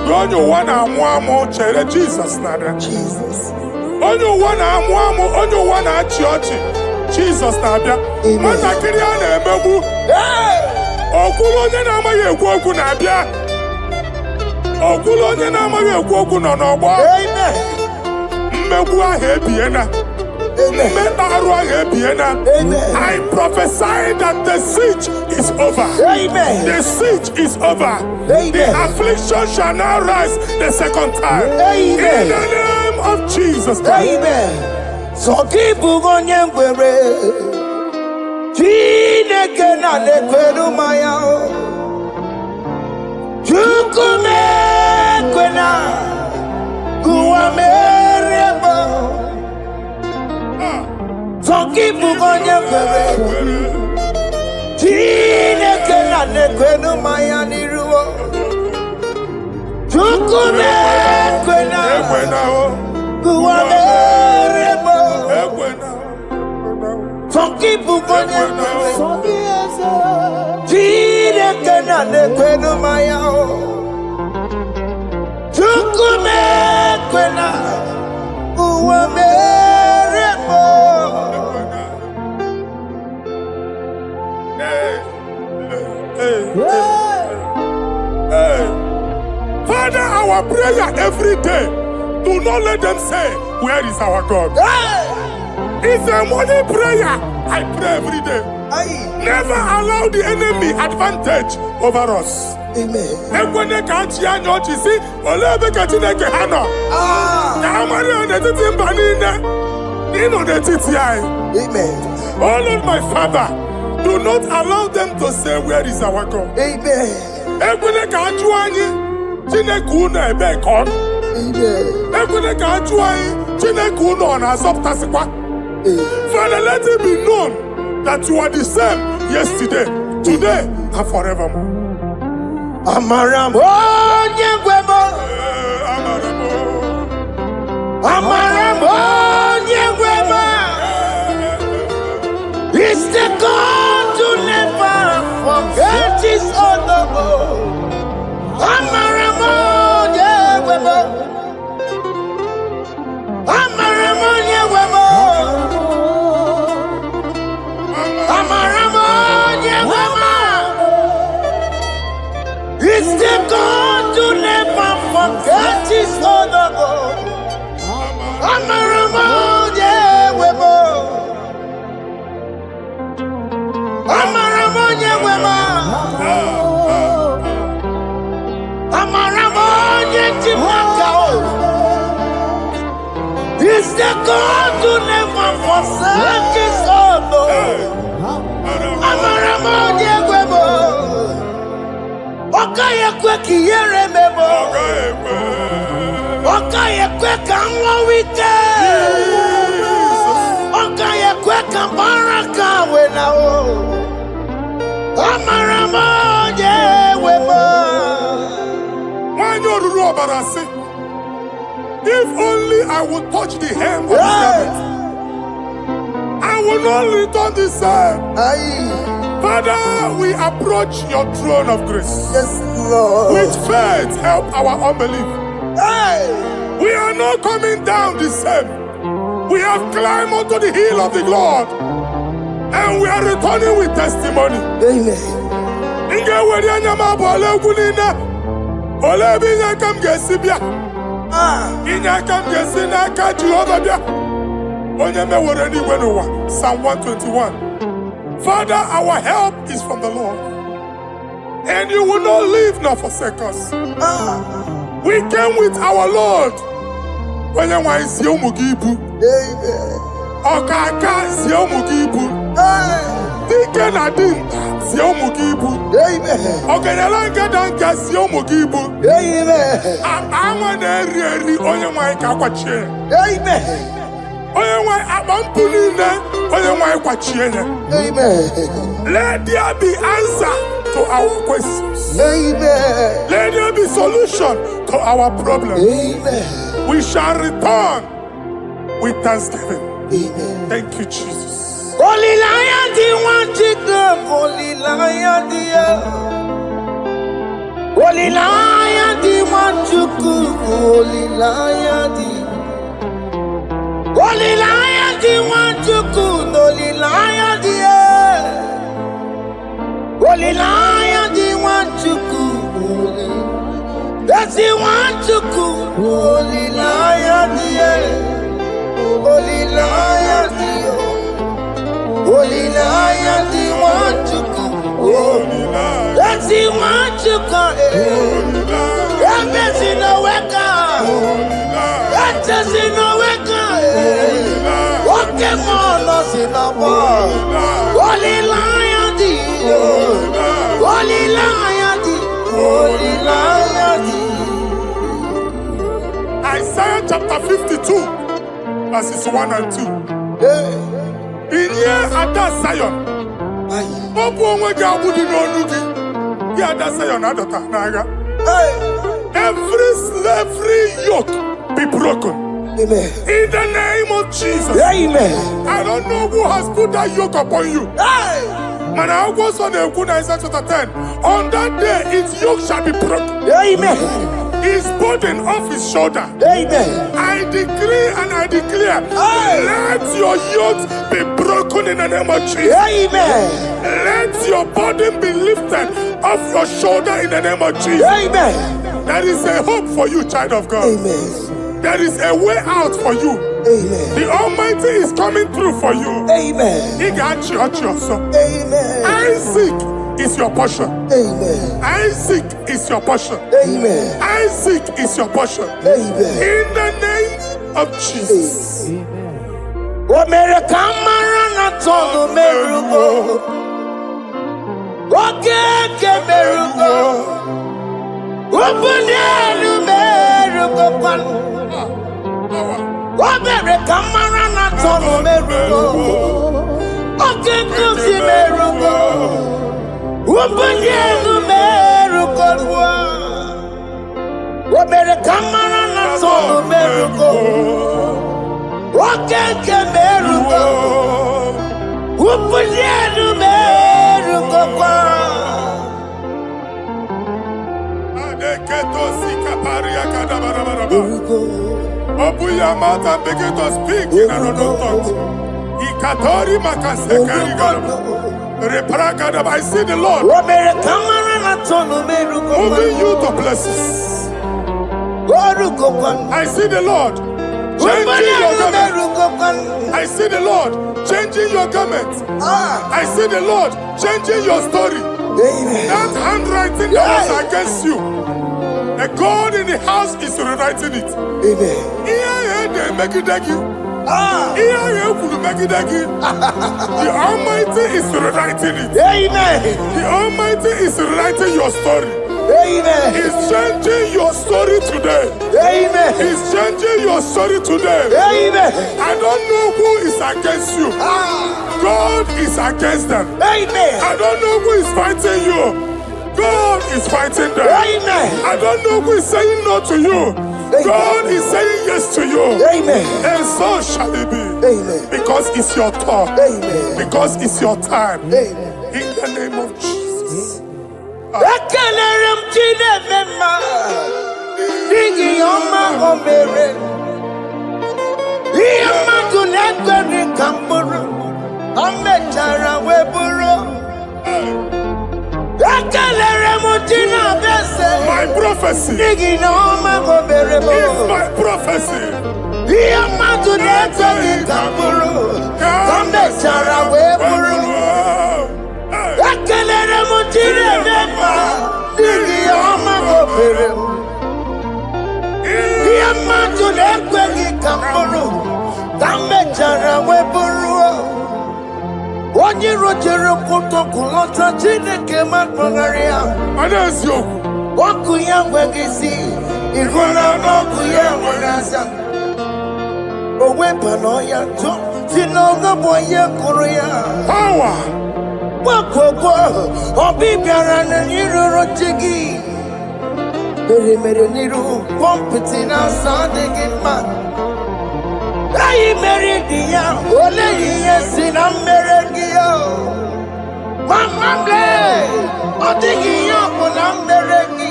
Don't you wanna mwamo chere Jesus nada? Jesus. Don't you wanna mwamo? Don't you wanna church? Jesus nada. Mata kiri ana emebu. Okulo onye na-amaghị ekwu okwu na-abịa. Okulo onye na-amaghị ekwu okwu nọ n'ọgbọ. Mmegbu ahụ ebiena. Mmekpa arụ ahụ ebiena. I prophesy that the siege is over. The siege is over. The affliction shall now rise the second time. In the name of Jesus Christ. So keep on your way. Chineke na nekweru maya o Chukume kwena Kuwa mereba Zonki bugonye kwere Chineke na nekweru maya niruo Chukume kwena Kuwa mereba Zonki bugonye kwere Chineke na nekwenu maya o Chukume kwena Uwa merebo Father, our prayer every day, do not let them say, where is our God? It's a morning prayer. I pray every day. Never allow the enemy advantage over us. Amen. Amen. Oh Lord, my Father, do not allow them to say, where is our God? Amen. Father, let it be known that you are the same yesterday, today, and forevermore. Amaramo nyegwemo. Amaramo nyegwemo. It's the God to never forget his honor. Amaramo nyegwemo. Amaramo nyegwemo. Amaramo nyegwemo. It's the God to never forget his honor. Amaramo nyegwemo. Amaramo nyegwemo. Amaramo nyegwemo. It's the God to never forsake his honor. Amaramo nyegwemo. Okaye kwe kiyere memo. Okaye kwe kanwa wite. Okaye kwe kambaraka wenao. Amaramo nyegwemo. If only I would touch the hem of his garment, I will not return the same. Father, we approach your throne of grace. Yes, Lord. With faith, help our unbelief. We are not coming down the same. We have climbed onto the hill of the Lord, and we are returning with testimony. Amen. Psalm 121. Father, our help is from the Lord. And you will not leave nor forsake us. We came with our Lord. When you want to see Mugibu, Okaka see Mugibu, Deacon Adin see Mugibu, Okanalanga Danka see Mugibu. I want to really on your mic. Let there be answer to our questions. Let there be solution to our problems. We shall return with thanksgiving. Thank you, Jesus. Holy Lion, the one to come. Holy Lion, Holy Lion, the one to come. Holy Lion, Holy Lion, the one to come. Holy Lion, Holy Lion, the one to come. That's the one to come. Holy Lion, Holy Lion, Holy Lion, the one to come. That's the one to come. That's in the wake-up. That's in the wake-up. Walking on us in the world. Holy Lion, Holy Lion, Holy Lion. Isaiah chapter 52, verses 1 and 2. In here at that Zion, every slavery yoke be broken. Amen. In the name of Jesus. Amen. I don't know who has put that yoke upon you. Man, I was on the Isaiah chapter 10. On that day, its yoke shall be broken. Amen. His burden off his shoulder. Amen. I decree and I declare, let your yokes be broken in the name of Jesus. Amen. Let your burden be lifted off your shoulder in the name of Jesus. Amen. There is a hope for you, child of God. Amen. There is a way out for you. Amen. The Almighty is coming through for you. Amen. He got you. Amen. Isaac is your portion. Amen. Isaac is your portion. Amen. Isaac is your portion. Amen. In the name of Jesus. What made a camera told the miracle? What can miracle? Open the miracle. What made a camera told the miracle? Okay, come see miracle. Open the miracle. What made a camera told the miracle? What can miracle? Open the miracle. Open your mouth and begin to speak in another tongue. I see the Lord moving you to places. I see the Lord changing your garment. I see the Lord changing your garment. I see the Lord changing your story. That handwriting that was against you, the God in the house is rewriting it. The Almighty is rewriting it. The Almighty is rewriting your story. He's changing your story today. He's changing your story today. I don't know who is against you. God is against them. I don't know who is fighting you. God is fighting them. I don't know who is saying no to you. God is saying yes to you. And so shall it be. Because it's your turn. Because it's your time. In the name of Jesus. My prophecy is my prophecy. Onye rojere protocol Chineke makpagharịa. Anasio. Ọkụ ya nwegisi, ịhụla n'ọkụ ya nwere asa. O weba n'ọya jọ, si n'ọga bụ onye kụrụ ya. Power. Gbakọkọ, ọbị bịara na n'iruru chi gị. Mere n'iru, kọmpụtị na-asa adịghị mma. Anyị mere dị ya, ole ihe si na mmere gị ya. Mama ọ dịghị ihe ọ bụ na mmere gị.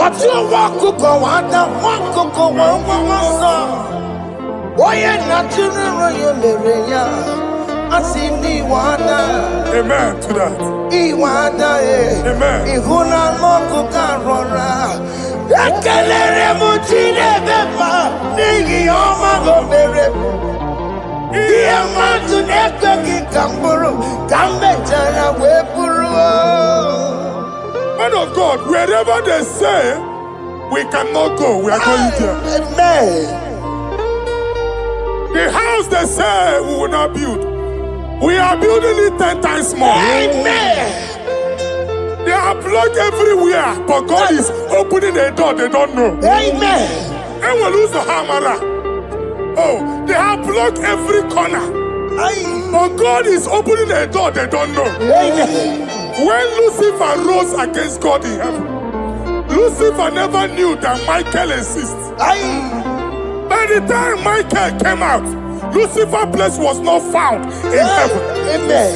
Ọtụ nwa ọkụkọ nwata, nwa ọkụkọ nwa nwa nsọ. Onye na-atụrụ ya mere ya. Asị n'iwe ada. Amen to that. Iwe ada Amen. Ịhụ na ọkụkọ arọra. Ekelere m Chineke ma n'ihi ọma o mere. Ihe mmadụ na-ekweghị ka m bụrụ ka m mechara wee bụrụ. Man of God, wherever they say we cannot go, we are going there. Amen. The house they say we will not build, we are building it 10 times more. Amen. They are blocked everywhere, but God is opening a door they don't know. Amen. And we lose the hammer. Oh, they have blocked every corner, but God is opening a door they don't know. Amen. When Lucifer rose against God in heaven, Lucifer never knew that Michael exists. By the time Michael came out, Lucifer's place was not found in heaven. Amen.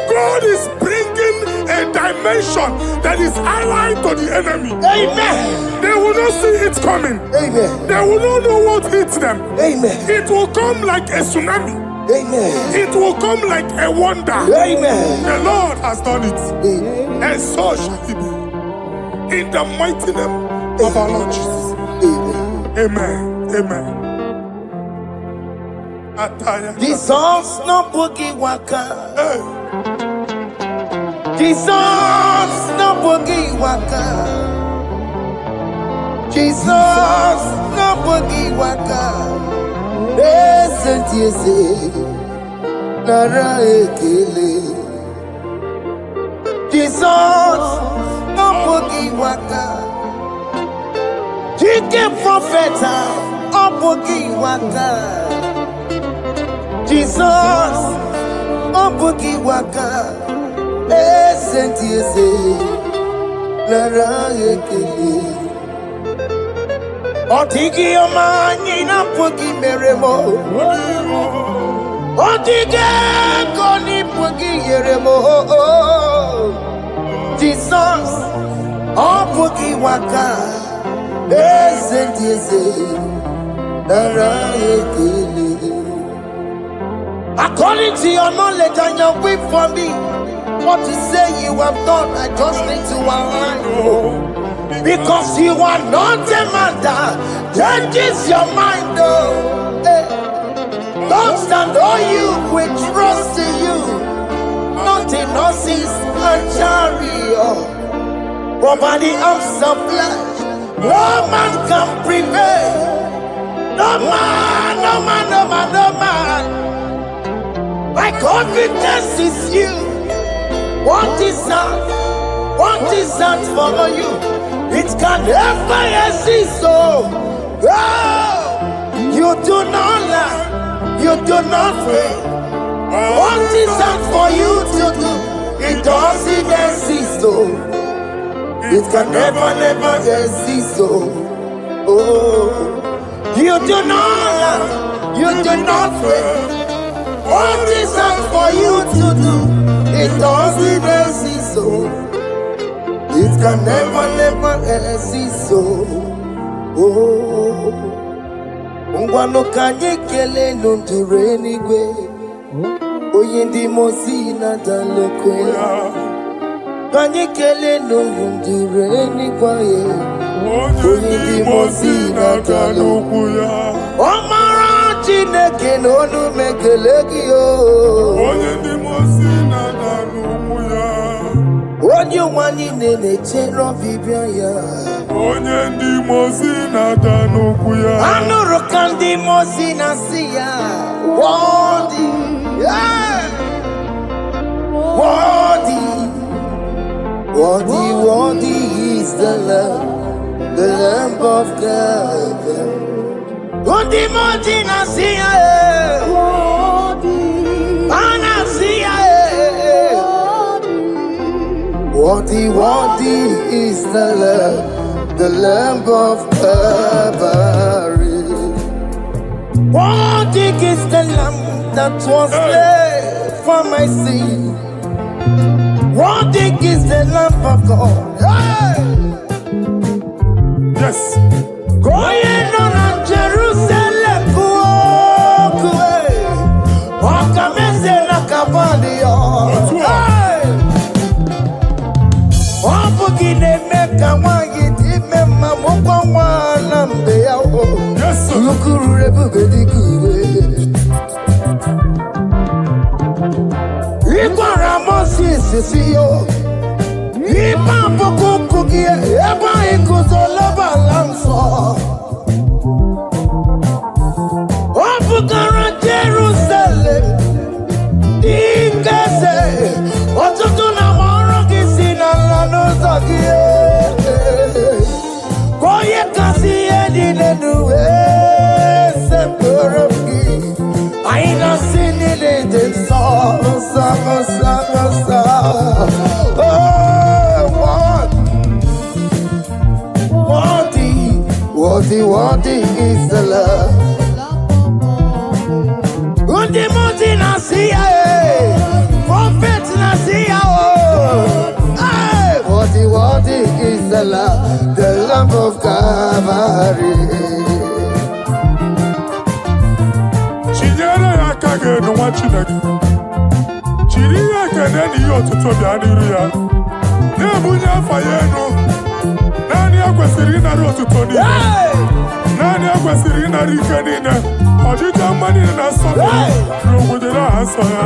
God is bringing a dimension that is allied to the enemy. Amen. They will not see it coming. Amen. They will not know what hits them. Amen. It will come like a tsunami. Amen. It will come like a wonder. Amen. The Lord has done it. Amen. And so shall it be. In the mighty name of our Lord Jesus. Amen. Amen. Amen. Jesus no boogie waka. Hey. Jesus no boogie waka. Jesus no boogie waka. Listen to you say, Nara ekele. Jesus no boogie waka. Jike profeta no boogie waka. Jesus, oh boogie waka, sent you say, Lara ekele. Otigi omani na boogie meremo. Otige koni boogie yeremo. Jesus, oh boogie waka, sent you say, Lara ekele. According to your knowledge and your will for me, what you say you have done, I just need to align. Because you are not a man that changes your mind. Don't stand on you, we trust in you. Not in horses and chariot, but by the arms of flesh, no man can prevail. No man, no man, no man, no man. My confidence is you. What is that? What is that for you? It can never exist. So, you do not lie. You do not fail. What is that for you to do? It doesn't exist. So, it can never, never exist. So, oh, you do not lie. You do not fail. What is that for you to do? It doesn't exist, so it can never, never exist, so oh, ngwano kanye kele nundure anyway. Oyindi mosi na daloko ya. Kanye kele nundure anyway. Oyindi mosi na daloko ya. Omara Chineke n'onu mekele gị o. Onye ndị mosi na-ada n'ụkwụ ya. Onye nwanyị na-echere ọbịbịa ya. Onye ndị mosi na-ada n'ụkwụ ya. Anụrụ ka ndị mosi na-asị ya. Worthy, Worthy is the Lamb of God. Worthy, worthy, Nasia, worthy is the Lamb of Calvary. Worthy is the Lamb that was slain for my sin. Worthy is the Lamb of God. Hey! Yes. Going on Jerusalem, walk a message like a body. Hey! Oh, forgive me, make a one, get him, my one, and they are all. Yes, sir. You could rebuke good. Moses, Ipa Pokuki, Eba Ikuzola Lanso. Opukara Jerusalem, Ikase, Otutuna Morokisina Lanozakie. Koye Kasi Edinedu, Sepuraki. I ain't not seen it in song. Oh, worthy is the love. Undi Muti Nasia, Prophet Nasia. Worthy is the Lamb of Calvary. Chinyere akage no wachinagi. Chiriya keneni yotuto bianiru ya. Nebunya fayenu. Nani akwesiri na rotuto ni. Nani akwesiri na rikenine. Ojita mani na sofi. Rogudera hasoya.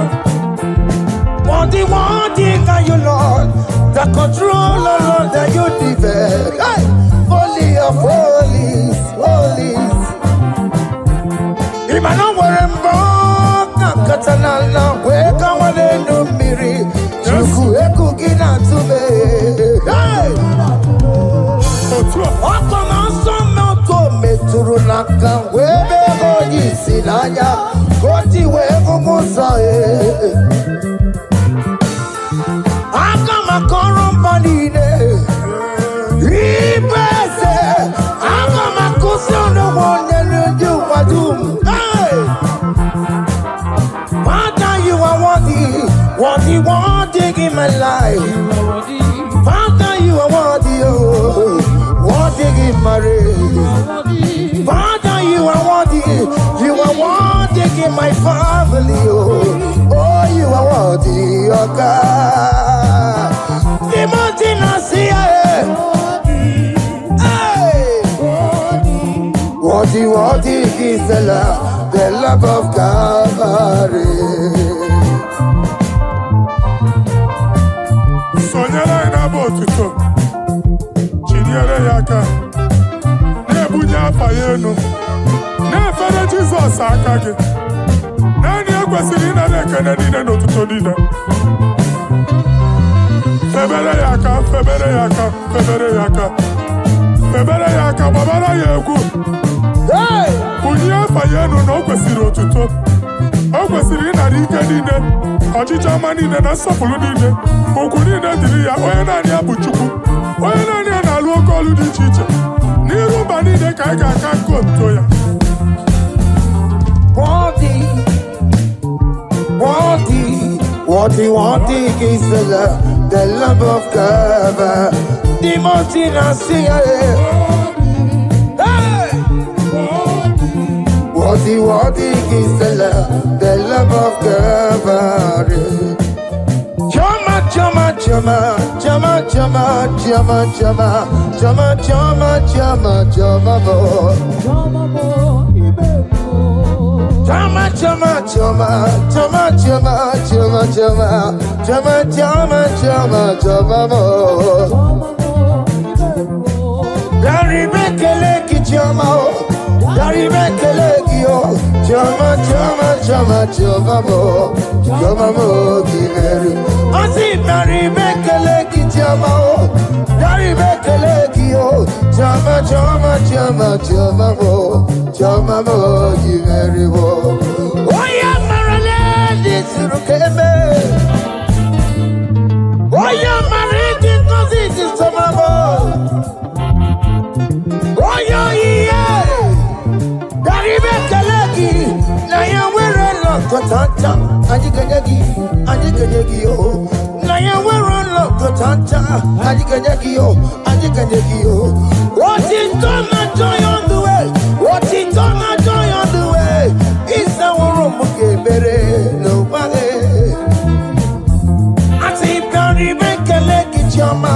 Worthy can you Lord. The control, Lord, that you develop. Holy of holies. Imano warembo. Katanala, wake on one no miri. Chuku eku gina to me. Hey! Okona sono to me turunaka. Webe hoji sinaya. Koti wevu musae. Akama korumbanine. Ibese. Akama kusono mwonye nuju wadum. Hey! Father, you are worthy in my life. Father, you are worthy in my race. Father, you are worthy in my family. Oh, you are worthy, oh God. The mountain I see, worthy is the love of Calvary. Sonyala ina botuto. Chinyere yaka. Nebunya fayenu. Nefere Jesus akage. Nani akwesiri na nekene nine notuto nine. Febere yaka, babara yeku. Hey! Kunya fayenu no kwesiri otuto. O kwesiri na rike nine. Ọchịcha ama niile na nsọpụrụ niile. Okwu niile dịrị ya, onye naanị ya bụ Chukwu. Onye naanị ya na-alụ oke ọlụ dị iche iche. N'iru mba niile ka anyị ga-aka nke otuto ya. Worthy is the Lamb of God. The mountain I see. Worthy is the Lamb of God. Chama, Chama, chama, chama mo, you very well. Oh yeah, Marale, this is okay. Oh yeah, Marale, cause it is chama mo. Oh yeah, Daribe Kalaki, Naya we're a lot to tata, Ajikajagi, oh. Naya we're a lot to tata, Ajikajagi, oh. What is done, I joy on the way. What is done, I joy on the way. It's our room, okay, better, nobody. I say, Daribe Kalaki, Chama,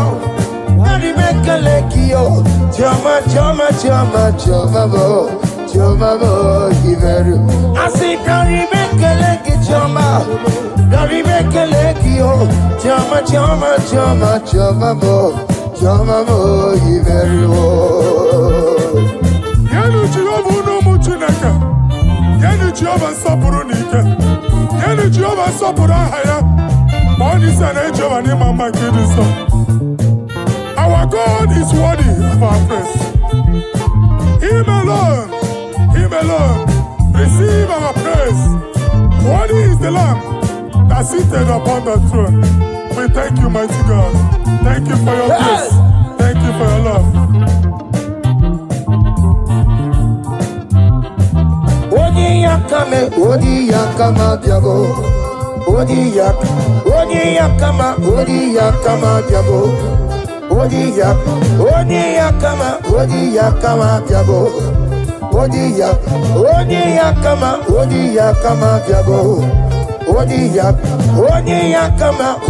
Daribe Kalaki, oh. Chama, I say, Gary Bekeleki, Chama, Gary Bekeleki, oh, Chama, you very well. Yanu Jehovah no muchinaka. Yanu Jehovah sapurunika. Yanu Jehovah sapurahaya. Money sana Jehovah ni mama kidisa. Our God is worthy of our praise. Him alone, receive our praise. Worthy is the Lamb that seated upon the throne. We thank you, mighty God. Thank you for your grace. Thank you for your love. Odi yakama biago. Odi yakama biago. Odi yakama biago. Odi yakama biago.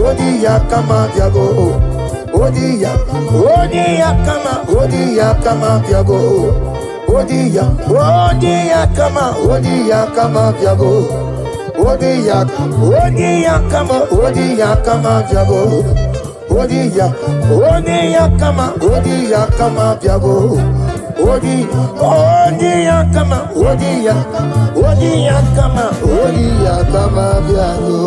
Odi yakama biago. Odi yakama biago. Odi yakama biago. Odi yakama biago. Odi yakama biago. Odi yakama biago.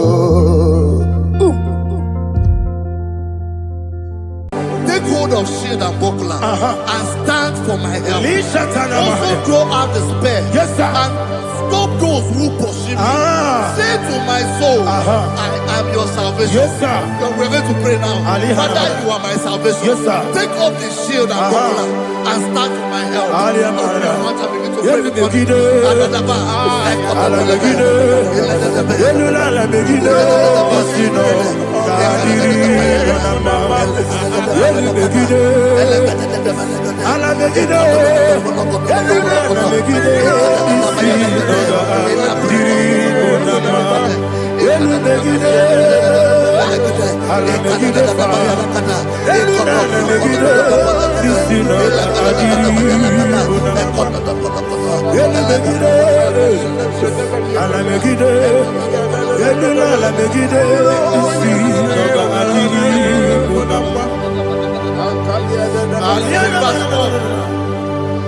Take hold of shield and buckler and stand for my help. Also throw out despair. Yes, sir. And stop those who pursue me. Say to my soul, I am your salvation. Yes, sir. We're going to pray now. Father, you are my salvation. Yes, sir. Take off the shield and buckler and stand for my help.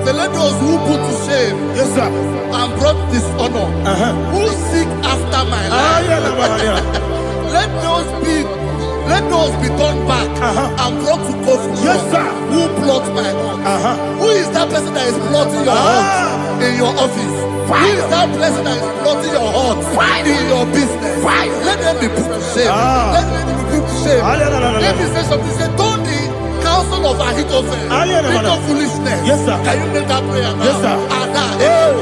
So let those who put to shame, Yes, sir. and brought dishonor, who seek after my life, let those be turned back and brought to confusion. Yes, sir. Who plot my hurt? Who is that person that is plotting your hurt in your office? Who is that person that is plotting your hurt in your business? Let them be put to shame. Let them be put to shame. Let me say something. Say, don't the counsel of Ahithophel think of foolishness. Yes, sir. Can you make that prayer now? Yes, sir. Yes,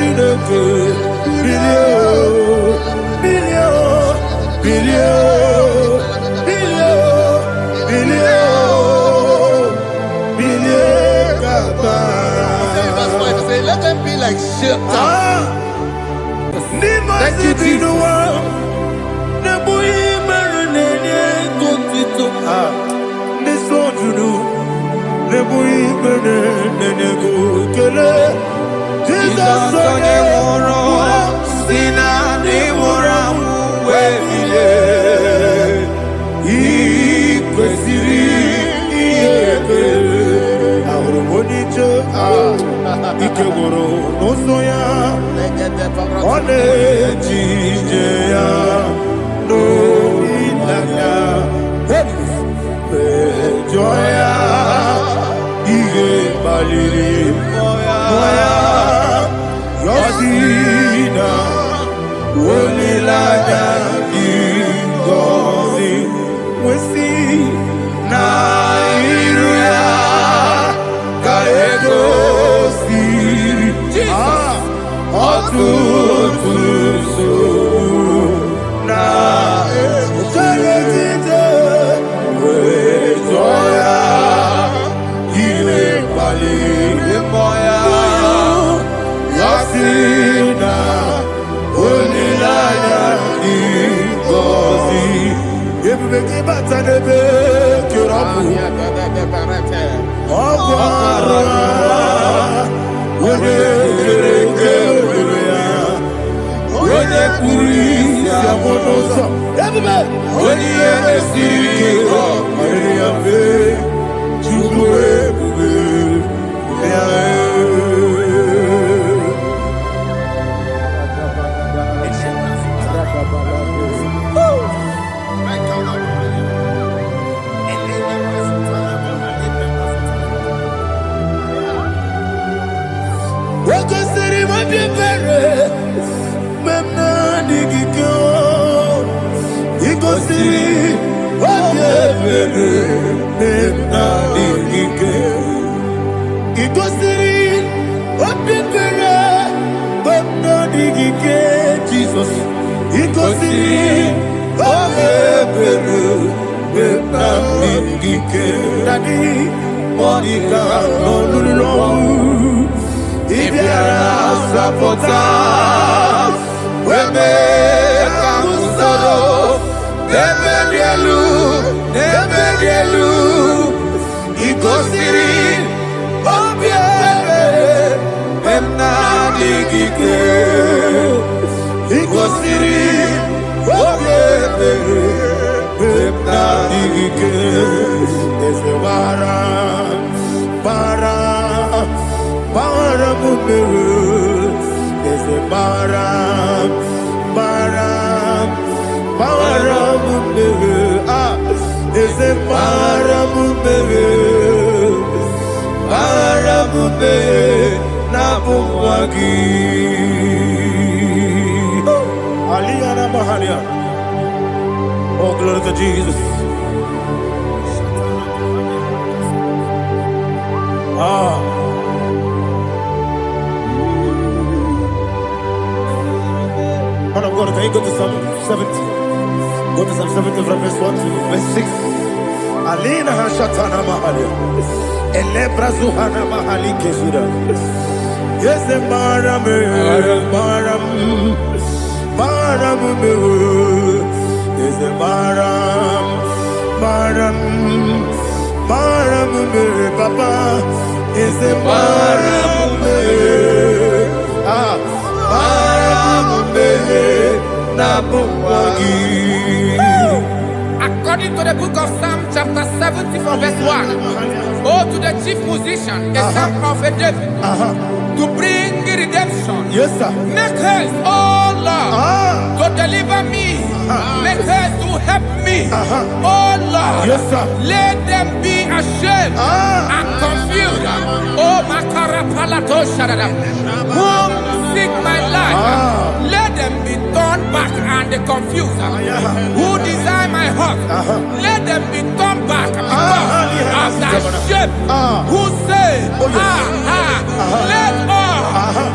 Chineke, bilie, bilie, bilie, bilie, bilie, bilie, Baba. Verse 5 say, let them be like shelter. Thank you, Jesus onye nwụrụ si na ndị nwụrụ anwụ wee bilie. Ị kwesịrị ihe ekele. Ahụrụ m onye ije ike gwụrụ n'ụzọ ya, ọ na-eji ije ya n'olileanya, mejọ ya ihe kpaliri mmụọ ya, yọsi na olileanya dị ngọzi nwesị na iru ya ka egosiri ọtụtụ nsogbu na ejeghị wee jụọ ya ihe kpaliri mmụọ ya, ya si na olileanya dị ngọzi. Ebube gị bata n'ebe kere ọkụ, ọgwụ arụ onye kere eke were ya, onye kpụrụ isi abụ n'ụzọ, ebube onye ihe na-esiri ike mere ya mfe, Chukwu ebube ya. Wakasiri mabibere memna digiko, ikosiri mabibere memna digike, ikosiri mabibere memna digike, Jesus, ikosiri mabibere memna digike, Daddy, Monica, no lulu. Ibiara sapota, weme kamusoro, nebedielu, ikosiri, obiere, memna digike, ikosiri, obiere, memna digike, ezebara, para mumere, eze para mumere, eze para mumere, na bumwagi. Aliyah na mahalia. Oh, glory to Jesus. Man of God, can you go to Psalm 70? Go to Psalm 70 from verse 1 to verse 6. Alina hashatana mahalia. Elebra zuhana mahali kesuda. Yes, the maram me. Yes, the maram me, Papa. Yes, the maram me. According to the book of Psalm chapter 70 from verse 1, oh, to the chief musician, a psalm of a David, to bring redemption. Yes, sir. Make haste, oh Lord, to deliver me. Make haste to help me. Oh Lord, yes, sir. Let them be ashamed and confused. Oh, Makarapalato Sharadam, whom seek my life. Let them be turned back and confused. Who desire my heart, let them be turned back because of that shape. Who say, let all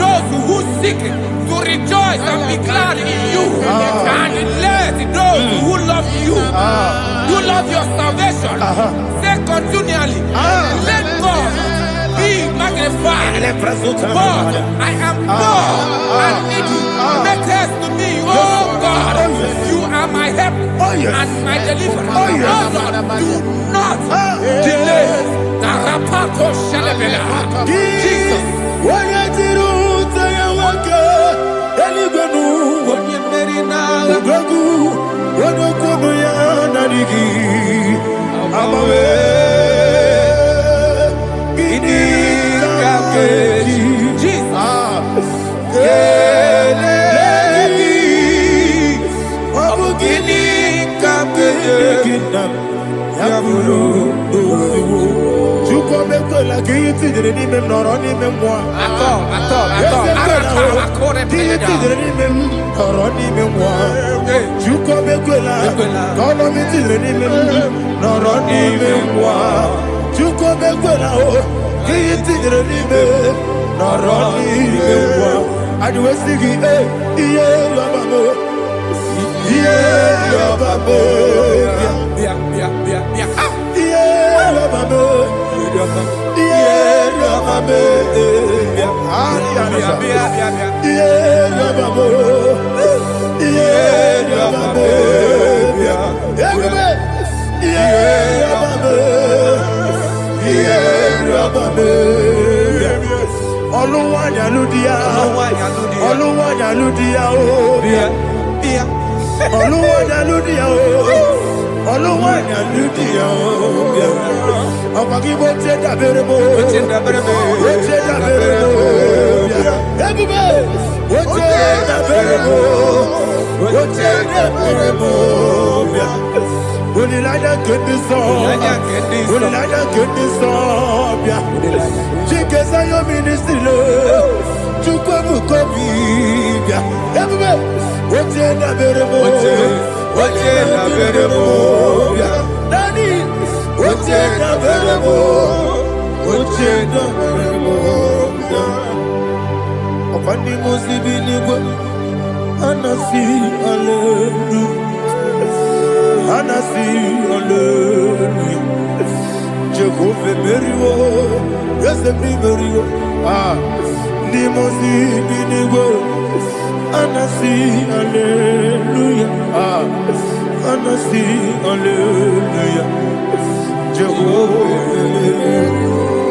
those who seek weak to rejoice and be glad in you. And let those who love you, who love your salvation, say continually, let God be magnified. God, I am poor and needy. Make haste to me, oh God. You are my help and my deliverer. Oh Lord, do not delay. Jesus.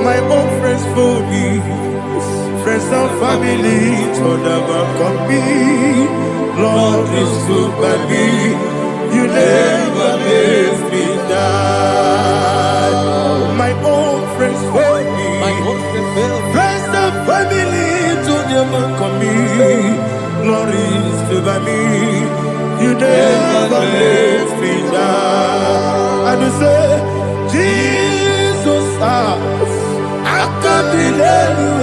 My own friends for me, friends and family told never come me. Lord is good by me, you never let me die. My own friends for me, friends and family told never come me. Lord is good by me, you never let me die. And you say, Jesus, I can't believe you.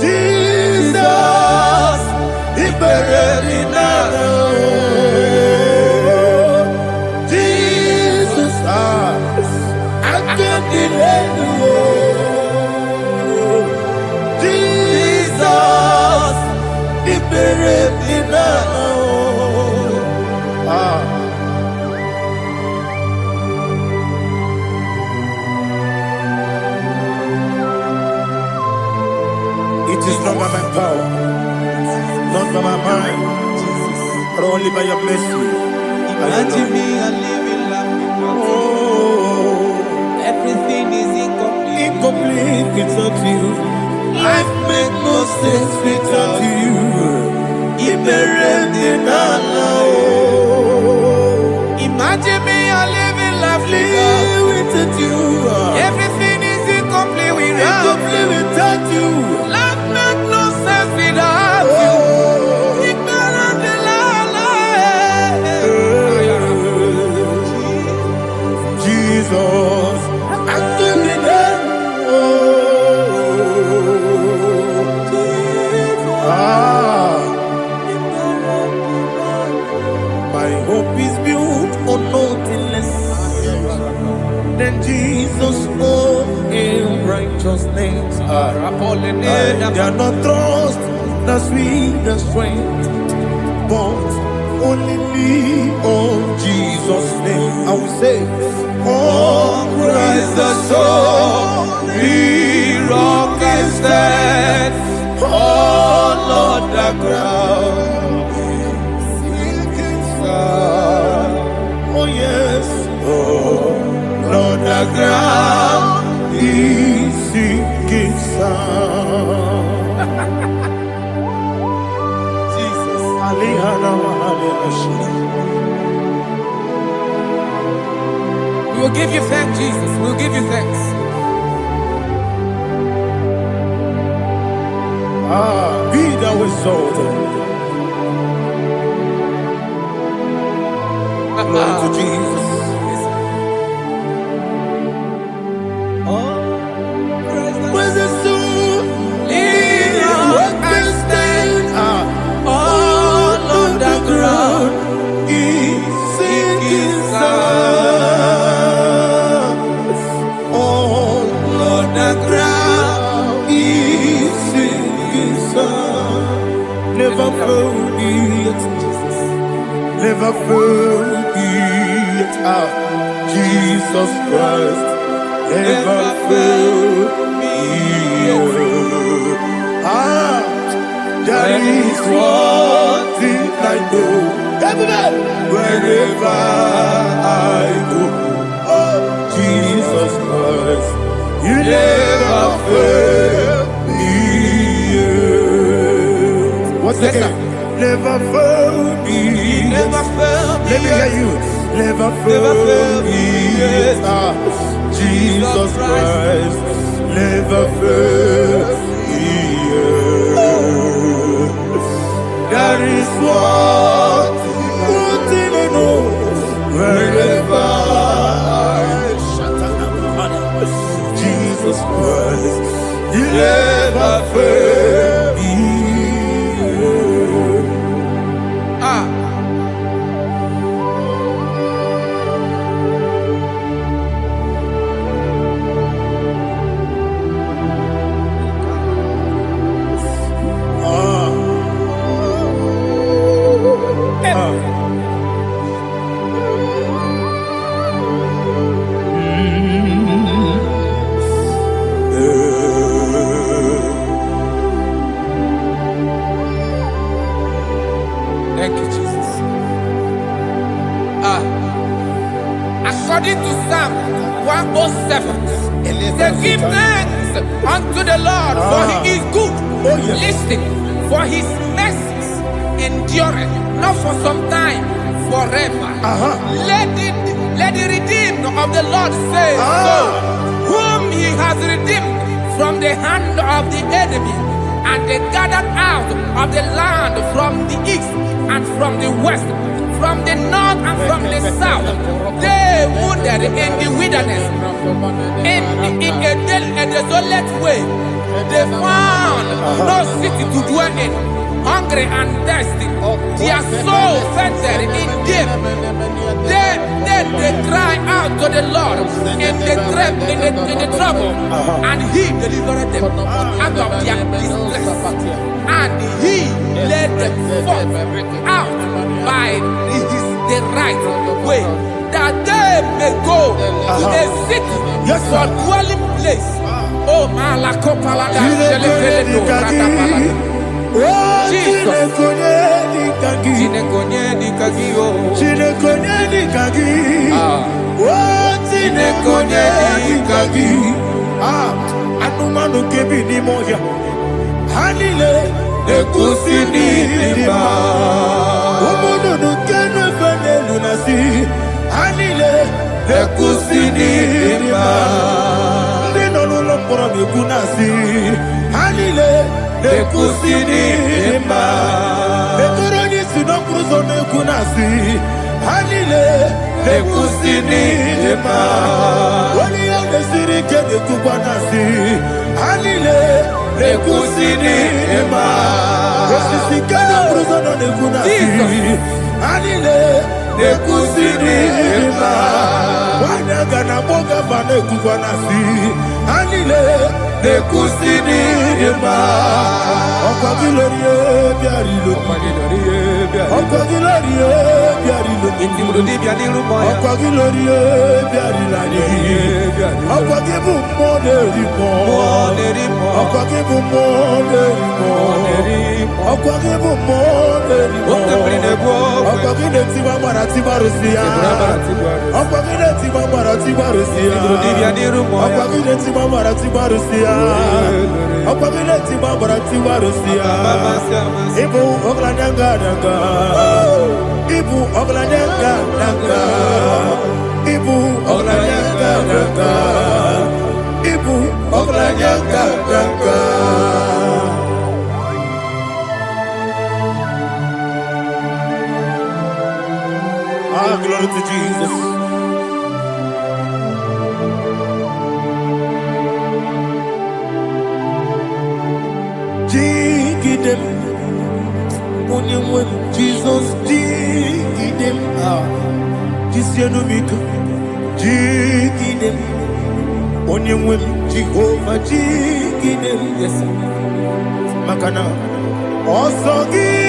Jesus, He buried in Jesus, I can't believe you. Jesus, He buried in It is not by my power, not by my mind, but only by your mercy. Imagine me a living life. Oh, Everything is incomplete. incomplete without you. Life makes no sense without you. Imagine me a living life Without you. Everything is incomplete without Incomplete without you. Life makes no sense without you. Ignorant the Jesus, I give you that. My hope is built on nothing less than Jesus' own righteousness. They are not trust the sweetest strength, but only lean on Jesus' name. I will say, oh, Christ the solid rock I stand. Oh, Lord, the ground is sinking sand. Oh, yes. Oh, Lord, the ground is sinking sand. Jesus. We will give you thanks, Jesus. We will give you thanks. Be thou exalted. Glory to Jesus. Praise the soul. What can stand? All on the ground is sinking sand. All on the ground is sinking sand. Never forget, never forget, Jesus Christ. Never forget. That is one thing I know. Wherever I go, oh, Jesus Christ, you never fail me. What's that? Never fail me. Never fail me. Let me hear you. Never fail me. Jesus Christ, never fail me. That is what I know. Wherever Jesus Christ, you never fail me. Thank you, Jesus. According to Psalm 107, they give thanks unto the Lord, for he is good. Listen, for his mercies endureth, not for some time, forever. Let the redeemed of the Lord say so, whom he has redeemed from the hand of the enemy, and they gathered out of the land from the east and from the west, from the north and from the south. They wandered in the wilderness, in a desolate way. They found no city to dwell in, hungry and thirsty. Their soul fainted in deep. Then they cry out to the Lord in the trouble, and he delivered them out of their distress. And he led them forth out by the right way, that they may go to a city for dwelling place. Oh, Malakopalada, Jesus. Anumanu kebi ni moja Hanile Ekusini lima Umudu nukene fene lunasi Hanile Ekusini lima Nino nulokura mikunasi Hanile Ekusini lima Ekuroni sinokruzo mikunasi Hanile Ekusini lima Wali yande sirike nekubanasi Hanile Ekusini lima Esisikana bruzo no nekunasi Hanile Ekusini lima Wanagana na boga bana kukwana si anile ne kusini ema okwagilorie biarilo okwagilorie biarilo Intimudi biadiru moya. okwagilorie biarilani okwagibu moderimo okwagibu moderimo okwagibu moderimo okwagide tiba mara tiba rusia okwagide tiba mara tiba rusia okwagide tiba mara tiba rusia okwagide tiba mara tiba rusia ibu oglanyanga danga ibu oglanyanga danga ibu oglanyanga danga ibu oglanyanga danga. Ah, glory to Jesus. Jigidem, only Jesus jigidem. Ah, Jisiano Mika, jigidem. Only Jehovah jigidem. Yes, Makana. Osogi.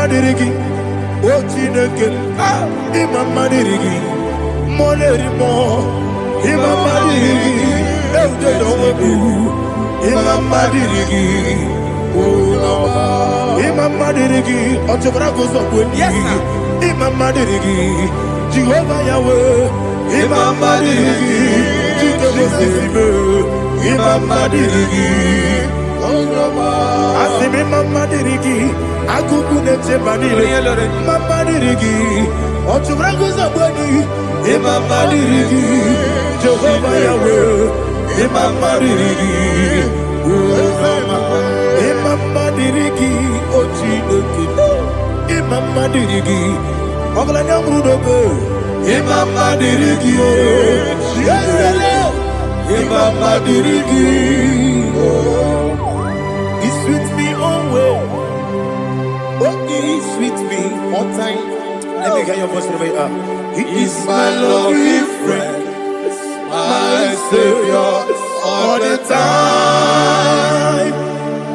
Madirigi, Ochineke, Imam Madirigi, Molerimo, Imam Madirigi, Eldedobu, Imam Madirigi, Imam Madirigi, Otobragos of Winnie, Imam Madirigi, Jehovah Yahweh, Imam Madirigi, Imam Madirigi, Asimi Mama Dirigi, Akuku Neche Banile, Mama Dirigi, Ochubrago Zabani, Mama Dirigi, Jehovah Yahweh, Mama Dirigi, Mama Dirigi, Ochineke, Mama Dirigi, Oglanya Brudobe, Mama Dirigi, Mama Dirigi. He's with me always. Oh, he's with me all time. Let me hear your voice the way up. He is my lovely friend, my savior all the time.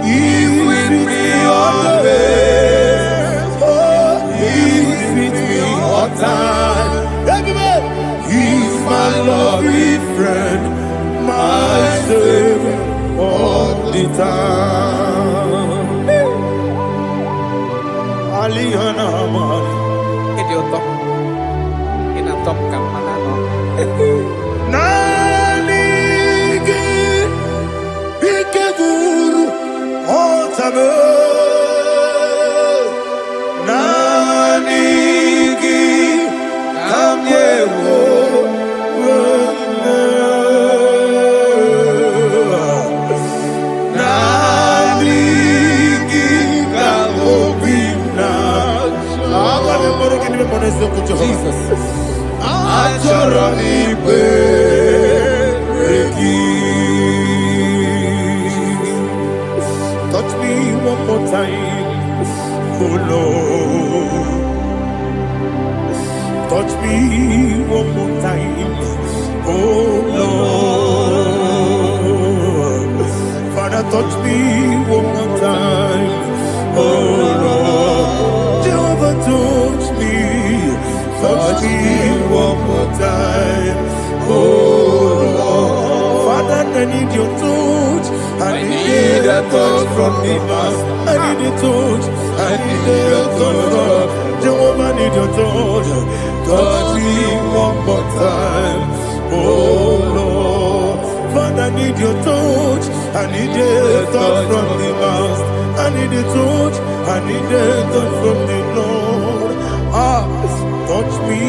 He's with me always. Oh, he's with me all time. Everybody, he's my lovely friend, my savior all the time. Aliana Amari. Idiota. Inatom kamanano. Nanigi Ikeguru Otame. Nanigi Kamyewo. Jesus. Touch me one more time, oh Lord. Touch me one more time, oh Lord. Father, touch me one more time, oh Lord. Jehovah, touch me. Touch me one more time, oh Lord. Father, I need your touch. I need a touch from the Master. I need a touch. I need a touch from Jehovah. I need your touch. Touch me one more time, oh Lord. Father, I need your touch. I need a touch from the Master. I need a touch. I need a touch from the Lord. Touch me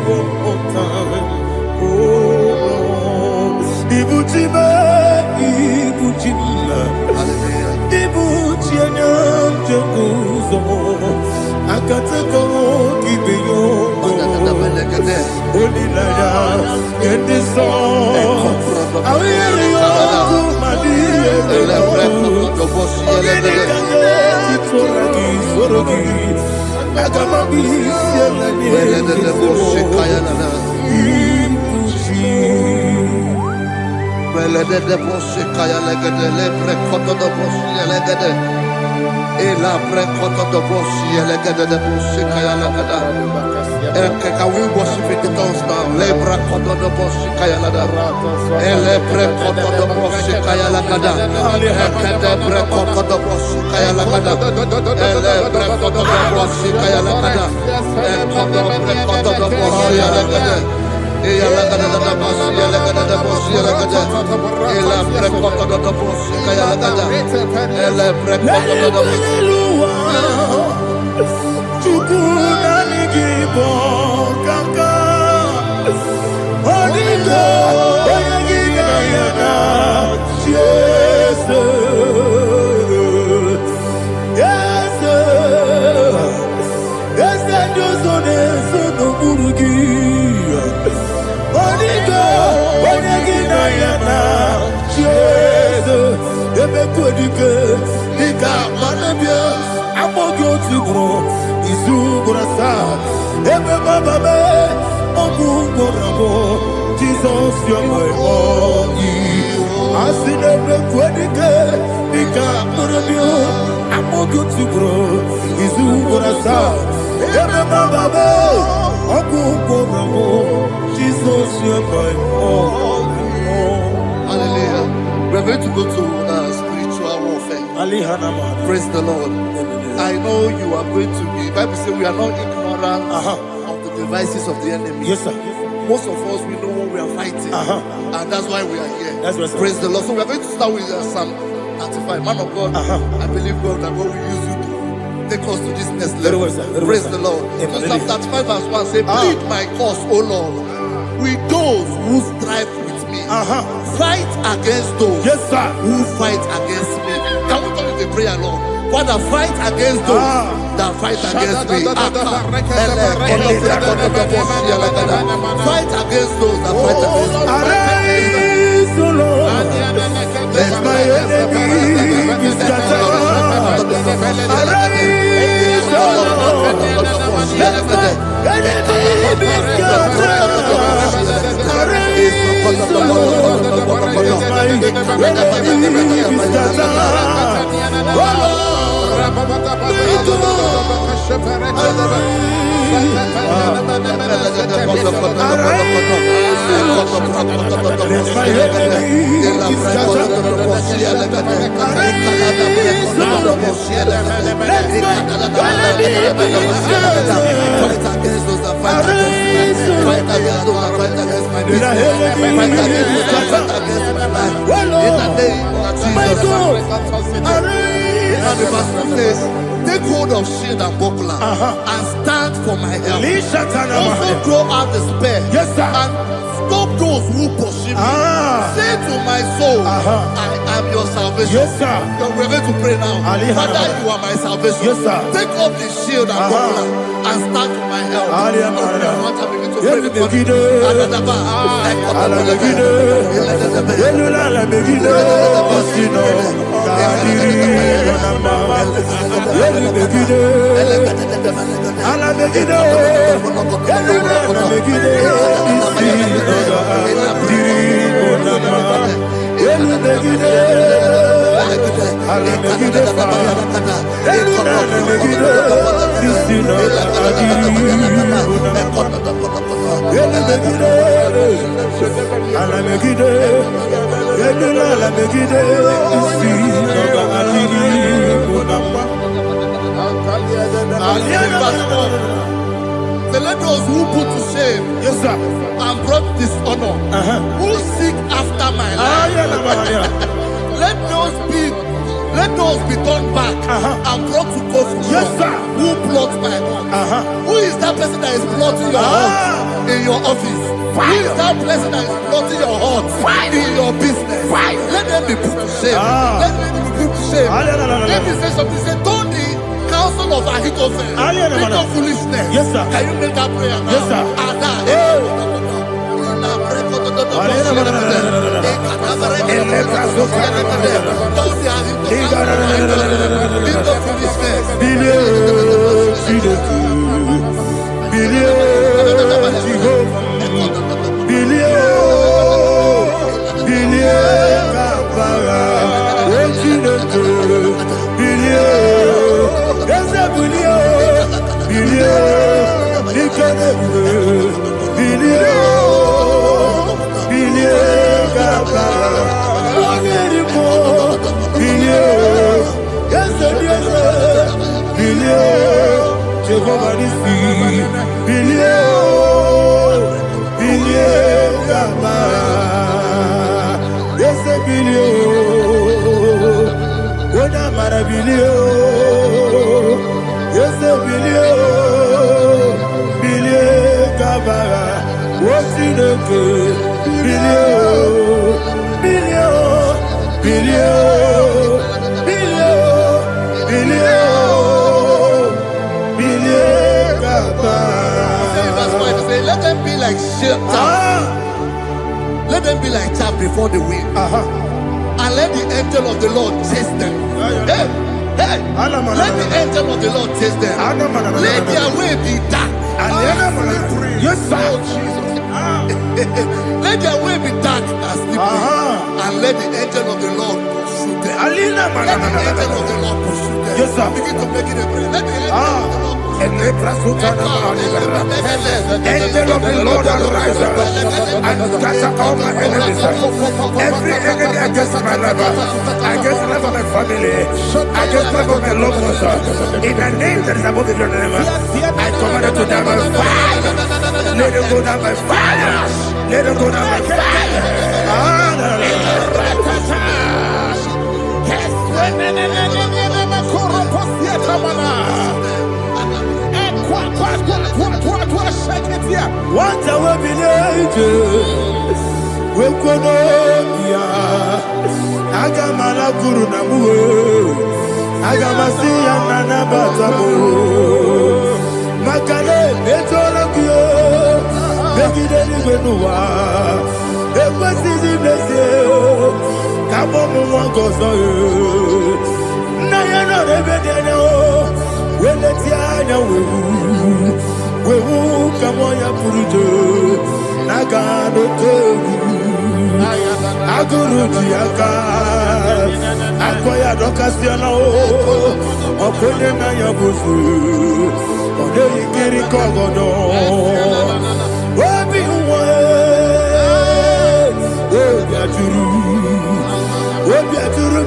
one more time, oh Lord. Ibujima, Ibujima, Ibujima. Akateko kibeyo Olilaya in this song Awiriyo kumadiye Titoragi sorogi Agamabi sielani Ela prekoto do boshi elegede de boshi kaya lagada. Can we worship in the tongues now? Lebra koto do boshi kaya lagada. Ele prekoto do boshi kaya lagada. Ekede prekoto do boshi kaya lagada. Ele prekoto do boshi kaya lagada. Ekodo prekoto do boshi lagada. Eya lagada da boshi lagada da boshi lagada. Ela prekoto do boshi kaya lagada. Ele prekoto do boshi. Chukuna IGBO kaka Onigo Oyagina yana Yes Yes Yes Josone Sono Murugi Onigo Oyagina yana Yes Ebe Kodike Nika Manabia Amogo Tugro Izugrasa Ebe Bababe Ogu Rabo Jesus you're my all Asinebe Kwedike Nika Manabia Amogo Tugro Izugrasa Ebe Bababe Ogu Rabo Jesus you're my all. Hallelujah. We're going to go to spiritual warfare. Praise the Lord. I know you are going to be. Bible says we are not ignorant of the devices of the enemy. Yes, sir. Most of us we know what we are fighting, and that's why we are here. That's right, sir. Praise the Lord. So we are going to start with Psalm 95. Man of God, I believe God that God will use you to take us to this next level. Very well, sir. Very Praise well, the sir. Lord. Amen. So Psalm 35 verse 1 say, "Plead my cause, O Lord, with those who strive with me. Fight against those Yes, sir. who fight against me." Can we turn the prayer, Lord? Father, fight against those that fight against me. Fight against those that fight against me. Arise, O Lord, let my enemy be scattered. Arise, O Lord, let my enemy be scattered. Arise, O Lord, let my enemy be scattered. Oh Lord, and the Bible says, take hold of shield and buckler and stand for my help. Also throw out the spear Yes, sir. and stop those who pursue me. Say to my soul, I am your salvation. Yes, sir. We're going to pray now. Father, you are my salvation. Yes, sir. Take up the shield and buckler and stand for my help. So let those who put to shame, Yes, sir. and brought dishonor, who seek after my life, let those be turned back and brought to court for Yes, sir. who plot my hurt. Who is that person that is plotting your hurt in your office? Who is that person that is plotting your hurt in your business? Let them be put to shame. Let them be put to shame. Let me say something. Say, don't the counsel counsel of Ahithophel. Make no foolishness. Yes, sir. Can you make that prayer now? Yes, sir. Let them be like chaff. Let them be like chaff before the wind. And let the angel of the Lord chase them. Hey, let the angel of the Lord chase them. Let their way be dark. Yes, sir. Let their way be dark as slippery. And let the angel of the Lord pursue them. Let the angel of the Lord pursue them. Yes, sir. Begin to make it a prayer. Let the angel of the Lord Angel of the Lord arise and scatter all my enemies. Every enemy against my life, against the life of my family, against the life of my loved ones. In the name that is above the name, I command it to die by fire. Let it go down by fire. Let it go down by fire. What I will be we could Agamala Guru Namu Agamasia Nana Batamu Makale Betolakio Begideni Benua Ekwasizi Blessio Kabomu Wankoso Nayana Rebedeno Weletiana Wewu Kamoya Purujo Nagano Togu Aguru Tiaka Akoya Dokasiana Okone Naya Busu Ode Ikiri Kogodo Obi Uwe Obi Aturu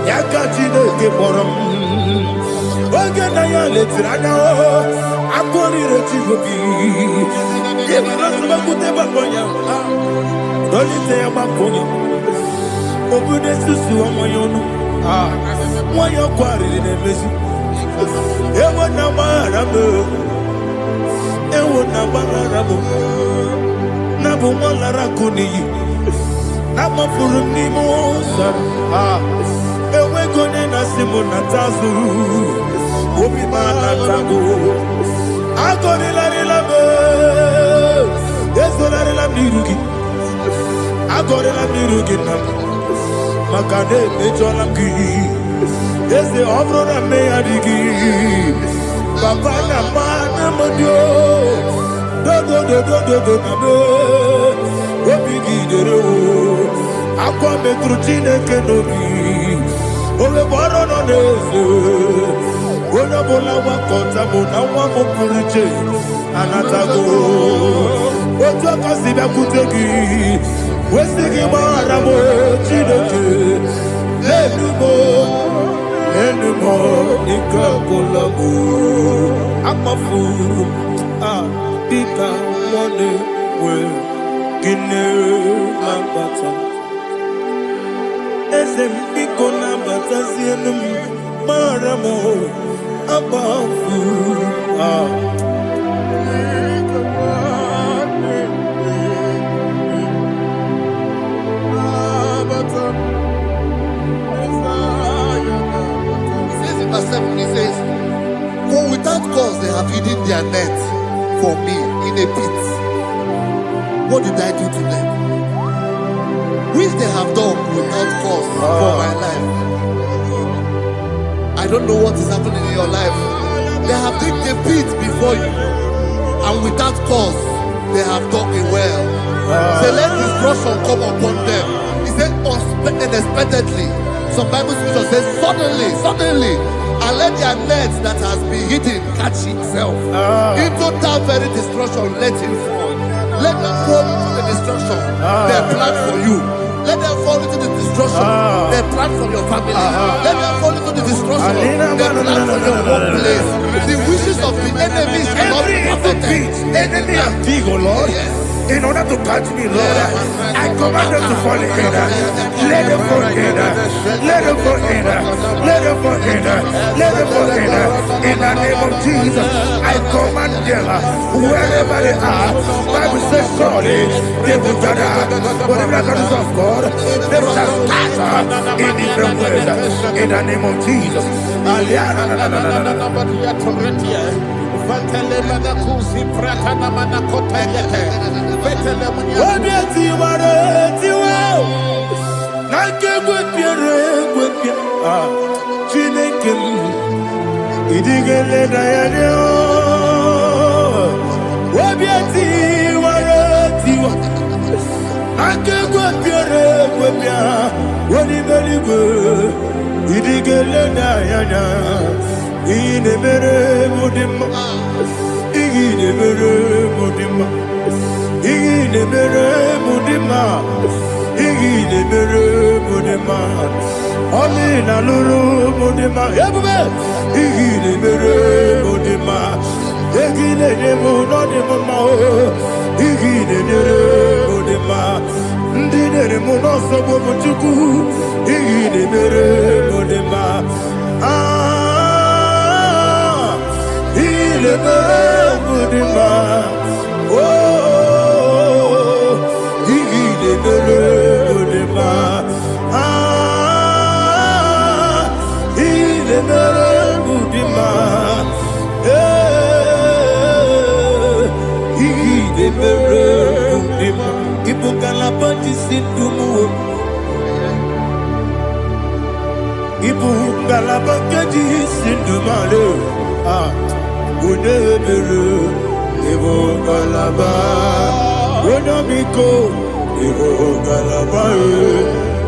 Yakatine Keporam Oge Naya Letirana Akori Retigobi Yebarasubakute Bakonya Dolite Bakonya Obude Susu Amoyono Moyo Kwari Nemesi Ewo Namarabu Ewo Namarabu Nabu Malarakuni Nama Furuni Mosa Ewe Gone Nasimu Natazu Obi Malatago Agori Larilabe Yeso Larilabirugi Agori Labirugi Makade Mejolamki Yese Obrona Meyadigi Papa Namana Modio Do Obigi Dero Aqua Metrutine Kenobi Ole Borono Nezo Ona Bola Wakota Mona Wamo Puriche Anatago Oto Kasiba Kutegi Westigi Maramo Chineke Enumo Nika Kolabu Amafuru Pika Mone We Gine Mambata Esem Piko Nambata Sienum Maramo Abafu verse 7, he says, for without cause they have hidden their net for me in a pit. What did I do to them? Which they have done without cause for my life. I don't know what is happening in your life. They have digged a pit before you, and without cause they have dug a well. Say, let destruction come upon them. He said, unexpectedly. Some Bible scripture says, suddenly, and let their net that has been hidden catch itself. Into that very destruction, let it fall. Let them fall into the destruction they plan for you. Let them fall into the destruction they plan for your family. Let them fall into the destruction they plan for your workplace. The wishes of the enemy shall not be perfected. Enemy of dig, oh Lord. Yes. In order to catch me, Lord, I command them to fall in. Let them fall in. Let them fall in. Let them fall in. Let them fall in. In the name of Jesus, I command them wherever they are. Bible says, surely they will gather. Whatever the God is of God, they shall scatter in different ways. In the name of Jesus.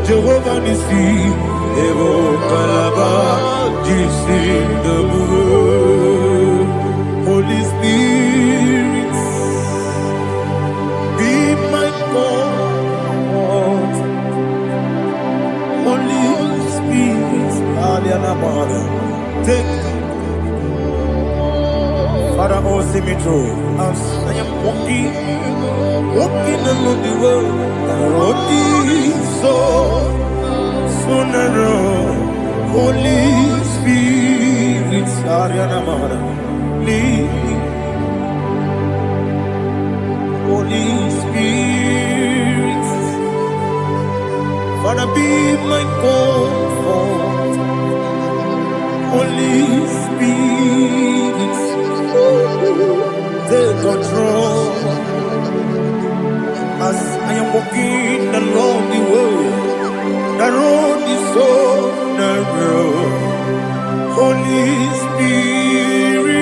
Jehovah Nissi, Evo Kalaba, Holy Spirit, be my God. Holy Spirit, take Father, oh, see me through. As I am walking along the road, the road is so narrow. Holy Spirit, lead me. Holy Spirit, Father, be my comfort. Holy Spirit, take control. As I am walking along the way, the road is so narrow. Holy Spirit,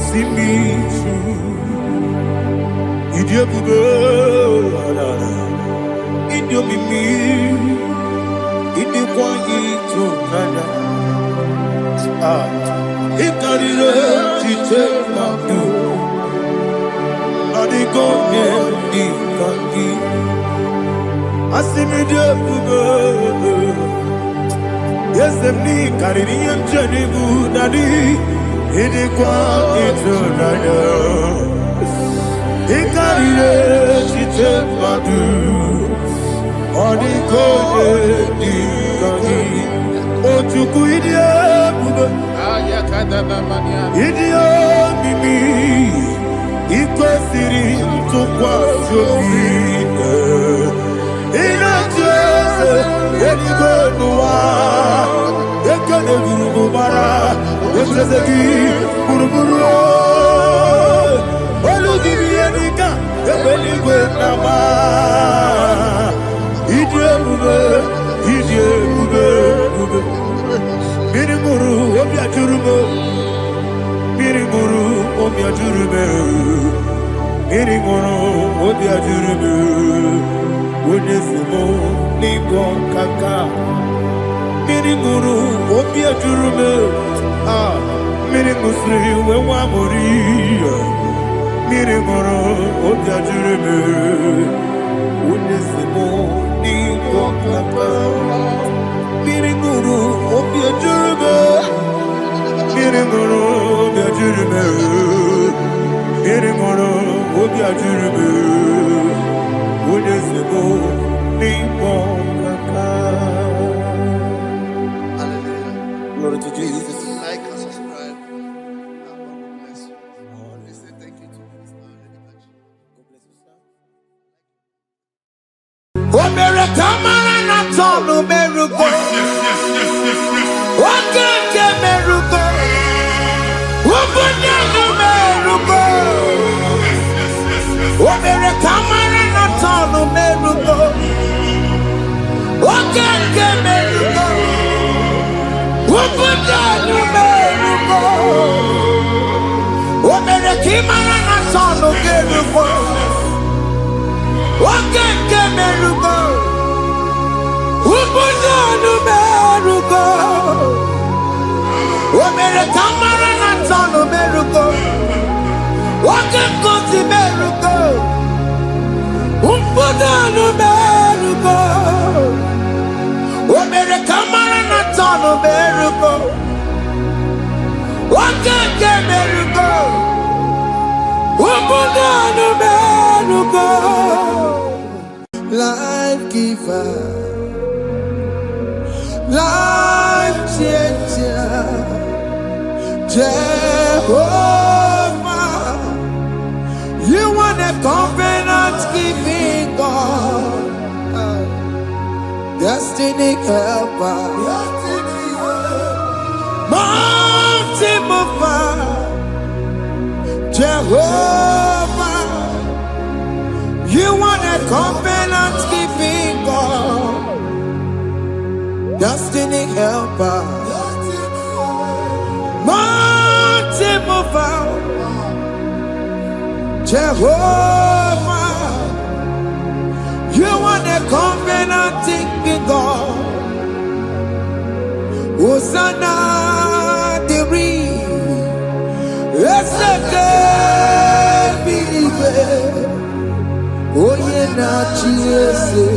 see me through. Idio bugo, idio mimi, idio kwa ito nana. Ikarire chite madu, adigo ne ikangi. Asimidio bugo, yes me karirian janibu nadi, idikwa ito nana. Ikarire chite madu, adigo ne ikangi. Otuku idio bugo, idio mimi, iko siri tukwa jovine. Ina jese, eni gwenua, ekene Blesseki, Buruburu, Olugibianika, Ebeligwe Nama, Ije Bube, Miriguru, Obia Jurubo, Miriguru, Obia Jurube, Miriguru, Obia Jurube, Wonesimo, Nigo Kaka, Miriguru, Obia Jurube, Mirigusri, Wamori, Miriguru, Obia Jurube, Wonesimo, Nigo Kaka. Miriguru, Obia Jurube, Miriguru, Obia Jurube, Miriguru, Obia Jurube, Wonesimo, Nigo Kaka. Glory to Jesus. Like and subscribe. God bless you. Please say thank you to Mr. Ledikachi. God bless you, sir. Life giver, life changer, Jehovah, you are the covenant keeping God, destiny helper, mountain mover, Jehovah, you are the covenant keeping God, destiny helper, mountain mover, Jehovah, you are the covenant keeping God. Hosanna, Diri, Oye na chiese,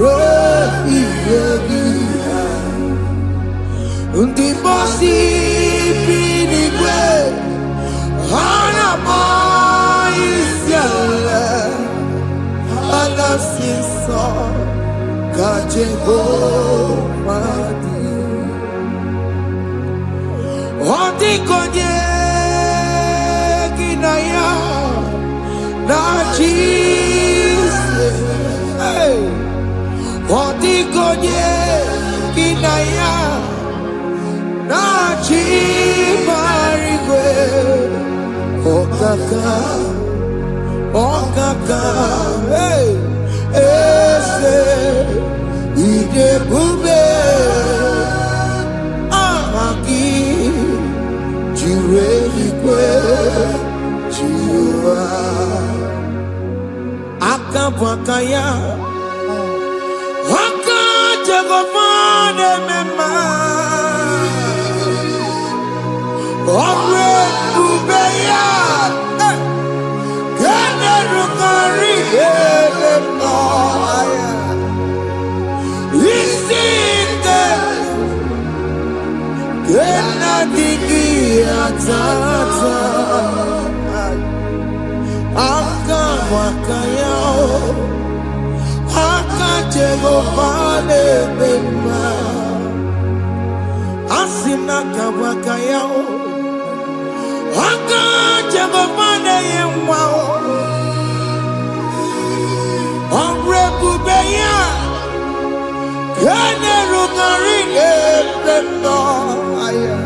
Robi Yevia, Undi Bosi Pinigwe, Hanama Isiala, Alasinso, Kajeho Madi, Odi Konye Ginaya. Jesus, hey, Odigonye Kinaya, Nachi Marigwe, Okaka, hey, Ese, Ide Bube, Amaki, Jirelikwe, Jiwa. Akabwakaya Akajagomane mema Omre Ubeya Kene Rukari Elemaya Isinde Kena Digi Atata Akabwakaya Akajagomane mema Asina kabwakaya Akajagomane yemwa Omre Bubeya Kene Rugari Elemaya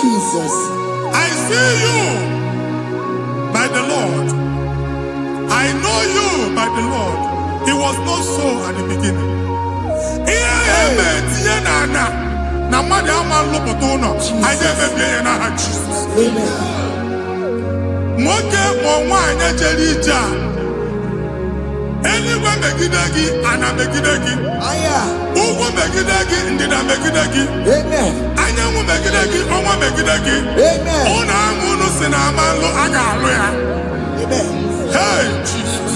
Jesus. I see you by the Lord. I know you by the Lord. It was not so at the beginning. Eluigwe megide gị, ana megide gị. Ugwu megide gị, ndịda megide gị. Anyanwụ megide gị, ọnwa megide gị. Ụnụ ahụ unu si na ama nlụ, a ga-alụ ya. Hey, Jesus.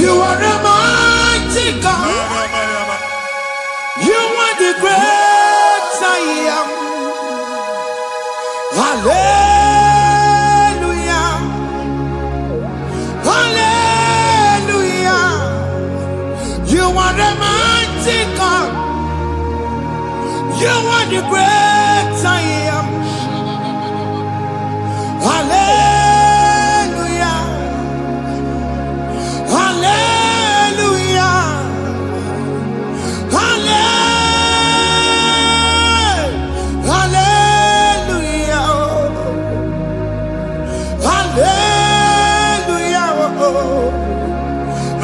You are the mighty God. You are the great I am. Hallelujah. Hallelujah. You are the mighty God. You are the great I am. Hallelujah. Hallelujah. Hallelujah. Hallelujah.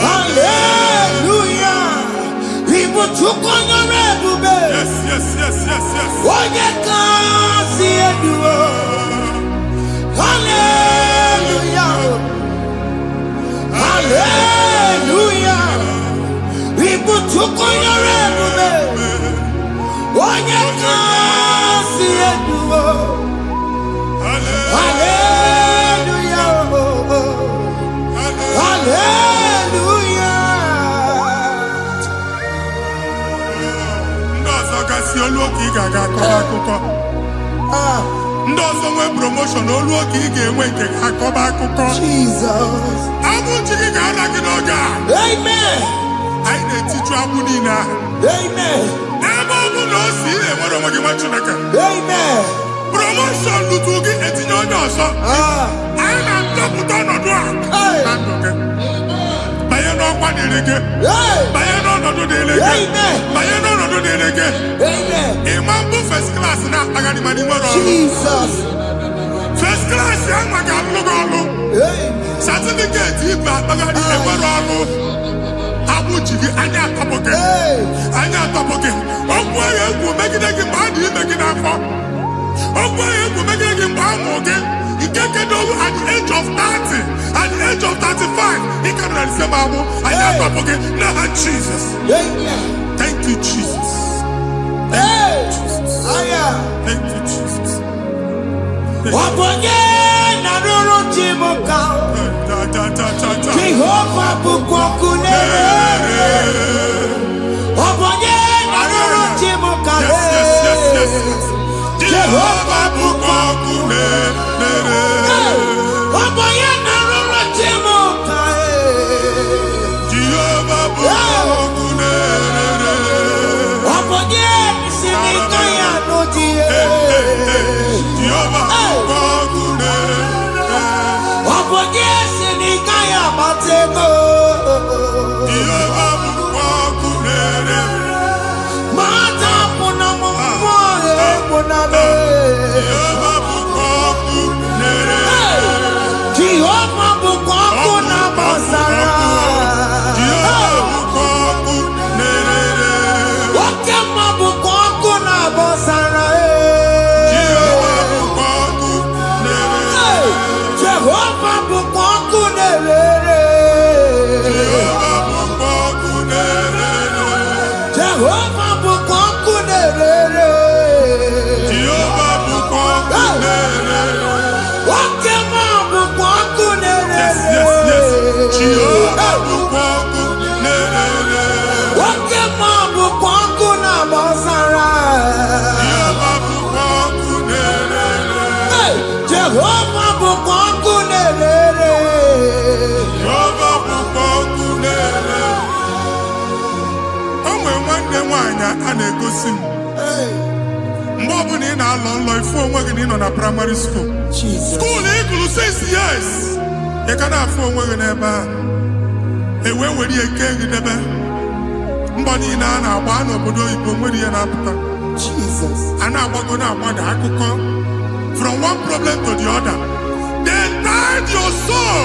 Hallelujah. People took on your red. Yes, yes, yes, yes, yes. Oh, you can't see it. Hallelujah. Hallelujah. People took on your red. Oh, you can't see it. Hallelujah. Hallelujah. Ndozo gasi oluoki gaga akọba. Ndozo nwe promotion oluoki ga-enwe nke akọba akụkọ. Jesus. Abụ chi gị ga-ala gị n'oge a. Amen. Anyị na-etichu abụ niile ahụ. Amen. N'ebe ọ bụ na o si enwere onwe gị nwa Chineke. Amen. Promotion lutu gị etinye onye ọzọ. Anyị na-ndọpụta ọnọdụ a na ndụ gị. Banye n'ọkwa dịrị gị. Banye n'ọnọdụ dịrị gị. Banye n'ọnọdụ dịrị gị. Ịma mbụ first class na-akpagharị ma n'ime ọrụ. Jesus. First class ya nwa ga-alụ gị ọrụ. Certificate ibe akpagharị enwere ọrụ. Abụ ji gị anya atọpụ gị. Anya atọpụ gị. Okwu ahụ egwu megide gị mgbe a dị ime gị n'afọ. Okwu ahụ egwu megide gị mgbe a mụrụ gị. Nke kedu at the age of 30, at the age of 35, he can receive Bible. I am not forget. Now, Jesus. Thank you, Jesus. Thank you, Jesus. Thank you, Jesus. Jehovah Bukwakunere. Jehovah Bukwakunere. A na-egosi m mgbe ọ bụla ị na-alọ nlọ ifu onwe gị na ị nọ na praịmarị skuul skuul ịgụrụ 6 years ị ka na-afụ onwe gị n'ebe a ewe were ihe ke gị debe mbọ niile a na-agba n'obodo oyibo nwere ihe na-apụta a na-agbago na-agbada akụkọ from one problem to the other. They tied your soul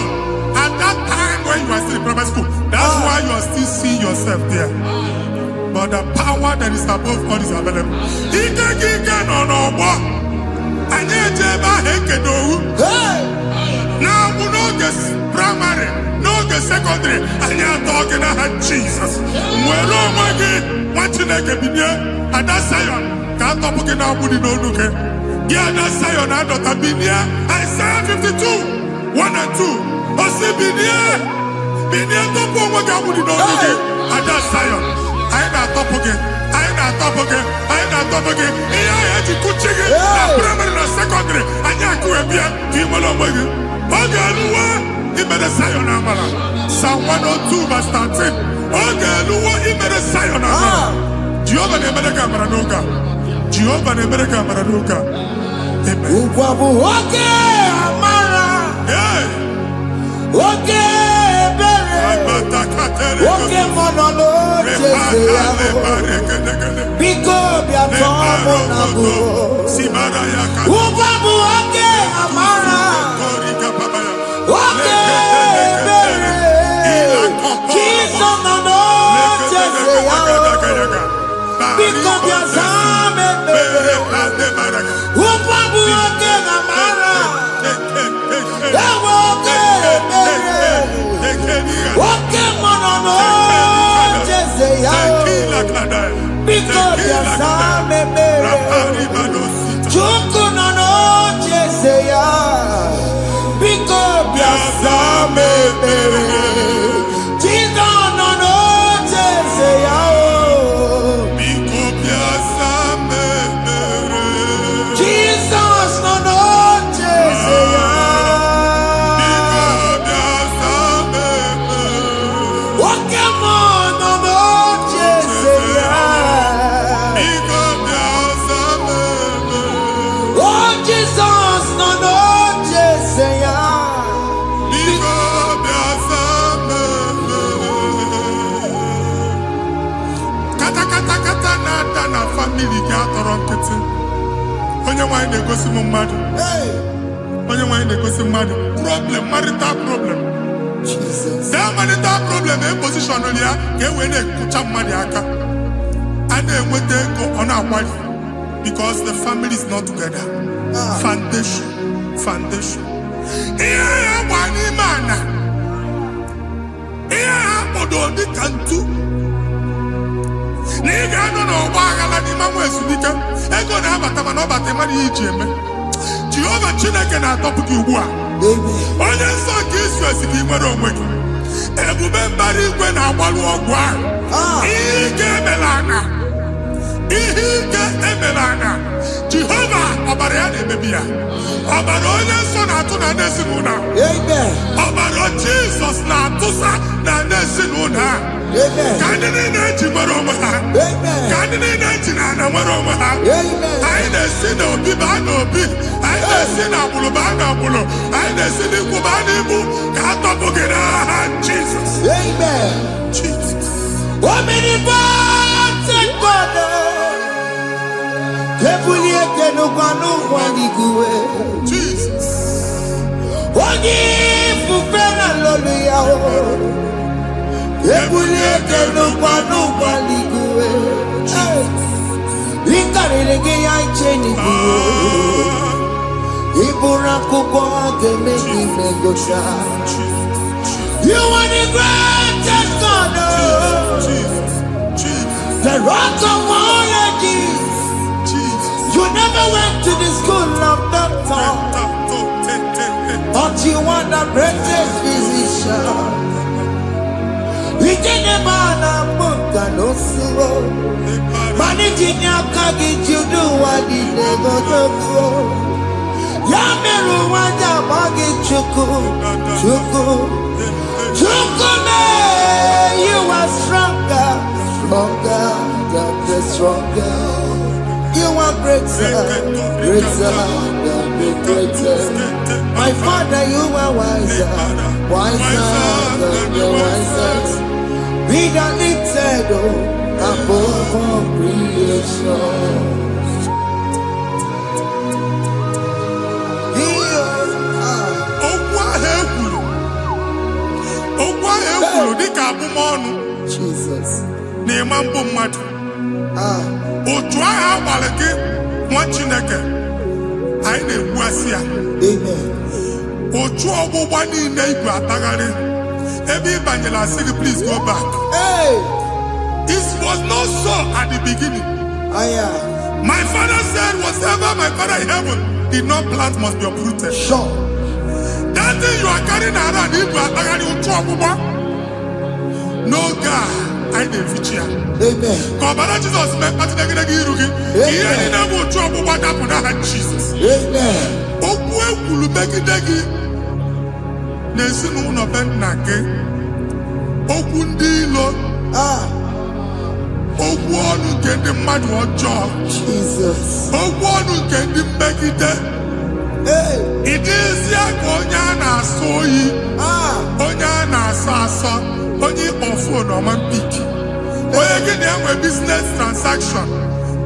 at that time when you are still in primary school. That's why you are still seeing yourself there. But the power that is above all is available. Ike no n'ọgbọ. Anyị eje ebe ahụ ekedo owu. Na-abụ n'oge primary, n'oge oge secondary anyị atọ gị n'aha Jesus. Nwere onwe gị nwa Chineke binie Ada Zion ka atọpụ gị n'agbụ dị n'olu gị. Gị Ada Zion adọta binie Isaiah 52 1 and 2. Osi binie tọpụ onwe gị agbụ dị n'olu gị. Ada Zion anyị na-atọpụ gị. Anyị na-atọpụ gị. Ihe anyị eji kụchi gị na praịmarị na sekọndịrị anyị akụwebie ka ị nwere onwe gị. Oge eluwe imere Zion amara. Psalm 102 verse 13. Oge eluwe imere Zion amara. Jehova na-emere gị amara n'oge a. Jehova na-emere gị amara n'oge a. Amen. Ugwa bụ oge amara. Oge ebere. Oge mọnọ n'oche eze ya. Biko bịa tọọ mụ na bụ. Ugwa bụ oge amara. Oge ebere. Jizọs nọ n'oche eze ya. Biko bịa zaa m ekpere. Ugwa bụ oge amara. Ewe oge ebere. Oge mọnọ n'oche eze ya. Biko bịa zaa m ekpere. Chukwu nọ n'oche eze ya. Biko bịa zaa m ekpere. Jizọs nọ n'oche eze ya. Jizọs nọ n'oche eze ya. Oke mmụọ nọ n'oche eze ya. O Jizọs nọ n'oche eze ya. Kata na-ada na famili gị atọrọ nkịtị. Onye nwanyị na-egosi m mmadụ. Onye nwanyị na-egosi mmadụ. Problem, marital problem. That marital problem position ya ka e wee na-ekpucha mmadụ aka. A na-enweta ego ọ na-akwali because the family is not together. Foundation. Ihe ya gba n'ime ana. Ihe ha kpọdo dịka ntu. Na ị ga-anọ n'ọgba aghara n'ime nwa ezumike. Ego na-abata mana ọ bata mmadụ ihe iji eme. Jehova Chineke na-atọpụ gị ugbu a. Onye nsọ nke Izrel ka ị nwere onwe gị. Ebube mbara igwe na-agbalụ ọgwụ ahụ. Ihe ike emela anya. Jehova ọbara ya na-emebi ya. Ọbara onye nsọ na-atụ na ndị ezinụlọ. Ọbara Jizọs na-atụsa na ndị ezinụlọ ha. Ka ndị niile eji nwere onwe ha. Ka ndị niile eji na ana nwere onwe ha. Anyị na-esi n'obi baa n'obi. Anyị na-esi n'agbụrụ baa n'agbụrụ. Anyị na-esi n'ikwu baa n'ikwu. Ka a tọpụ gị n'aha Jizọs. Omnipotent God. Kebulie kenukwa n'ụwa n'ikuwe. Onye ifufe na lolu ya. Kebulie kenukwa n'ụwa n'ikuwe. Ịkarịrị gị ya iche n'ikuwe. Ịbụrụ akwụkwọ ga-eme gị megocha. You are the greatest God. The rock of all ages. You never went to the school of doctor, but you are the greatest physician. We didn't man a book and also managing your carriage, you do what you never do. Yameru wanja bagi chuku. You are stronger than stronger. You are greater than the greatest. My Father, you are wiser than the wisest. Be the lifted above all creation. Jesus. Otu agha agbara gị nwa Chineke anyị na-egbu asị ya. Otu ọgbụgba niile igwe atagharị Every evangelist, please go back. Hey. It was not so at the beginning. My father said, whatever my father in heaven did not plant must be uprooted. Sure. That thing you are carrying around, no God, I didn't feature. Amen. God, Jesus, Jesus. Amen. Ogwu ọnụ nke ndị mmadụ ọjọọ. Jesus. Ogwu ọnụ nke ndị mmegide. Ịdị ezi aka onye a na-asọ oyi. Onye a na-asọ asọ. Onye ịkpọ fon ọma mpiki. Onye gị na-enwe business transaction.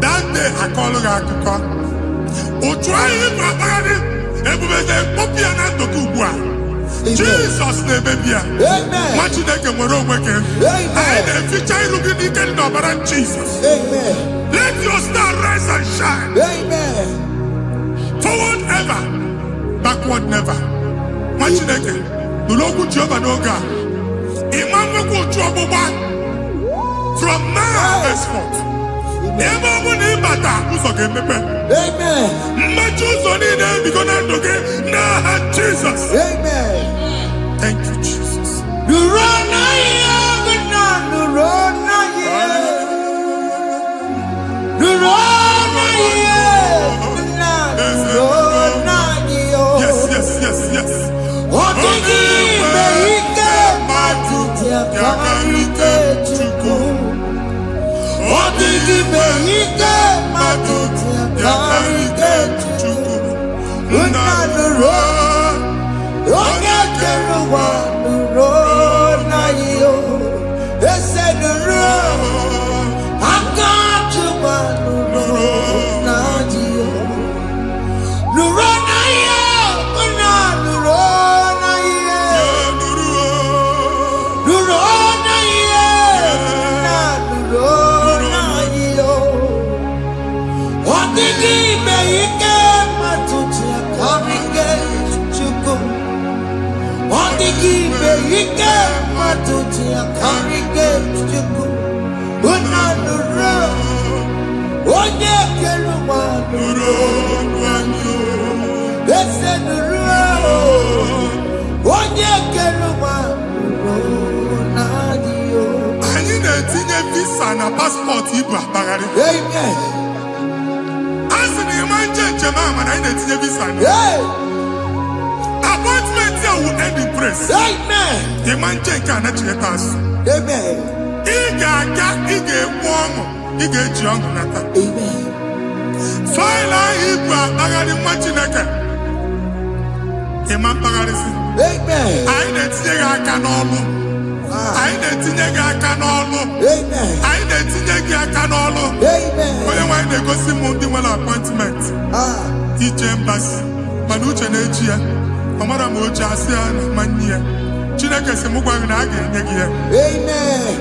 That day akọlụ gị akụkọ. Otu anyị bụ akpagharị ebubeze mkpọpụ ya na ndụ gị ugbu a. Jesus na-emebi ya. Nwa Chineke nwere onwe gị. Anyị na-eficha iru gị n'ike dị n'ọbara Jesus. Let your star rise and shine. Forward ever, backward never. Nwa Chineke nụrụ okwu Jehova n'oge a. Ịma nwekwa otu ọgbụgba from now henceforth. Ebe ọ bụ na ịbata ụzọ ga-emepe. Mmechi ụzọ niile ebigo na ndụ gị n'aha Jesus. Thank you, Jesus. Yes, yes, yes, yes. Anyị na-etinye visa na paspọtụ ibu akpagharị. A sị na ịma njem ama na anyị na-etinye visa na appointment ya will end in praise. Ịma njem nke a na-echeta azụ. Ị ga-aga, ị ga-ekwu ọṅụ, ị ga-eji ọṅụ nata. Faịlụ ahụ ibu akpagharị nwa Chineke. Ịma mkpagharịsị. Anyị na-etinye gị aka n'ọlụ. Anyị na-etinye gị aka n'ọlụ. Anyị na-etinye gị aka n'ọlụ. Onye nwaanyị na-egosi m ndị nwere appointment ije mbasi mana uche na-eji ya ọ mara ma oche asị ya na manye ya. Chineke sị m gwa gị na a ga-enye gị ya.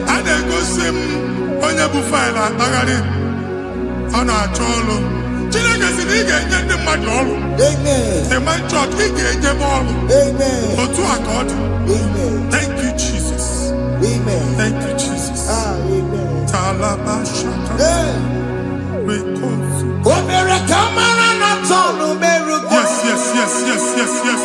A na-egosi m onye bụ faịlụ akpagharị ọ na-achọ ọrụ. Chineke sị na ị ga-enye ndị mmadụ ọrụ. Ịma chọọchị ị ga-enye m ọrụ. Otu a ka ọ dị. Thank you, Jesus. Thank you, Jesus. Talabashaka. Yes, yes, yes, yes, yes, yes.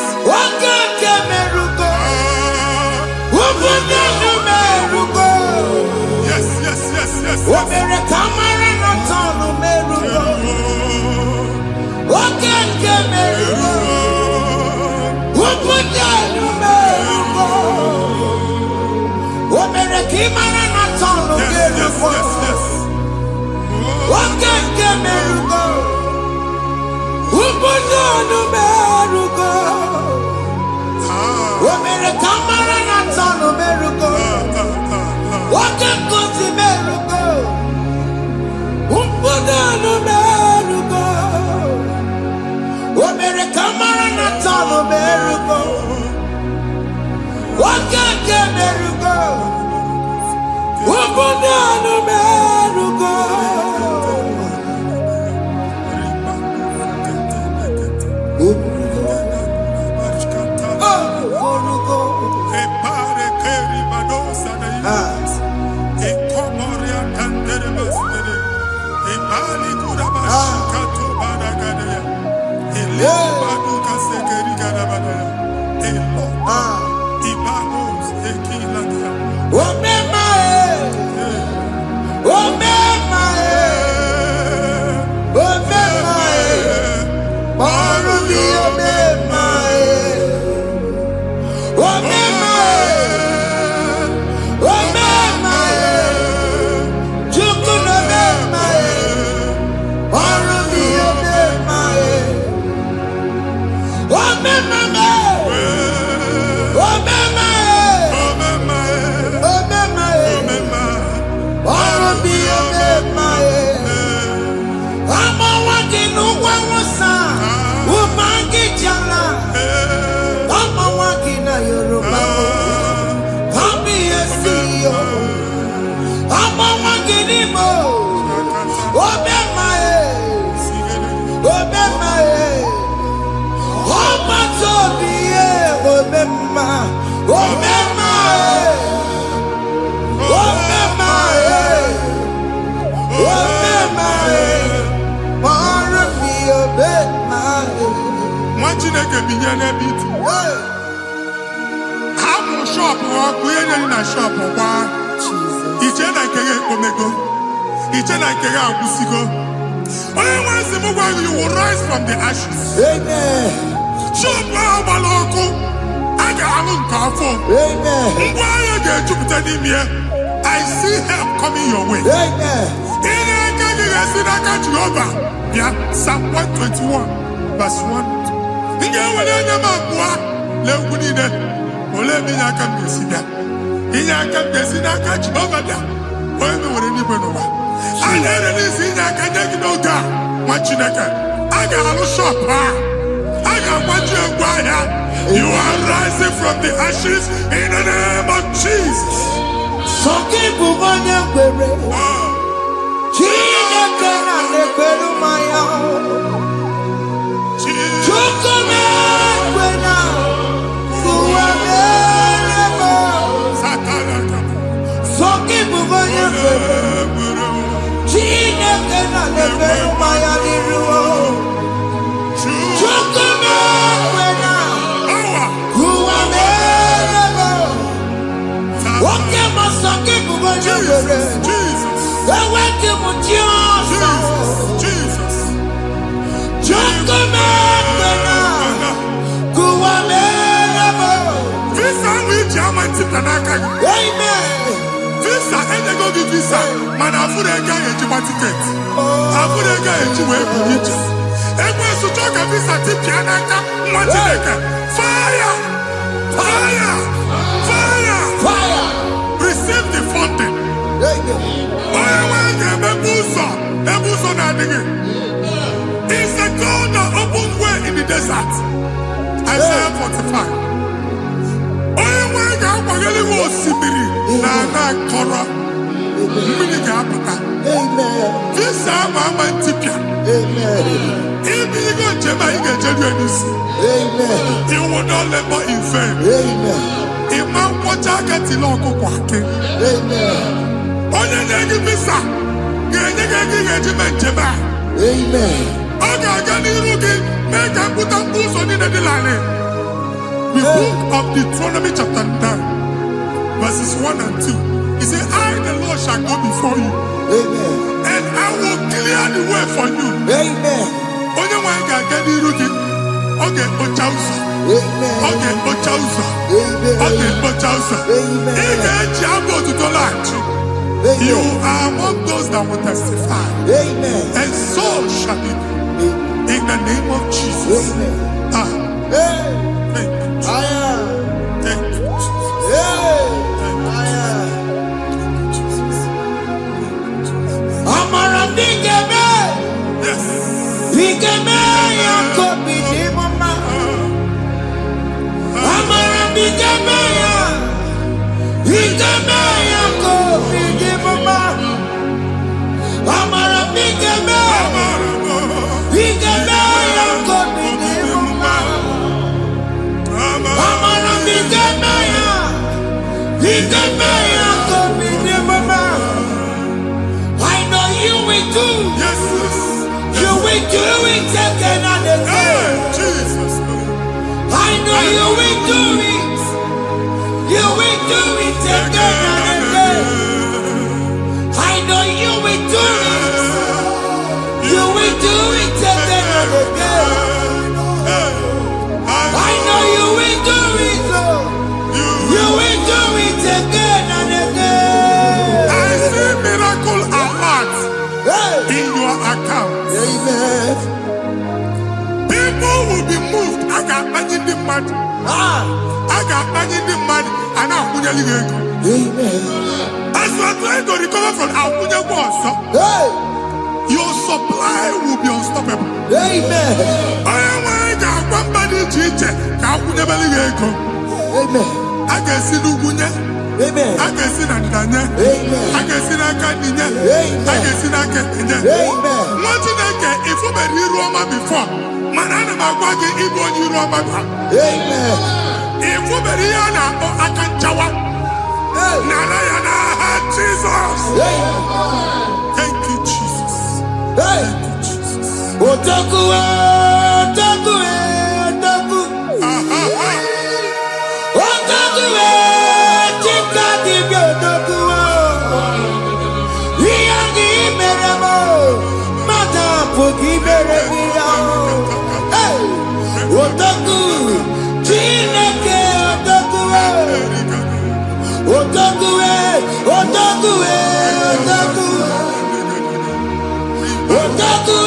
Yes, yes, yes, yes, yes. Shop or in a shop or bar. Each and I can omego. Each and I can busigo. Once the mobile you will rise from the ashes. Amen. Shop Baloko. I got a careful. Amen. Why you get Jupiter in here? I see help coming your way. Amen. In a gang, yeah, Psalm 121, verse 1. In Ole mi ya kam gesida. Inya kam gesida ka chiboga da. Oye mi wore ni benowa. Anya ni sinya ka nyeki no ga. Machineke. Aga alu shop ha. Aga machi egwa ya. You are rising from the ashes in the name of Jesus. Soki bubanya kwere. Chineke na nekweru maya. Chukome kwena. Soki bubanya kwere. Chineke na nekweru maya liruo. Chukome kwena. Kuwamerebo. Oke masoki bubanya kwere. Eweke mutiosa. Chukome kwena. Kuwamerebo. Amen. Visa, and they go give visa. Man, I put a guy in your ticket. I put a guy in your way for you. And when you talk a visa, tip Yanaka, what you like? Fire! Fire! Fire! Fire! Receive the funding. It's the God that opens way in the desert. Isaiah 45. This Amen. If you go to my you will not labor in vain. Imam Wataka Tiloko Kwake. Onye negi visa. Amen. Make a put a boost on the line. The book of Deuteronomy chapter 9, verses 1 and 2. He said, I, the Lord, shall go before you. Amen. And I will clear the way for you. Amen. Onye wa ga ga di rugi. Oge ochausa. Amen. Oge ochausa. Amen. Oge ochausa. Amen. Ige eji abo to dolachi. You are among those that will testify. Amen. And so shall it be. In the name of Jesus. Amen. Thank you. Thank you, Jesus. Amara bigeme. Yes. Bigeme ya kobi di mama. Amara bigeme ya. Bigeme ya kobi di mama. Amara bigeme. Bigeme ya kobi di mama. Amara bigeme ya. Bigeme ya kobi di mama. I know you will do. Yes. You will do it again and again. Jesus. I know you will do it. You will do it again and again. I know you will do it. You will do it again and again. I know you will do it. You will do it again and again. I see miracle alert in your account. Amen. People will be moved. I got Amen. As you are trying to recover from Abuja Boss, Hey. your supply will be unstoppable. Amen. I am somebody teacher. Amen. I can see Lugunya. Amen. I can see Nandanya. Amen. I can see Nakaninya. Amen. I can see Nakaninya. Amen. What did I get if you were Roma before? Manana Magwagi Ibon Roma. Amen. If you were Rihanna or Akanchawa. Narayana, Jesus. Thank you, Jesus. Thank you, Jesus. Otaku, otaku, otaku. Otaku, chika dibi otaku. Iyangi meremo, mata poki meremira. Otaku, chineke otaku. Otaku, otaku, otaku. Otaku,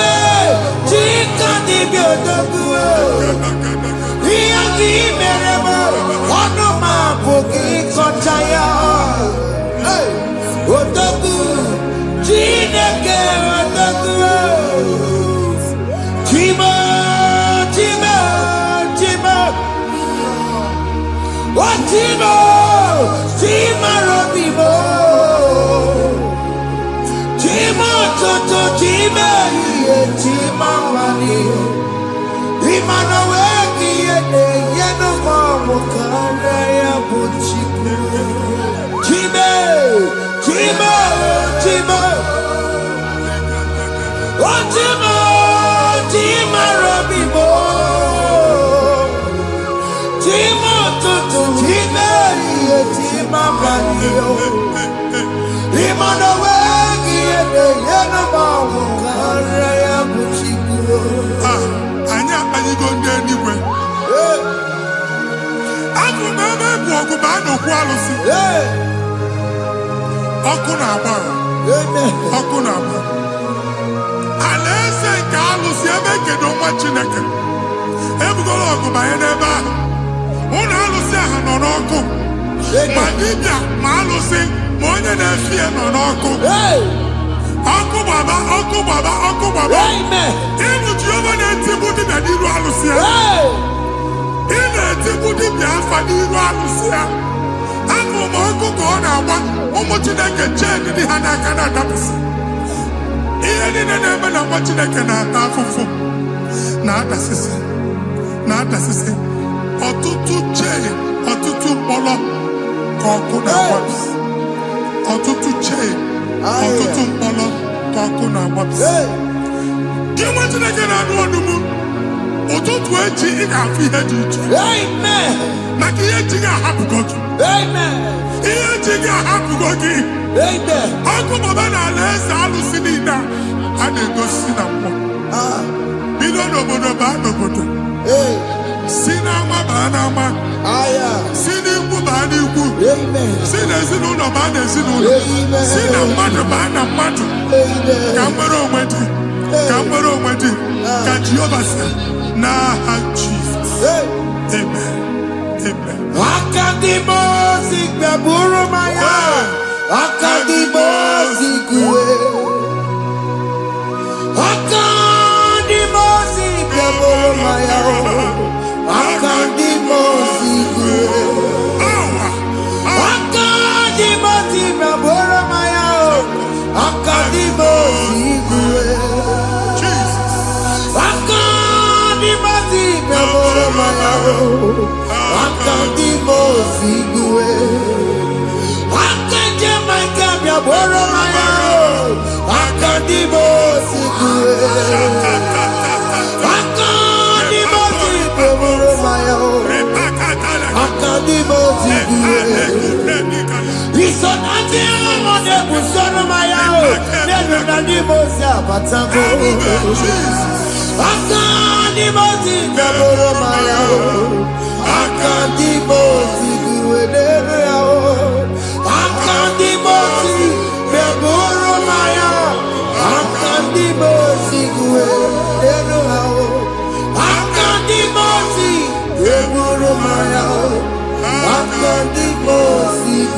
chika dibi otaku. Iyangi meremo, onoma poki kochaya. Otaku, chineke otaku. Chima, chima, chima. Chima, chima robimo. Chima toto, chima iye, chima mani. Imana weki yene, yeno mamu kanda ya buchiku. Chime, chima, chima. Chima, chima robimo. Chima toto, chima iye, chima mani. Imana weki yene, yeno mamu kanda ya buchiku. Anya Aligonde anyway. Aku mama buogu ba no kwalusi. Oku na agba. Oku na agba. Alese ka alusi ebe kedo nwa Chineke. Ebugolo ogu ba ene ba. Una alusi aha no n'oku. Ma dibia ma alusi ma onye na-efie no n'oku. Oku baba, oku baba, oku baba. Amen. Ibu Jehova na-etibu dibia n'iru alusi ya. Ị na-etibu dibia afa n'iru alusi ya. Afọ ma ọkụ ka ọ na-agba ụmụ Chineke chee dị ha n'aka na-adapụsị. Ihe niile na-eme na nwa Chineke na-ata afụfụ na-adasịsị ọtụtụ chee, ọtụtụ mkpọrọ ka ọkụ na-agbapụsị. Ọtụtụ chee, ọtụtụ mkpọrọ ka ọkụ na-agbapụsị. Gị nwa Chineke na-anụ ọdụmụ ụtụtụ echi ị ga-afụ ihe dị iche. Amen. Maka ihe echi ga-ahapụgo gị. Amen. Ihe echi ga-ahapụgo gị. Amen. Ọkụ baba na alaeze alụsị niile a na-egosi na mmụọ. Bido n'obodo baa n'obodo. Si n'ama baa n'ama. Si n'ikwu baa n'ikwu. Si n'ezinụlọ baa n'ezinụlọ. Si na mmadụ baa na mmadụ. Ka nwere onwe dị. Ka nwere onwe dị. Ka Jehova sị n'aha Jizọs. Amen. Amen. Akadimo zikpe buru maya. Akadimo zikwe. Akadimo zikpe buru maya. Akadimo zikwe. Akadimo zikpe buru maya. Akadimo zikwe. Akadimo zikpe buru maya. Akadimo zikwe. Akadimo zikpe buru maya. Akadimo zikwe. Akadimo zikpe buru maya. Akadimo zikwe. Isonati amode busono maya. Nenu nadimo zabatango. Akadimo zikpe buru maya. Akadimo zikwe nero. Akadimo zikpe buru maya. Akadimo zikwe nero. Akadimo zikpe buru maya. Akadimo zikwe.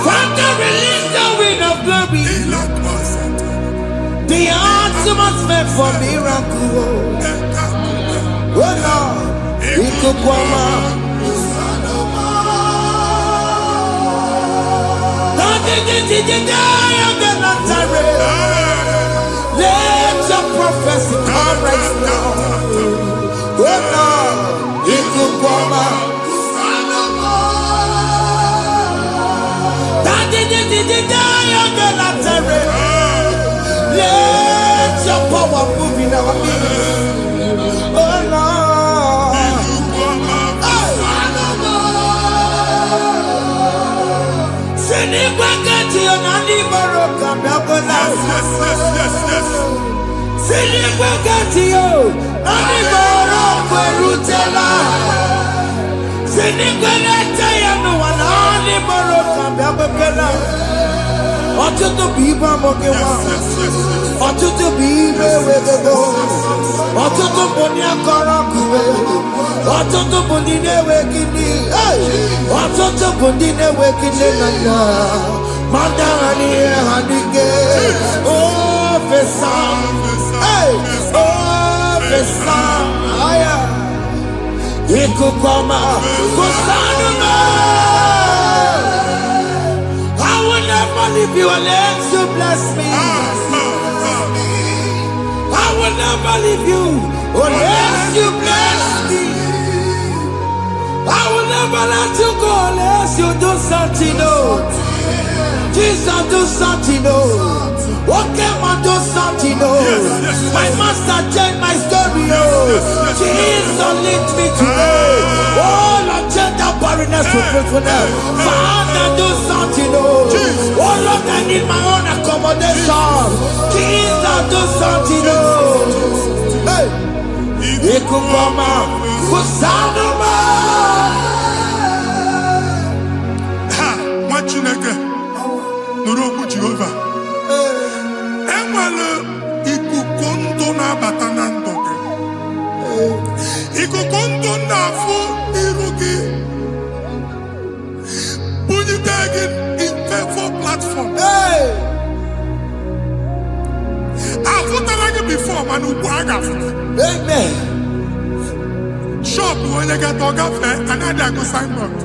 Father, release the wind of glory. The atmosphere for miracle. Oh Lord, Ikukoma. Let your prophecy come right now. Oh Lord, Ikukoma. Let your power move in our midst. Oh Lord. Ọtụtụ bụ ibe amụghị nwa, ọtụtụ bụ ibe ewegego, ọtụtụ bụ ndị akọrọ ọkụwe, ọtụtụ bụ ndị na-enweghị nne, ọtụtụ bụ ndị na-enweghị nne na nna, ma ndị agha n'ihe ha n'ike. Ofesa, ofesa, aya, ikuku ọma, kụsanụ m. I will never leave you unless you bless me. I will never leave you unless you bless me. I will never let you go unless you do something. Oh, Jesus, do something. Oh, okay, man, do something. Oh, my master changed my story. Oh, Jesus, lead me today. Oh, Lord, change that barrenness to fruitfulness. Father, do something. Oh, Lord, I need my own accommodation. Jesus, do something. Oh, hey, Ikukoma, Kusanuma. Chineke nụrụ okwu Jehova. Enwere ikuku ndụ na-abata na ndụ gị. Ikuku ndụ na-afụ iru gị. Bunyite gị in favor platform. Afụtala gị before mana ugbu a ga-afụta. Amen. Shop onye ga-atọ gafee anaghị agụ signboard.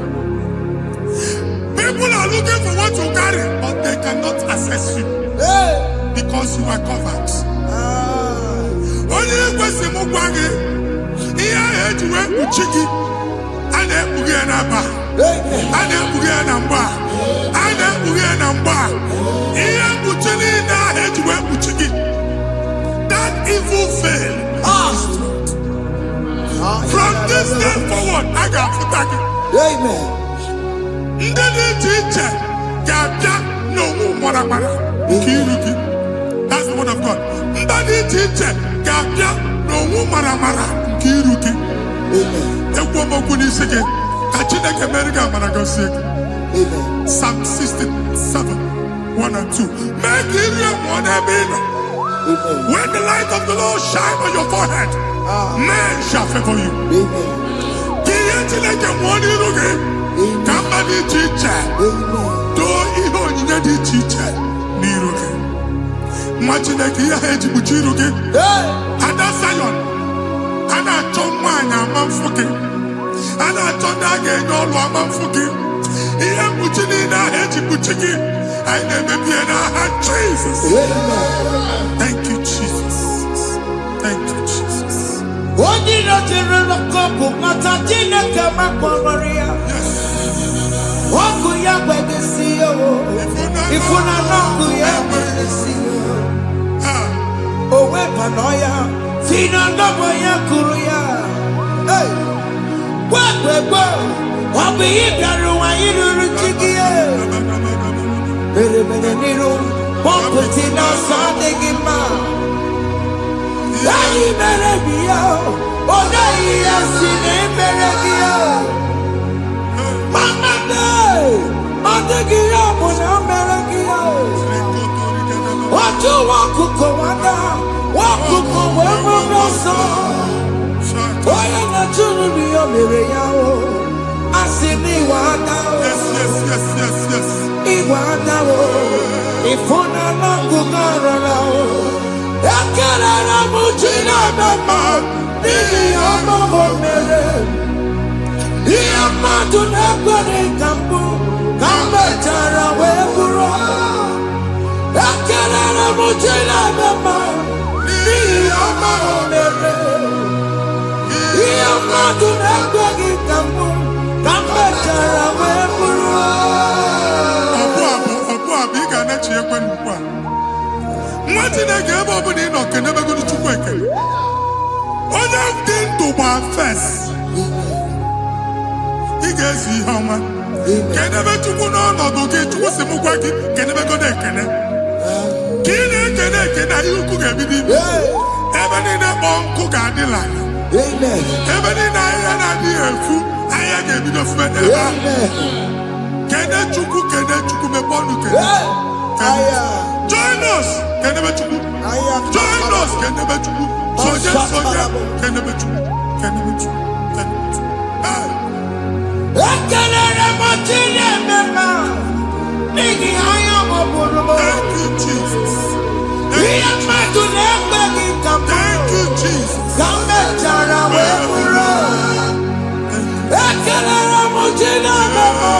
People are looking for what you carry, but they cannot access you because you are covered. Onye kwesị m gwa gị ihe ahụ eji wee kpuchi gị, a na-ekpughe ya n'aba, a na-ekpughe ya na mgba, a na-ekpughe ya na mgba. Ihe mkpuchi niile ahụ eji wee kpuchi gị, that evil veil, from this day forward, a ga-afụta gị. Amen. Ndị dị iche iche ga-abịa n'onwe maramara nke iru gị. That's the word of God. Ndị dị iche iche ga-abịa n'onwe maramara nke iru gị. Ekwu okwu n'isi gị ka Chineke mere gị amara gọzie gị. Psalm 67, 1 and 2. Mee ka iru ya mụọ n'ebe ị nọ. When the light of the Lord shine on your forehead, men shall favor you. Ka ihe Chineke mụọ n'iru gị. Ka mma dị iche iche doo ihe onyinye dị iche iche n'iru gị. Nwa Chineke ihe ha eji kpuchi iru gị. Ada Zion, a na-achọ nwaanyị ama mfụ gị, a na-achọ ndị a ga-enye ọlụ ama mfụ gị. Ihe mkpuchi niile ahụ eji kpuchi gị, anyị na-emebi ya n'aha Jesus. Thank you, Jesus. Thank you, Jesus. Onye nọchiri n'ọkụ mata Chineke makpọrọ ya. Ọkụ ya gbegesi ya o. Ifuna n'ọkụ ya gbegesi ya. O wepụnọ ya. Si na ndọbọ ya kụrụ ya. Gwagbegbo. Ọ bụ ihe bịara ụwa iruru chi gị ya. Mere n'iru. Pọmpụti n'ọsọ adịghị mma. Anyị mere bi ya. Ọ naghị ya si na emere gị ya. Mama day, adigi ya muna meregi ya. Watu wakuko wanda, wakuko wewe moso. Oya na chunu mi o mere ya o. Asimi wada o. Yes. Iwada o. Ifuna na kugara na o. Ekele na mujina bema. Nini ama o mere. Iya madu na kwere kambu. Kambe tara we buro. Ekele na mujina bema. Nini ama o mere. Iya madu na kwere kambu. Kambe tara we buro. Abu ị ga na-echi ekwe nnukwu a. Nwa Chineke ebe ọ bụla ị nọ kenebegoro Chukwu ekele. Onye dị ndụ gba fes. Ị ga-ezi ihe ọma. Kenebe Chukwu n'ọnọdụ gị, Chukwu si mụ gwa gị kenebegoro ekele. Ka ị na-ekene ekene ihe ukwu ga-ebido ime. Ebe niile kpọọ nkụ ga-adịla. Ebe niile ahịhịa na-adịghị efu, ahịhịa ga-ebido fume n'ebe ahụ. Kene Chukwu mepe ọnụ kene. Join us, kenebe Chukwu. Join us, kenebe Chukwu. Soje, kenebe Chukwu. Ekelere mo chile mema. Nigi aya mo buru mo. Thank you, Jesus. Iya madu n'egbe gị kambu. Thank you, Jesus. Kambe tara we buru. Ekelere mo chile mema.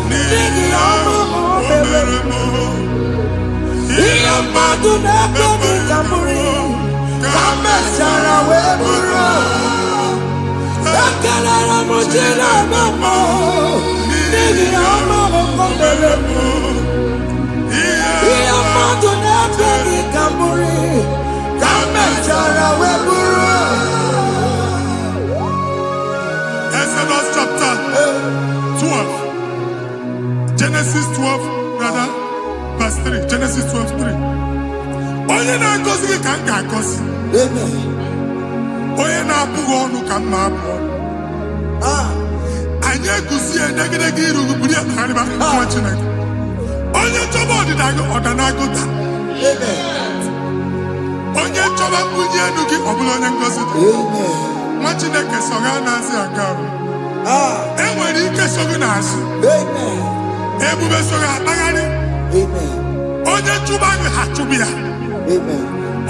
Nigi aya mo bebe. Iya madu n'egbe gị kambu. Kambe tara we buru. Ekelere mo chile mema. Nigi aya mo bebe. Iya madu n'egbe gị kambu. Kambe tara we buru. Exodus chapter 12. Genesis 12, rather, verse 3. Genesis 12:3. Onye na-agọzi gị ka m ga-agọzi. Onye na-abụghị ọnụ ka m na-abụ ọnụ. Anyị eguzie negedege iru gị buru ya kparịba nwa Chineke. Onye chọba ọdịda gị ọda na-agụta. Onye chọba mbunye elu gị ọ bụla onye ngọzi dị. Nwa Chineke so ga na-azị aga arụ. E nwere ike so gị n'azụ. Ebube so ga akpagharị. Onye chụba gị ha chụbụ ya.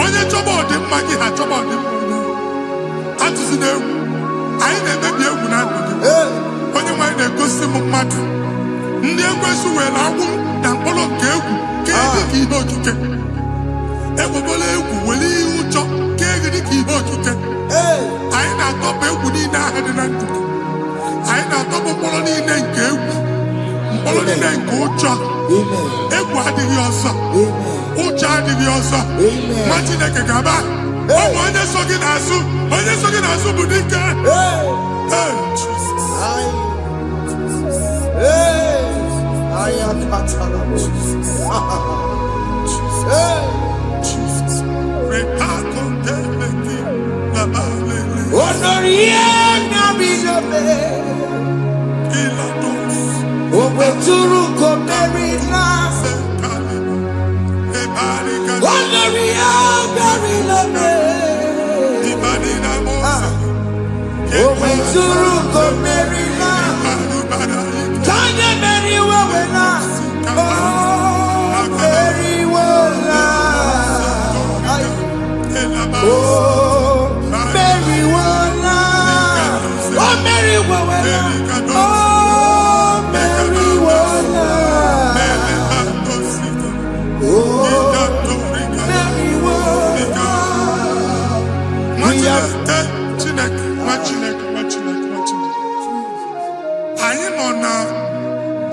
Onye chọba ọdịmma gị ha chọba ọdịmma onye. Atụzi n'egwu. Anyị na-emebi egwu na ndụ gị. Onye nwaanyị na-egosi m mmadụ. Ndị ekwensu were agwụ na mkpọrọ nke egwu ka dị ka ihe okike. Egbebola egwu were ihe ụjọ ka dị ka ihe okike. Anyị na-atọpụ egwu niile ahụ dị na ndụ gị. Anyị na-atọpụ mkpọrọ niile nke egwu. Mkpọrọ niile nke ụjọ. Egwu adịghị ọzọ. Ụjọ adịghị ọzọ. Nwa Chineke ga-aba. Ọ bụ onye so gị n'azụ. Onye so gị n'azụ bụ dike.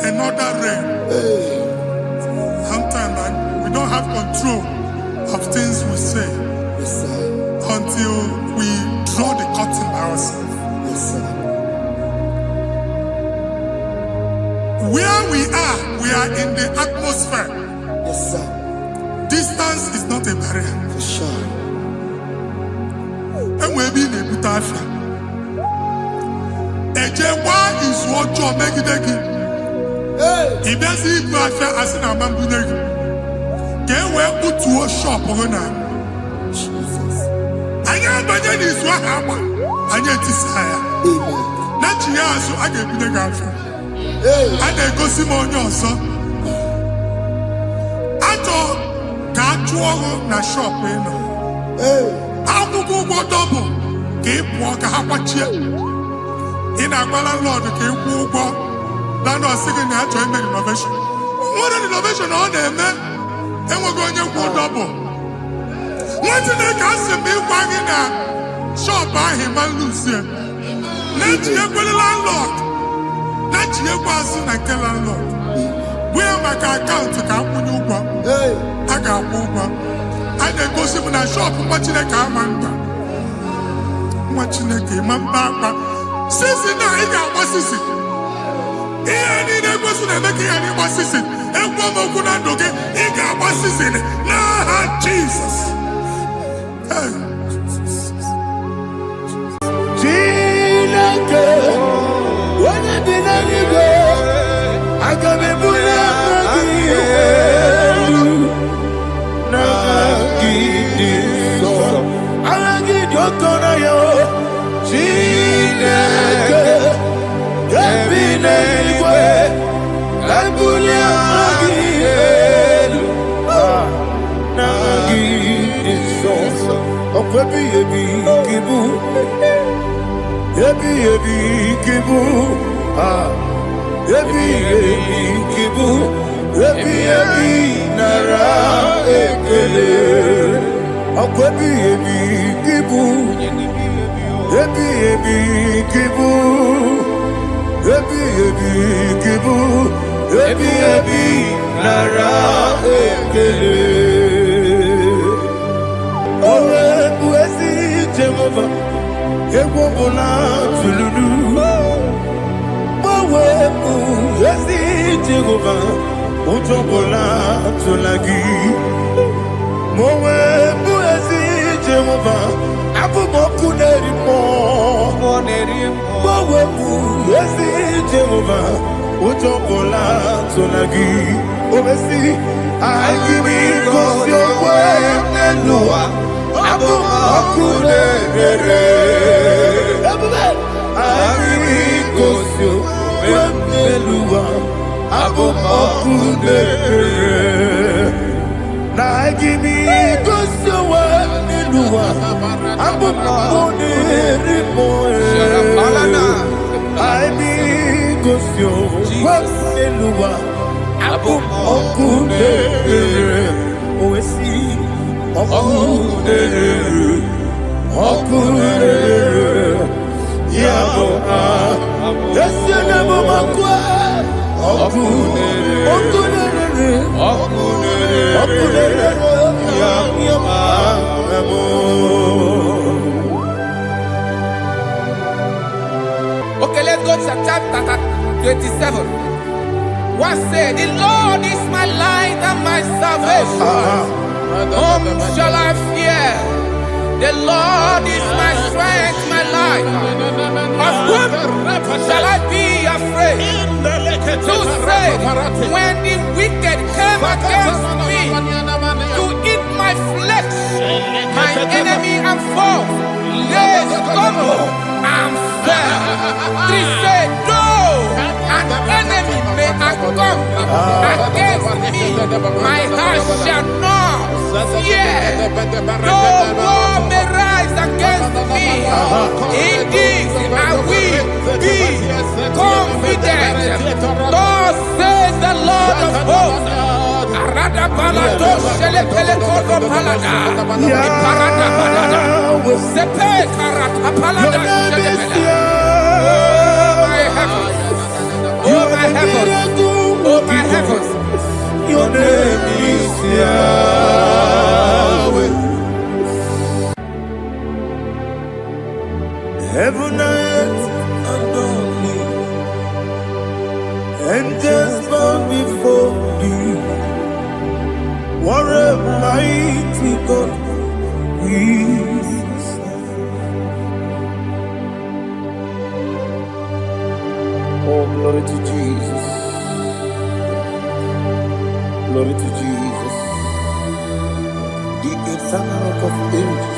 Another realm. Sometimes we don't have control of things we say until we draw the curtain by ourselves. Where we are in the atmosphere. Distance is not a barrier. For sure. And we'll be in a butafia. Ejekwa is what you make it. If there's a butafia as in a bamboo, get where put to a shop or not. I onye abanye n'izu ahụ agba anyị etisa ya na chi ya azụ a ga-ebunye gị afọ a na-egosi m onye ọzọ atọ ka a chụọ ọrụ na shọpụ ị nọ akwụkwọ ụgwọ dọbụ ka ị pụọ ka ha kwachie ị na-agbala lọdụ ka ị kwụọ ụgwọ na nọọsị gị na achọ ime renovation nwere renovation ọ na-eme enweghị onye kwụ dọbụ nwa Chineke asị m ịgwa gị na shọpụ ahụ ịma luzie na-ejighekwana landlord na-ejighekwa azụ na nke landlord bụ ya maka akaụntụ ka akwụnye ụgwọ a ga-akwụ ụgwọ a na-egosi m na shọpụ nwa Chineke ama mba nwa Chineke ịma mba akpa sisi na ị ga-agba sisi ihe niile egosi na-eme ka ihe n'ịgba sisi ekwu m okwu na ndụ gị ị ga-agba sisi n'aha Jizọs. Chineke onye dị n'eluigwe aga m ebuli aka gị elu na gị dị nsọ agha gị dị oke ọnụahịa Chineke ga-ebi n'eluigwe ebuli aka gị elu na gị dị nsọ ọkwa ebighị ebi gị bụ ebi ebi kibu ebi ebi kibu ebi ebi nara ekele ọkụ ebi ebi kibu ebi ebi kibu ebi ebi kibu ebi ebi nara ekele owe bụ ezi Jehova egwu ọbụla tụlụrụ gbanwe bụ ezi Jehova ụjọ ọbụla tụla gị ma onwe bụ ezi Jehova abụ m ọkụ na-eri mmụọ gbanwe bụ ezi Jehova ụjọ ọbụla tụla gị omesi anyị gosi onwe n'elu ụwa abụ m ọkụ na-ere anyị gosi onwe n'elu ụwa abụ m ọkụ na-ere na anyị gosi onwe n'elu ụwa abụ m ọkụ na-eri anyị gosi onwe n'elu ụwa abụ m ọkụ na-ere owesi ọkụ na-ere ọkụ na-ere ya bụ esi na bụ ọkụ ọkụ na-ere ọkụ na-ere ya bụ Okay, let's go to chapter 27. What said, the Lord is my light and my salvation. Whom shall I fear? The Lord is my strength, my life. Of whom shall I be afraid? To say, when the wicked came against me to eat my flesh, my enemy and foe, they stumble and fell. They say, though an enemy may have come against me, my heart shall not fear. Though war may rise against me, in this I will be confident. Thus says the Lord of hosts. Arada balado shele pele kodo palada. Iparada balada. Sepe karata palada shele pele. Oh my heavens! Oh my heavens! Oh my heavens! Your name is Yahweh. Heaven and earth adore me, angels bow before you. What a mighty God we serve. Oh, glory to Jesus. Glory to Jesus. The eternal rock of ages.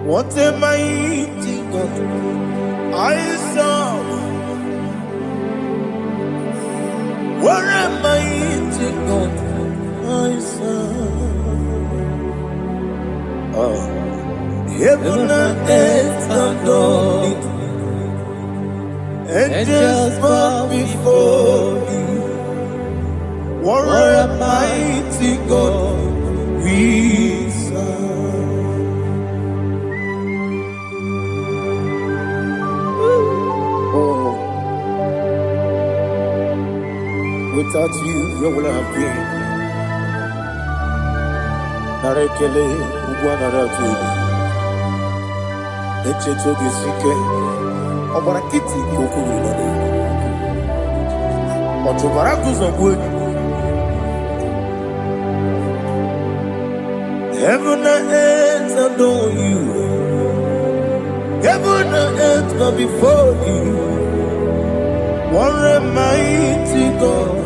What a mighty God I serve. What a mighty God I serve. Heaven and earth adore it, and just bow before you. What a mighty God we serve. Without you, where would I have been? Narekele, Ugwanaratu, Echeto Sike, Obarakiti, Kokuru, Otobarakus of wood. Heaven and earth adore you. Heaven and earth bow before you. What a mighty God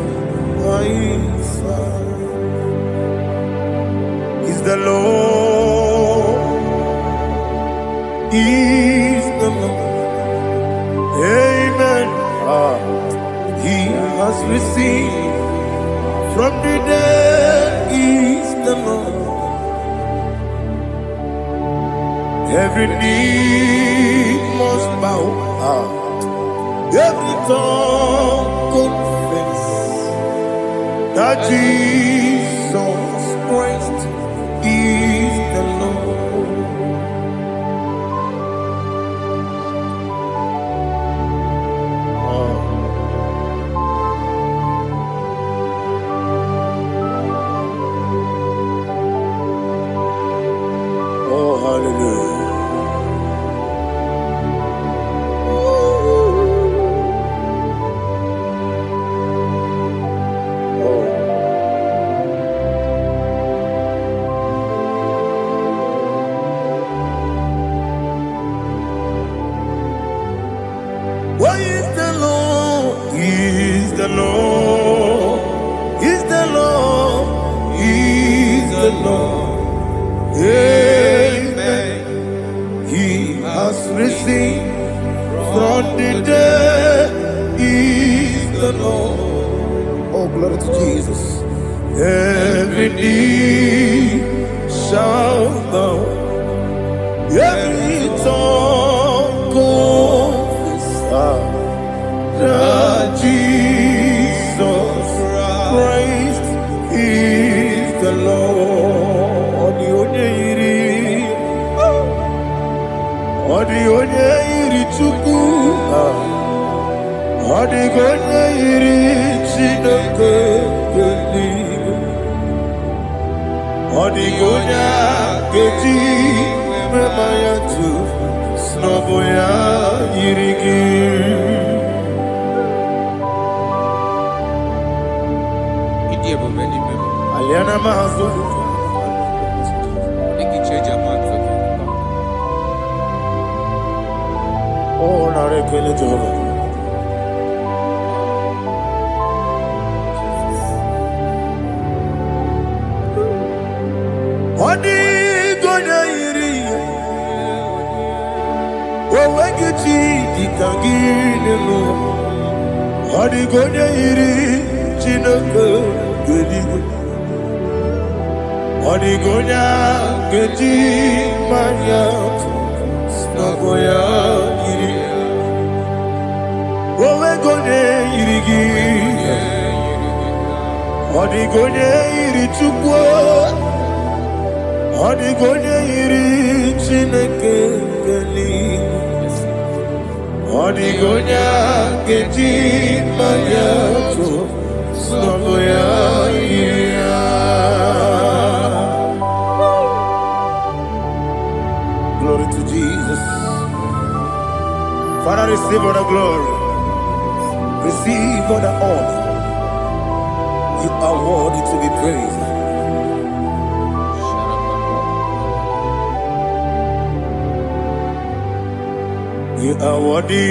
I serve. Is the Lord, is the Lord. Amen. He has received from the dead, is the Lord. Every knee must bow. Every tongue confess that Jesus Christ is the Lord. Oh, hallelujah. Why is the Lord? Is the Lord? Is the Lord? Is the Lord? Amen. He has risen from the dead. Is the Lord? Oh, glory to Jesus. Every knee shall bow. Every tongue confess that Jesus Christ is the Lord. Odi chuku, odi gonye iri chineke geli, odi gonya keji memaya tu snoboya irigi. Aliana mahazo. Oh, narekele Jehovah. Odi gonya iri, wawegiti dikangile mo. Odi gonya iri, chineke geligo. Odi gonya geti manya, snagoya iri. Wawegonya irigi, odi gonya iri chukwo. Odi gonya iri chineke geli. Odi gonya geti manya, snagoya iri. Glory to Jesus. Father, receive all the glory. Receive all the honor. You are worthy to be praised. You are worthy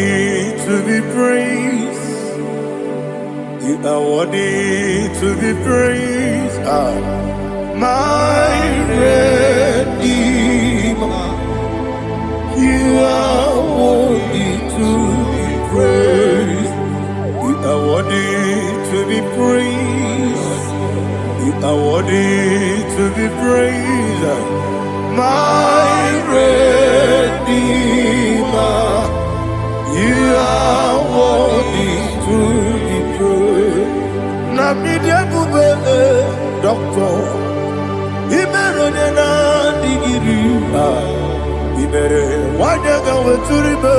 to be praised. You are worthy to be praised. My Redeemer. praised. You are worthy to be praised. My Redeemer, you are worthy to be praised. Nabidia Bube, Doctor, Imeronena Digiri, Imere, Wadaga Weturibe,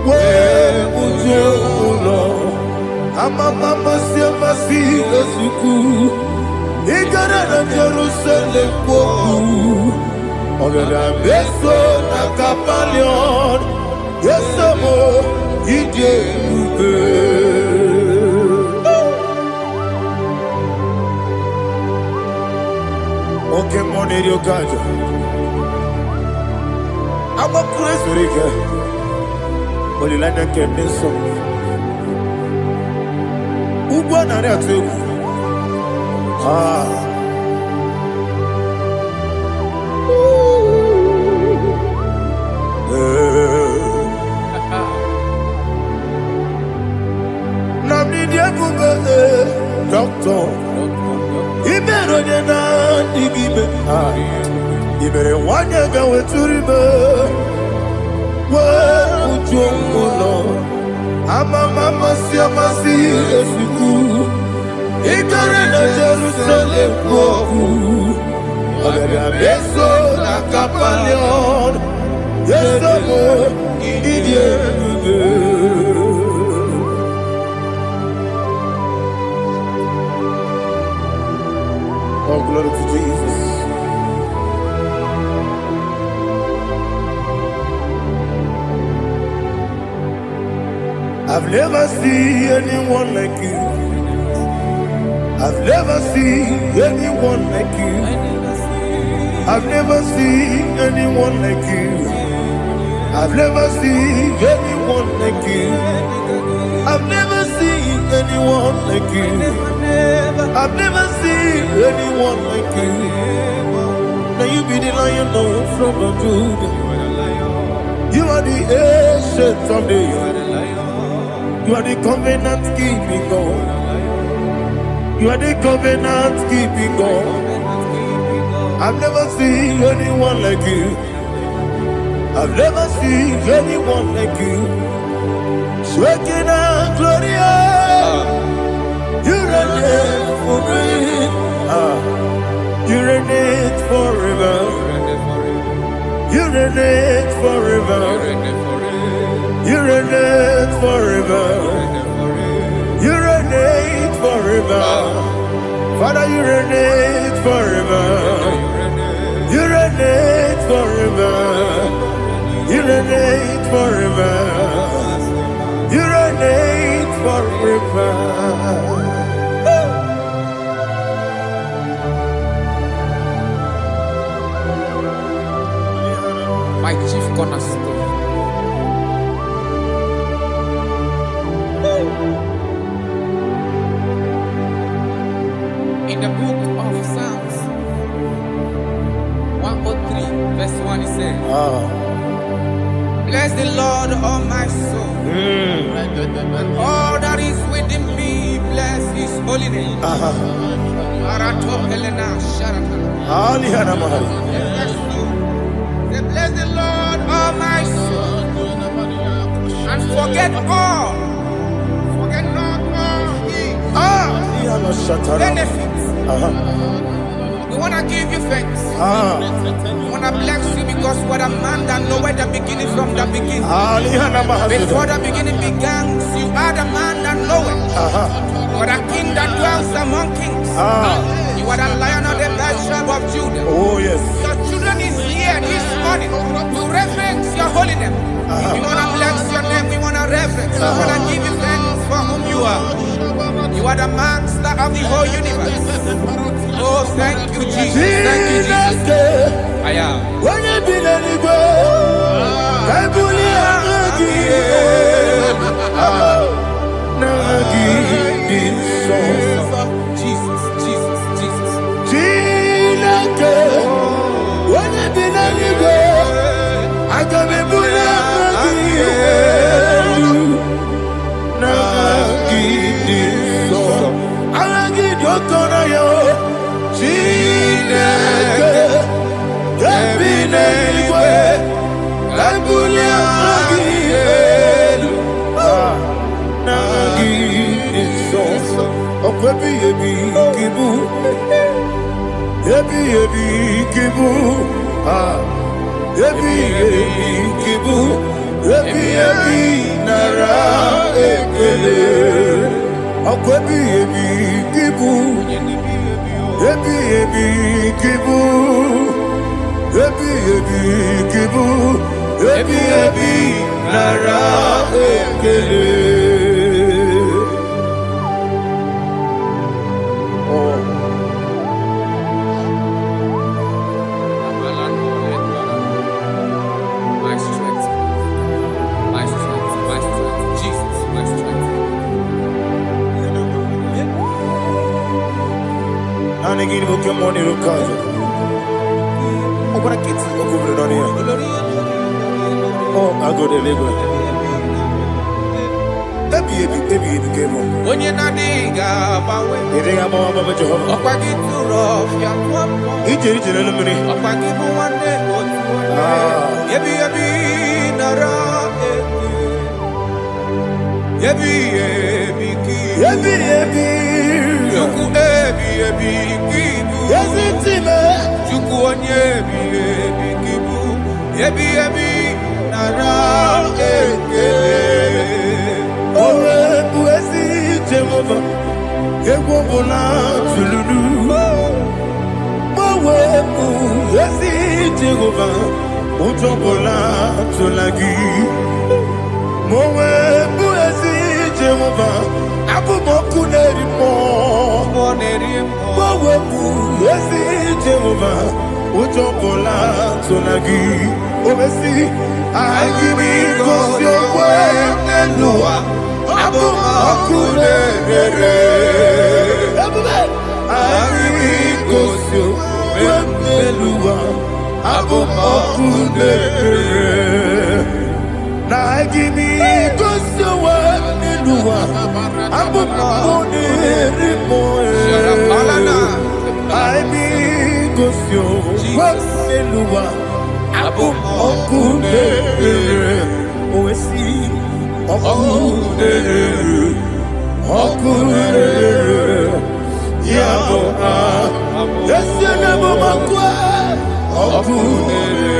where would you know? Amama Siama Sila Suku, Igara Jerusalem Poku, Ogada Beso Nakapalion, Yesamo, Ije Ube. Okay, money, you got it. I'm a crazy Riga. Only like a Kenneso. Who won at that too? Nabidia Bube, Doctor. Imeronena Digibe, Ibere Wanyaga Weturibe, where would you go? Amama Siamasi, Esuku, Igarena Jerusalem, Goku, Ogada Beso, Nakapalion, Yesamo, Idiot. Oh, glory to Jesus. I've never seen anyone like you. I've never seen anyone like you. I've never seen anyone like you. I've never seen anyone like you. I've never seen anyone like you. I've never seen anyone like you. Now you be the lion from the Judah. You are the ancient of days. You are the covenant keeping God. You are the covenant keeping God. I've never seen anyone like you. I've never seen anyone like you. Shaking and glorious. You reign for me. You reign forever. You reign forever. You reign forever. You reign forever. Father, you reign forever. You reign forever. You reign forever. You reign forever. My chief cornerstone. In the book of Psalms 103, verse 1, it says, bless the Lord, all my soul, and all that is within me, bless his holy name. Bless the Lord, all my soul, and forget not all his benefits. We want to give you thanks. We want to bless you because what a man that knoweth the beginning from the beginning. Before the beginning began, you are the man that knoweth. You are the king that dwells among kings. You are the lion of the tribe of Judah. Oh, yes. Your children is here this morning to reverence your holiness. We want to bless your name. We want to reverence. We want to give you thanks for whom you are. You are the master of the whole universe. Oh, thank you, Jesus. Thank you, Jesus. I am. When you be letting go, I Jesus, Jesus, Jesus. When you be letting go, I can be bullied. Abulia Nagi Nagi Soso Okwebi Ebi Kibu Ebi Ebi Kibu Ebi Ebi Kibu Ebi Ebi Nara Ekele Okwebi Ebi Kibu Ebi Ebi Kibu Ebi Ebi Kibu Ebi Ebi Nara Ekele. My strength, my strength, my strength, Jesus, my strength. Nani gini boke moni rukaja. Okora kiti okubule nani ya. Oh, agode lego. Ebi kemo. Onye na diga bawe. Iriga bawa baba Jehovah. Okwagi turo fia kwapo. Ijeri jere lumini. Okwagi buwane otuwane. Ebi nara eke. Ebi ki. Ebi. Juku ebi kibu. Yazitime. Juku onye ebi kibu. Ebi nara eke. Owe buezi Jehovah. Egwo bona tululu. Owe buezi Jehovah. Ojo bona tulagi. Owe buezi Jehovah. Abumoku nerimo. Owe buezi Jehovah. Ojo bona tulagi. Obesi IGBO Elua Abumoku nerere. IGBO Elua Abumoku nerere. Na IGBO Elua Abumoku nerimo. IGBO Elua Abumoku nerere. Oesi Oku nerere. Yabo Yesenebo makwa Oku nerere.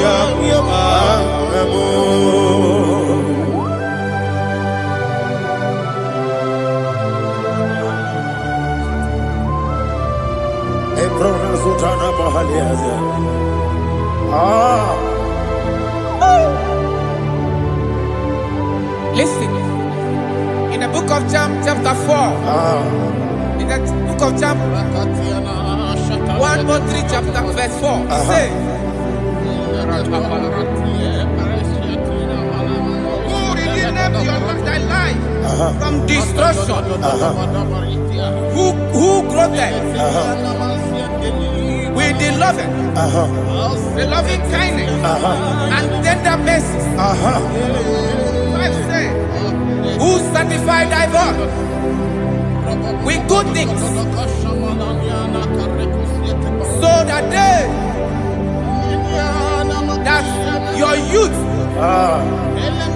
Yabo Ebrona Sultana Bahaliaza. Listen, in the book of John chapter 4, in the book of John 1:3 chapter verse 4, it says, who redeemed thy life from destruction? Who groweth with the loving kindness and tender mercies? Who sanctified thy body with good things, so that your youth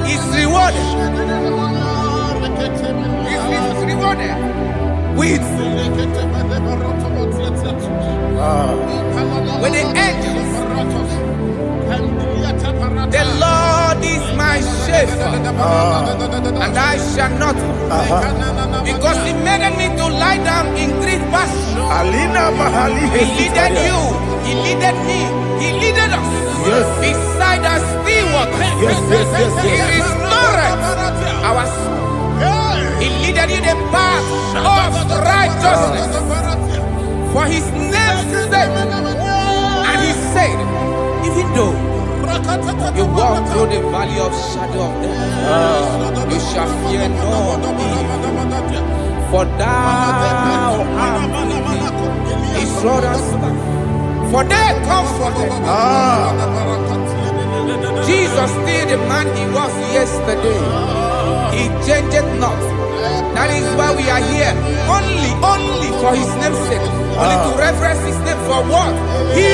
is rewarded with the angels. The Lord is my shepherd, and I shall not want, because He made me to lie down in green pastures. He leaded you, He leaded me, He leaded us beside the still waters. He restored our soul. He leaded you the path of righteousness for His name's sake. And He said, even though you walk through the valley of shadow of death, you shall fear no evil, for thou art with me. His rod and staff, for they comforted. Jesus still the man He was yesterday. He changed not. That is why we are here, only for His name's sake, only to reference His name for what He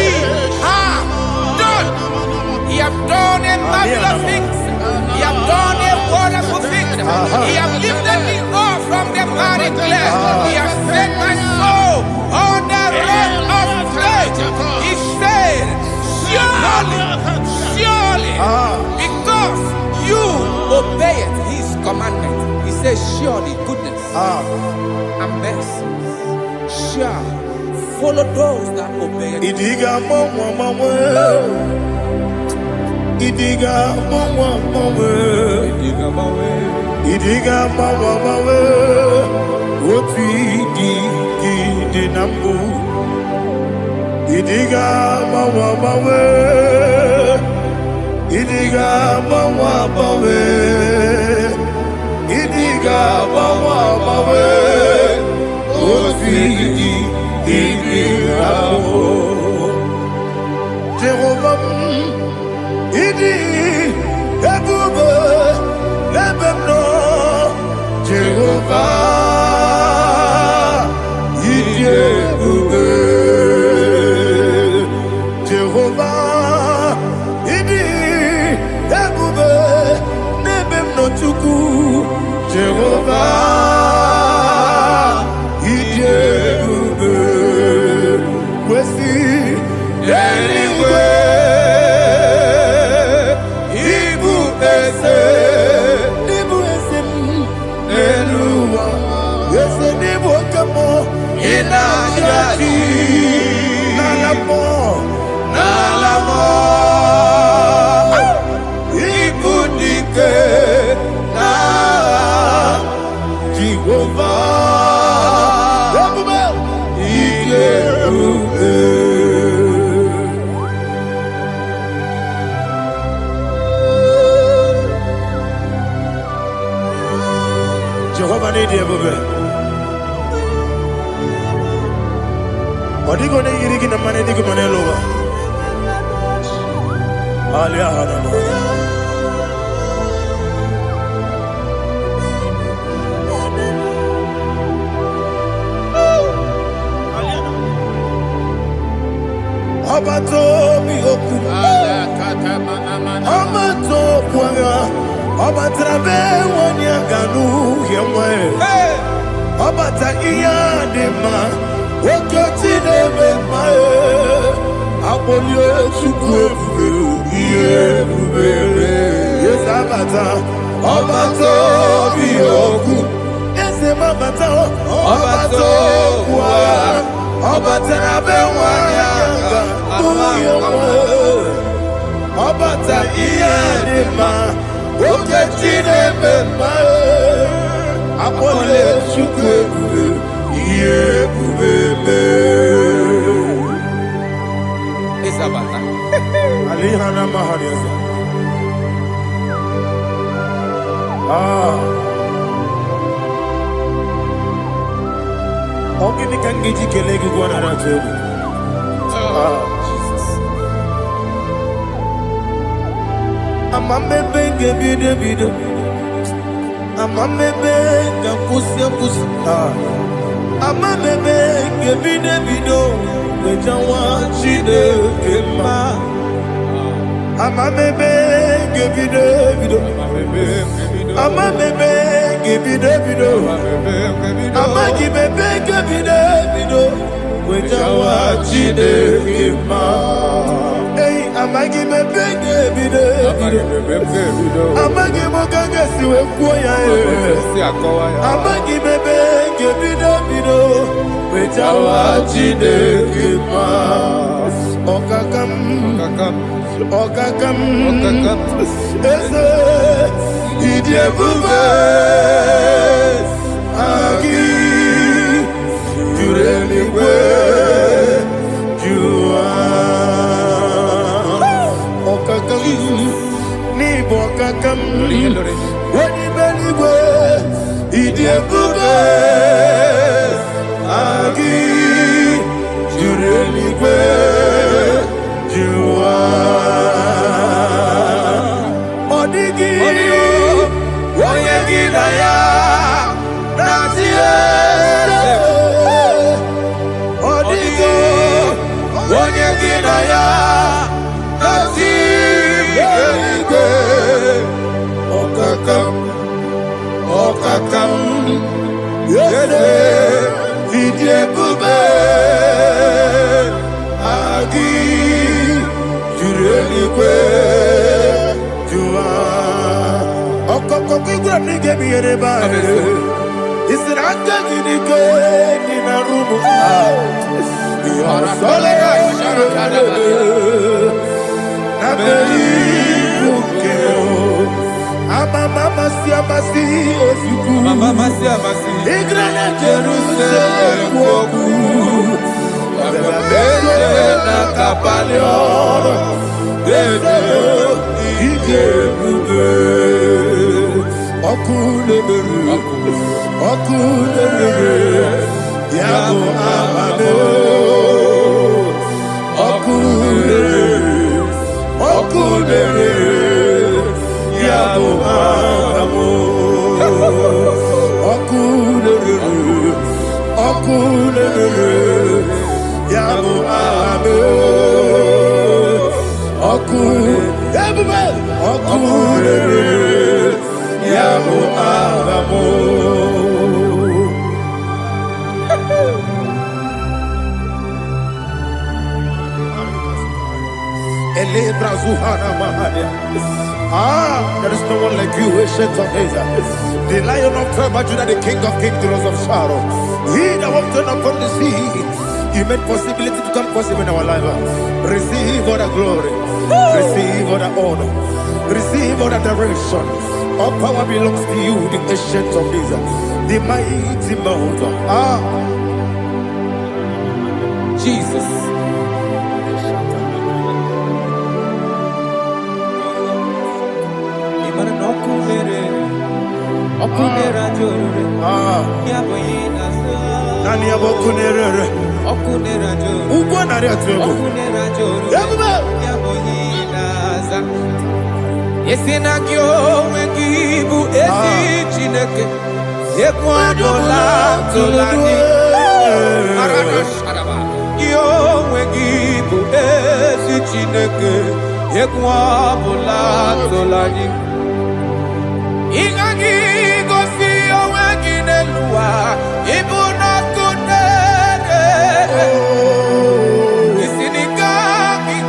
He has lifted me up from the miry clay. He has set my soul on the rock of faith. He said, surely, because you obeyed his commandment. He says, surely goodness and mercy shall follow those that obey it. Idiga mama. Idiga mama. Idiga mama. What we did nambu. Idiga mama. Idiga mama. Idiga mama. What we Jehovah, Idi, Ebube, Lebemno, Jehovah, Idi, Ebube, Jehovah, Idi, Ebube, Lebemno Chuku, Jehovah, Idi, Ebube, Kwesi, Jehovah need you, baby. What are you going to get the money? Take money over. Alia Hanama. Abato mi oku. Abato kwanga. Abatrabe wanya ganu yemwe. Abata iya dema. Okoti deme mae. Abolio chukwe iye bubele. Yes abata. Abato mi oku. Yes abata. Abato kwa. Abatrabe wanya ganu yemwe. Abata iya dema. Oketi deme mae. Abolio chukwe iye bubele. Isabata. Alihana Mahariasa. Ogini kangiji kelegi gwana ratebu. Jesus. Amame benge bide. Amame benga kusi. Amame benge bide. Wejawa chide kema. Amame benge bide. Amame benge bide. Amagi benge bide. Wejawa chide kema. Hey, amagi benge bide. Amagi mokanga siwe kuya. Amagi benge bide. Wejawa chide kema. Okakam. Ese idie bube. Agi jureli kwe jua. Okakam ni bokakam. Wani beli kwe idie bube. Agi jureli kwe jua. Odigi oyegi na ya natie. Odigi oyegi na ya natie. Okakam Akam Yede Idye Bube Agi Jureli Kwe Jua Okoko Kigura Nige Miereba Isiraka Gidike Nina Rumu Yosole Naberi Bukeo Mama Siamasi Osuku Mama Siamasi Igrana Jerusalem Woku Bebe Nakapaleon Bebe Igebube Okuleberu Okuleberu Yabo Amado Okuleberu Okuleberu Yabo Amo Okule Yabo Amo Okule Yabo Amo Ele Brazuhana Mahania. There is no one like you, ancient of days. The Lion of tribe of Judah, the King of kings, the Rose of Sharon. He that walked upon the sea. You made possibility to come possible in our life. Receive all the glory. Receive all the honor. Receive all the adoration. All power belongs to you, the ancient of days. The mighty mountain. Jesus. Nani abokunere ugwo nari atugo Yesina kyo wengibu esi chineke Yekwadola tolani Arana sharaba Kyo wengibu esi chineke Yekwadola tolani Ingagi gosi owegine luwa Ibuna kunere Isinika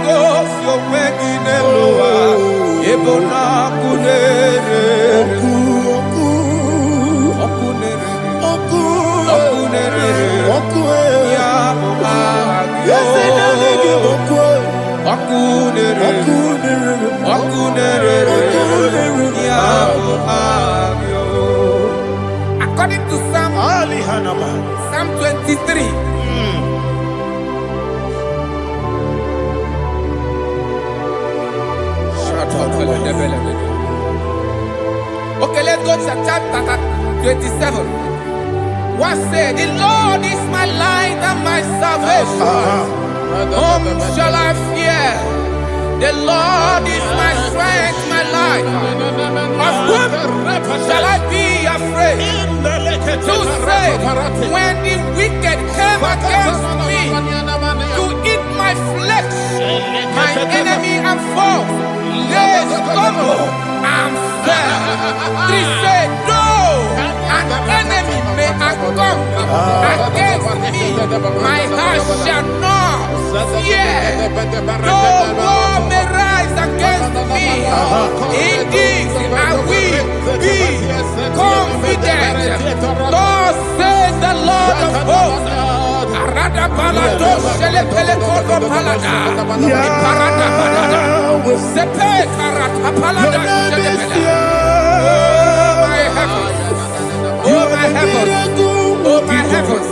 gosi owegine luwa Ibuna kunere Okunere Ya Agyo Okunere Ya Agyo. According to Psalm 23 Okay, let's go to chapter 27. What said? The Lord is my light and my salvation. Whom shall I fear? The Lord is my strength, my life. Of whom shall I be afraid? To say, when the wicked came against me to eat my flesh, my enemy and foe, they stumble and fell. They say, no, an enemy may have come against me, my heart shall not fear. No war may rise against me. In this I will be confident. Thus says the Lord of hosts. Arada palado shele pele kodo palada. Iparada palada. Sepe karata palada shele pele. Oh my heavens. Oh my heavens. Oh my heavens.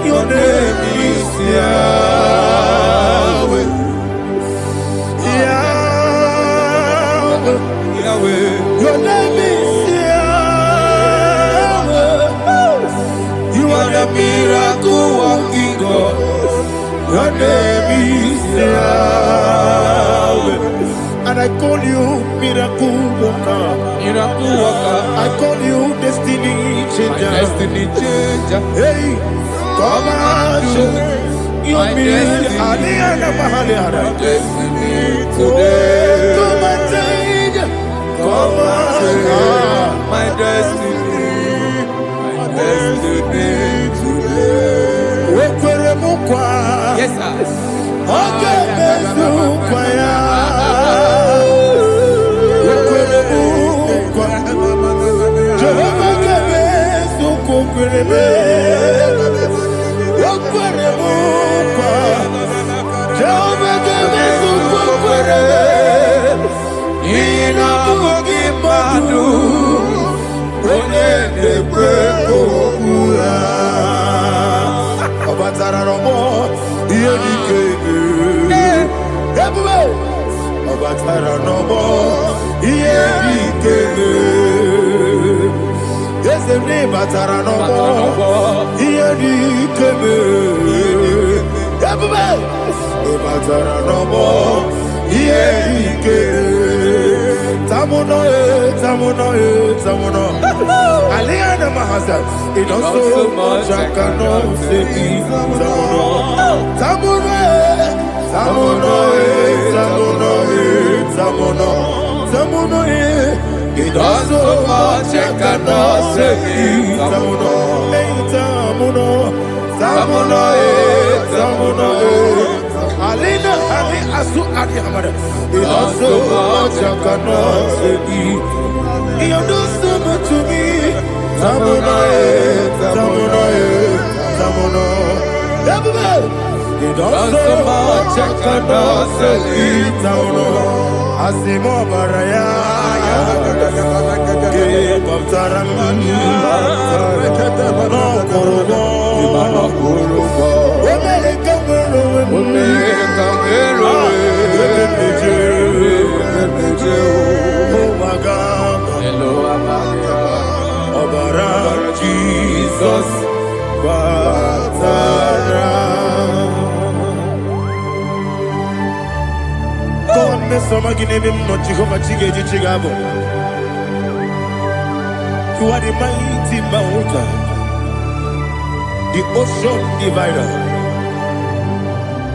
Your name is Yahweh. Yahweh. Your name is Yahweh. You are the miracle working God. Your name is Yahweh. And I call you miracle worker. Miracle worker. I call you destiny changer. Destiny changer. Hey, come on, your destiny. Destiny today. Come and change. Come on, my destiny. It also much I cannot say. It also much I cannot say. Alina Ali Asu Adi Hamada. It also much I cannot say. You do so much to me. Tamuno. It also much I cannot say. Tamuno. Asimo Baraya. Give up Taramani. No Kurubo. Jesus, God, Mr. Maginevim, not Jehovah Chigage Chigabo. You are the mighty mountain, the ocean divider,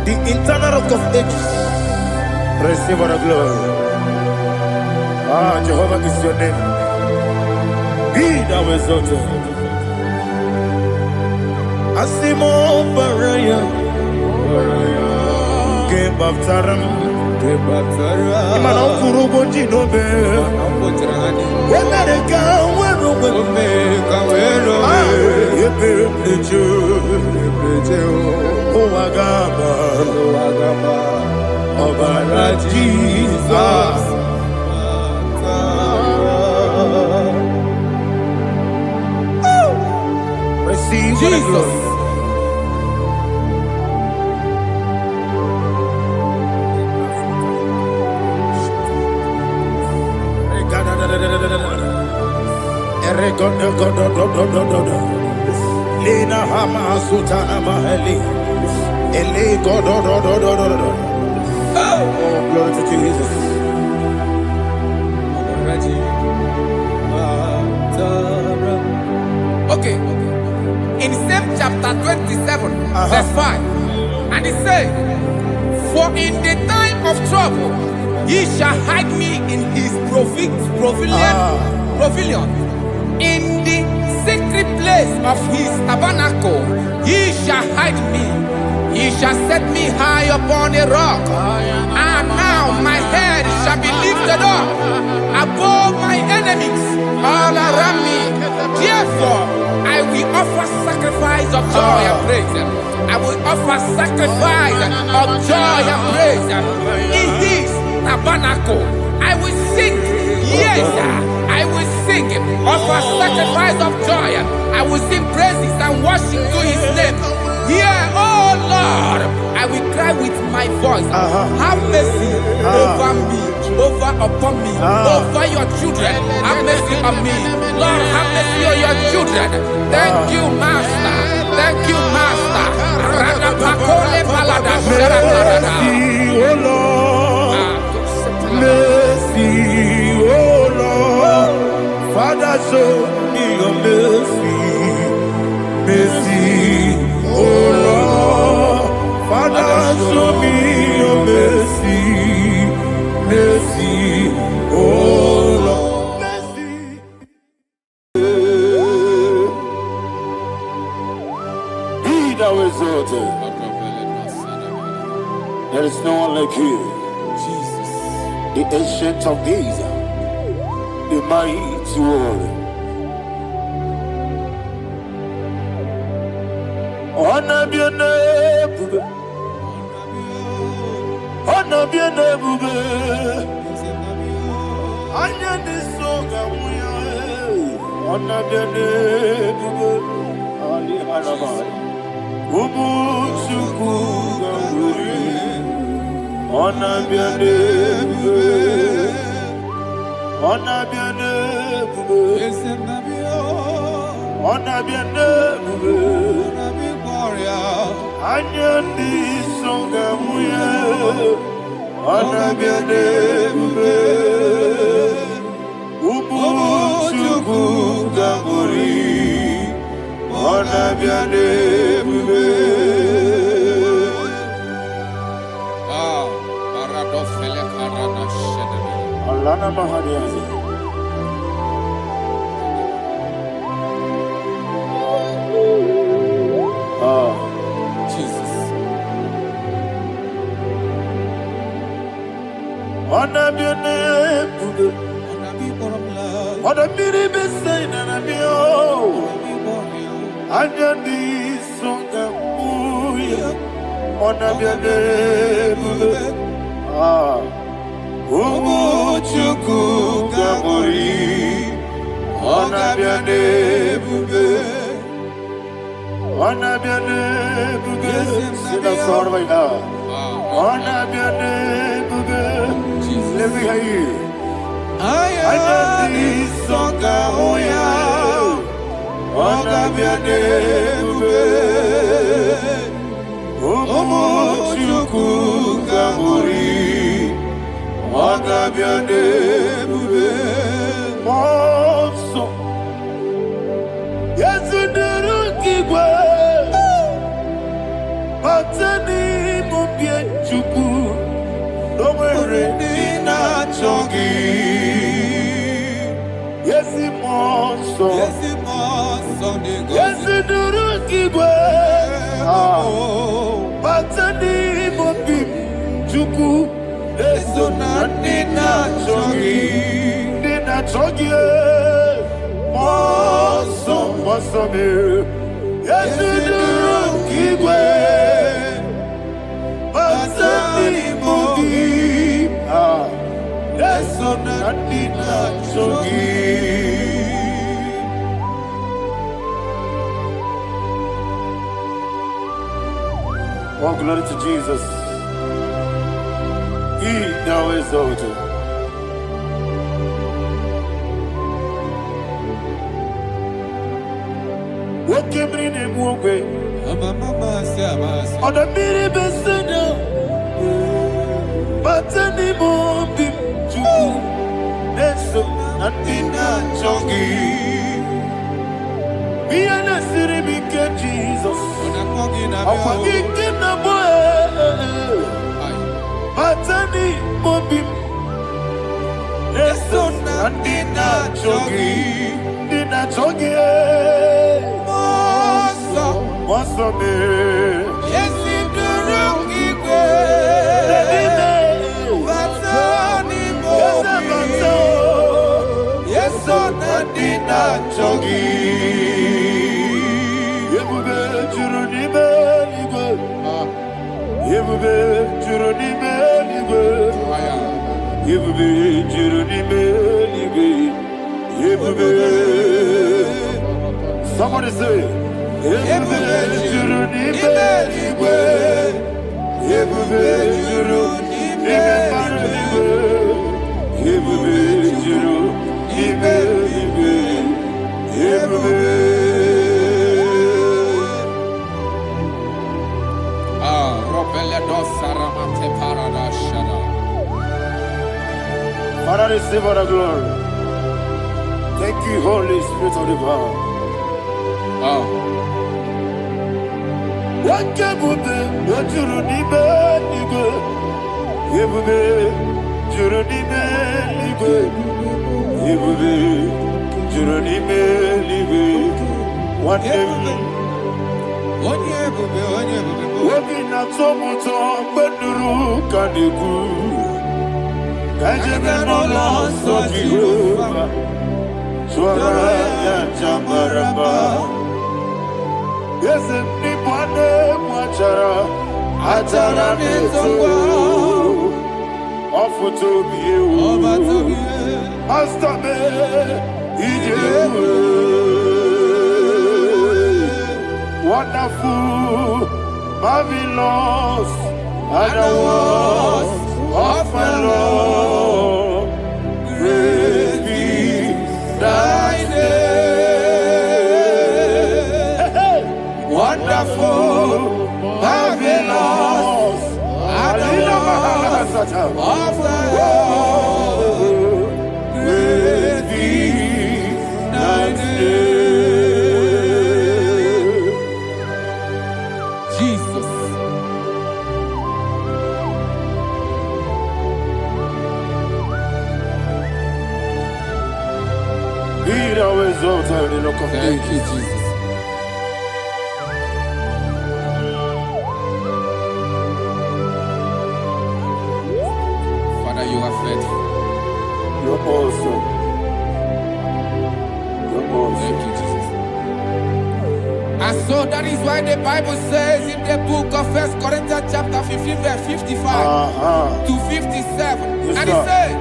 the internal rock of ages, receiver of glory. Ah, Jehovah is your name. Be thou exalted. Asimo Baraya, Game of Taram, Imano Kurubo Jinobe, when I can, when Jesus. Receive Jesus. Lina Hama Sutana Maheli. Ele God. Oh, glory to Jesus. Okay. In same chapter 27, verse 5, and it says, for in the time of trouble, he shall hide me in his pavilion. In the secret place of his tabernacle, he shall hide me. He shall set me high upon a rock. And now my head shall be lifted up above my enemies all around me. Therefore, I will offer sacrifice of joy and praise. I will offer sacrifice of joy and praise. In his tabernacle, I will sing. Yes, I will sing. Offer sacrifice of joy. I will sing praises and worship to his name. Yeah, oh Lord, I will cry with my voice. Have mercy over me, upon me, over your children. Have mercy on me. Lord, have mercy on your children. Thank you, Master. Thank you, Master. Mercy, oh Lord. Mercy, oh Lord. Father, show me your mercy. Mercy, oh Lord. Father, show me your mercy. Mercy, oh Lord. Mercy. Be thou exalted. There is no one like you. Jesus. The ancient of days, the mighty warrior. Honor be your name, honor be your name. Anya ni soga muya, honor be your name. Ali Alabari, Ubu Chuku Gamburi, honor be your name, honor be your name, honor be your name. Anya ni soga muya, honor be your name. Ubu Chuku Gamburi, honor be your name. Paradofele karana shedebe. Alana Mahadiazi. Jesus. Honor be your name. Honor be the best sign and I'm your. Anya ni songa muya, honor be your name. Umu Chuku Gamburi, honor be your name. Honor be your name. Sing a song right now. Honor be your name. Let me hear you. Anya ni songa muya, honor be your name. Umu Chuku Gamburi, honor be your name. Monso, yes you do kigwe, matani mubye chuku, domere nina chongi. Yes monso, yes you do kigwe, matani mubye chuku, eso nina chongi, nina chongi. Monso me, yes you do kigwe, matani mubye, eso nina chongi. Oh, glory to Jesus. He now exalted. What came in him one way? On the mini beside, but any more big to Neso Natina Chongi. Be an city became Jesus. I'm forgetting the boy. But any more big Neso Natina Chongi. Nina Chongi. What's up, man? Yes, you do wrong, Igwe. Yes, so Nadina Chongi. Yebube Juruni Beligwe. Yebube Juruni Beligwe. Yebube Juruni Beligwe. Yebube. Somebody say. Yebube Juruni Beligwe. Yebube Juruni Beligwe. Yebube Juruni Beligwe. Yebube. Robele dos Saramate Paradashada. Father, receive all the glory. Thank you, Holy Spirit of divine. What can we do? What you need, baby? Yebube, Juruni Beligwe. Yebube, Juruni Beligwe. What name? Wobi na tomuto beduru kaniku. Kajemeno loso Jehovah. Swara ya chamaraba. Yese ni pwane mwachara. Achara neto. Ofuto biye. Astabe. Ijewe. Wonderful, marvelous, and the words of my Lord. Praise be thy name. Wonderful, marvelous, and the words of my Lord. Praise be thy name. Thank you, Jesus. Father, you are faithful. You're awesome. You're awesome. Thank you, Jesus. And so that is why the Bible says in the book of 1 Corinthians chapter 15, verse 55 to 57. Yes, and it says,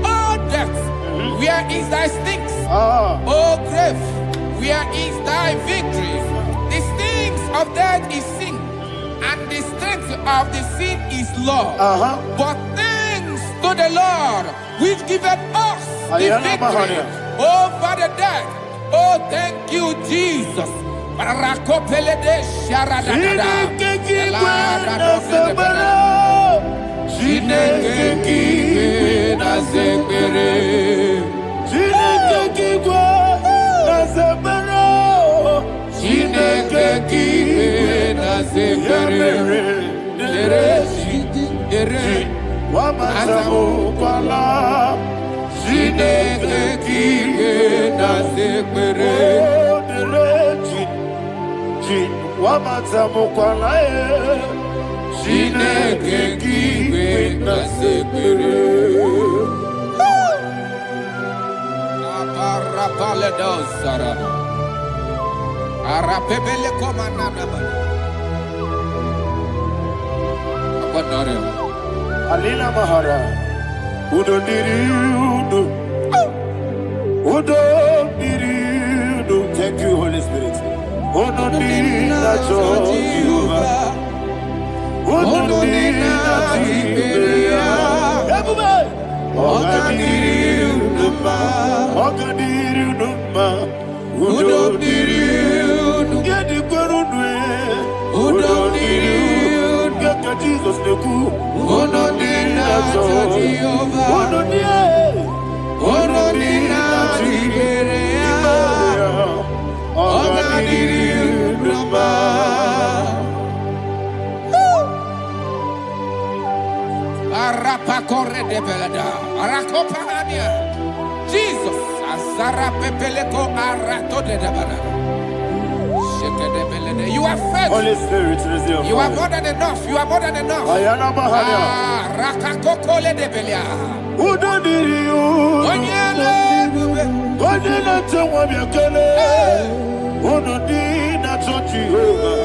"Oh death, where is thy stings? Oh grave, where is thy victory? The stings of death is sin, and the strength of the sin is law. But thanks to the Lord, which giveth us the victory over the death." Oh, thank you, Jesus. Alina Mahara, Udo Diriudo, Udo Diriudo. Thank you, Holy Spirit. Udo Diriudo, Udo Jesus the cool. Jesus, you are faithful. Holy Spirit, resume. You are more than enough. You are more than enough. Ayana Mahania. Rakakokole de Belia. Udo Diriudo. Onye tewa biakele. Udo Dina Jehovah.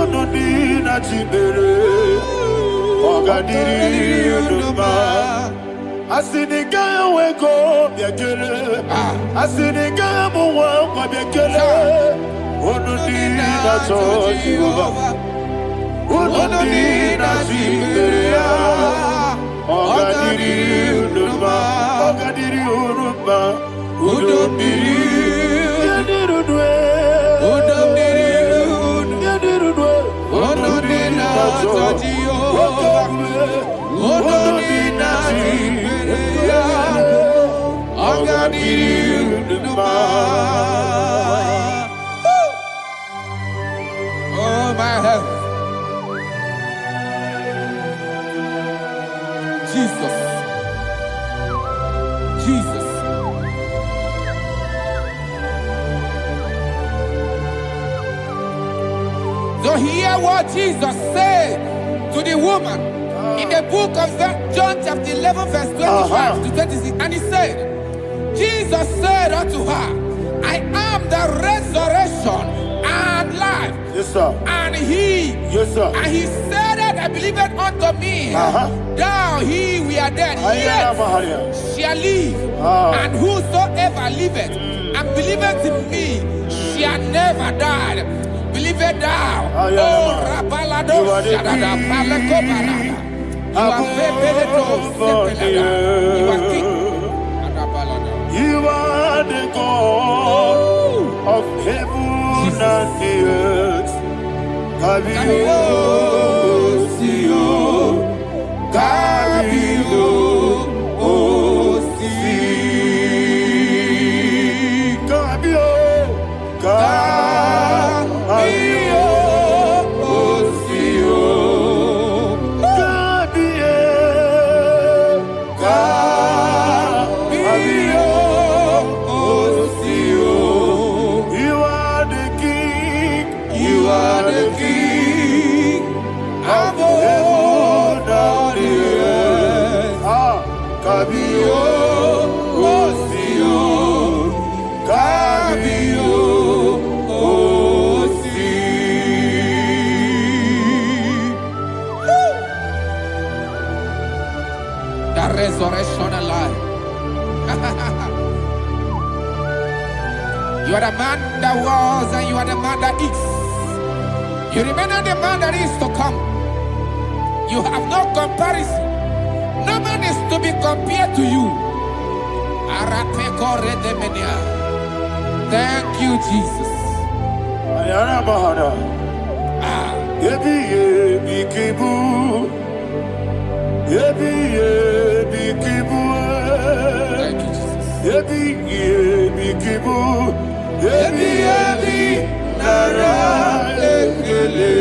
Udo Dina Chibere. Ogadiriudo. Asinika weko biakele. Asinika muwa biakele. Onodina Jehovah, Onodina Jehovah, Ogadiri Uruba, Ogadiri Uruba, Udodiri, Yadirudwe, Udodiri, Yadirudwe, Onodina Jehovah, Onodina Jehovah, Ogadiri Uruba. Oh, my heaven. Jesus. Jesus. So hear what Jesus said to the woman In the book of John chapter 11 verse 25 to 26, and he said, Jesus said unto her, I am the resurrection and life. Yes, sir. And he, Yes, sir. and he said that believeth unto me, thou he we are dead, yet shall live. And whosoever liveth and believeth in me shall never die. Believeth thou, oh Rabalado Shadada Palako Barada. You are you are king. You are the God of heaven and the earth. Kabio, Sio, Kabio, Osi, Kabio, Kabio, Osio, Kabio, Kabio, Osio. You are the king. You are the king of heaven and the earth. Kabio, Osio, Kabio, Osi. The resurrection and life. You are the man that was and you are the man that is. You remain the man that is to come. You have no comparison. No man is to be compared to you. Thank you, Jesus. Ayana Mahana. Yebi yebi kibu. Yebi yebi kibu. Thank you, Jesus. Yebi yebi kibu. Yebi yebi nara ekele.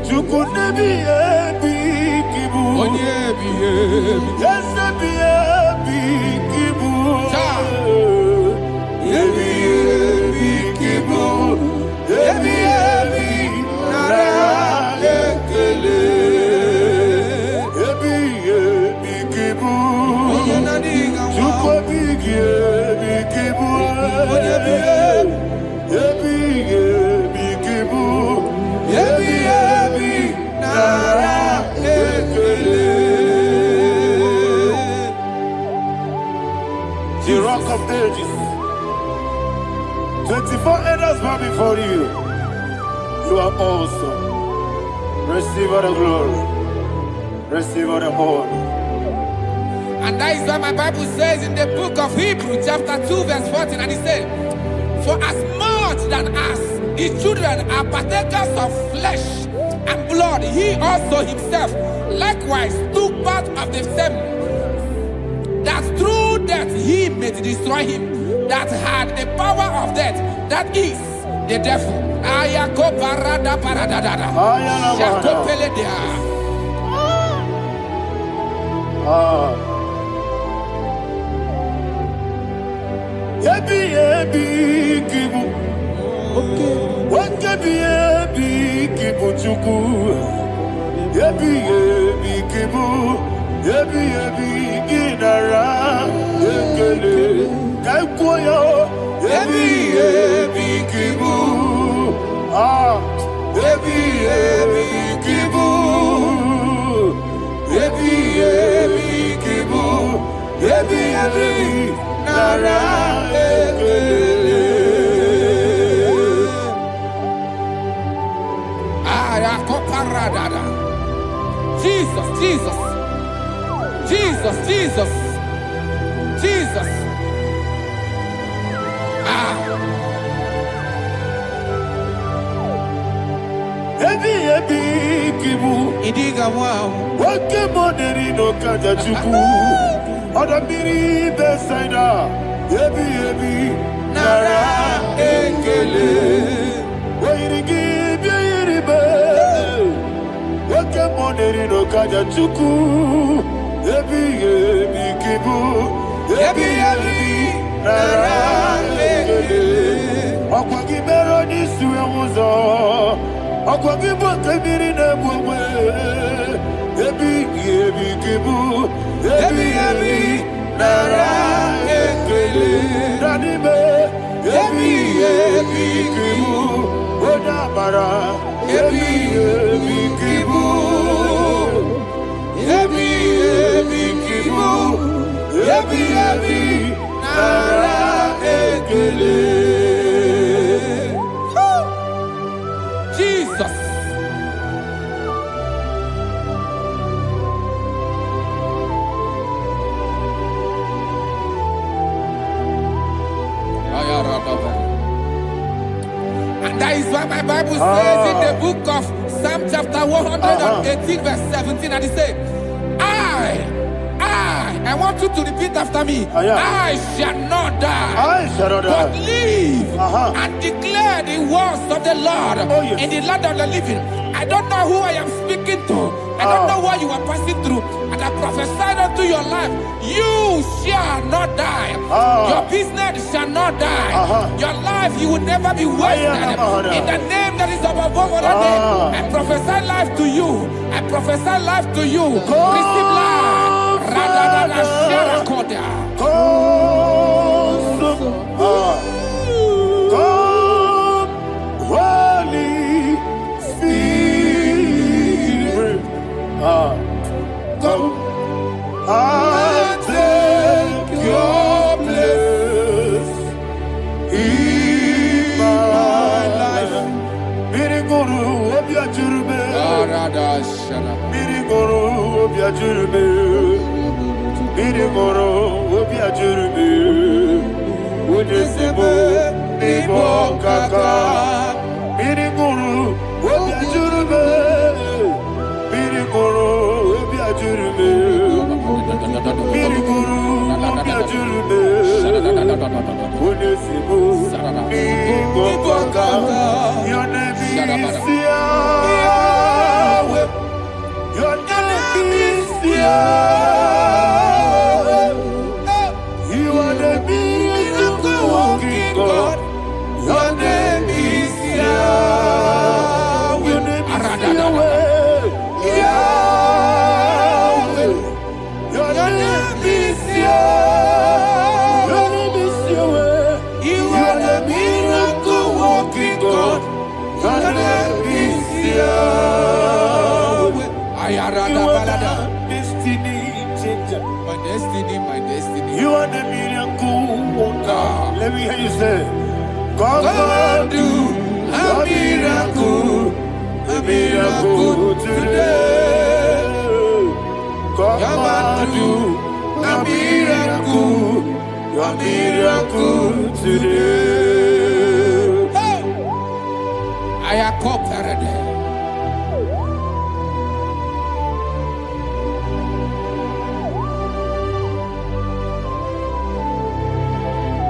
Chuku nebi yebi kibu. Onyebi yebi. Yes nebi yebi kibu. Yebi yebi kibu. Yebi yebi nara ekele. Yebi yebi kibu. Chuku bigi yebi kibu. Yebi yebi kibu. Yebi yebi nara ekele. The rock of ages. 24 elders bow before you. You are awesome. Receive all the glory. Receive all the honor. And that is what my Bible says in the book of Hebrews chapter 2 verse 14. And it said, for as much than as his children are partakers of flesh and blood, he also himself likewise took part of the same, that through death he may destroy him that had the power of death, that is the devil. Ayako parada paradadada. Shako peledea. Yebi yebi kibu. Wakebi yebi kibu chuku. Yebi yebi kibu. Yebi yebi ginara ekele. Kaikoyo. Yebi yebi kibu. Yebi yebi kibu. Yebi yebi kibu. Yebi yebi nara ekele. Ayakoparadada. Jesus, Jesus, Jesus, Jesus, Jesus. Yebi yebi kibu. Idiga wow. Wake moneri no kaja chuku. Oda miri besaida. Yebi yebi nara ekele. Wairigi biiribe. Wake moneri no kaja chuku. Yebi yebi kibu. Yebi yebi nara ekele. Akwagi mero ni suwe muzo. Akwagi bote miri ne bwewe. nara ekele. Danibe, ebi kibu, odabara, ebi kibu, ebi kibu, ebi nara ekele. Jesus. And that is why my Bible says in the book of Psalm chapter 118 verse 17, and it says, I want you to repeat after me. I shall not die, but live and declare the words of the Lord in the land of the living. I don't know who I am speaking to. I don't know what you are passing through. And I prophesied unto your life, you shall not die. Your business shall not die. Your life, you will never be wasted. In the name that is above all other name, I prophesy life to you. I prophesy life to you. Receive life. Radadada Sharakoda. Come, Holy Spirit. Come and take your place in my life. Miriguru obiajurube. Miriguru obiajurube. Miriguru obiajurube. Udesibo ibo kaka. Miriguru obiajurube. Miriguru obiajurube. Miriguru obiajurube. Udesibo ibo kaka. Your name is Yahweh. Your name is Yahweh. You are the miracle working God. Your name is Yahweh. Your name is Yahweh. Yahweh. Your name is Yahweh. Your name is Yahweh. You are the miracle working God. Your name is Yahweh. You are the destiny changer. My destiny. You are the miracle worker. Let me hear you say, come and do a miracle today. Come and do a miracle today. I am cooperative.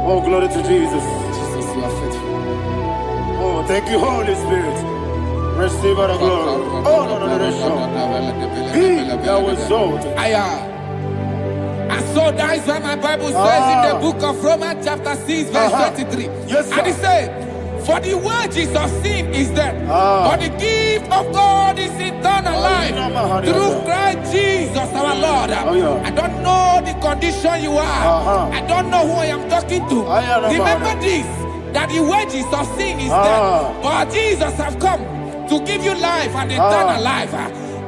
Oh, glory to Jesus. Jesus, you are faithful. Oh, thank you, Holy Spirit. Receive our glory. Oh, no. Be thou exalted. And so that is why my Bible says in the book of Romans chapter 6 verse 23. Yes, sir. And it says, for the wages of sin is death, but the gift of God is eternal life through Christ Jesus our Lord. I don't know the condition you are. I don't know who I am talking to. Remember this, that the wages of sin is death, but Jesus have come to give you life and eternal life.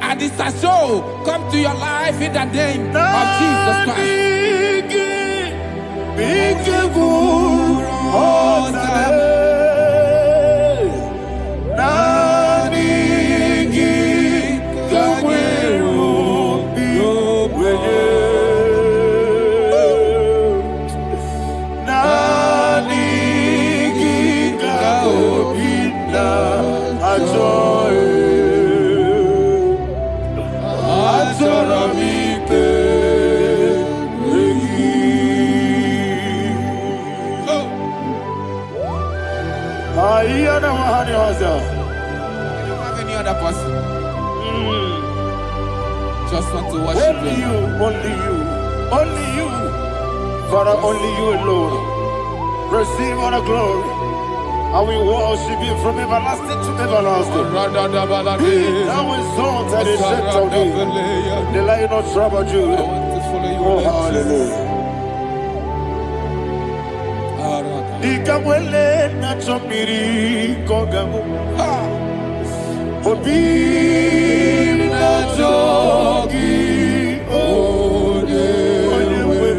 And this has so come to your life in the name of Jesus Christ. I don't have any other person. Just want to worship only you. Only you. Father, only you alone. Receive all the glory. And we worship you from everlasting to everlasting. Be thou exalted and set of thee. The Lion of Judah. Oh, hallelujah. Ikamwele na chomiri kogamu. Obi na jogi onewe.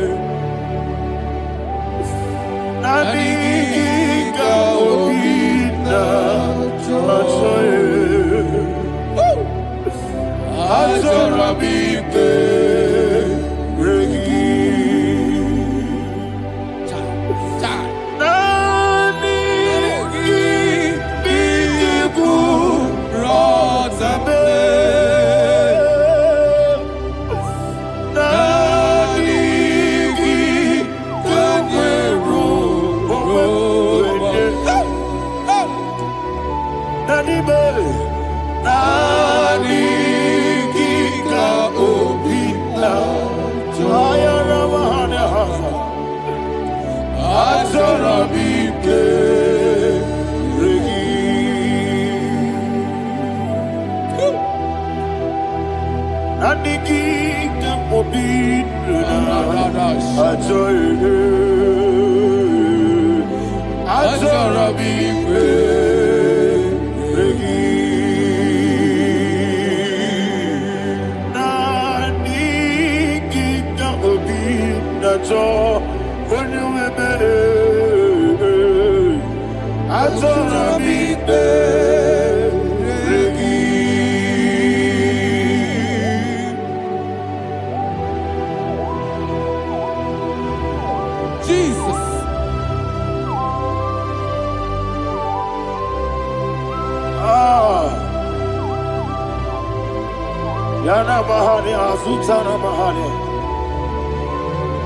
Nani kika obi na jogi. Azorabike regi. Nani biku rotabe. Nani kagweru Nani be. Nani Azorabike regi. Nandiki kamobina Azorabike regi. Nandiki kamobina when you Azorabike regi. Jesus. Yana Mahani Azutana Mahani.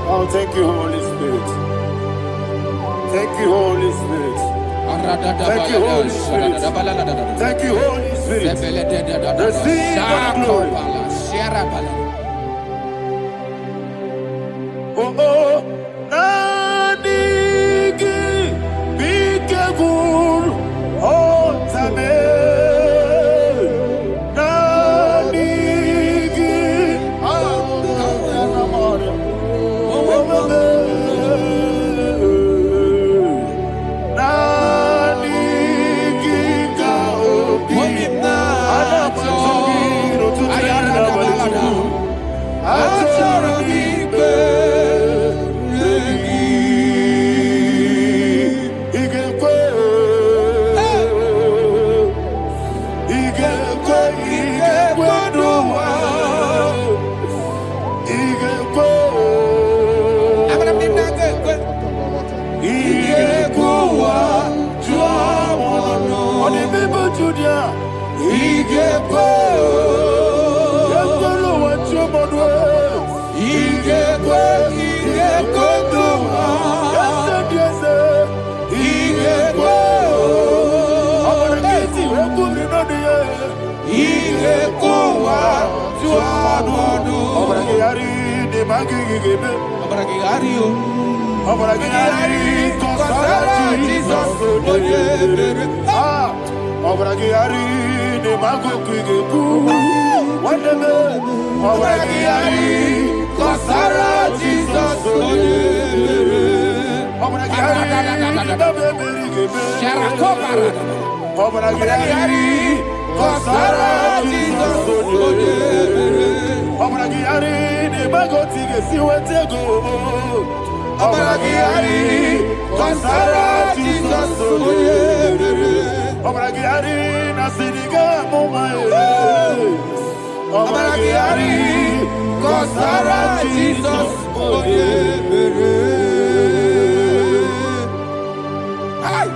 Oh, thank you, Holy Spirit. Thank you, Holy Spirit. Thank you, Holy Spirit. Thank you, Holy Spirit. Receive the glory. Oh, oh, Nanigi, Bigagul, oh, Tame, Nanigi,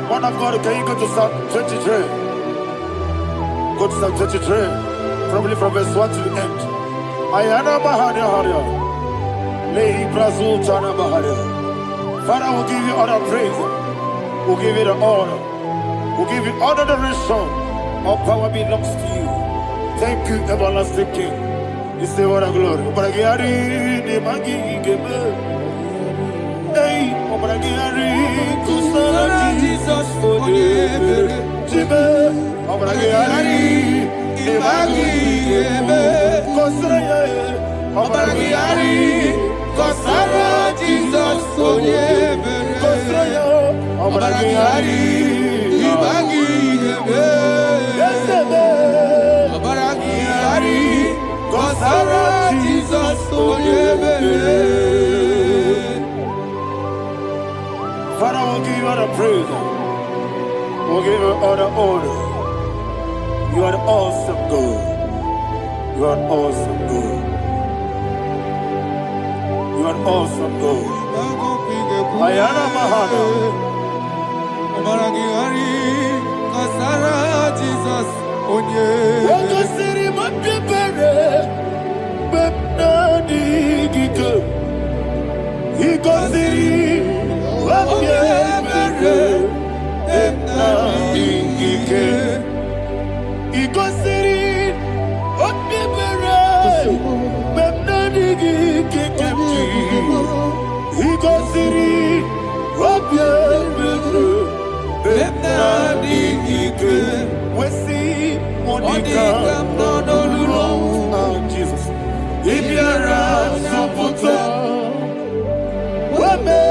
Man of God, can you go to Psalm 23? Go to Psalm 23, probably from verse 1 to the end. Ayana Mahania Haria. Lay Brazil Chana Mahania. Father, we'll give you all the praise. We'll give you the honor. We'll give you all the adoration. All power belongs to you. Thank you, everlasting King. You say what a glory. Obragiari, the Magi, Gebe. Hey, Obragiari, Kusara, Jesus, for the Jibe. Obragiari, the Magi, Gebe. Kusara, Obragiari, Kusara, Jesus, for the Kusara. Obaragiyari, Ibagi, Obaragiyari, Kosara, Jesus, Father, we'll give you all the praise. We'll give you all the honor. You are awesome God. You are awesome God. You are awesome God. Ayana Mahana. Obaragiyari, Kosara, Jesus, Onye. Waka siri mapipere, bepna digike. Iko siri mapipere, bepna digike. Iko siri mapipere, bepna digike kemji. Iko siri mapipere, bepna digike. Wesi Monica, Jesus. Ibiara Soputo, Wame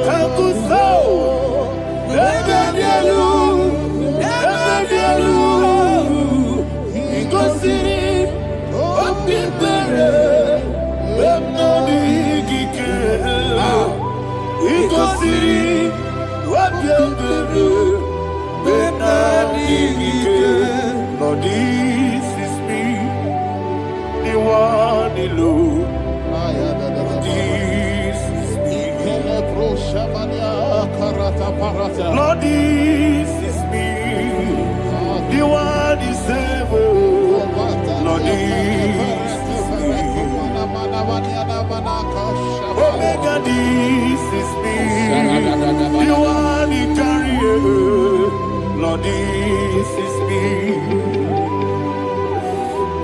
Kakuso, Ebedielu, Igosiri, Opipere, Bemnodi Gike, Igosiri, Opipere, Bemnodi Gike. Lord, this is me, the one alone. This is me. Lord, this is me, the one is ever. Lord, this is me. Omega, this is me, the one in carrier. Lord, this is me.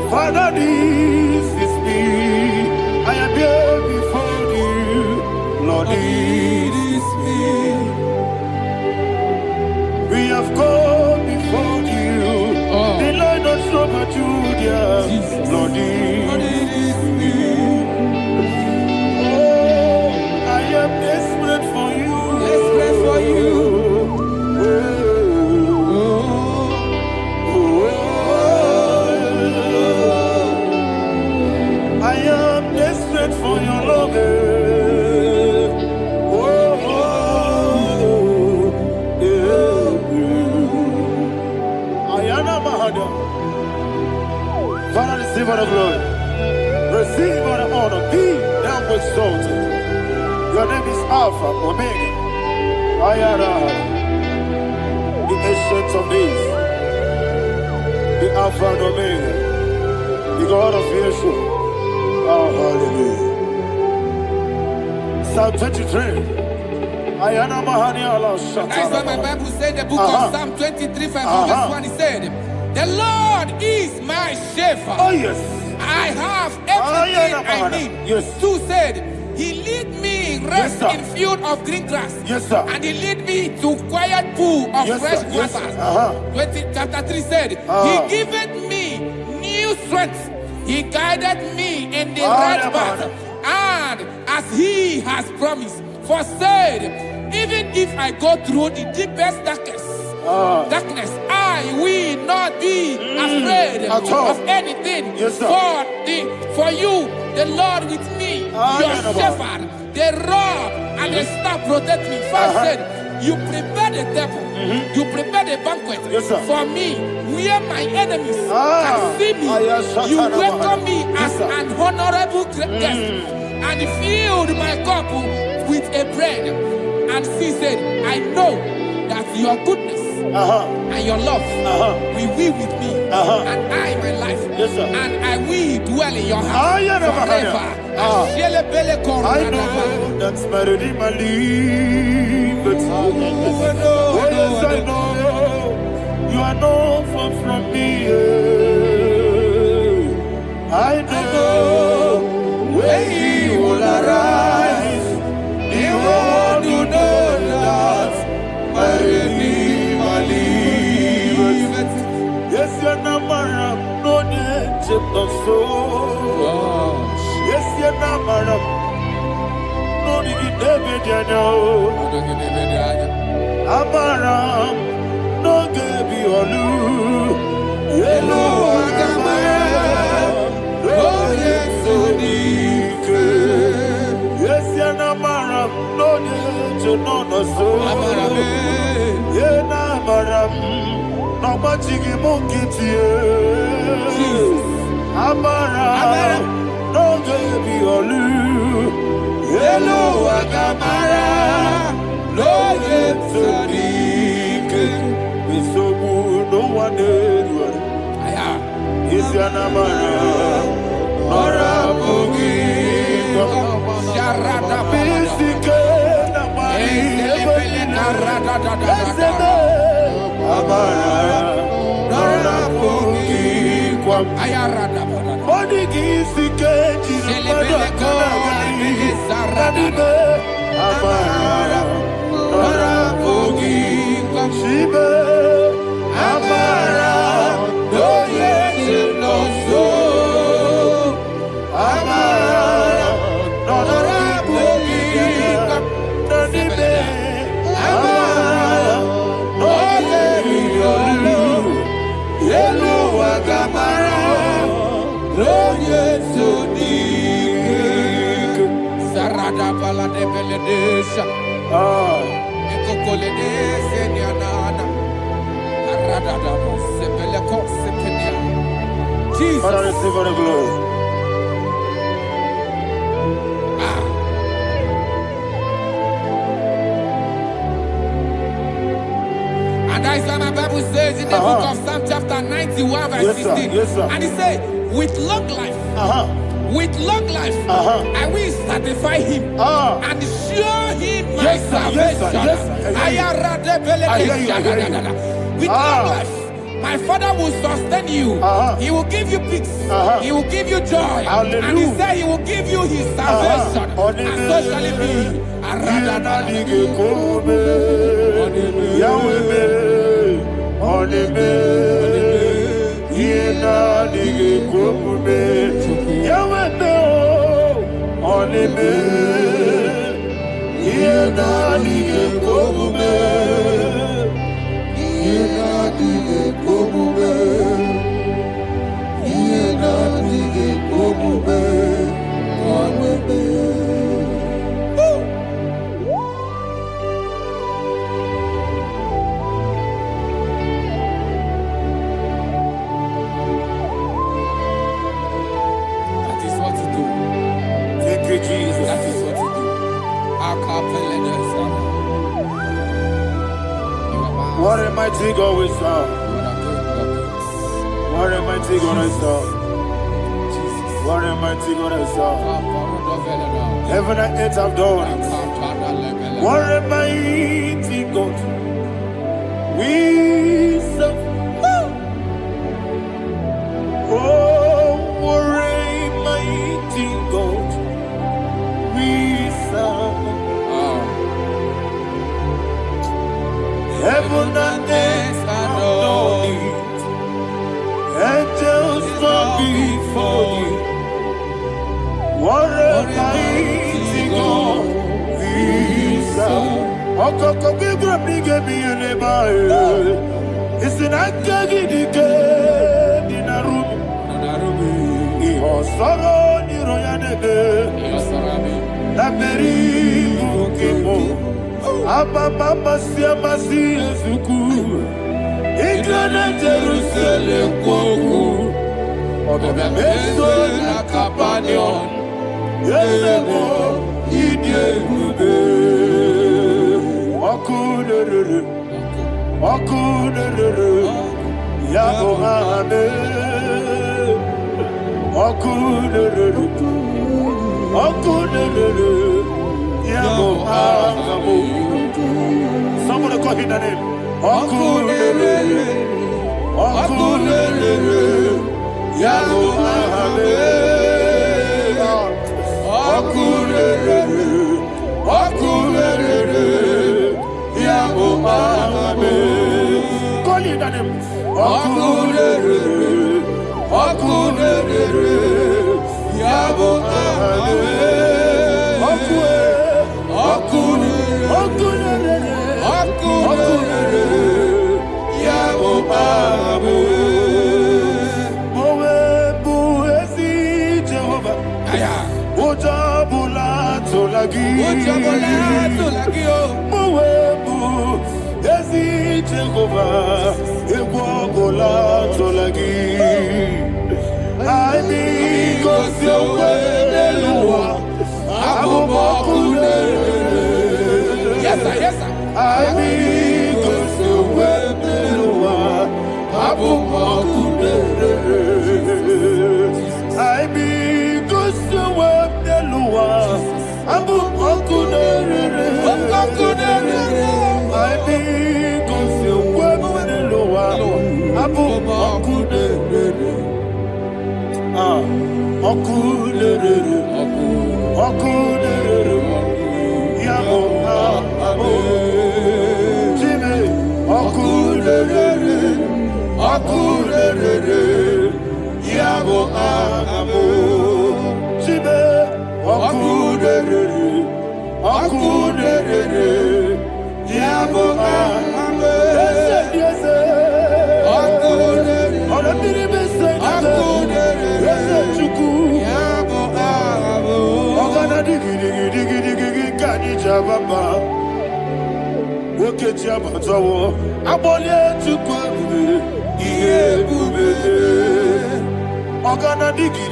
Father, this is me. I am here before you. Lord, this is me. We have come before you. The Lord of Super Judah. Lord, this is me. Oh, I am desperate for you. Desperate for you. I am desperate for your love. Ayana Mahada. Father, receive all the glory. Receive all the honor. Be thou exalted. Your name is Alpha, Omega. Ayana. The ancient of days. The Alpha and Omega. The God of Yeshua. Oh, hallelujah. Psalm 23. Ayana Mahani Allah Shata. That's why my Bible said the book of Psalm 23, 5, verse 1, it said, the Lord is my shepherd. Oh, yes. I have everything I need. Yes. 2 said, he lead me rest Yes, in field of green grass. Yes, sir. And he lead me to quiet pool of Yes, fresh sir. Yes, waters. sir. Chapter 3 said, he giveth me new strength. He guided me in the right path. And as he has promised, for said, even if I go through the deepest darkness, I will not be afraid of anything. Yes, sir. For you, the Lord with me, your shepherd, the rod and the staff protect me. First said, you prepare the table, you prepare the banquet for me, where my enemies can see me. You welcome me as an honorable guest, and filled my cup with a bread. And she said, I know that your goodness and your love will be with me, and I, my life, and I will dwell in your house forever. I know that's better than my life. Oh, yes, I know you are not far from me. I know when he will arise, he will do that my Redeemer liveth. Yes, you're not married, no need to so. Yes, you're not married, no need to be Amaram, no gebi olu. Yelo agamara, no yesodike. Yes, yanamaram, no yejo no no so. Amarame, yenamaram, no machigi mungitie. Amaram, no gebi olu. Yelo agamara, no yesodike. Misobu no one edward. Is yanamara, ora bugi. Sharada bisike na mari. Amara, ora bugi kwa. Ayarada. Body gisike jilibele kana gani. Sarada. Amara, ora bugi kwa. Shibe. Amara, no yeti no so. Amara, ora bugi kwa. Nanibe. Amara, no yeti no. Yelu agamara, no yeti dik. Sarada bala de beledesha. Ekokole de senyanana. Jesus. Father, receive all the glory. And that is why my Bible says in the book of Psalm chapter 91 verse 16. Yes, sir. And he said, with long life, with long life, I will satisfy him and show him my salvation. With long life, my Father will sustain you. He will give you peace. He will give you joy. Hallelujah. And he said he will give you his salvation. And so shall it be. Jesus. That is what you do. What a mighty God we serve. What a mighty God I serve. What a mighty God I serve. Heaven and earth have done it. What a mighty God we serve. Oh, what a mighty God we serve. Heaven and earth adore it. Angels bow before you. What a mighty God we serve. Okoko bibra bige bi eleba. It's an akagi dike dinarubi. Iho soro ni royanebe. La peri bukipo. Ababa siama si ezuku. Igrana Jerusalem kwoku. Obebe meso na kapanion. Yesebo idye gube. Wakunerere. Yabo hame. Wakunerere. Yabo hame. Somebody call him the name. Wakunerere. Yabo hame. Wakunerere. Yabo hame. Call him the name. Wakunerere. Yabo hame. Wakunerere. Ojabula tolagi. Mowebu ezi Jehovah. Egwabola tolagi. I be Gosyowe Eluwa. Abubakule. Yes, sir. I be Gosyowe Eluwa. Abubakule. I be Gosyowe Eluwa. Abubakule. I be Gosyowe Eluwa. Abubakule. Okulere, yabo abo, Jimmy, okulere, yabo abo, Jimmy, okulere, yabo abo, yes, on a minute, digi kani jababa. Woke jabatawo. Abole tukwe iye bube. Ogana digi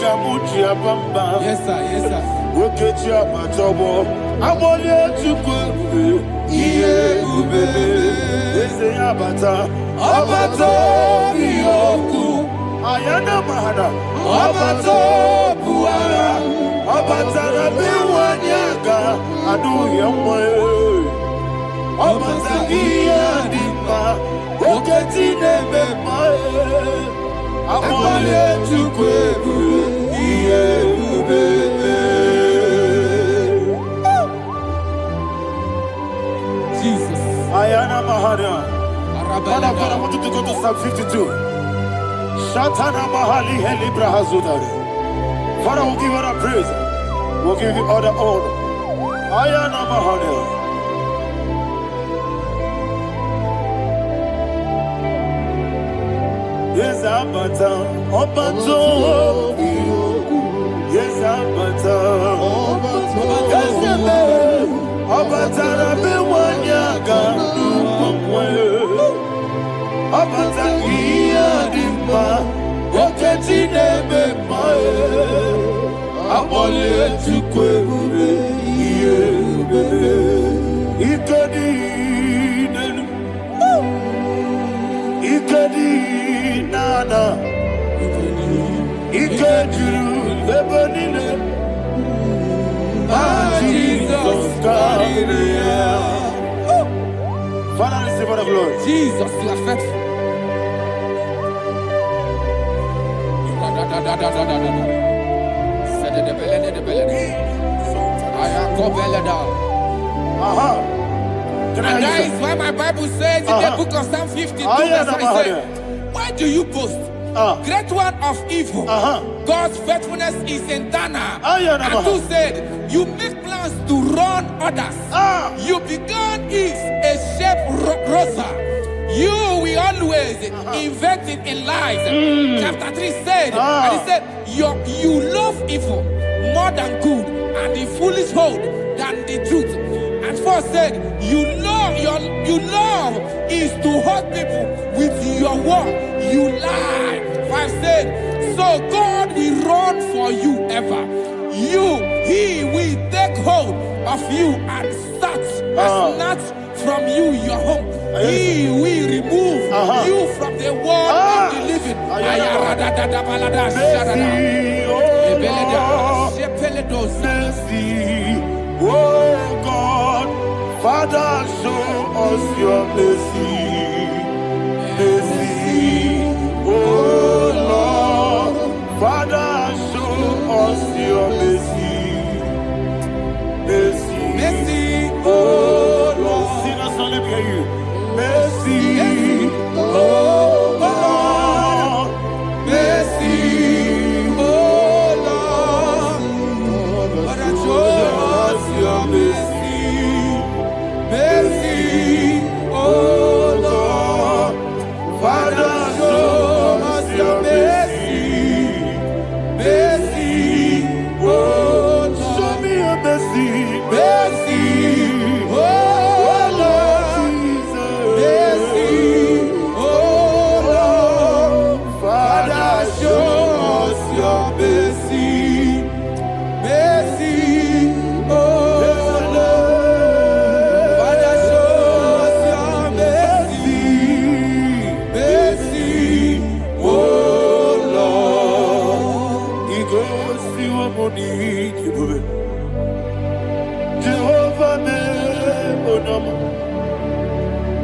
kamu jabamba. Yes, sir. Woke jabatawo. Abole tukwe iye bube. Ese abata. Abato biyoku. Ayana mahana. Abato buara. Abatara biwanyaga adu yamwe. Abatagia dimba oketi nebe mae. Amale tukwebu iye ubebe. Jesus. Ayana mahana. God, I want you to go to Psalm 52. Shatana mahali heli brahazudari. Father, we'll give you all the praise. We'll give you all the honor. Ayana mahane. Yes, Abata. Obato. Yes, Abata. Yes, Abata. Rabe wanyaga. Abata iya dimba. Oketi nebe mae. Abole tukwe ube iye ube. Ikadi nenu. Ikadi nana. Ikadiru lebanine. Jesus Karia. Father, receive all the glory. Jesus, you are faithful. And that is why my Bible says in the book of Psalm 52, verse 9, why do you boast? Great one of evil. God's faithfulness is eternal. And who said, you make plans to run others. You began is a shape rosa. You will always invent it in lies. Chapter 3 said, and he said, you love evil more than good, and the foolish hold than the truth. And 4 said, you love is to hurt people with your word. You lie. 5 said, so God will run for you ever. He will take hold of you and snatch from you your home. He will remove you from the world of the living. Oh God, Father, show us your mercy. Mercy, oh Lord, Father, show us your mercy. Mercy, oh Lord. Sinners only hear you. Mercy, oh Lord. Mercy, oh Lord. Father, show us your mercy. Mercy, oh Lord. Father, show us your mercy. Mercy, Igosi wamuni jibube. Jehovah me onama.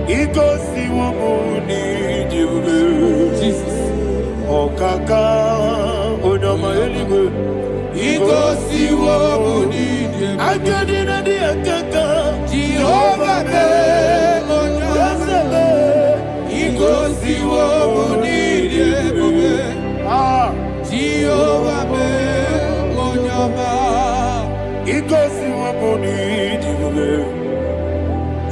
Igosi wamuni jibube. Jesus. Okaka onama eligwe. Igosi wamuni jibube. Agadina di akaka. Jehovah me onama. Igosi wamuni jibube. Jehovah me onama. Igosi wamuni jibube.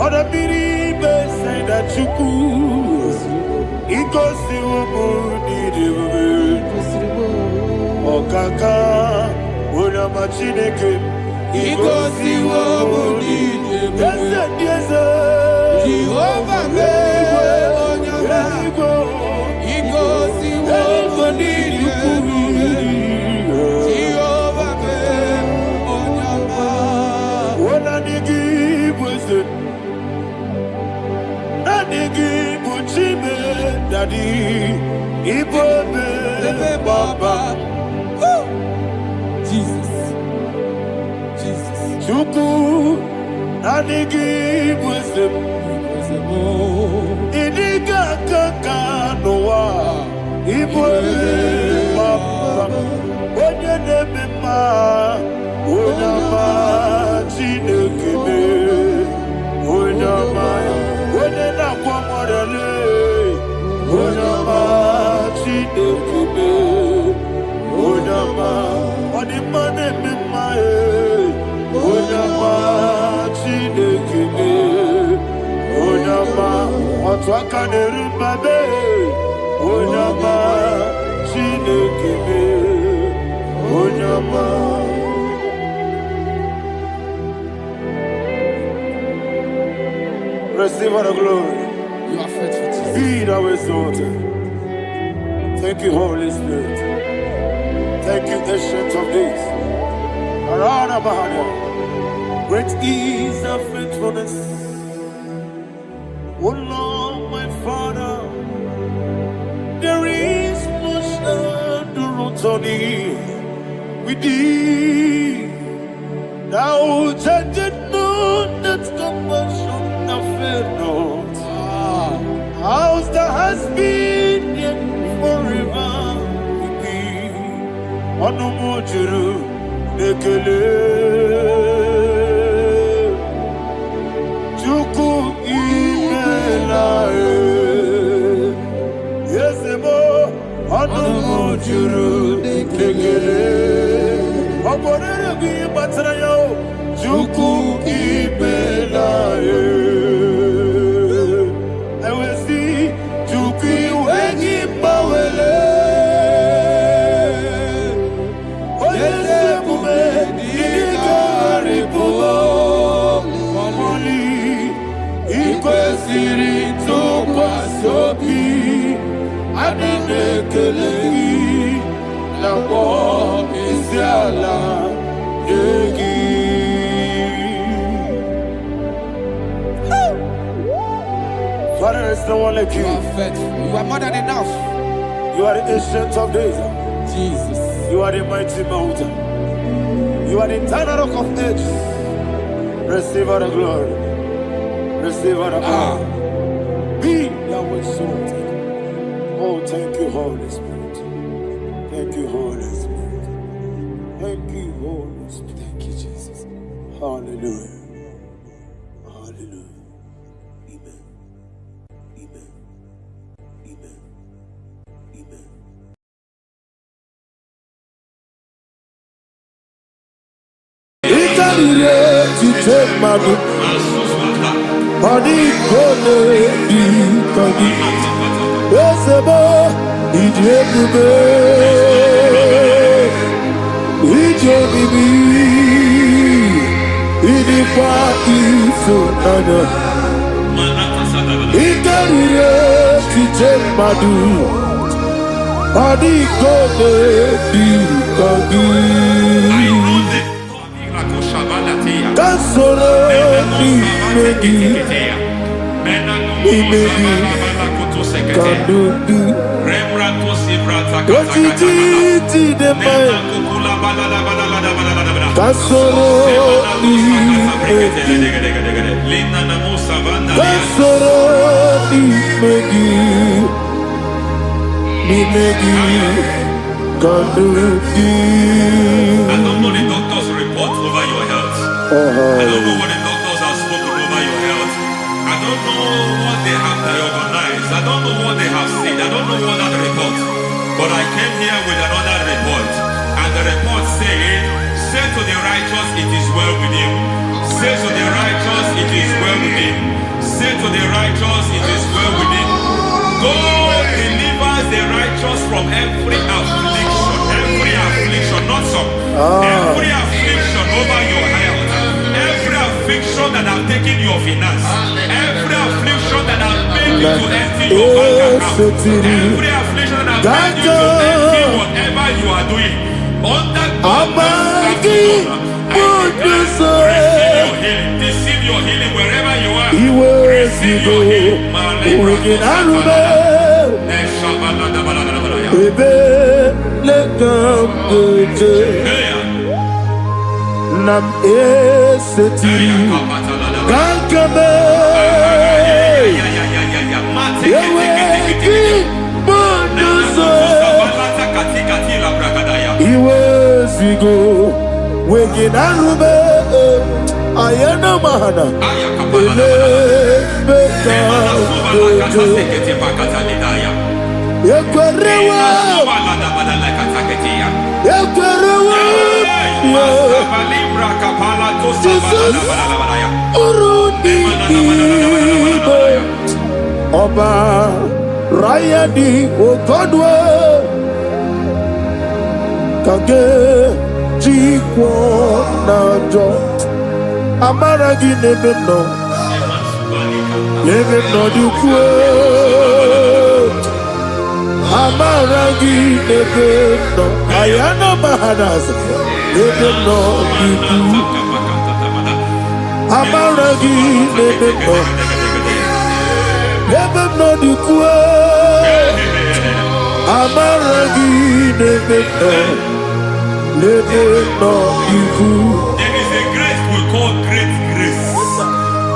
Oda biri be say that you could. Igosi wamuni jibube. Okaka onama chineke. Igosi wamuni jibube. Yes. Jehovah me onama. Igosi wamuni jibube. Jehovah me onama. Ona nigi bwese, na nigi buchime dadi, ibobe baba. Jesus. Chuku, na nigi bwese, idiga kaka noa, ibobe baba. Onye nebe ma, onyama chinekebe, onyama, onye na kwa morele, onyama chinekebe, onyama, onima nebe ma onyama chinekebe, onyama, otwaka nerumbabe, onyama chinekebe, onyama. Receive all the glory. You are faithful, Jesus. Be thou exalted. Thank you, Holy Spirit. Thank you, Ancient of Days. Arana Bahania. Great is thy faithfulness. O Lord, my Father, there is much endurance on thee. With thee, thou judgest not that compassion have failed not. Ours that has been yet forever with thee. Onomojuru nekele. Chuku imelae. Yesemo onomojuru nekele. Oborere bi batara yo. Chuku imelae. Father, there's no one like you. You are faithful. You are more than enough. You are the Ancient of Days. Jesus. You are the mighty mountain. You are the eternal rock of ages. Receive all the glory. Receive all the honor. Be thou exalted. Oh, thank you, Holy Spirit. Thank you, Holy Spirit. Thank you, Holy Spirit. Thank you, Jesus. Hallelujah. Hallelujah. Amen. Amen. Amen. Amen. Ikanire to take my book. Body kone di kodi. Esebo ijebube. Ijebibi. Idikwa isunana. Ikanire to take my book. Body kone di kodi. Kasoro ni megi kandudu Ojiji de mai kasoro ni kasoro ni megi kanduki. I don't know the doctor's report over your health. I don't know what the doctors have spoken over your health. I don't know what they have diagnosed. I don't know what they have said. I don't know what that report. But I came here with another report. And the report said, say to the righteous, it is well with him. Say to the righteous, it is well with him. Say to the righteous, it is well with him. God delivers the righteous from every affliction. Every affliction, not some. Every affliction over your health. Every affliction that have taken your finance. Every affliction that have made you to empty your bank account. Every affliction that have made you to empty whatever you are doing. Under God's receive your healing. Receive your healing wherever you are. Receive your healing. Nam eseti kankame yeweki bonuso iwezigo weginarube ayana mahana ele beka yekwerewa Oba Rayadi Ogodwe Kage Jikwo Najo Amaragi Nebeno Nebeno Dukwe Amaragi Nebeno Ayana Mahanas Nebeno Dukwe Amaragi Nebeno Nebeno Dukwe Amaragi Nebeno Nebeno Dukwe. There is a grace we call great grace.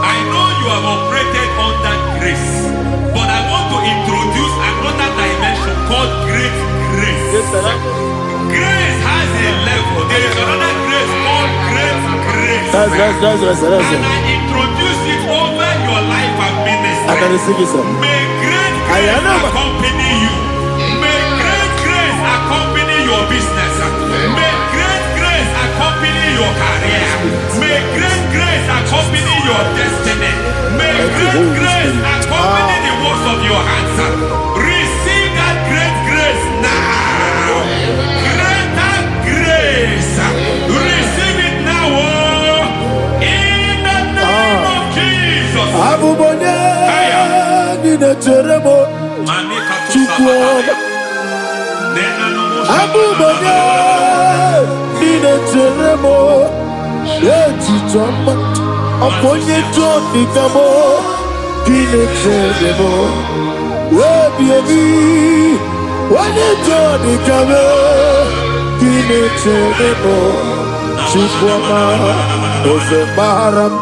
I know you have operated under grace, but I want to introduce another dimension called great grace. Grace has a level. There is another grace called great grace. That's and I introduce it over your life and ministry. May great grace accompany you. May great grace accompany your business. May great grace accompany your career. May great grace accompany your destiny. May great grace accompany the works of your hands. Receive that great grace now. Greater grace. Receive it now. In the name of Jesus. Abubonye nina teremo chukwoba. Abubonye nina teremo etichoma. Aponye joni kamo nina teremo. Webi wane joni kamo nina teremo. Chukwoba oze baram.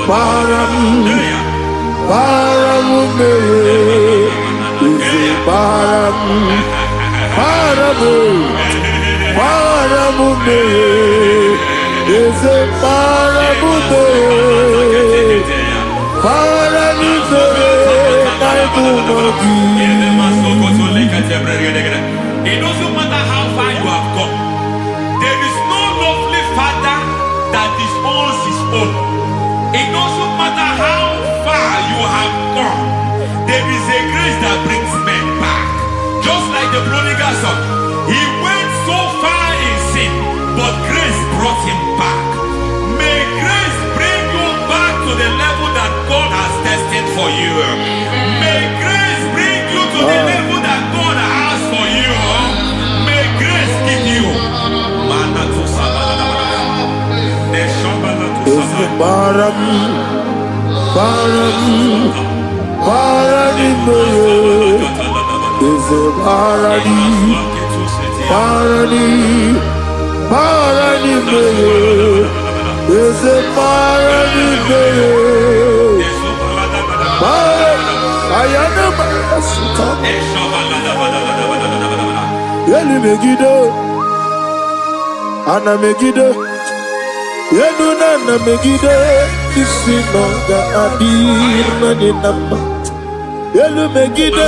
Paramume, is paramume, paramume, is paramume, It doesn't matter how far you have gone. There is no lovely father that disowns his own. It doesn't matter how far you have gone. There is a grace that brings men back. Just like the prodigal son. He went so far in sin, but grace brought him back. May grace bring you back to the level that God has destined for you. May grace bring you to the level that God has for you. May grace give you. is a paradise, is a paradise. I am Yelu Megiddo, Anna Megiddo, Yelu Nana Megiddo, Isinonga Adir Maninama, Yelu Megiddo,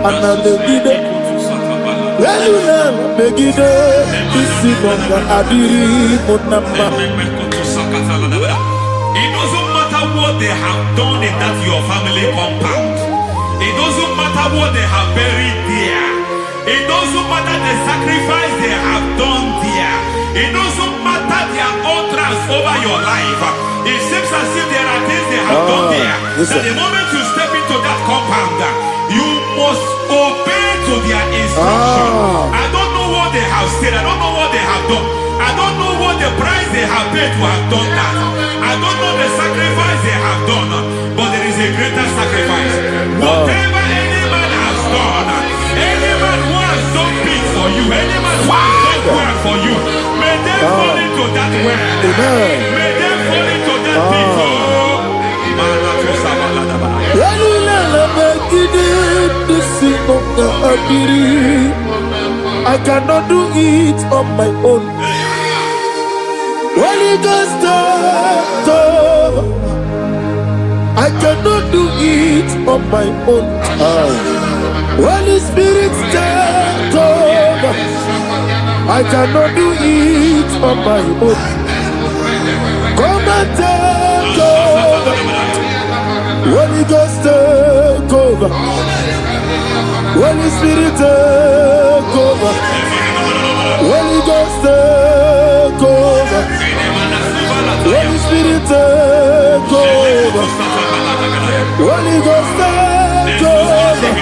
Anna Megiddo, Yelu Nana Megiddo, Isinonga Adir Munama. It doesn't matter what they have done in that your family compound. It doesn't matter what they have buried there. It doesn't matter the sacrifice they have done there. It doesn't matter their utterance over your life. It seems as if there are things they have done there. That the moment you step into that compound, you must obey to their instruction. I don't know what they have said. I don't know what they have done. I don't know what the price they have paid to have done that. I don't know the sacrifice they have done. But there is a greater sacrifice. Whatever any man has done, any man who has done things for you, any man who has done work for you, may they fall into that work. May they fall into that thing. I cannot do it on my own. Holy Ghost, I cannot do it on my own. Holy Spirit, take over. I cannot do it on my own. Come and take over. Holy Ghost, take over. Holy Spirit, take over. Holy Ghost, take over. Holy Spirit, take over. Holy Ghost, take over.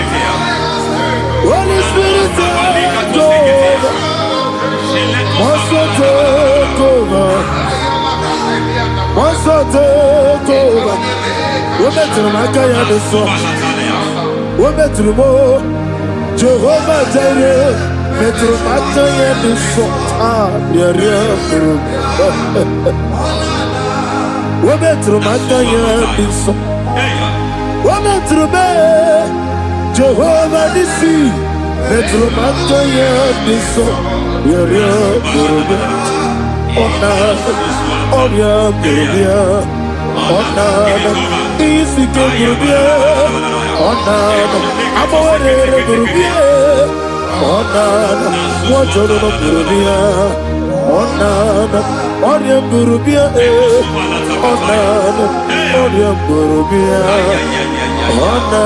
Holy Spirit, take over. Master, take over. Master, take over. We're better than I can understand. We're better than more. Jehovah Jireh. Metro Mataya de Sota, Metro Mataya de Sota, Metro Be, Jehovah de Sea, Metro Mataya de Sota, Oya Burubia, Onana, Easy Burubia, Onana, Amore Burubia. Onana, Wajoro Burubia, Onana, Oriam Burubia, Onana, Oriam Burubia, Onana,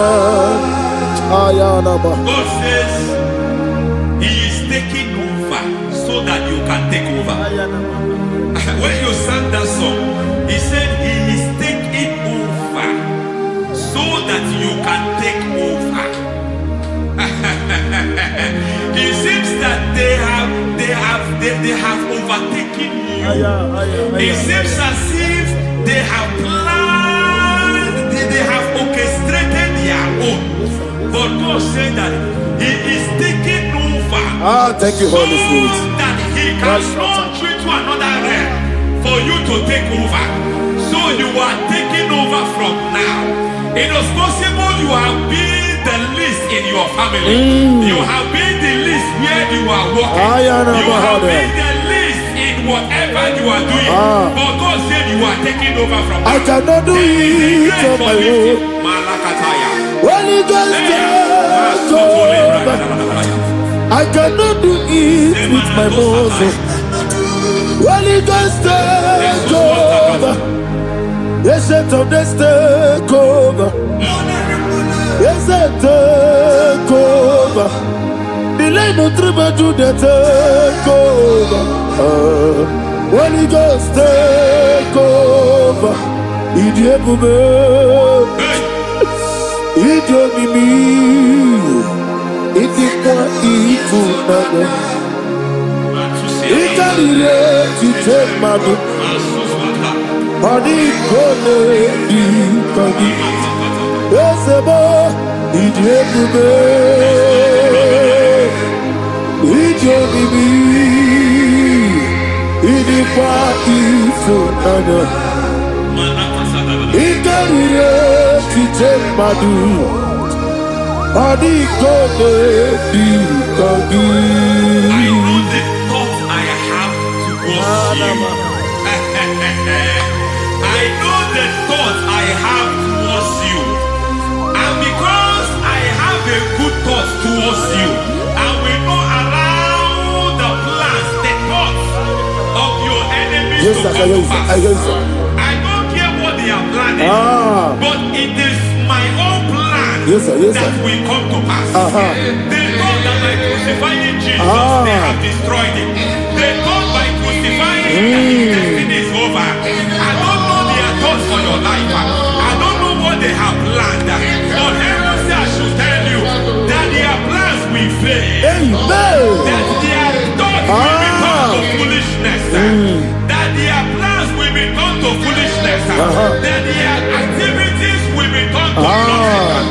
Ayanaba. God says He is taking over so that you can take over. When you sang that song, He said He is taking over so that you can take over. It seems that they have overtaken you. It seems as if they have planned, they have orchestrated their own. But God said that He is taking over. Thank you, Holy Spirit. So that He can launch you to another realm for you to take over. So you are taking over from now. It is possible you have been the least in your family. You have been the least where you are working. You have been the least in whatever you are doing. But God said you are taking over from now. I cannot do it on my own. Holy Ghost, take over. I cannot do it with my muscle. Holy Ghost, take over. Yes, of this take over. Yes, take over. Delay no trouble to the take over. Holy Ghost, take over. Idiabube, Idiomimi, Idikwa Ifunade. Ikarire take my Body Kone Di Kagi. Yes, Idiebube, Idionibi, Idikwa Ifunanya, Ikarire Chichemadu, Adikode Dikagi. I know the thoughts I have towards you. I know the thoughts I have towards you. And because I have a good thought towards you, I will not allow the plans, the thoughts of your enemies to come to pass. I don't care what they are planning, but it is my own plan that will come to pass. They thought that by crucifying Jesus, they have destroyed him. They thought by crucifying him that his destiny is over. I don't know their thoughts for your life. I don't know what they have planned. But heaven says I should tell you that their plans will fail. That their thoughts will become to foolishness. That their plans will become to foolishness. That their activities will become to nothing.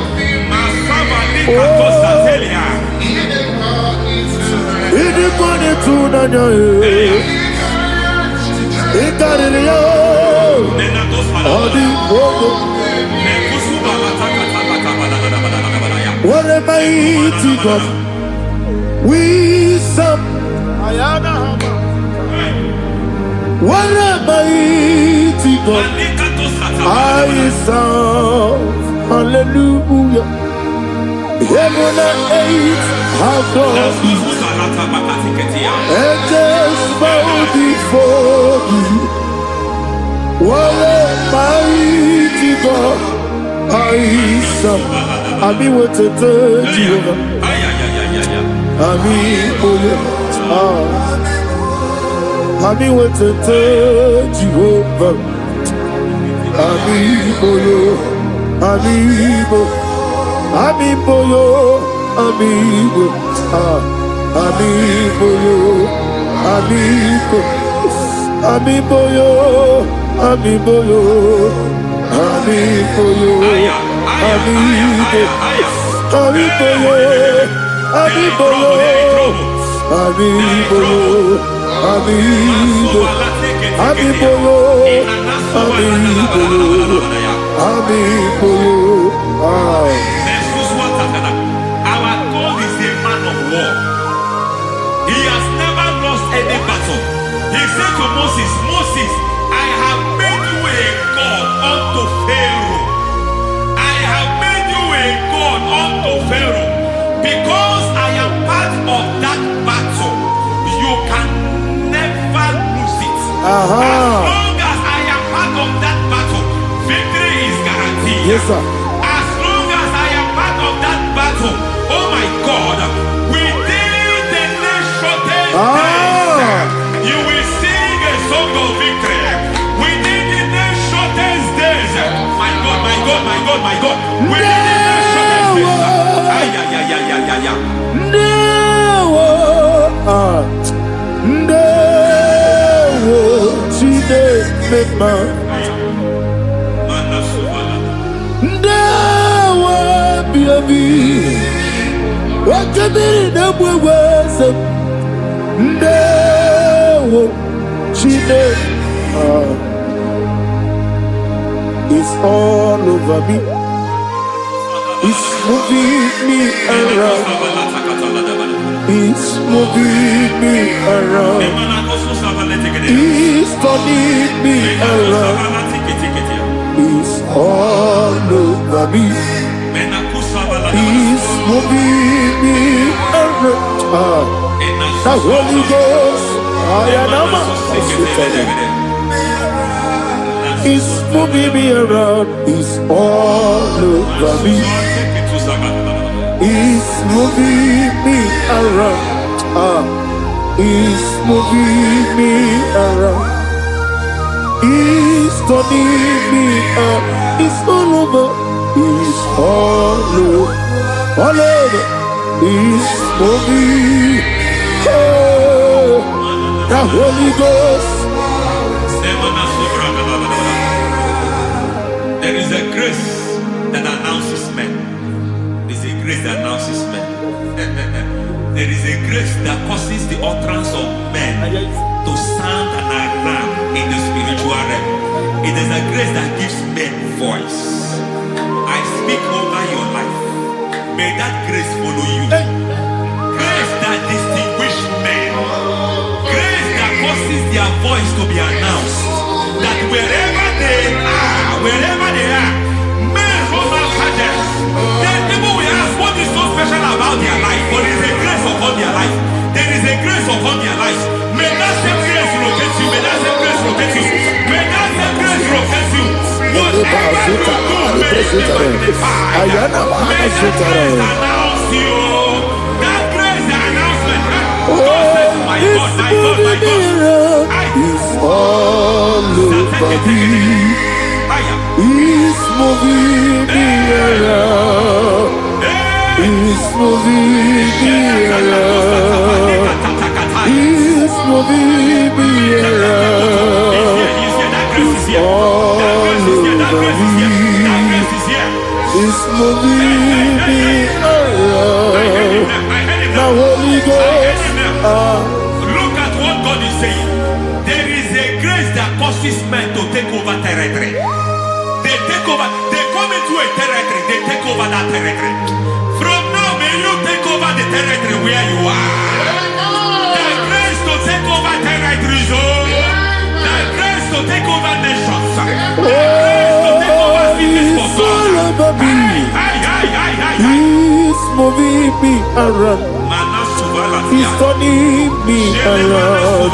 What a mighty God we serve. What a mighty God I serve. Hallelujah. Heaven and earth have done it. Angels bow before you. What a mighty God I serve. I mean what to do, Jehovah. I mean I mean what to do, Jehovah. I mean amigo, amigo, amigo, amigo, amigo, amigo, Our God is a man of war. He has never lost any battle. He said to Moses, Moses, I have made you a God unto Pharaoh. I have made you a God unto Pharaoh. Because I am part of that battle, you can never lose it. As long as I am part of that battle, victory is guaranteed. Yes, sir. As long as I am part of that battle, oh my God, within the next shortest days, you will sing a song of victory. Within the next shortest days, my God, my God, my God, my God, within the next shortest days, it's all over me. It's moving me around. It's moving me around. It's turning me around. It's all over me. It's moving me around. The Holy Ghost, it's moving me around. It's all over me. It's moving me around. It's moving me around. It's turning me up. It's all over. It's all over. All over. It's moving. Oh, the Holy Ghost. There is a grace that announces men. There's grace that announces men. There is a grace that causes the utterance of men to sound an alarm in the spiritual realm. It is a grace that gives men voice. I speak over your life. May that grace follow you. Grace that distinguishes men. Grace that causes their voice to be announced. That wherever they are, men hold out hands. Then people will ask what is so special about their life. But there is a grace upon their life. There is a grace upon their life. May that same grace rotate you. May that same grace rotate you. May that same grace rotate you. Whatever you do, may it be magnified. May that grace announce you. That grace announcement. God says, my God, my God, my God. It's all over me. It's moving me around. It's moving me around. It's moving me around. It's all over me. It's moving me around. Now Holy Ghost. Look at what God is saying. There is a grace that causes men to take over territory. They take over. They come into a territory. They take over that territory. From now, may you take over the territory where you are. The grace to take over territories. The grace to take over nations. The grace to take over cities for God. He's moving me around. He's turning me around.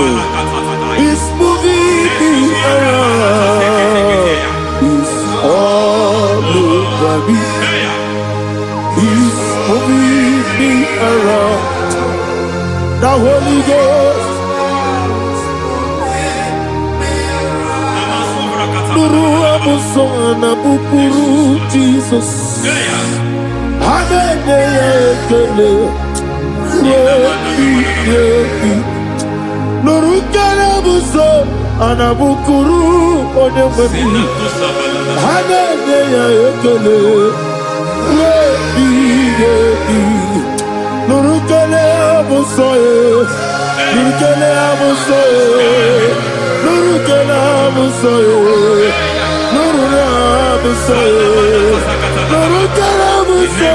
He's moving me around. He's all over me. He's moving me around. The Holy Ghost. Nuru abusona bukuru Jesus. Amene ekele. Nuru kalabuso anabukuru onemwebi. Amene ekele. Nuru kalabuso Nuru kalabuso Nuru kalabuso Nuru kalabuso Nuru kalabuso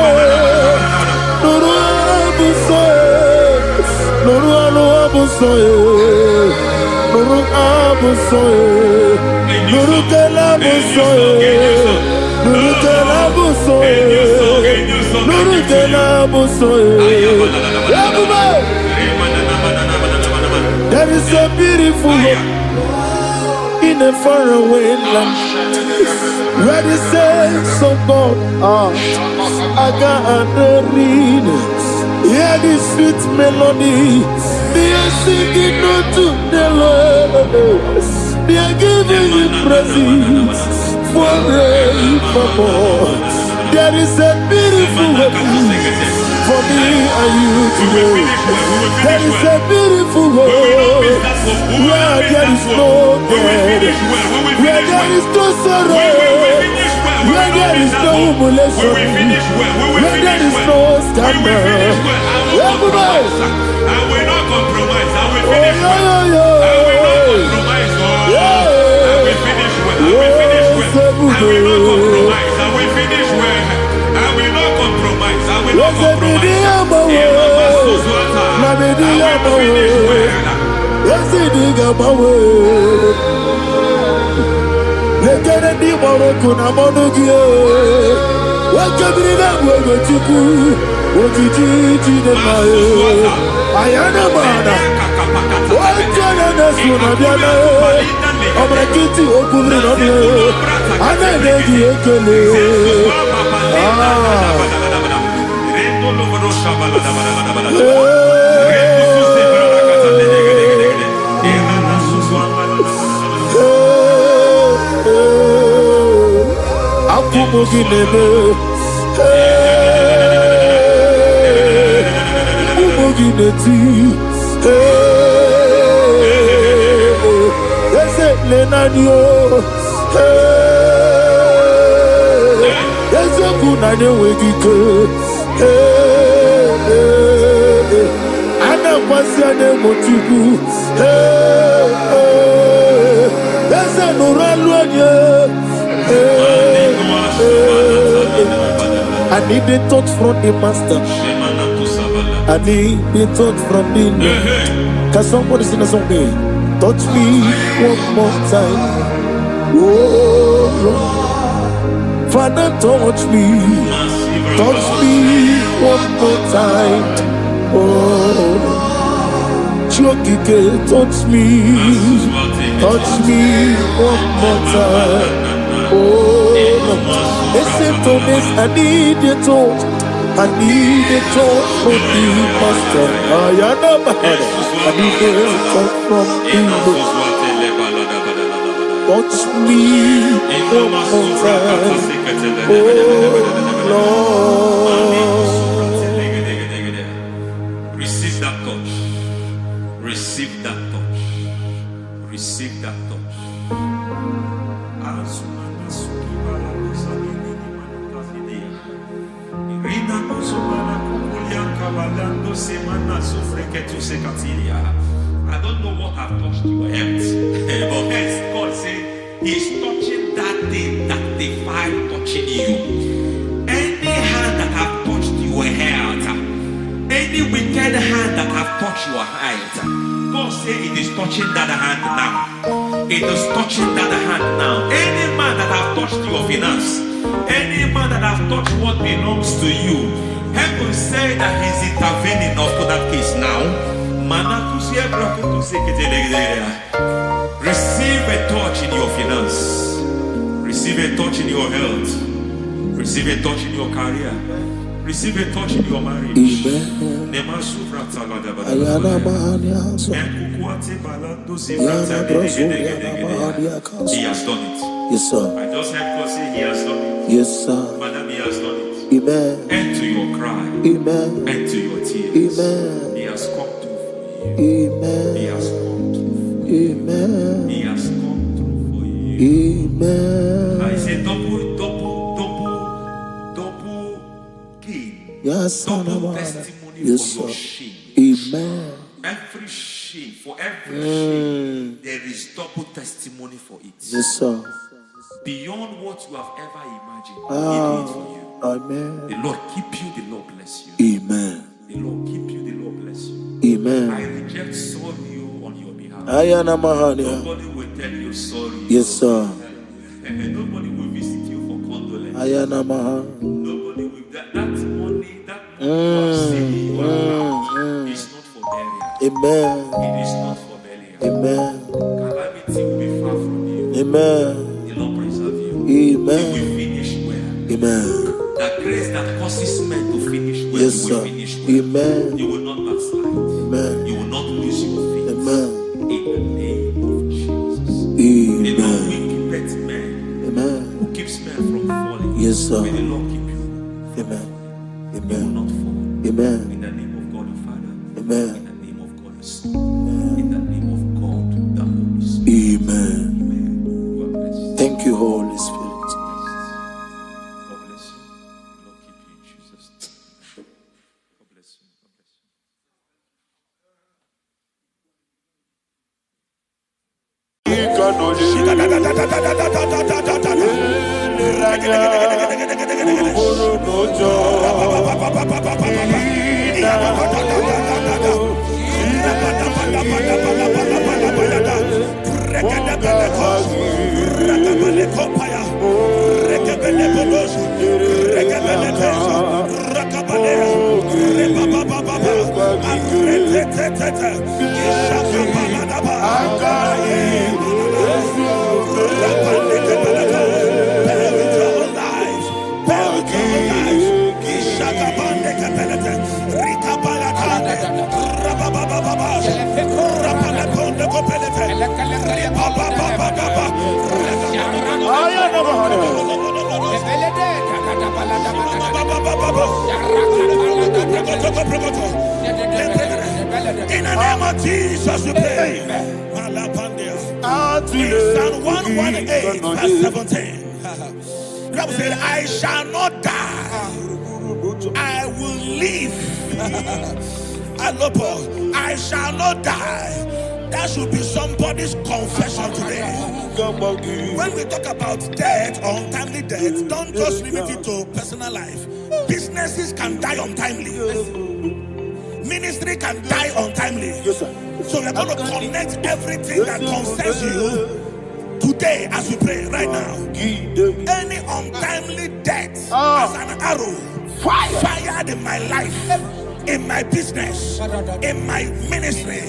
Nuru abuso Nuru abuso Nuru abuso Nuru kalabuso Nuru kalabuso Nuru kalabuso. There is a beautiful hope in a faraway land where the saints of God are gathering. Hear the sweet melody. They are singing unto the Lord. They are giving you praise forevermore. There is a beautiful hope for me and you today. There is a beautiful hope where there is no death, where there is no sorrow, where there is no humiliation, where there is no scandal. Everybody, I will not compromise. I will finish well. I will not compromise. I will finish well. I will finish well. I will not compromise. I will finish well. I will not compromise. I will not compromise. Ana pasiane motugu. Esa nuraluanye. I need a touch from the master. I need a touch from the Lord. Can somebody sing a song here? Touch me one more time. Oh Lord. Father, touch me. Touch me one more time. Oh Chokike, touch me. Touch me one more time. Oh Lord. Except on this, I need your touch. I need a touch from the master. I need a touch from the Lord. Touch me one more time. Oh Lord. Receive that touch. Receive that touch. Receive that touch. I don't know what I've touched your health, but hence God said He's touching that thing that defied touching you. Any hand that have touched your health, any wicked hand that have touched your health, God said it is touching that hand now. It is touching that hand now. Any man that have touched your finance, any man that have touched what belongs to you, heaven said that He's intervening up to that case now. Receive a touch in your finance. Receive a touch in your health. Receive a touch in your career. Receive a touch in your marriage. He has done it. Yes, sir. I just heard God say He has done it. Yes, sir. Madam, He has done it. Amen. End to your cry. Amen. End to your tears. Amen. He has come through for you. Amen. He has come through for you. Amen. He has come through for you. Amen. I say double gain. Yes, Double testimony yes, for your sir. shame. Amen. Every shame, for every shame, there is double testimony for it. Yes, sir. Beyond what you have ever imagined, He did it for you. Amen. The Lord keep you, the Lord bless you. Amen. The Lord keep you, the Lord bless you. Amen. I reject sorry on your behalf. Ayana Mahania. Nobody will tell you sorry. Yes, sir. Nobody will visit you for condolence. Ayana Mahania. Nobody will. That money you have saved in your account is not for burial. Amen. It is not for burial. Amen. Calamity will be far from you. Amen. The Lord preserve you. Amen. You will finish well. Amen. That grace that causes men to finish well, Yes, you will sir. finish well. Amen. You will not backslide. Amen. You will not lose your faith. Amen. In the name of Jesus. The Lord Amen. will keep men. Amen. Who keeps men from falling? Yes, sir. May the Lord keep you. Amen. You will Amen. not fall. Amen. In the name of God the Father. Amen. In the name of God the Son. In the name of God the Holy Spirit. Amen. Amen. God bless you. Thank you, Holy Spirit. God bless you. The Lord keep you in Jesus' name. God bless you. God bless you. In the name of Jesus, we pray. In Psalm 118, verse 17, the Bible said, I shall not die. I will live. Alopo, I shall not die. That should be somebody's confession today. When we talk about death or untimely death, don't just limit it to personal life. Businesses can die untimely. Ministry can die untimely. So we're going to connect everything that concerns you today as we pray right now. Any untimely death as an arrow fired in my life, in my business, in my ministry,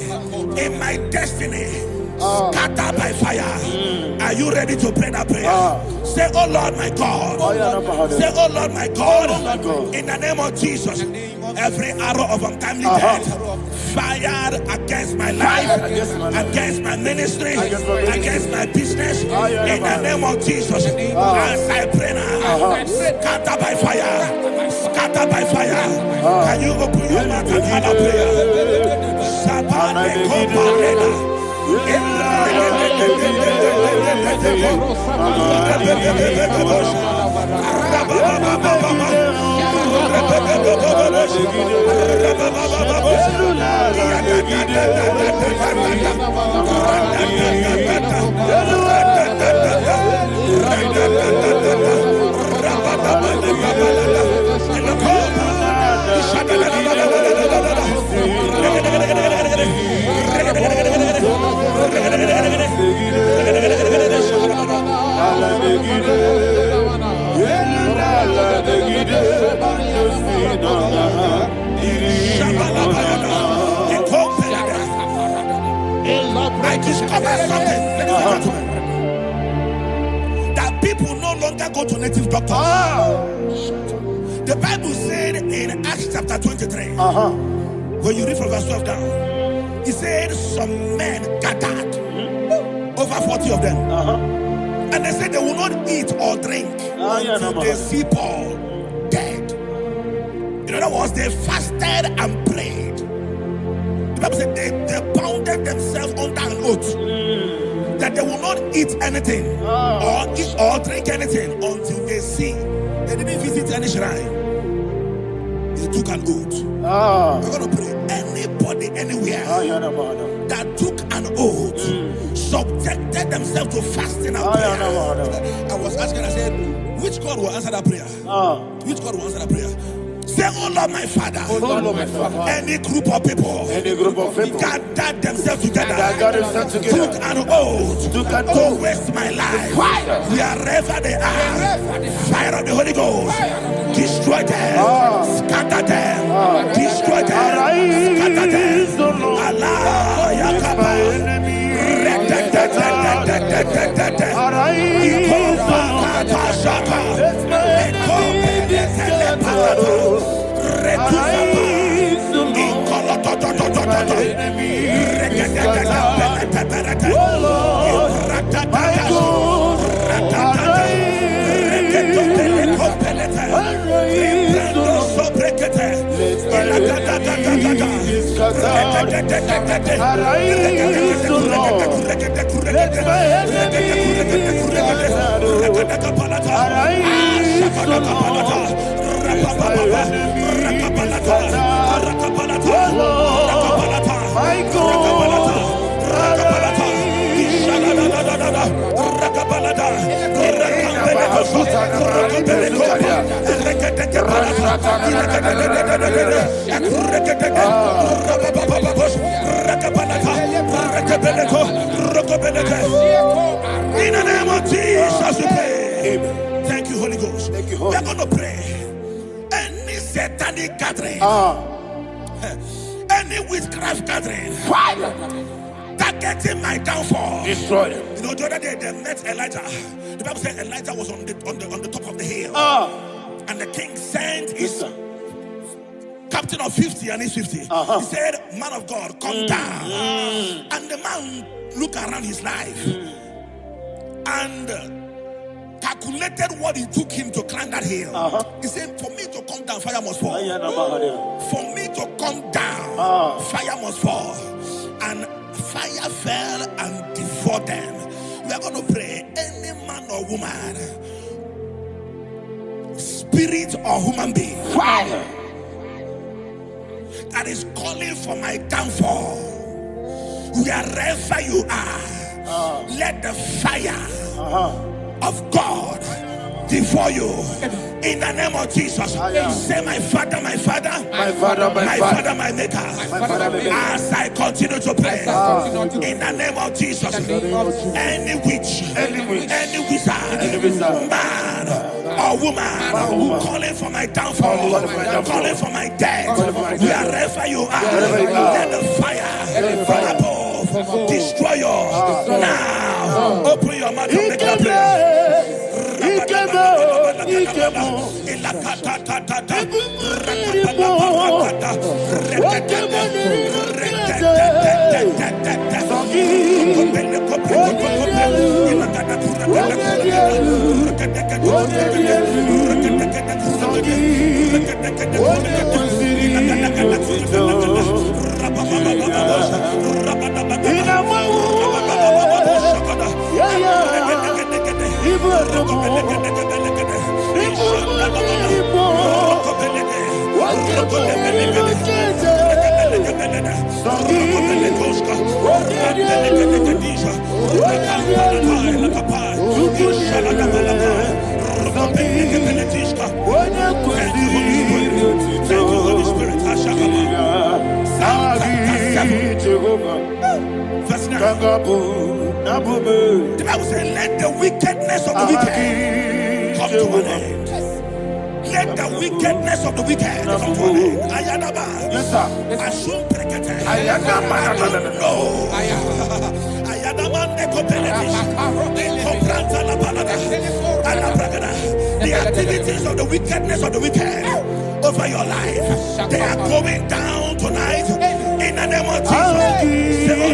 in my destiny, scattered by fire. Are you ready to pray that prayer? Say, oh Lord my God. Say, oh Lord my God. In the name of Jesus, every arrow of untimely death fired against my life, against my ministry, against my business, in the name of Jesus, as I pray now, scattered by fire, scattered by fire. Can you open your mouth and have a prayer? Sabane Koparena. I discovered something, ladies and gentlemen, that people no longer go to native doctors. The Bible said in Acts chapter 23, when you read from verse 12 down, it said some men gathered, over 40 of them, and they said they will not eat or drink until they see Paul dead. In other words, they fasted and prayed. The Bible said they bounded themselves under an oath that they will not eat anything or drink anything until they see. They didn't visit any shrine. They took an oath. We're going to pray. Anybody, anywhere that took an oath, subjected themselves to fasting and prayer. I was asking, I said, which God will answer that prayer? Which God will answer that prayer? Say, oh Lord my Father, any group of people gathered themselves together, took an oath to waste my life, wherever they are, fire of the Holy Ghost, destroy them, scatter them, destroy them, scatter them. Allah Yakaba, In the name of Jesus we pray. Thank you, Holy Ghost. We're going to pray. Any satanic gathering, any witchcraft gathering, targeting my downfall, destroy them. You know, the other day they met Elijah. The Bible said Elijah was on the top of the hill, and the king sent his captain of 50 and his 50. He said, man of God, come down. And the man looked around his life and calculated what it took him to climb that hill. He said, for me to come down, fire must fall. For me to come down, fire must fall. And fire fell and devoured them. We are going to pray. Any man or woman, spirit or human being, fire, that is calling for my downfall, wherever you are, let the fire of God before you. In the name of Jesus, say, my Father, my Father, My Father, my Father, my Maker. As I continue to pray, in the name of Jesus, any witch, any wizard, man or woman calling for my downfall, calling for my death, wherever you are, let the fire from above destroy you now. Open your mouth and make a prayer. Verse 9. The Bible says, let the wickedness of the wicked come to an end. Let the wickedness of the wicked come to an end. Ayadaba. Yes, sir. Assume prekete. Ayadaba. No. Ayadamande kopeletis. Kompranta la balada. Ala bragada. The activities of the wickedness of the wicked over your life, they are going down tonight in the name of Jesus. Say, oh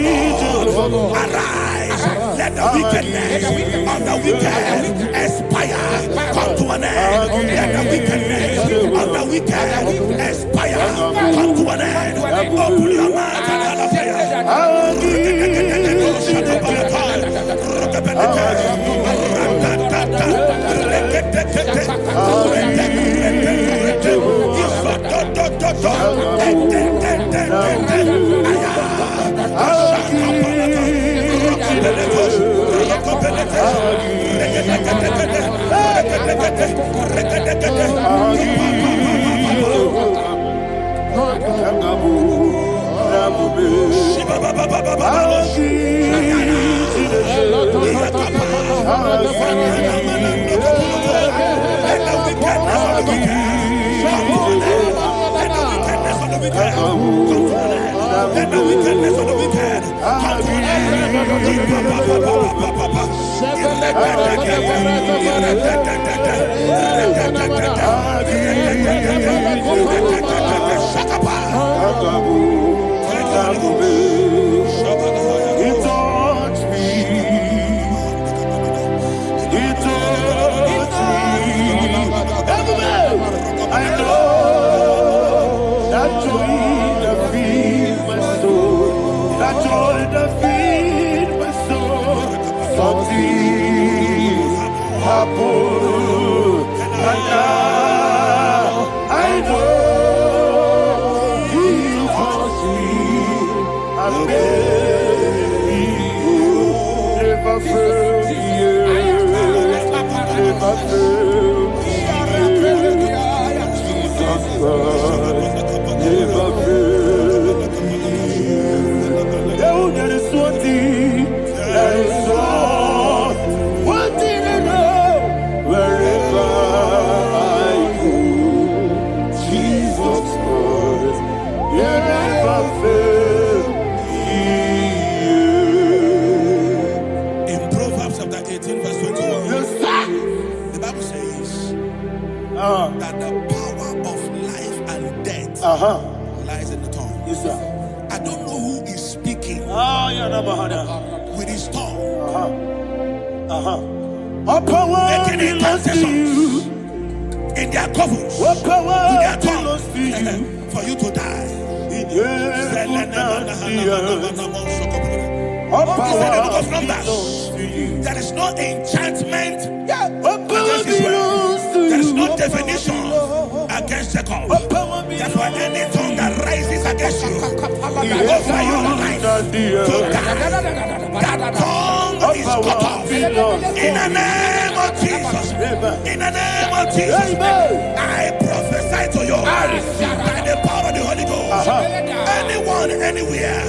Lord, arise. Let the wickedness of the wicked expire, come to an end. Let the wickedness of the wicked expire, come to an end. Open your mouth and have a prayer. Let the wickedness of the wicked come to an I know that joy that feeds my soul, that joy that feeds my soul. Something happened, and now I know He calls me. I may never fail you, never fail. Never fail. There is one thing, there is one thing I know. Wherever I go, Jesus Christ, you never fail. In Proverbs chapter 18, verse 21, yes, the Bible says that the power of life and death lies in the tongue. Yes, sir. I don't know who is speaking with his tongue. Making incantations in their covens with their tongue for you to die. He said in the book of Numbers, there is no enchantment against Israel. There is no definition against Jacob. Therefore, any tongue that rises against you over your life, that tongue is cut off. In the name of Jesus. In the name of Jesus. I prophesy to you by the power of the Holy Ghost. Anyone, anywhere,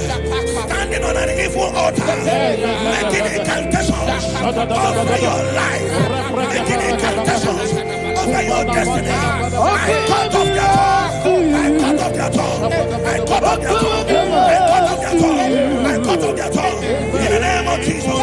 standing on an evil altar, making incantations over your life, making incantations over your destiny, I cut off their tongue. I cut off their tongue. I cut off their tongue. I cut off their tongue. I cut off their tongue. In the name of Jesus.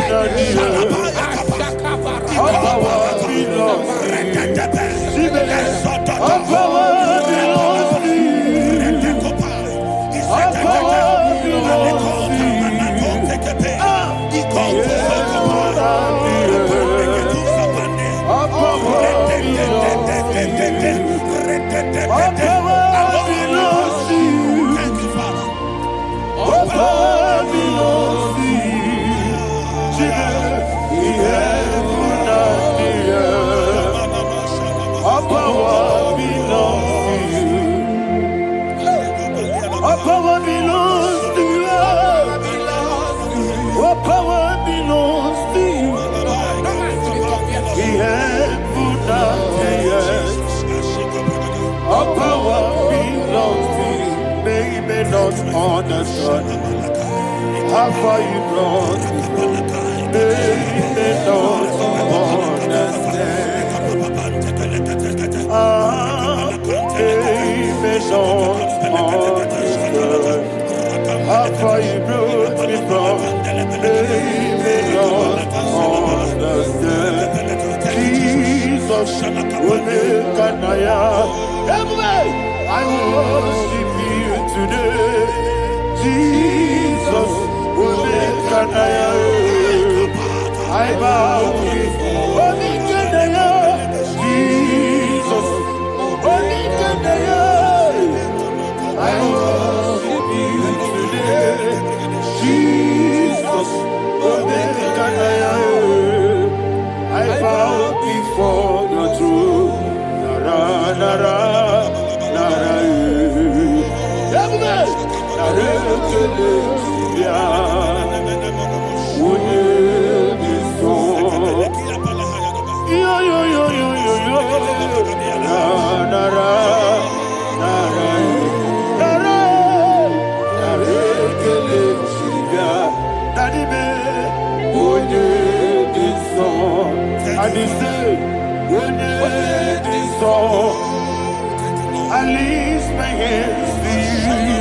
Understand how far you brought me, they don't understand. They don't understand how far you brought me from. They don't understand. Jesus, will make an I worship you today. Jesus, will make an I bow before Jesus, will make an I worship you today. Jesus, will make an I bow before your throne. Nara, nara. I lift my hands to you.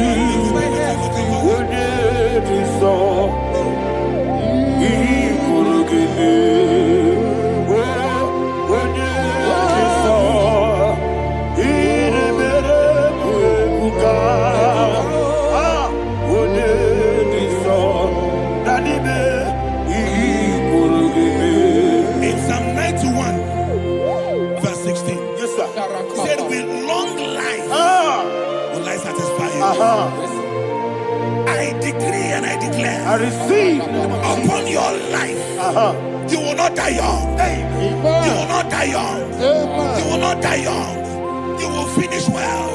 Would you be so? In Psalm 91, verse 16, yes, sir. Said, with long life will I satisfy you. I decree and I declare, I receive upon your life, you will not die young. You will not die young. You will not die young. You will finish well.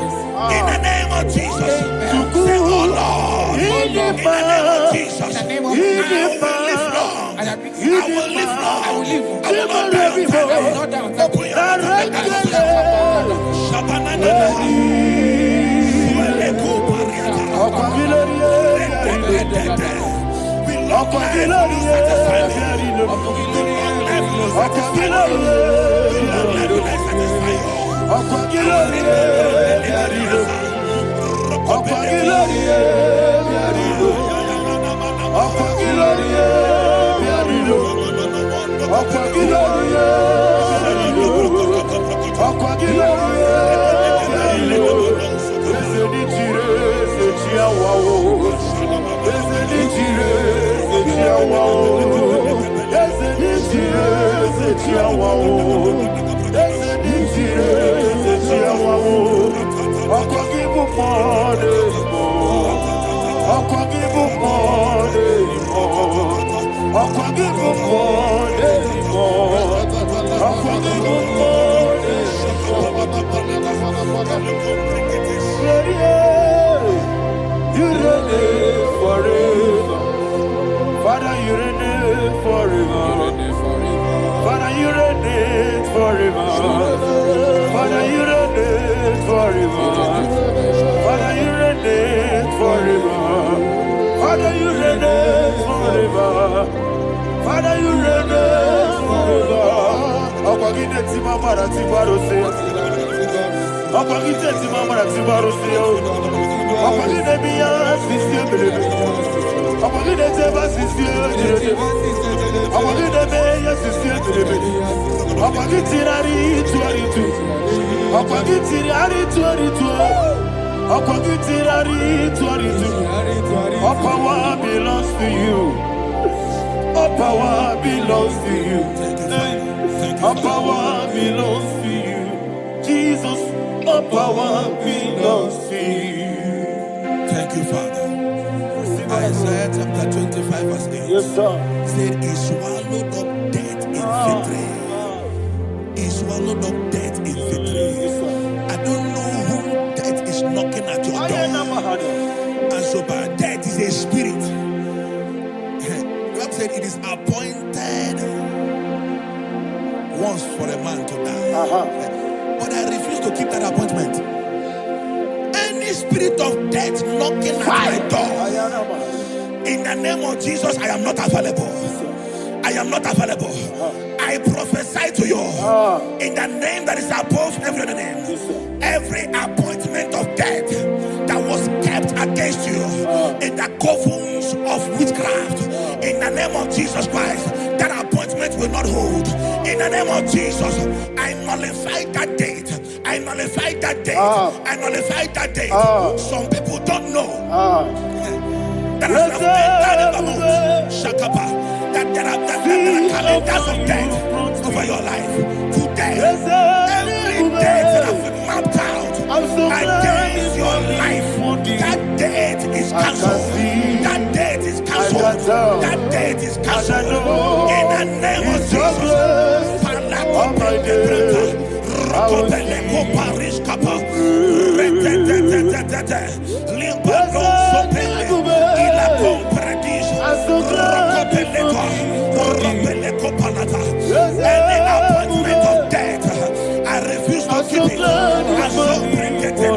In the name of Jesus. Say, oh Lord, in the name of Jesus, I will live long. I will live long. I will not die young. Open your reign forever. Father, you reign forever. Father, you reign forever. Father, you reign forever. Father, you reign forever. Father, you reign forever. Father, you reign forever. Akwagide timamara tibarose. Akwagide timamara tibarose. Akwagide biya sisiye. Akwagide teba sisiye. Akwagide beya sisiye. Akwagide rari tuaritu. Akwagide rari tuaritu. Akwagide rari tuaritu. All power belongs to you. All power belongs to you. All power belongs to you. Jesus, all power belongs to you. Thank you, Father. Isaiah chapter 25 verse 8. Yes, sir. Said he swallowed up death in victory. He swallowed up death in victory. I don't know who death is knocking at your door. And so, but death is a spirit. God said it is appointed once for a man to die. But I refuse to keep that appointment. Any spirit of death knocking at my door, in the name of Jesus, I am not available. I am not available. I prophesy to you in the name that is above every other name. Every appointment of death that was kept against you in the covens of witchcraft, in the name of Jesus Christ, that appointment will not hold. In the name of Jesus, I nullify that date. I nullify that date. I nullify that date. Some people don't know that there are calendars of death over your life. Today, every date that I've mapped out against your life, that date is cancelled. That date is cancelled. That date is cancelled. In the name of any appointment of death, I refuse to keep it. I so bring it in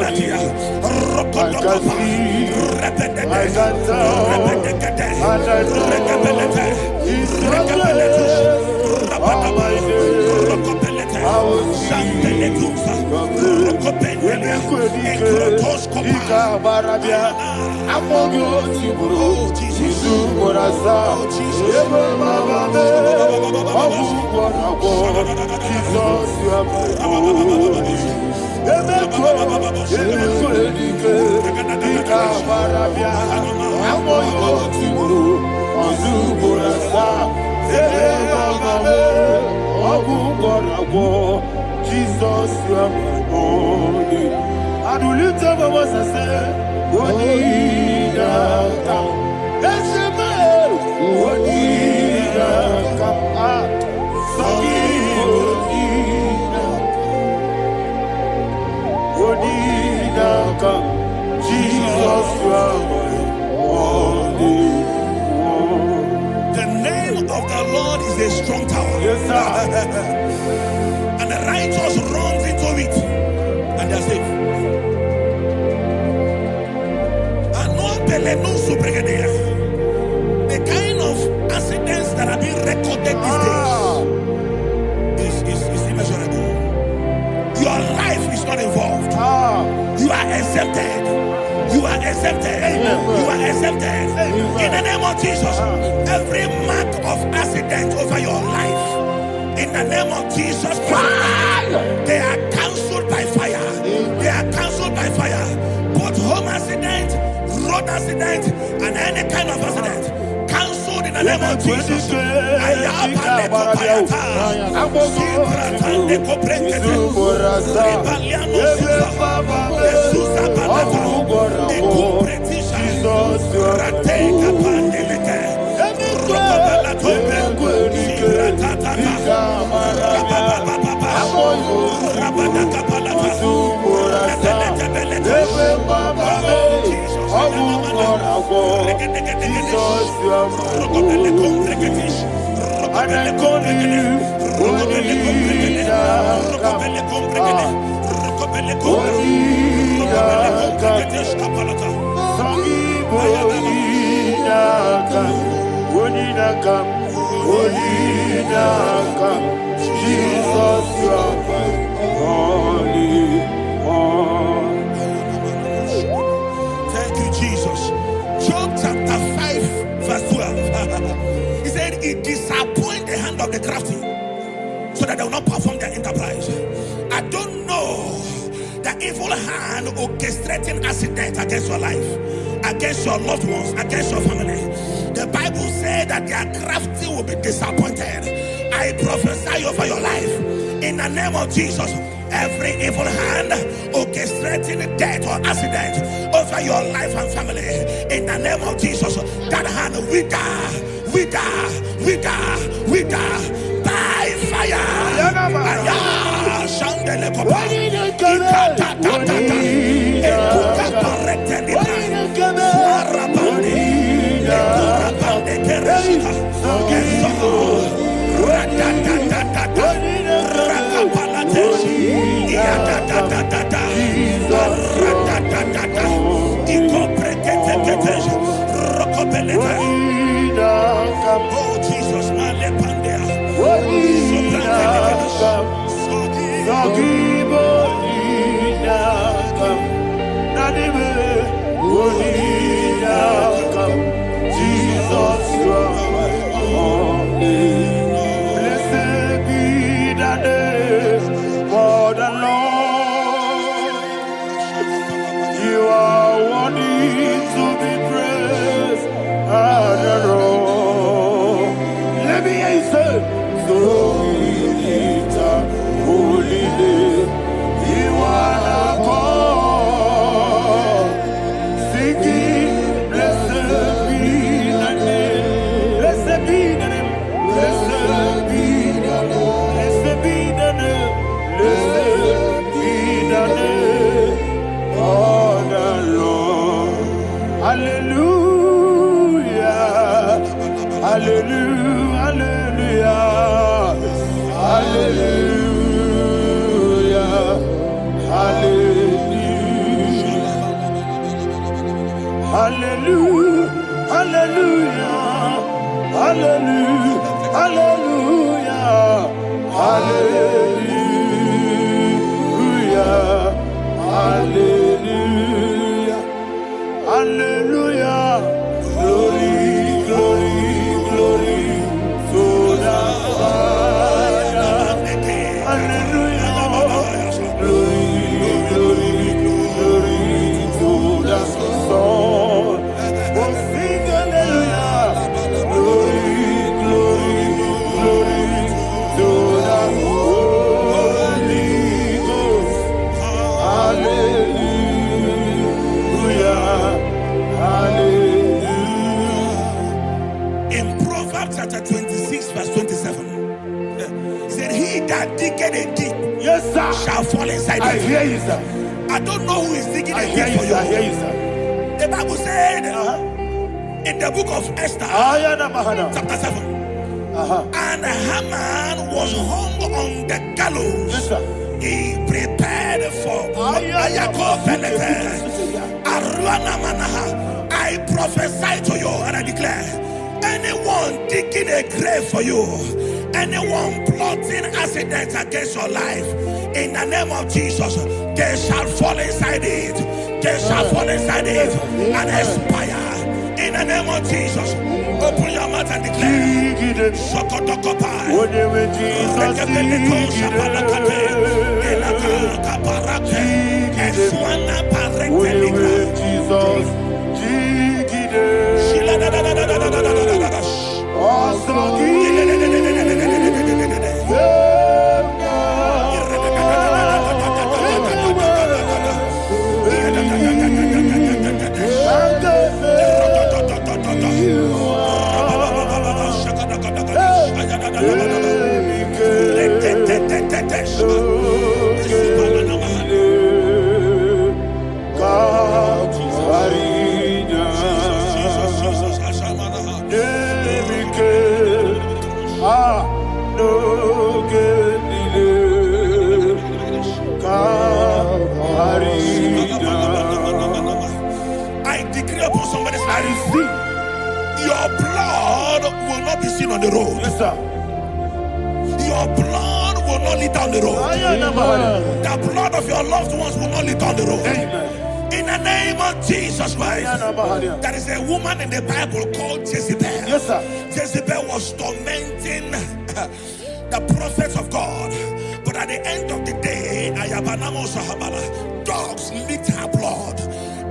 Jesus, you are my only. I do lift up my voice and say, Wonida come. That's the man. Wonida come. Wonida come. Jesus, you are my only. The name of the Lord is a strong tower. Yes, sir. And the righteous runs into it and they're safe. The kind of accidents that are being recorded these days is immeasurable. Your life is not involved. You are exempted. You are exempted. You are exempted. In the name of Jesus, every mark of accident over your life, in the name of Jesus Christ, they are cancelled by fire. They are cancelled by fire. Both home accident, road accident, and any kind of accident, cancelled in the name of Jesus. you are my Jesus, you are my only one. Thank you, Jesus. Job chapter 5, verse 12. He said, it disappoints the hand of the crafty, so that they will not perform their enterprise. I don't know the evil hand orchestrating accident against your life, against your loved ones, against your family. The Bible said that their crafty will be disappointed. I prophesy over your life in the name of Jesus. Every evil hand orchestrating death or accident over your life and family, in the name of Jesus, that hand wither by fire. Shandele kopa. Ekuka parete libra. Suarabande. Ekurabande kereshika. Eso. Radadadadada. Rakapalateshi. Iadadadadada. Radadadada. Ikopreketeketesh. Rokobelete. Oh Jesus, malepandea. Jesus, you are my only. Blessed be the name for the Lord. You are worthy to be praised and adored. Let me hear you say, so we lift up holy name. You are the God. Singing, blessed be the name. Blessed be the name. Blessed be the name. Blessed be the name. Blessed be the name of the Lord. Hallelujah. Hallelujah. Hallelujah. Hallelujah. Hallelujah. Hallelujah. Hallelujah. Hallelujah. Hallelujah. Hallelujah. Hallelujah. Glory, glory, glory to the Father. Hallelujah. Glory, glory, glory to the Son. Oh, sing hallelujah. Glory, glory, glory to the Holy Ghost. Hallelujah. Hallelujah. In Proverbs chapter 26, verse 27, he said, he that diggeth a deep, Yes, sir. shall fall inside I it. hear you, sir. I don't know who is digging I a hear deep you, for sir. I hear you. you, sir. The Bible said in the book of Esther, chapter 7, and Haman was hung on the gallows. Yes, sir. He prepared for I prophesy to you and I declare, anyone digging a grave for you, anyone plotting accidents against your life, in the name of Jesus, they shall fall inside it. They shall fall inside it and expire. In the name of Jesus, open your mouth and declare. Shokotokopai. I decree upon somebody's life, your blood will not be seen on the road. Yes, sir. Your blood will not lead down the road. The blood of your loved ones will not lead down the road. Amen. In the name of Jesus Christ. There is a woman in the Bible called Jezebel. Yes, sir. Jezebel was tormenting the prophets of God. But at the end of the day, dogs licked her blood.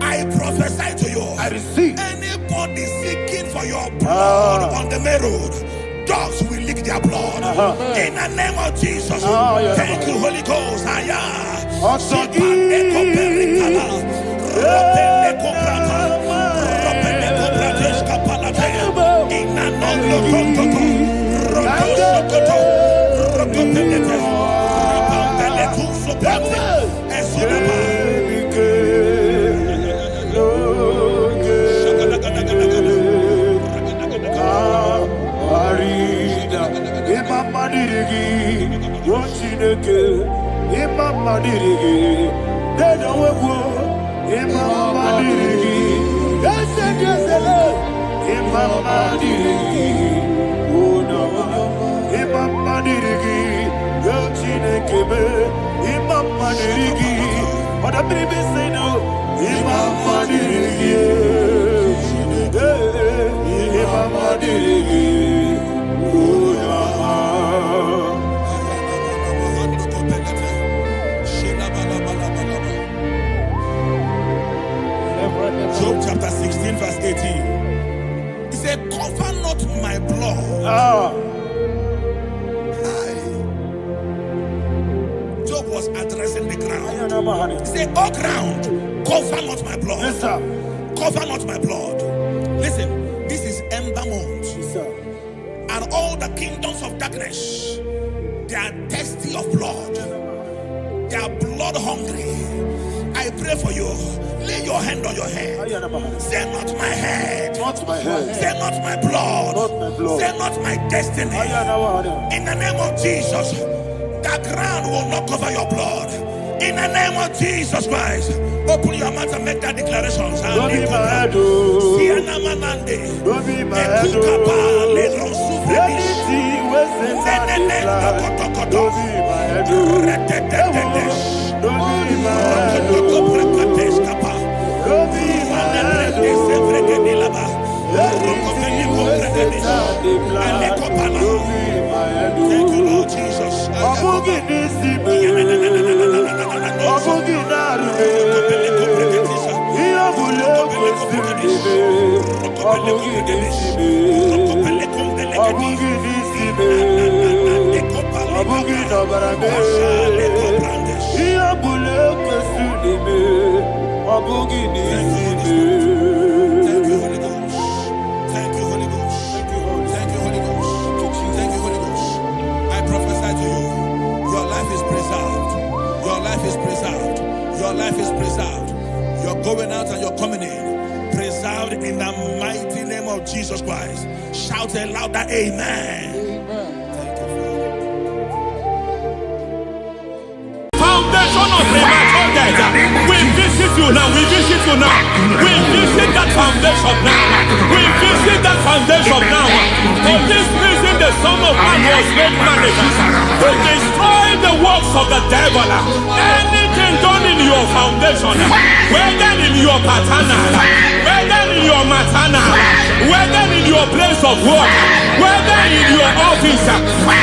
I prophesy to you. I receive. Anybody seeking for your blood on the main road, dogs will lick their blood. In the name of Jesus. Thank you, Holy Ghost. Job chapter 16 verse 18. He said, cover not my blood. Job was addressing the ground. He said, oh ground, cover not my blood. Yes, sir. Cover not my blood. Listen, this is ember month. Yes, sir. And all the kingdoms of darkness, they are thirsty of blood. They are blood hungry. I pray for you. Lay your hand on your head. Say not my head. Not my head. Say not my blood. Not my blood. Say not my destiny. In the name of Jesus, the ground will not cover your blood. In the name of Jesus Christ, open your mouth and make that declaration. Don't be my head. Don't be my head. Anything was in that don't be my head. Don't be my head. Don't be my head. Thank you, Lord Jesus. Your life is preserved. You're going out and you're coming in. Preserved in the mighty name of Jesus Christ. Shout a louder amen. Thank you, Father. Foundation of premature death. We visit you now. We visit you now. We visit that foundation now. We visit that foundation now. For this reason, the Son of Man was made manifest to destroy the works of the devil. Anything done in your foundation, whether in your paternal, whether in your maternal, whether in your place of work, whether in your office,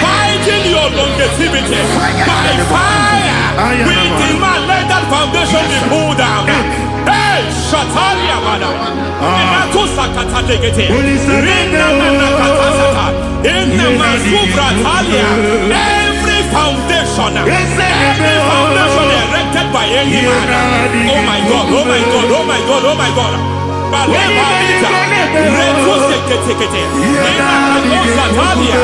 fighting your longevity by fire, we demand let that foundation be pulled down. Hey, Shatalia Bada, Inato Sakata Legate, Rina Nakatasata, in the Masubra Talia, every foundation erected by any man. Oh my God, oh my God, oh my God, oh my God. Baleba Lita, Reto Sekete, Inato Satalia,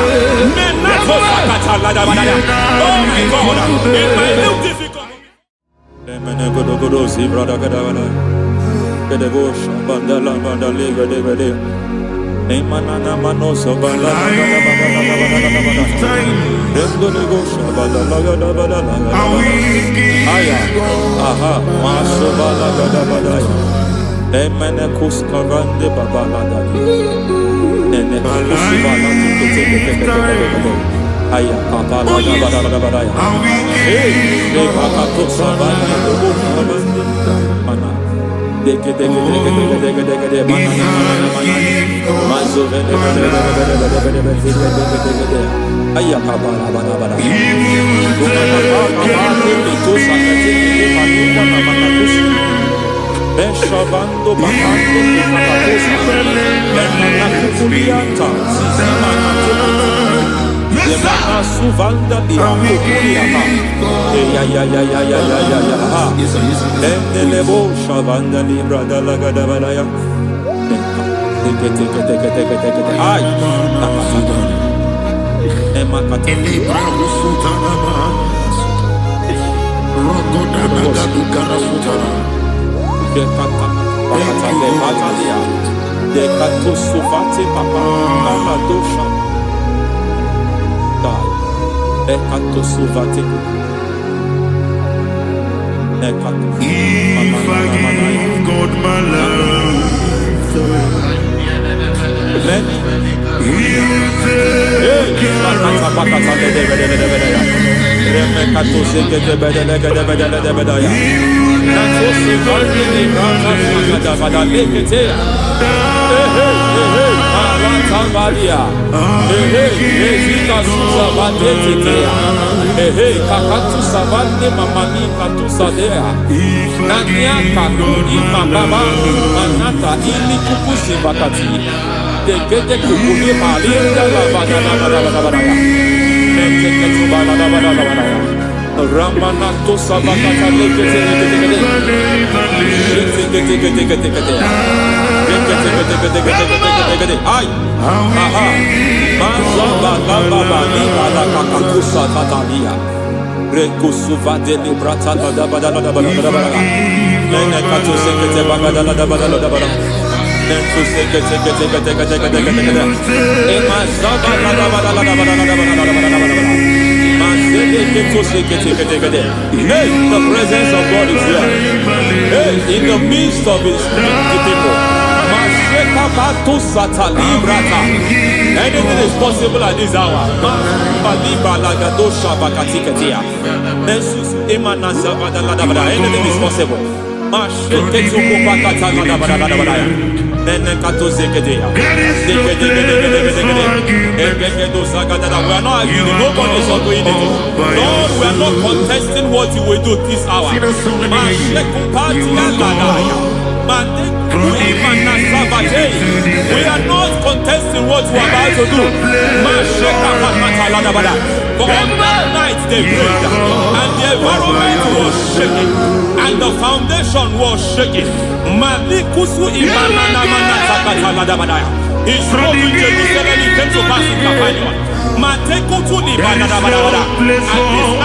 Menato Sakata Ladabada. Oh my God, in my new difficult. of time. And we give God. Beshavando bahando kukulianta Yemana suvanda biakukuliata ya Endelebo shavanda libra dalagadabadaya Teke ay Emakata Elibra usutanama. Rogodabagaduka sutana. If I give God my love, He will take Ramanato Savakata Ay, aha, Mazaba Baba Nibala Kakakusa Tatalia, Rekusuva de Librata Badabada, Nene Katu Sekete Bagadala Badala, Nentu Sekete, Emazaba Hey, the presence of God is here. Hey, in the midst of His people. Anything is possible at this hour. Anything is possible. We are not arguing, nobody is arguing it. Lord, we are not contesting what you will do this hour. We are not contesting what you are about to do. For on that night they prayed, and the environment was shaking, and the foundation was shaking. He spoke in Jerusalem, he came to pass in Capernaum. At this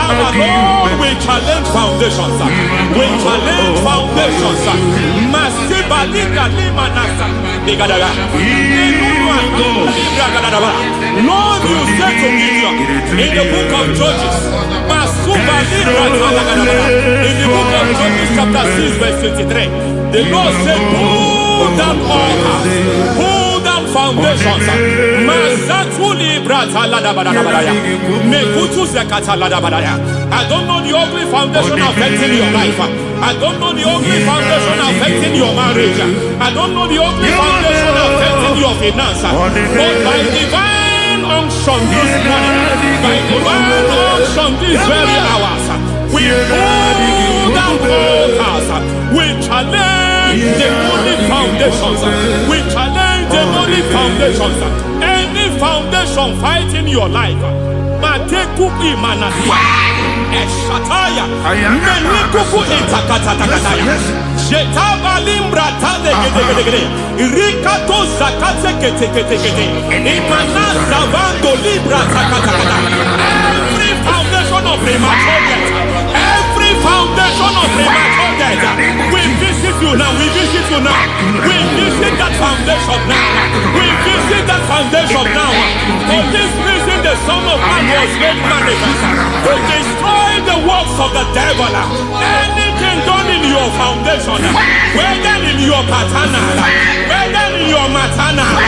hour, Lord, we challenge foundations. We challenge foundations. Lord, you said to Gideon in the book of Judges, in the book of Judges chapter 6 verse 23, the Lord said, pull down altars, pull down foundations. I don't know the ugly foundation affecting your life. I don't know the ugly foundation affecting your marriage. I don't know the ugly foundation affecting your finance. But by divine unction this morning, by divine unction these very hours, we pull down altars. We challenge demonic foundations. We challenge demonic foundations. Any foundation fighting your life, Matekuki Manatia, Eshataya, Menikuku Itakatatakataya, Shetavalimbra Tadegede, Rikato Zakate Kete, Imanasa Vando Libra Takatakata. Every foundation of premature death, every foundation of premature death, we visit you now, we visit you now, we visit that foundation now, we visit that foundation now. For this reason, the Son of Man was made manifest to destroy the works of the devil. Anything done in your foundation, whether in your paternal, whether in your maternal,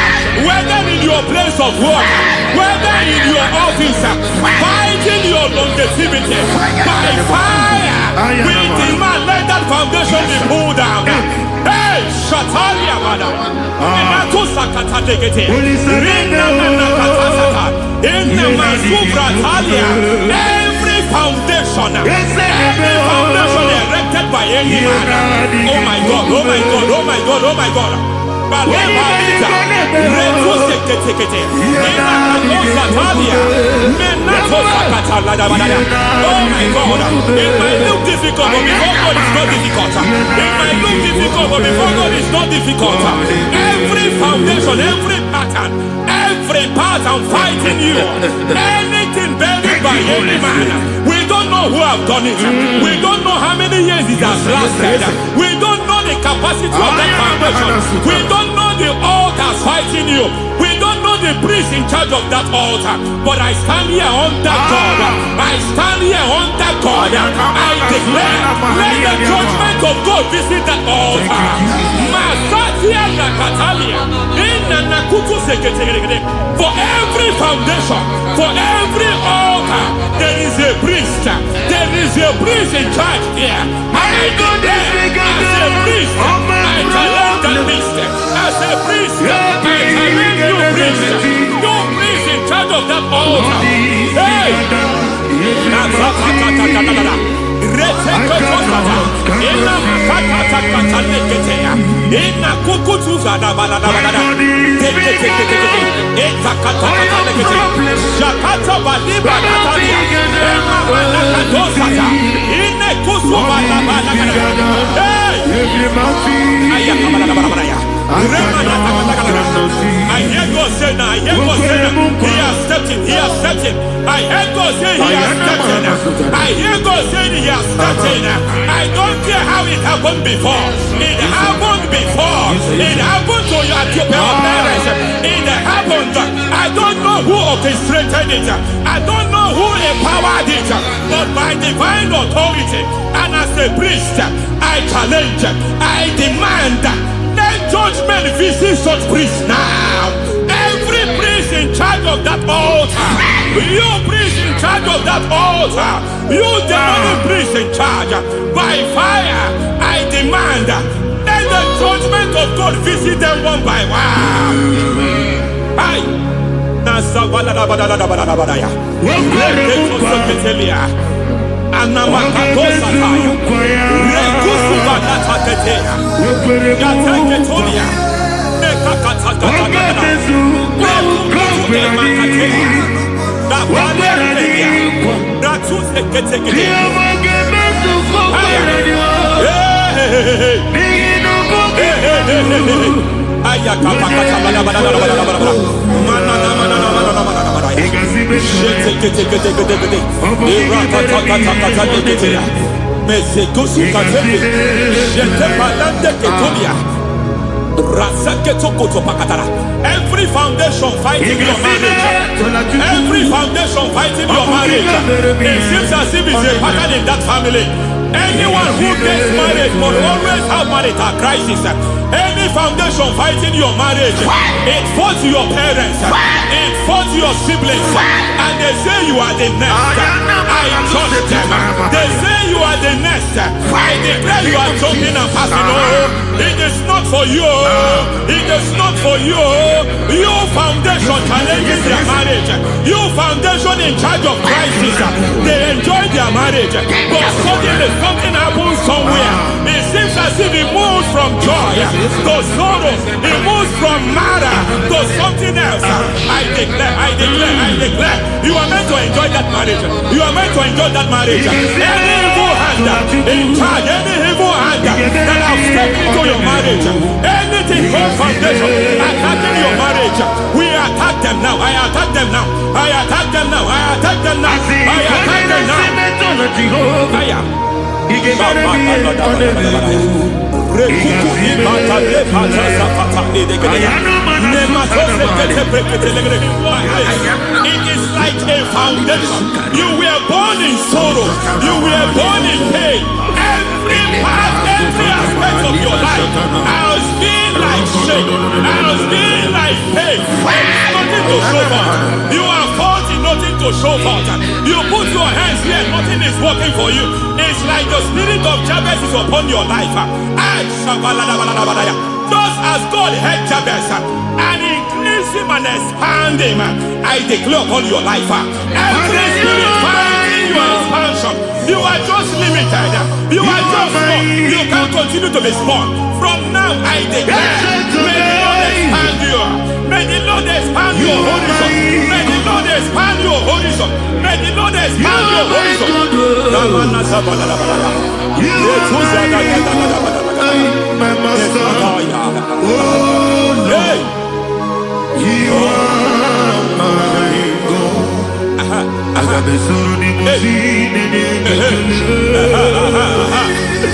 whether in your place of work, whether in your office, fighting your longevity by fire, we demand let that foundation be pulled down. Hey, Shatalia, madam. Every foundation erected by any man. Oh my God, oh my God, oh my God, oh my God. Oh my God, it might look difficult, but before God it's not difficult. It might look difficult, but before God it's not difficult. Every foundation, every pattern fighting you, anything buried by any man. We don't know who have done it. We don't know how many years it has lasted. We don't know the capacity of that foundation. We don't know the altars fighting you. We don't know the priest in charge of that altar. But I stand here under God. I stand here under God. I declare, let the judgment of God visit that altar. For every foundation, for every altar, there is a priest. There is a priest in charge here. I declare, as a priest, I challenge that priest. As a priest, I challenge you priest. You priest in charge of that altar. Hey! I hear God say now, I hear God say now, he has stepped in, he has stepped in. I hear God say he has stepped in. I hear God say he has stepped in. I don't care how it happened before. It happened before. It happened to your parents. It happened. I don't know who orchestrated it. I don't know who empowered it. But by divine authority and as a priest, I challenge, I demand, let judgment visit such priests now. Every priest in charge of that altar, you priest in charge of that altar, you demonic priest in charge, by fire, I demand, let the judgment of God visit them one by one. Aye. Every foundation fighting your marriage, every foundation fighting your marriage, it seems as if it's a pattern in that family. Anyone who gets married will always have marital crisis. Any foundation fighting your marriage, it fought your parents, it fought your siblings, and they say you are the next. I judge them. They say you are the next. I declare you are choking and passing. Oh, it is not for you. It is not for you. You foundation challenging their marriage. You foundation in charge of crisis. They enjoy their marriage, but suddenly something happens somewhere. It seems as if it moves from joy to sorrow. It moves from matter to something else. I declare, you are meant to enjoy that marriage. You are meant to enjoy that marriage. Any evil hand in charge, any evil hand that have stepped into your marriage, anything called foundation attacking your marriage, we attack them now. I attack them now. I attack them now. I attack them now. I attack them now. I am. It is like a foundation. You were born in sorrow. You were born in pain. Every part, every aspect of your life has been like shame. Has been like pain. There is nothing to show for. You are faulty, nothing to show for. You put your hands here, nothing is working for you. It's like the spirit of Jabez is upon your life. Just as God had Jabez and increased him and expanded him, I declare upon your life, every spirit finding your expansion, you are just limited, you are just small, you can't continue to be small. From now I declare, may the Lord expand you, may the Lord expand your horizon, may the Lord expand your horizon, may the Lord expand your horizon. My master, oh Lord, you are my God. I got the soul in my feet,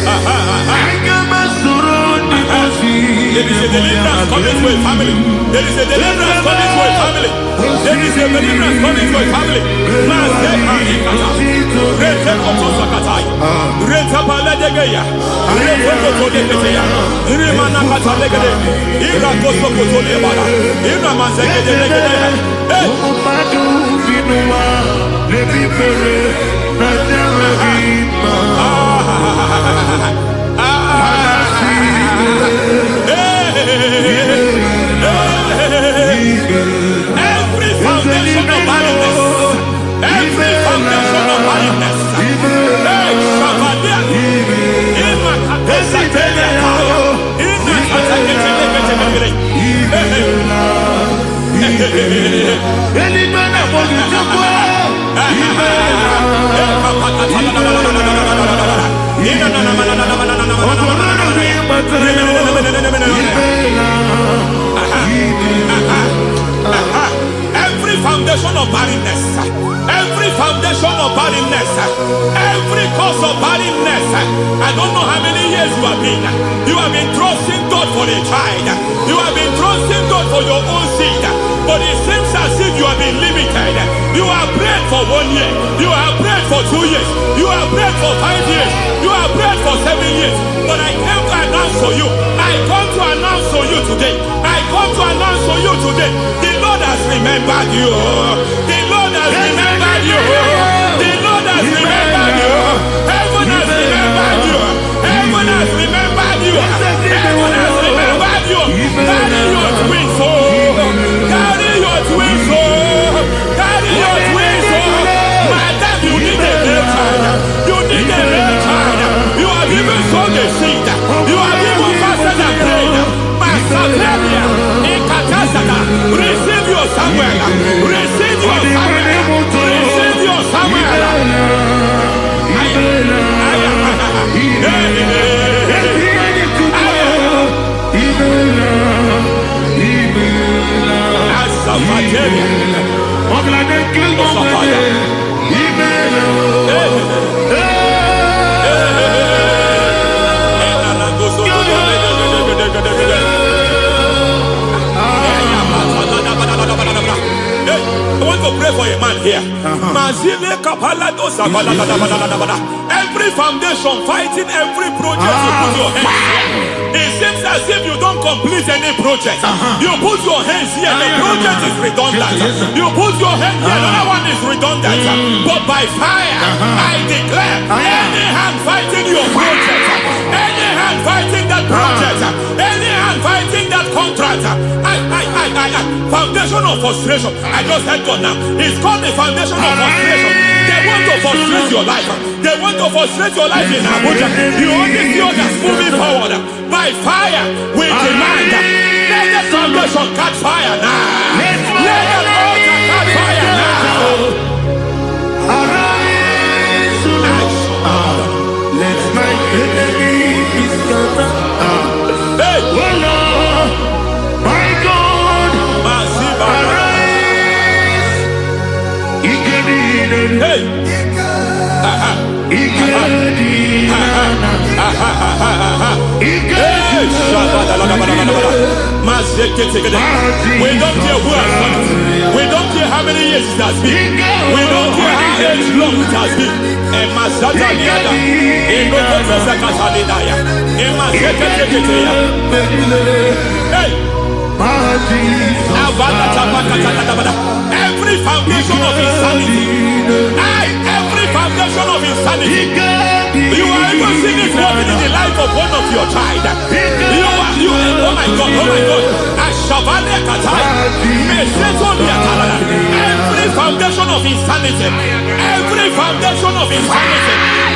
I got my soul in my feet. There is a deliverance coming to a family. There is a deliverance coming to a family. There is a deliverance coming to a family. Every foundation of barrenness, every foundation of barrenness, every foundation of barrenness, every foundation of barrenness, every cause of barrenness. I don't know how many years you have been trusting God for a child, you have been trusting God for your own seed, but it seems as if you have been limited. You have prayed for 1 year, you have prayed for 2 years, you have prayed for 5 years, you have prayed for 7 years, but I came to announce for you, I come to announce for you today, I come to announce for you today, the Lord has remembered you, the Lord has remembered you, the Lord has remembered you, heaven has remembered you, heaven has remembered you, heaven has remembered you. Carry your twins, carry your twins, carry your twins. Madam, you need a male child, you need a male child, you have even sown the seed, you have even fasted and prayed. Masalia, in Katasaka, receive your Samuel, receive your Samuel, receive your Samuel. I want to pray for a man here. Every foundation fighting every project you put your hands here. It seems as if you don't complete any project. You put your hands here, the project is redundant. You put your hand here, another one is redundant. But by fire, I declare, any hand fighting your project, any hand fighting that project, any hand fighting that contract, foundation of frustration. I just heard God now. It's called the foundation of frustration. They want to frustrate your life. They want to frustrate your life in Abuja. You only see others moving forward. By fire, we demand. Let the foundation catch fire now. Let the altar catch fire now. Arise, let my enemy be scattered. Hey, Oh Lord, my God, arise. Hey. We don't care who has done it. We don't care how many years it has been. We don't care how long it has been. And Masata Liada, in hey. Every foundation of insanity, every foundation of insanity, you are even seeing it working in the life of one of your child. Oh my God, every foundation of insanity,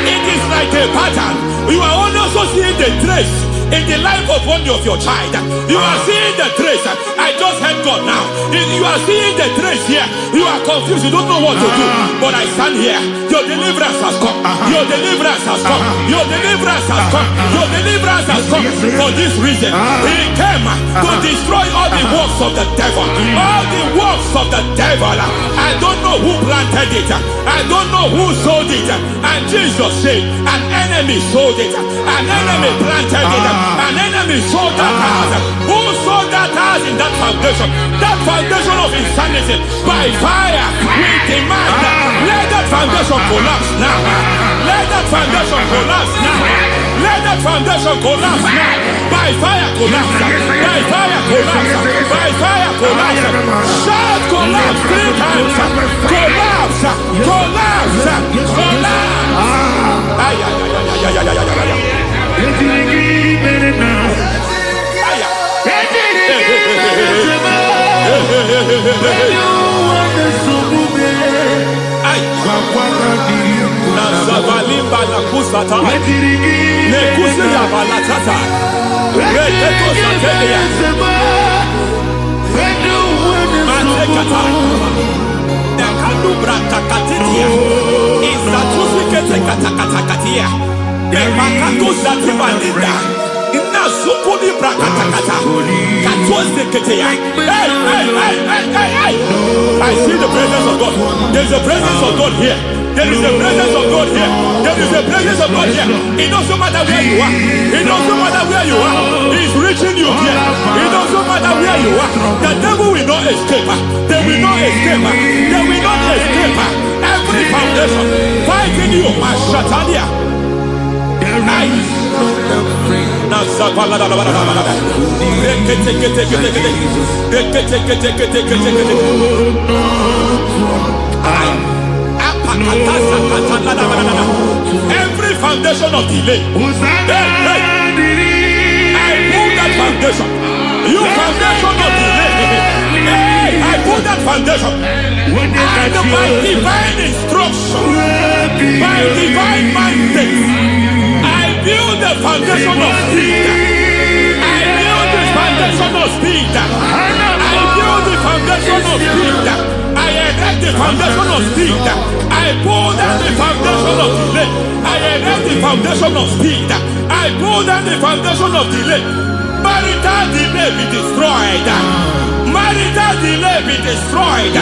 it is like a pattern. You are also seeing the trace in the life of one of your child. You are seeing the trace. I just heard God now. You are seeing the trace here. You are confused. You don't know what to do. But I stand here. Your deliverance has come. Your deliverance has come. Your deliverance has come. Your deliverance has come. For this reason, He came to destroy all the works of the devil. All the works of the devil. I don't know who planted it. I don't know who sold it. And Jesus said, an enemy sold it. An enemy planted it. An enemy sold that house. Who sold that house in that foundation? That foundation of insanity. By fire, we demand let that foundation collapse now. Let that foundation collapse now. Let that foundation collapse now. By fire collapse. By fire collapse. By fire collapse. Shout collapse 3 times. Collapse. Collapse. Collapse. I see the presence of God. There's a presence of God here. There is a presence of God here. There is a presence of God here. It doesn't matter where you are. It doesn't matter where you are. He's reaching you here. It doesn't matter where you are. The devil will not escape. They will not escape. They will not escape. Every foundation fighting you, Mashatalia. Every foundation of delay, I pull that foundation. You foundation of delay, I pull that foundation. And by divine instruction, by divine mandate, I build the foundation of speed. I build the foundation of speed. I build the foundation of speed. I erect the foundation of speed. I pull down the foundation of delay. I erect the foundation of speed. I pull down the foundation of delay. Marital delay be destroyed. Marital delay be destroyed.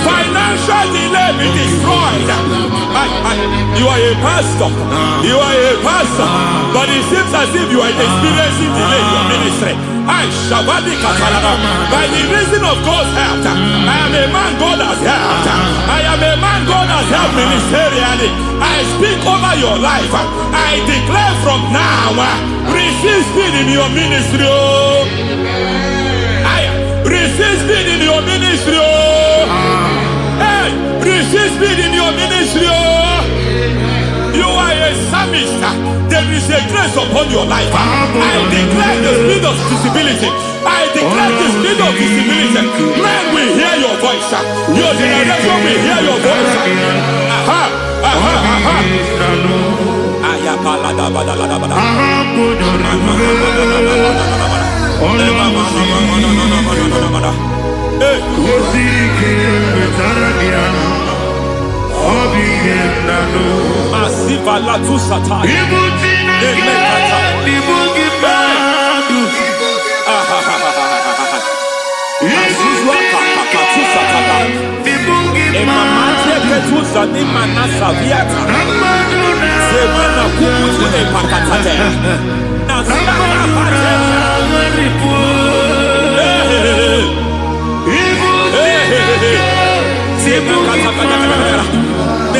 Financial delay be destroyed. You are a pastor. You are a pastor. But it seems as if you are experiencing delay in your ministry. By the reason of God's help, I am a man God has helped. I am a man God has helped ministerially. I speak over your life. I declare from now, receive speed in your ministry. Receive speed in your ministry. Hey, receive speed in your ministry. You are a psalmist. There is a grace upon your life. I declare the speed of visibility. I declare the speed of visibility. Men will hear your voice. Your generation will hear your voice. ketuza ni manasa viata. Semana kukutu e pakatate. Na sana pate.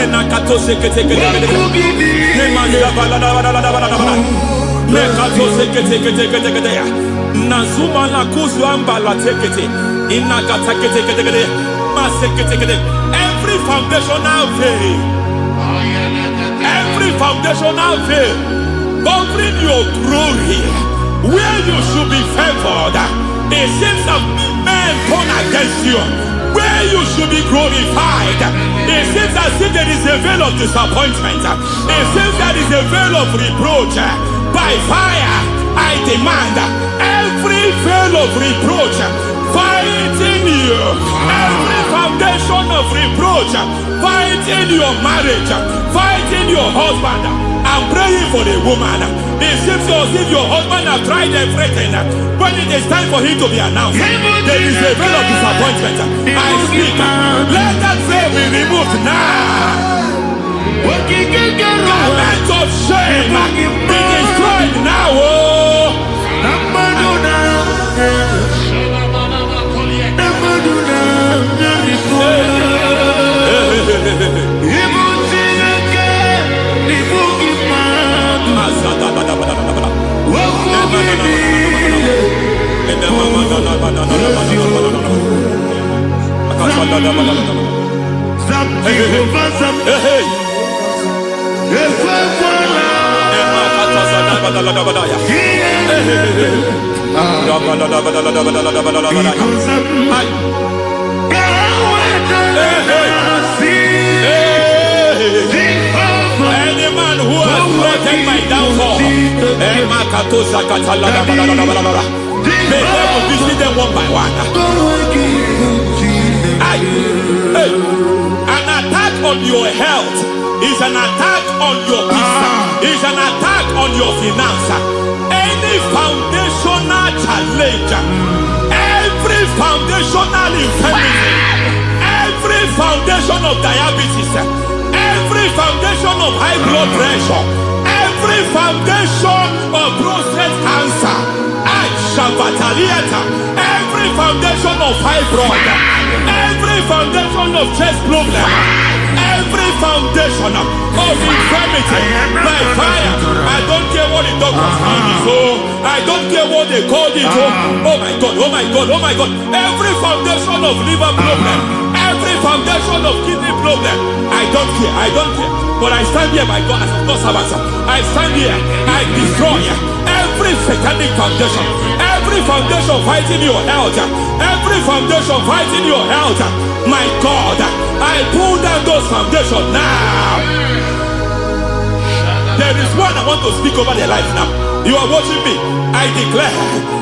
Nena katose kete Nazuma la kuzwamba la tekete. Inagata kete. Every foundational veil. Every foundational veil covering your glory, where you should be favored. It seems that men turn against you, where you should be glorified. It seems as if there is a veil of disappointment. It seems there is a veil of reproach. By fire, I demand every veil of reproach fighting you, every foundation of reproach fighting your marriage, fighting your husband. I'm praying for the woman. It seems as if your husband has tried everything. When it is time for him to be announced, there is a veil of disappointment. I speak. Let that veil be removed now. Garment of shame be destroyed now. Any man who has threatened my downfall, may devil visit them one by one. An attack on your health is an attack on your peace, is an attack on your finance. Any foundational challenge, every foundational infirmity, every foundation of diabetes, every foundation of high blood pressure, every foundation of prostate cancer, every foundation of fibroid, every foundation of chest problem, every foundation of infirmity, by fire. I don't care what the doctors call it, I don't care what they call it. Oh my God, oh my God, oh my God. Every foundation of liver problem, every foundation of kidney problem, I don't care. But I stand here, my God, as a God servant. I stand here, I destroy every satanic foundation, every foundation fighting your health, every foundation fighting your health. My God, I pull down those foundations now. There is one I want to speak over their life now. You are watching me. I declare,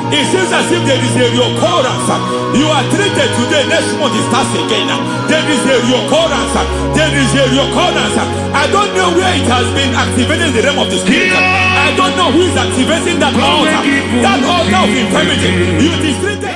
it seems as if there is a reoccurrence. You are treated today, next month it starts again. There is a reoccurrence. There is a reoccurrence. I don't know where it has been activated in the realm of the spirit. I don't know who is activating that altar of infirmity. You is treated.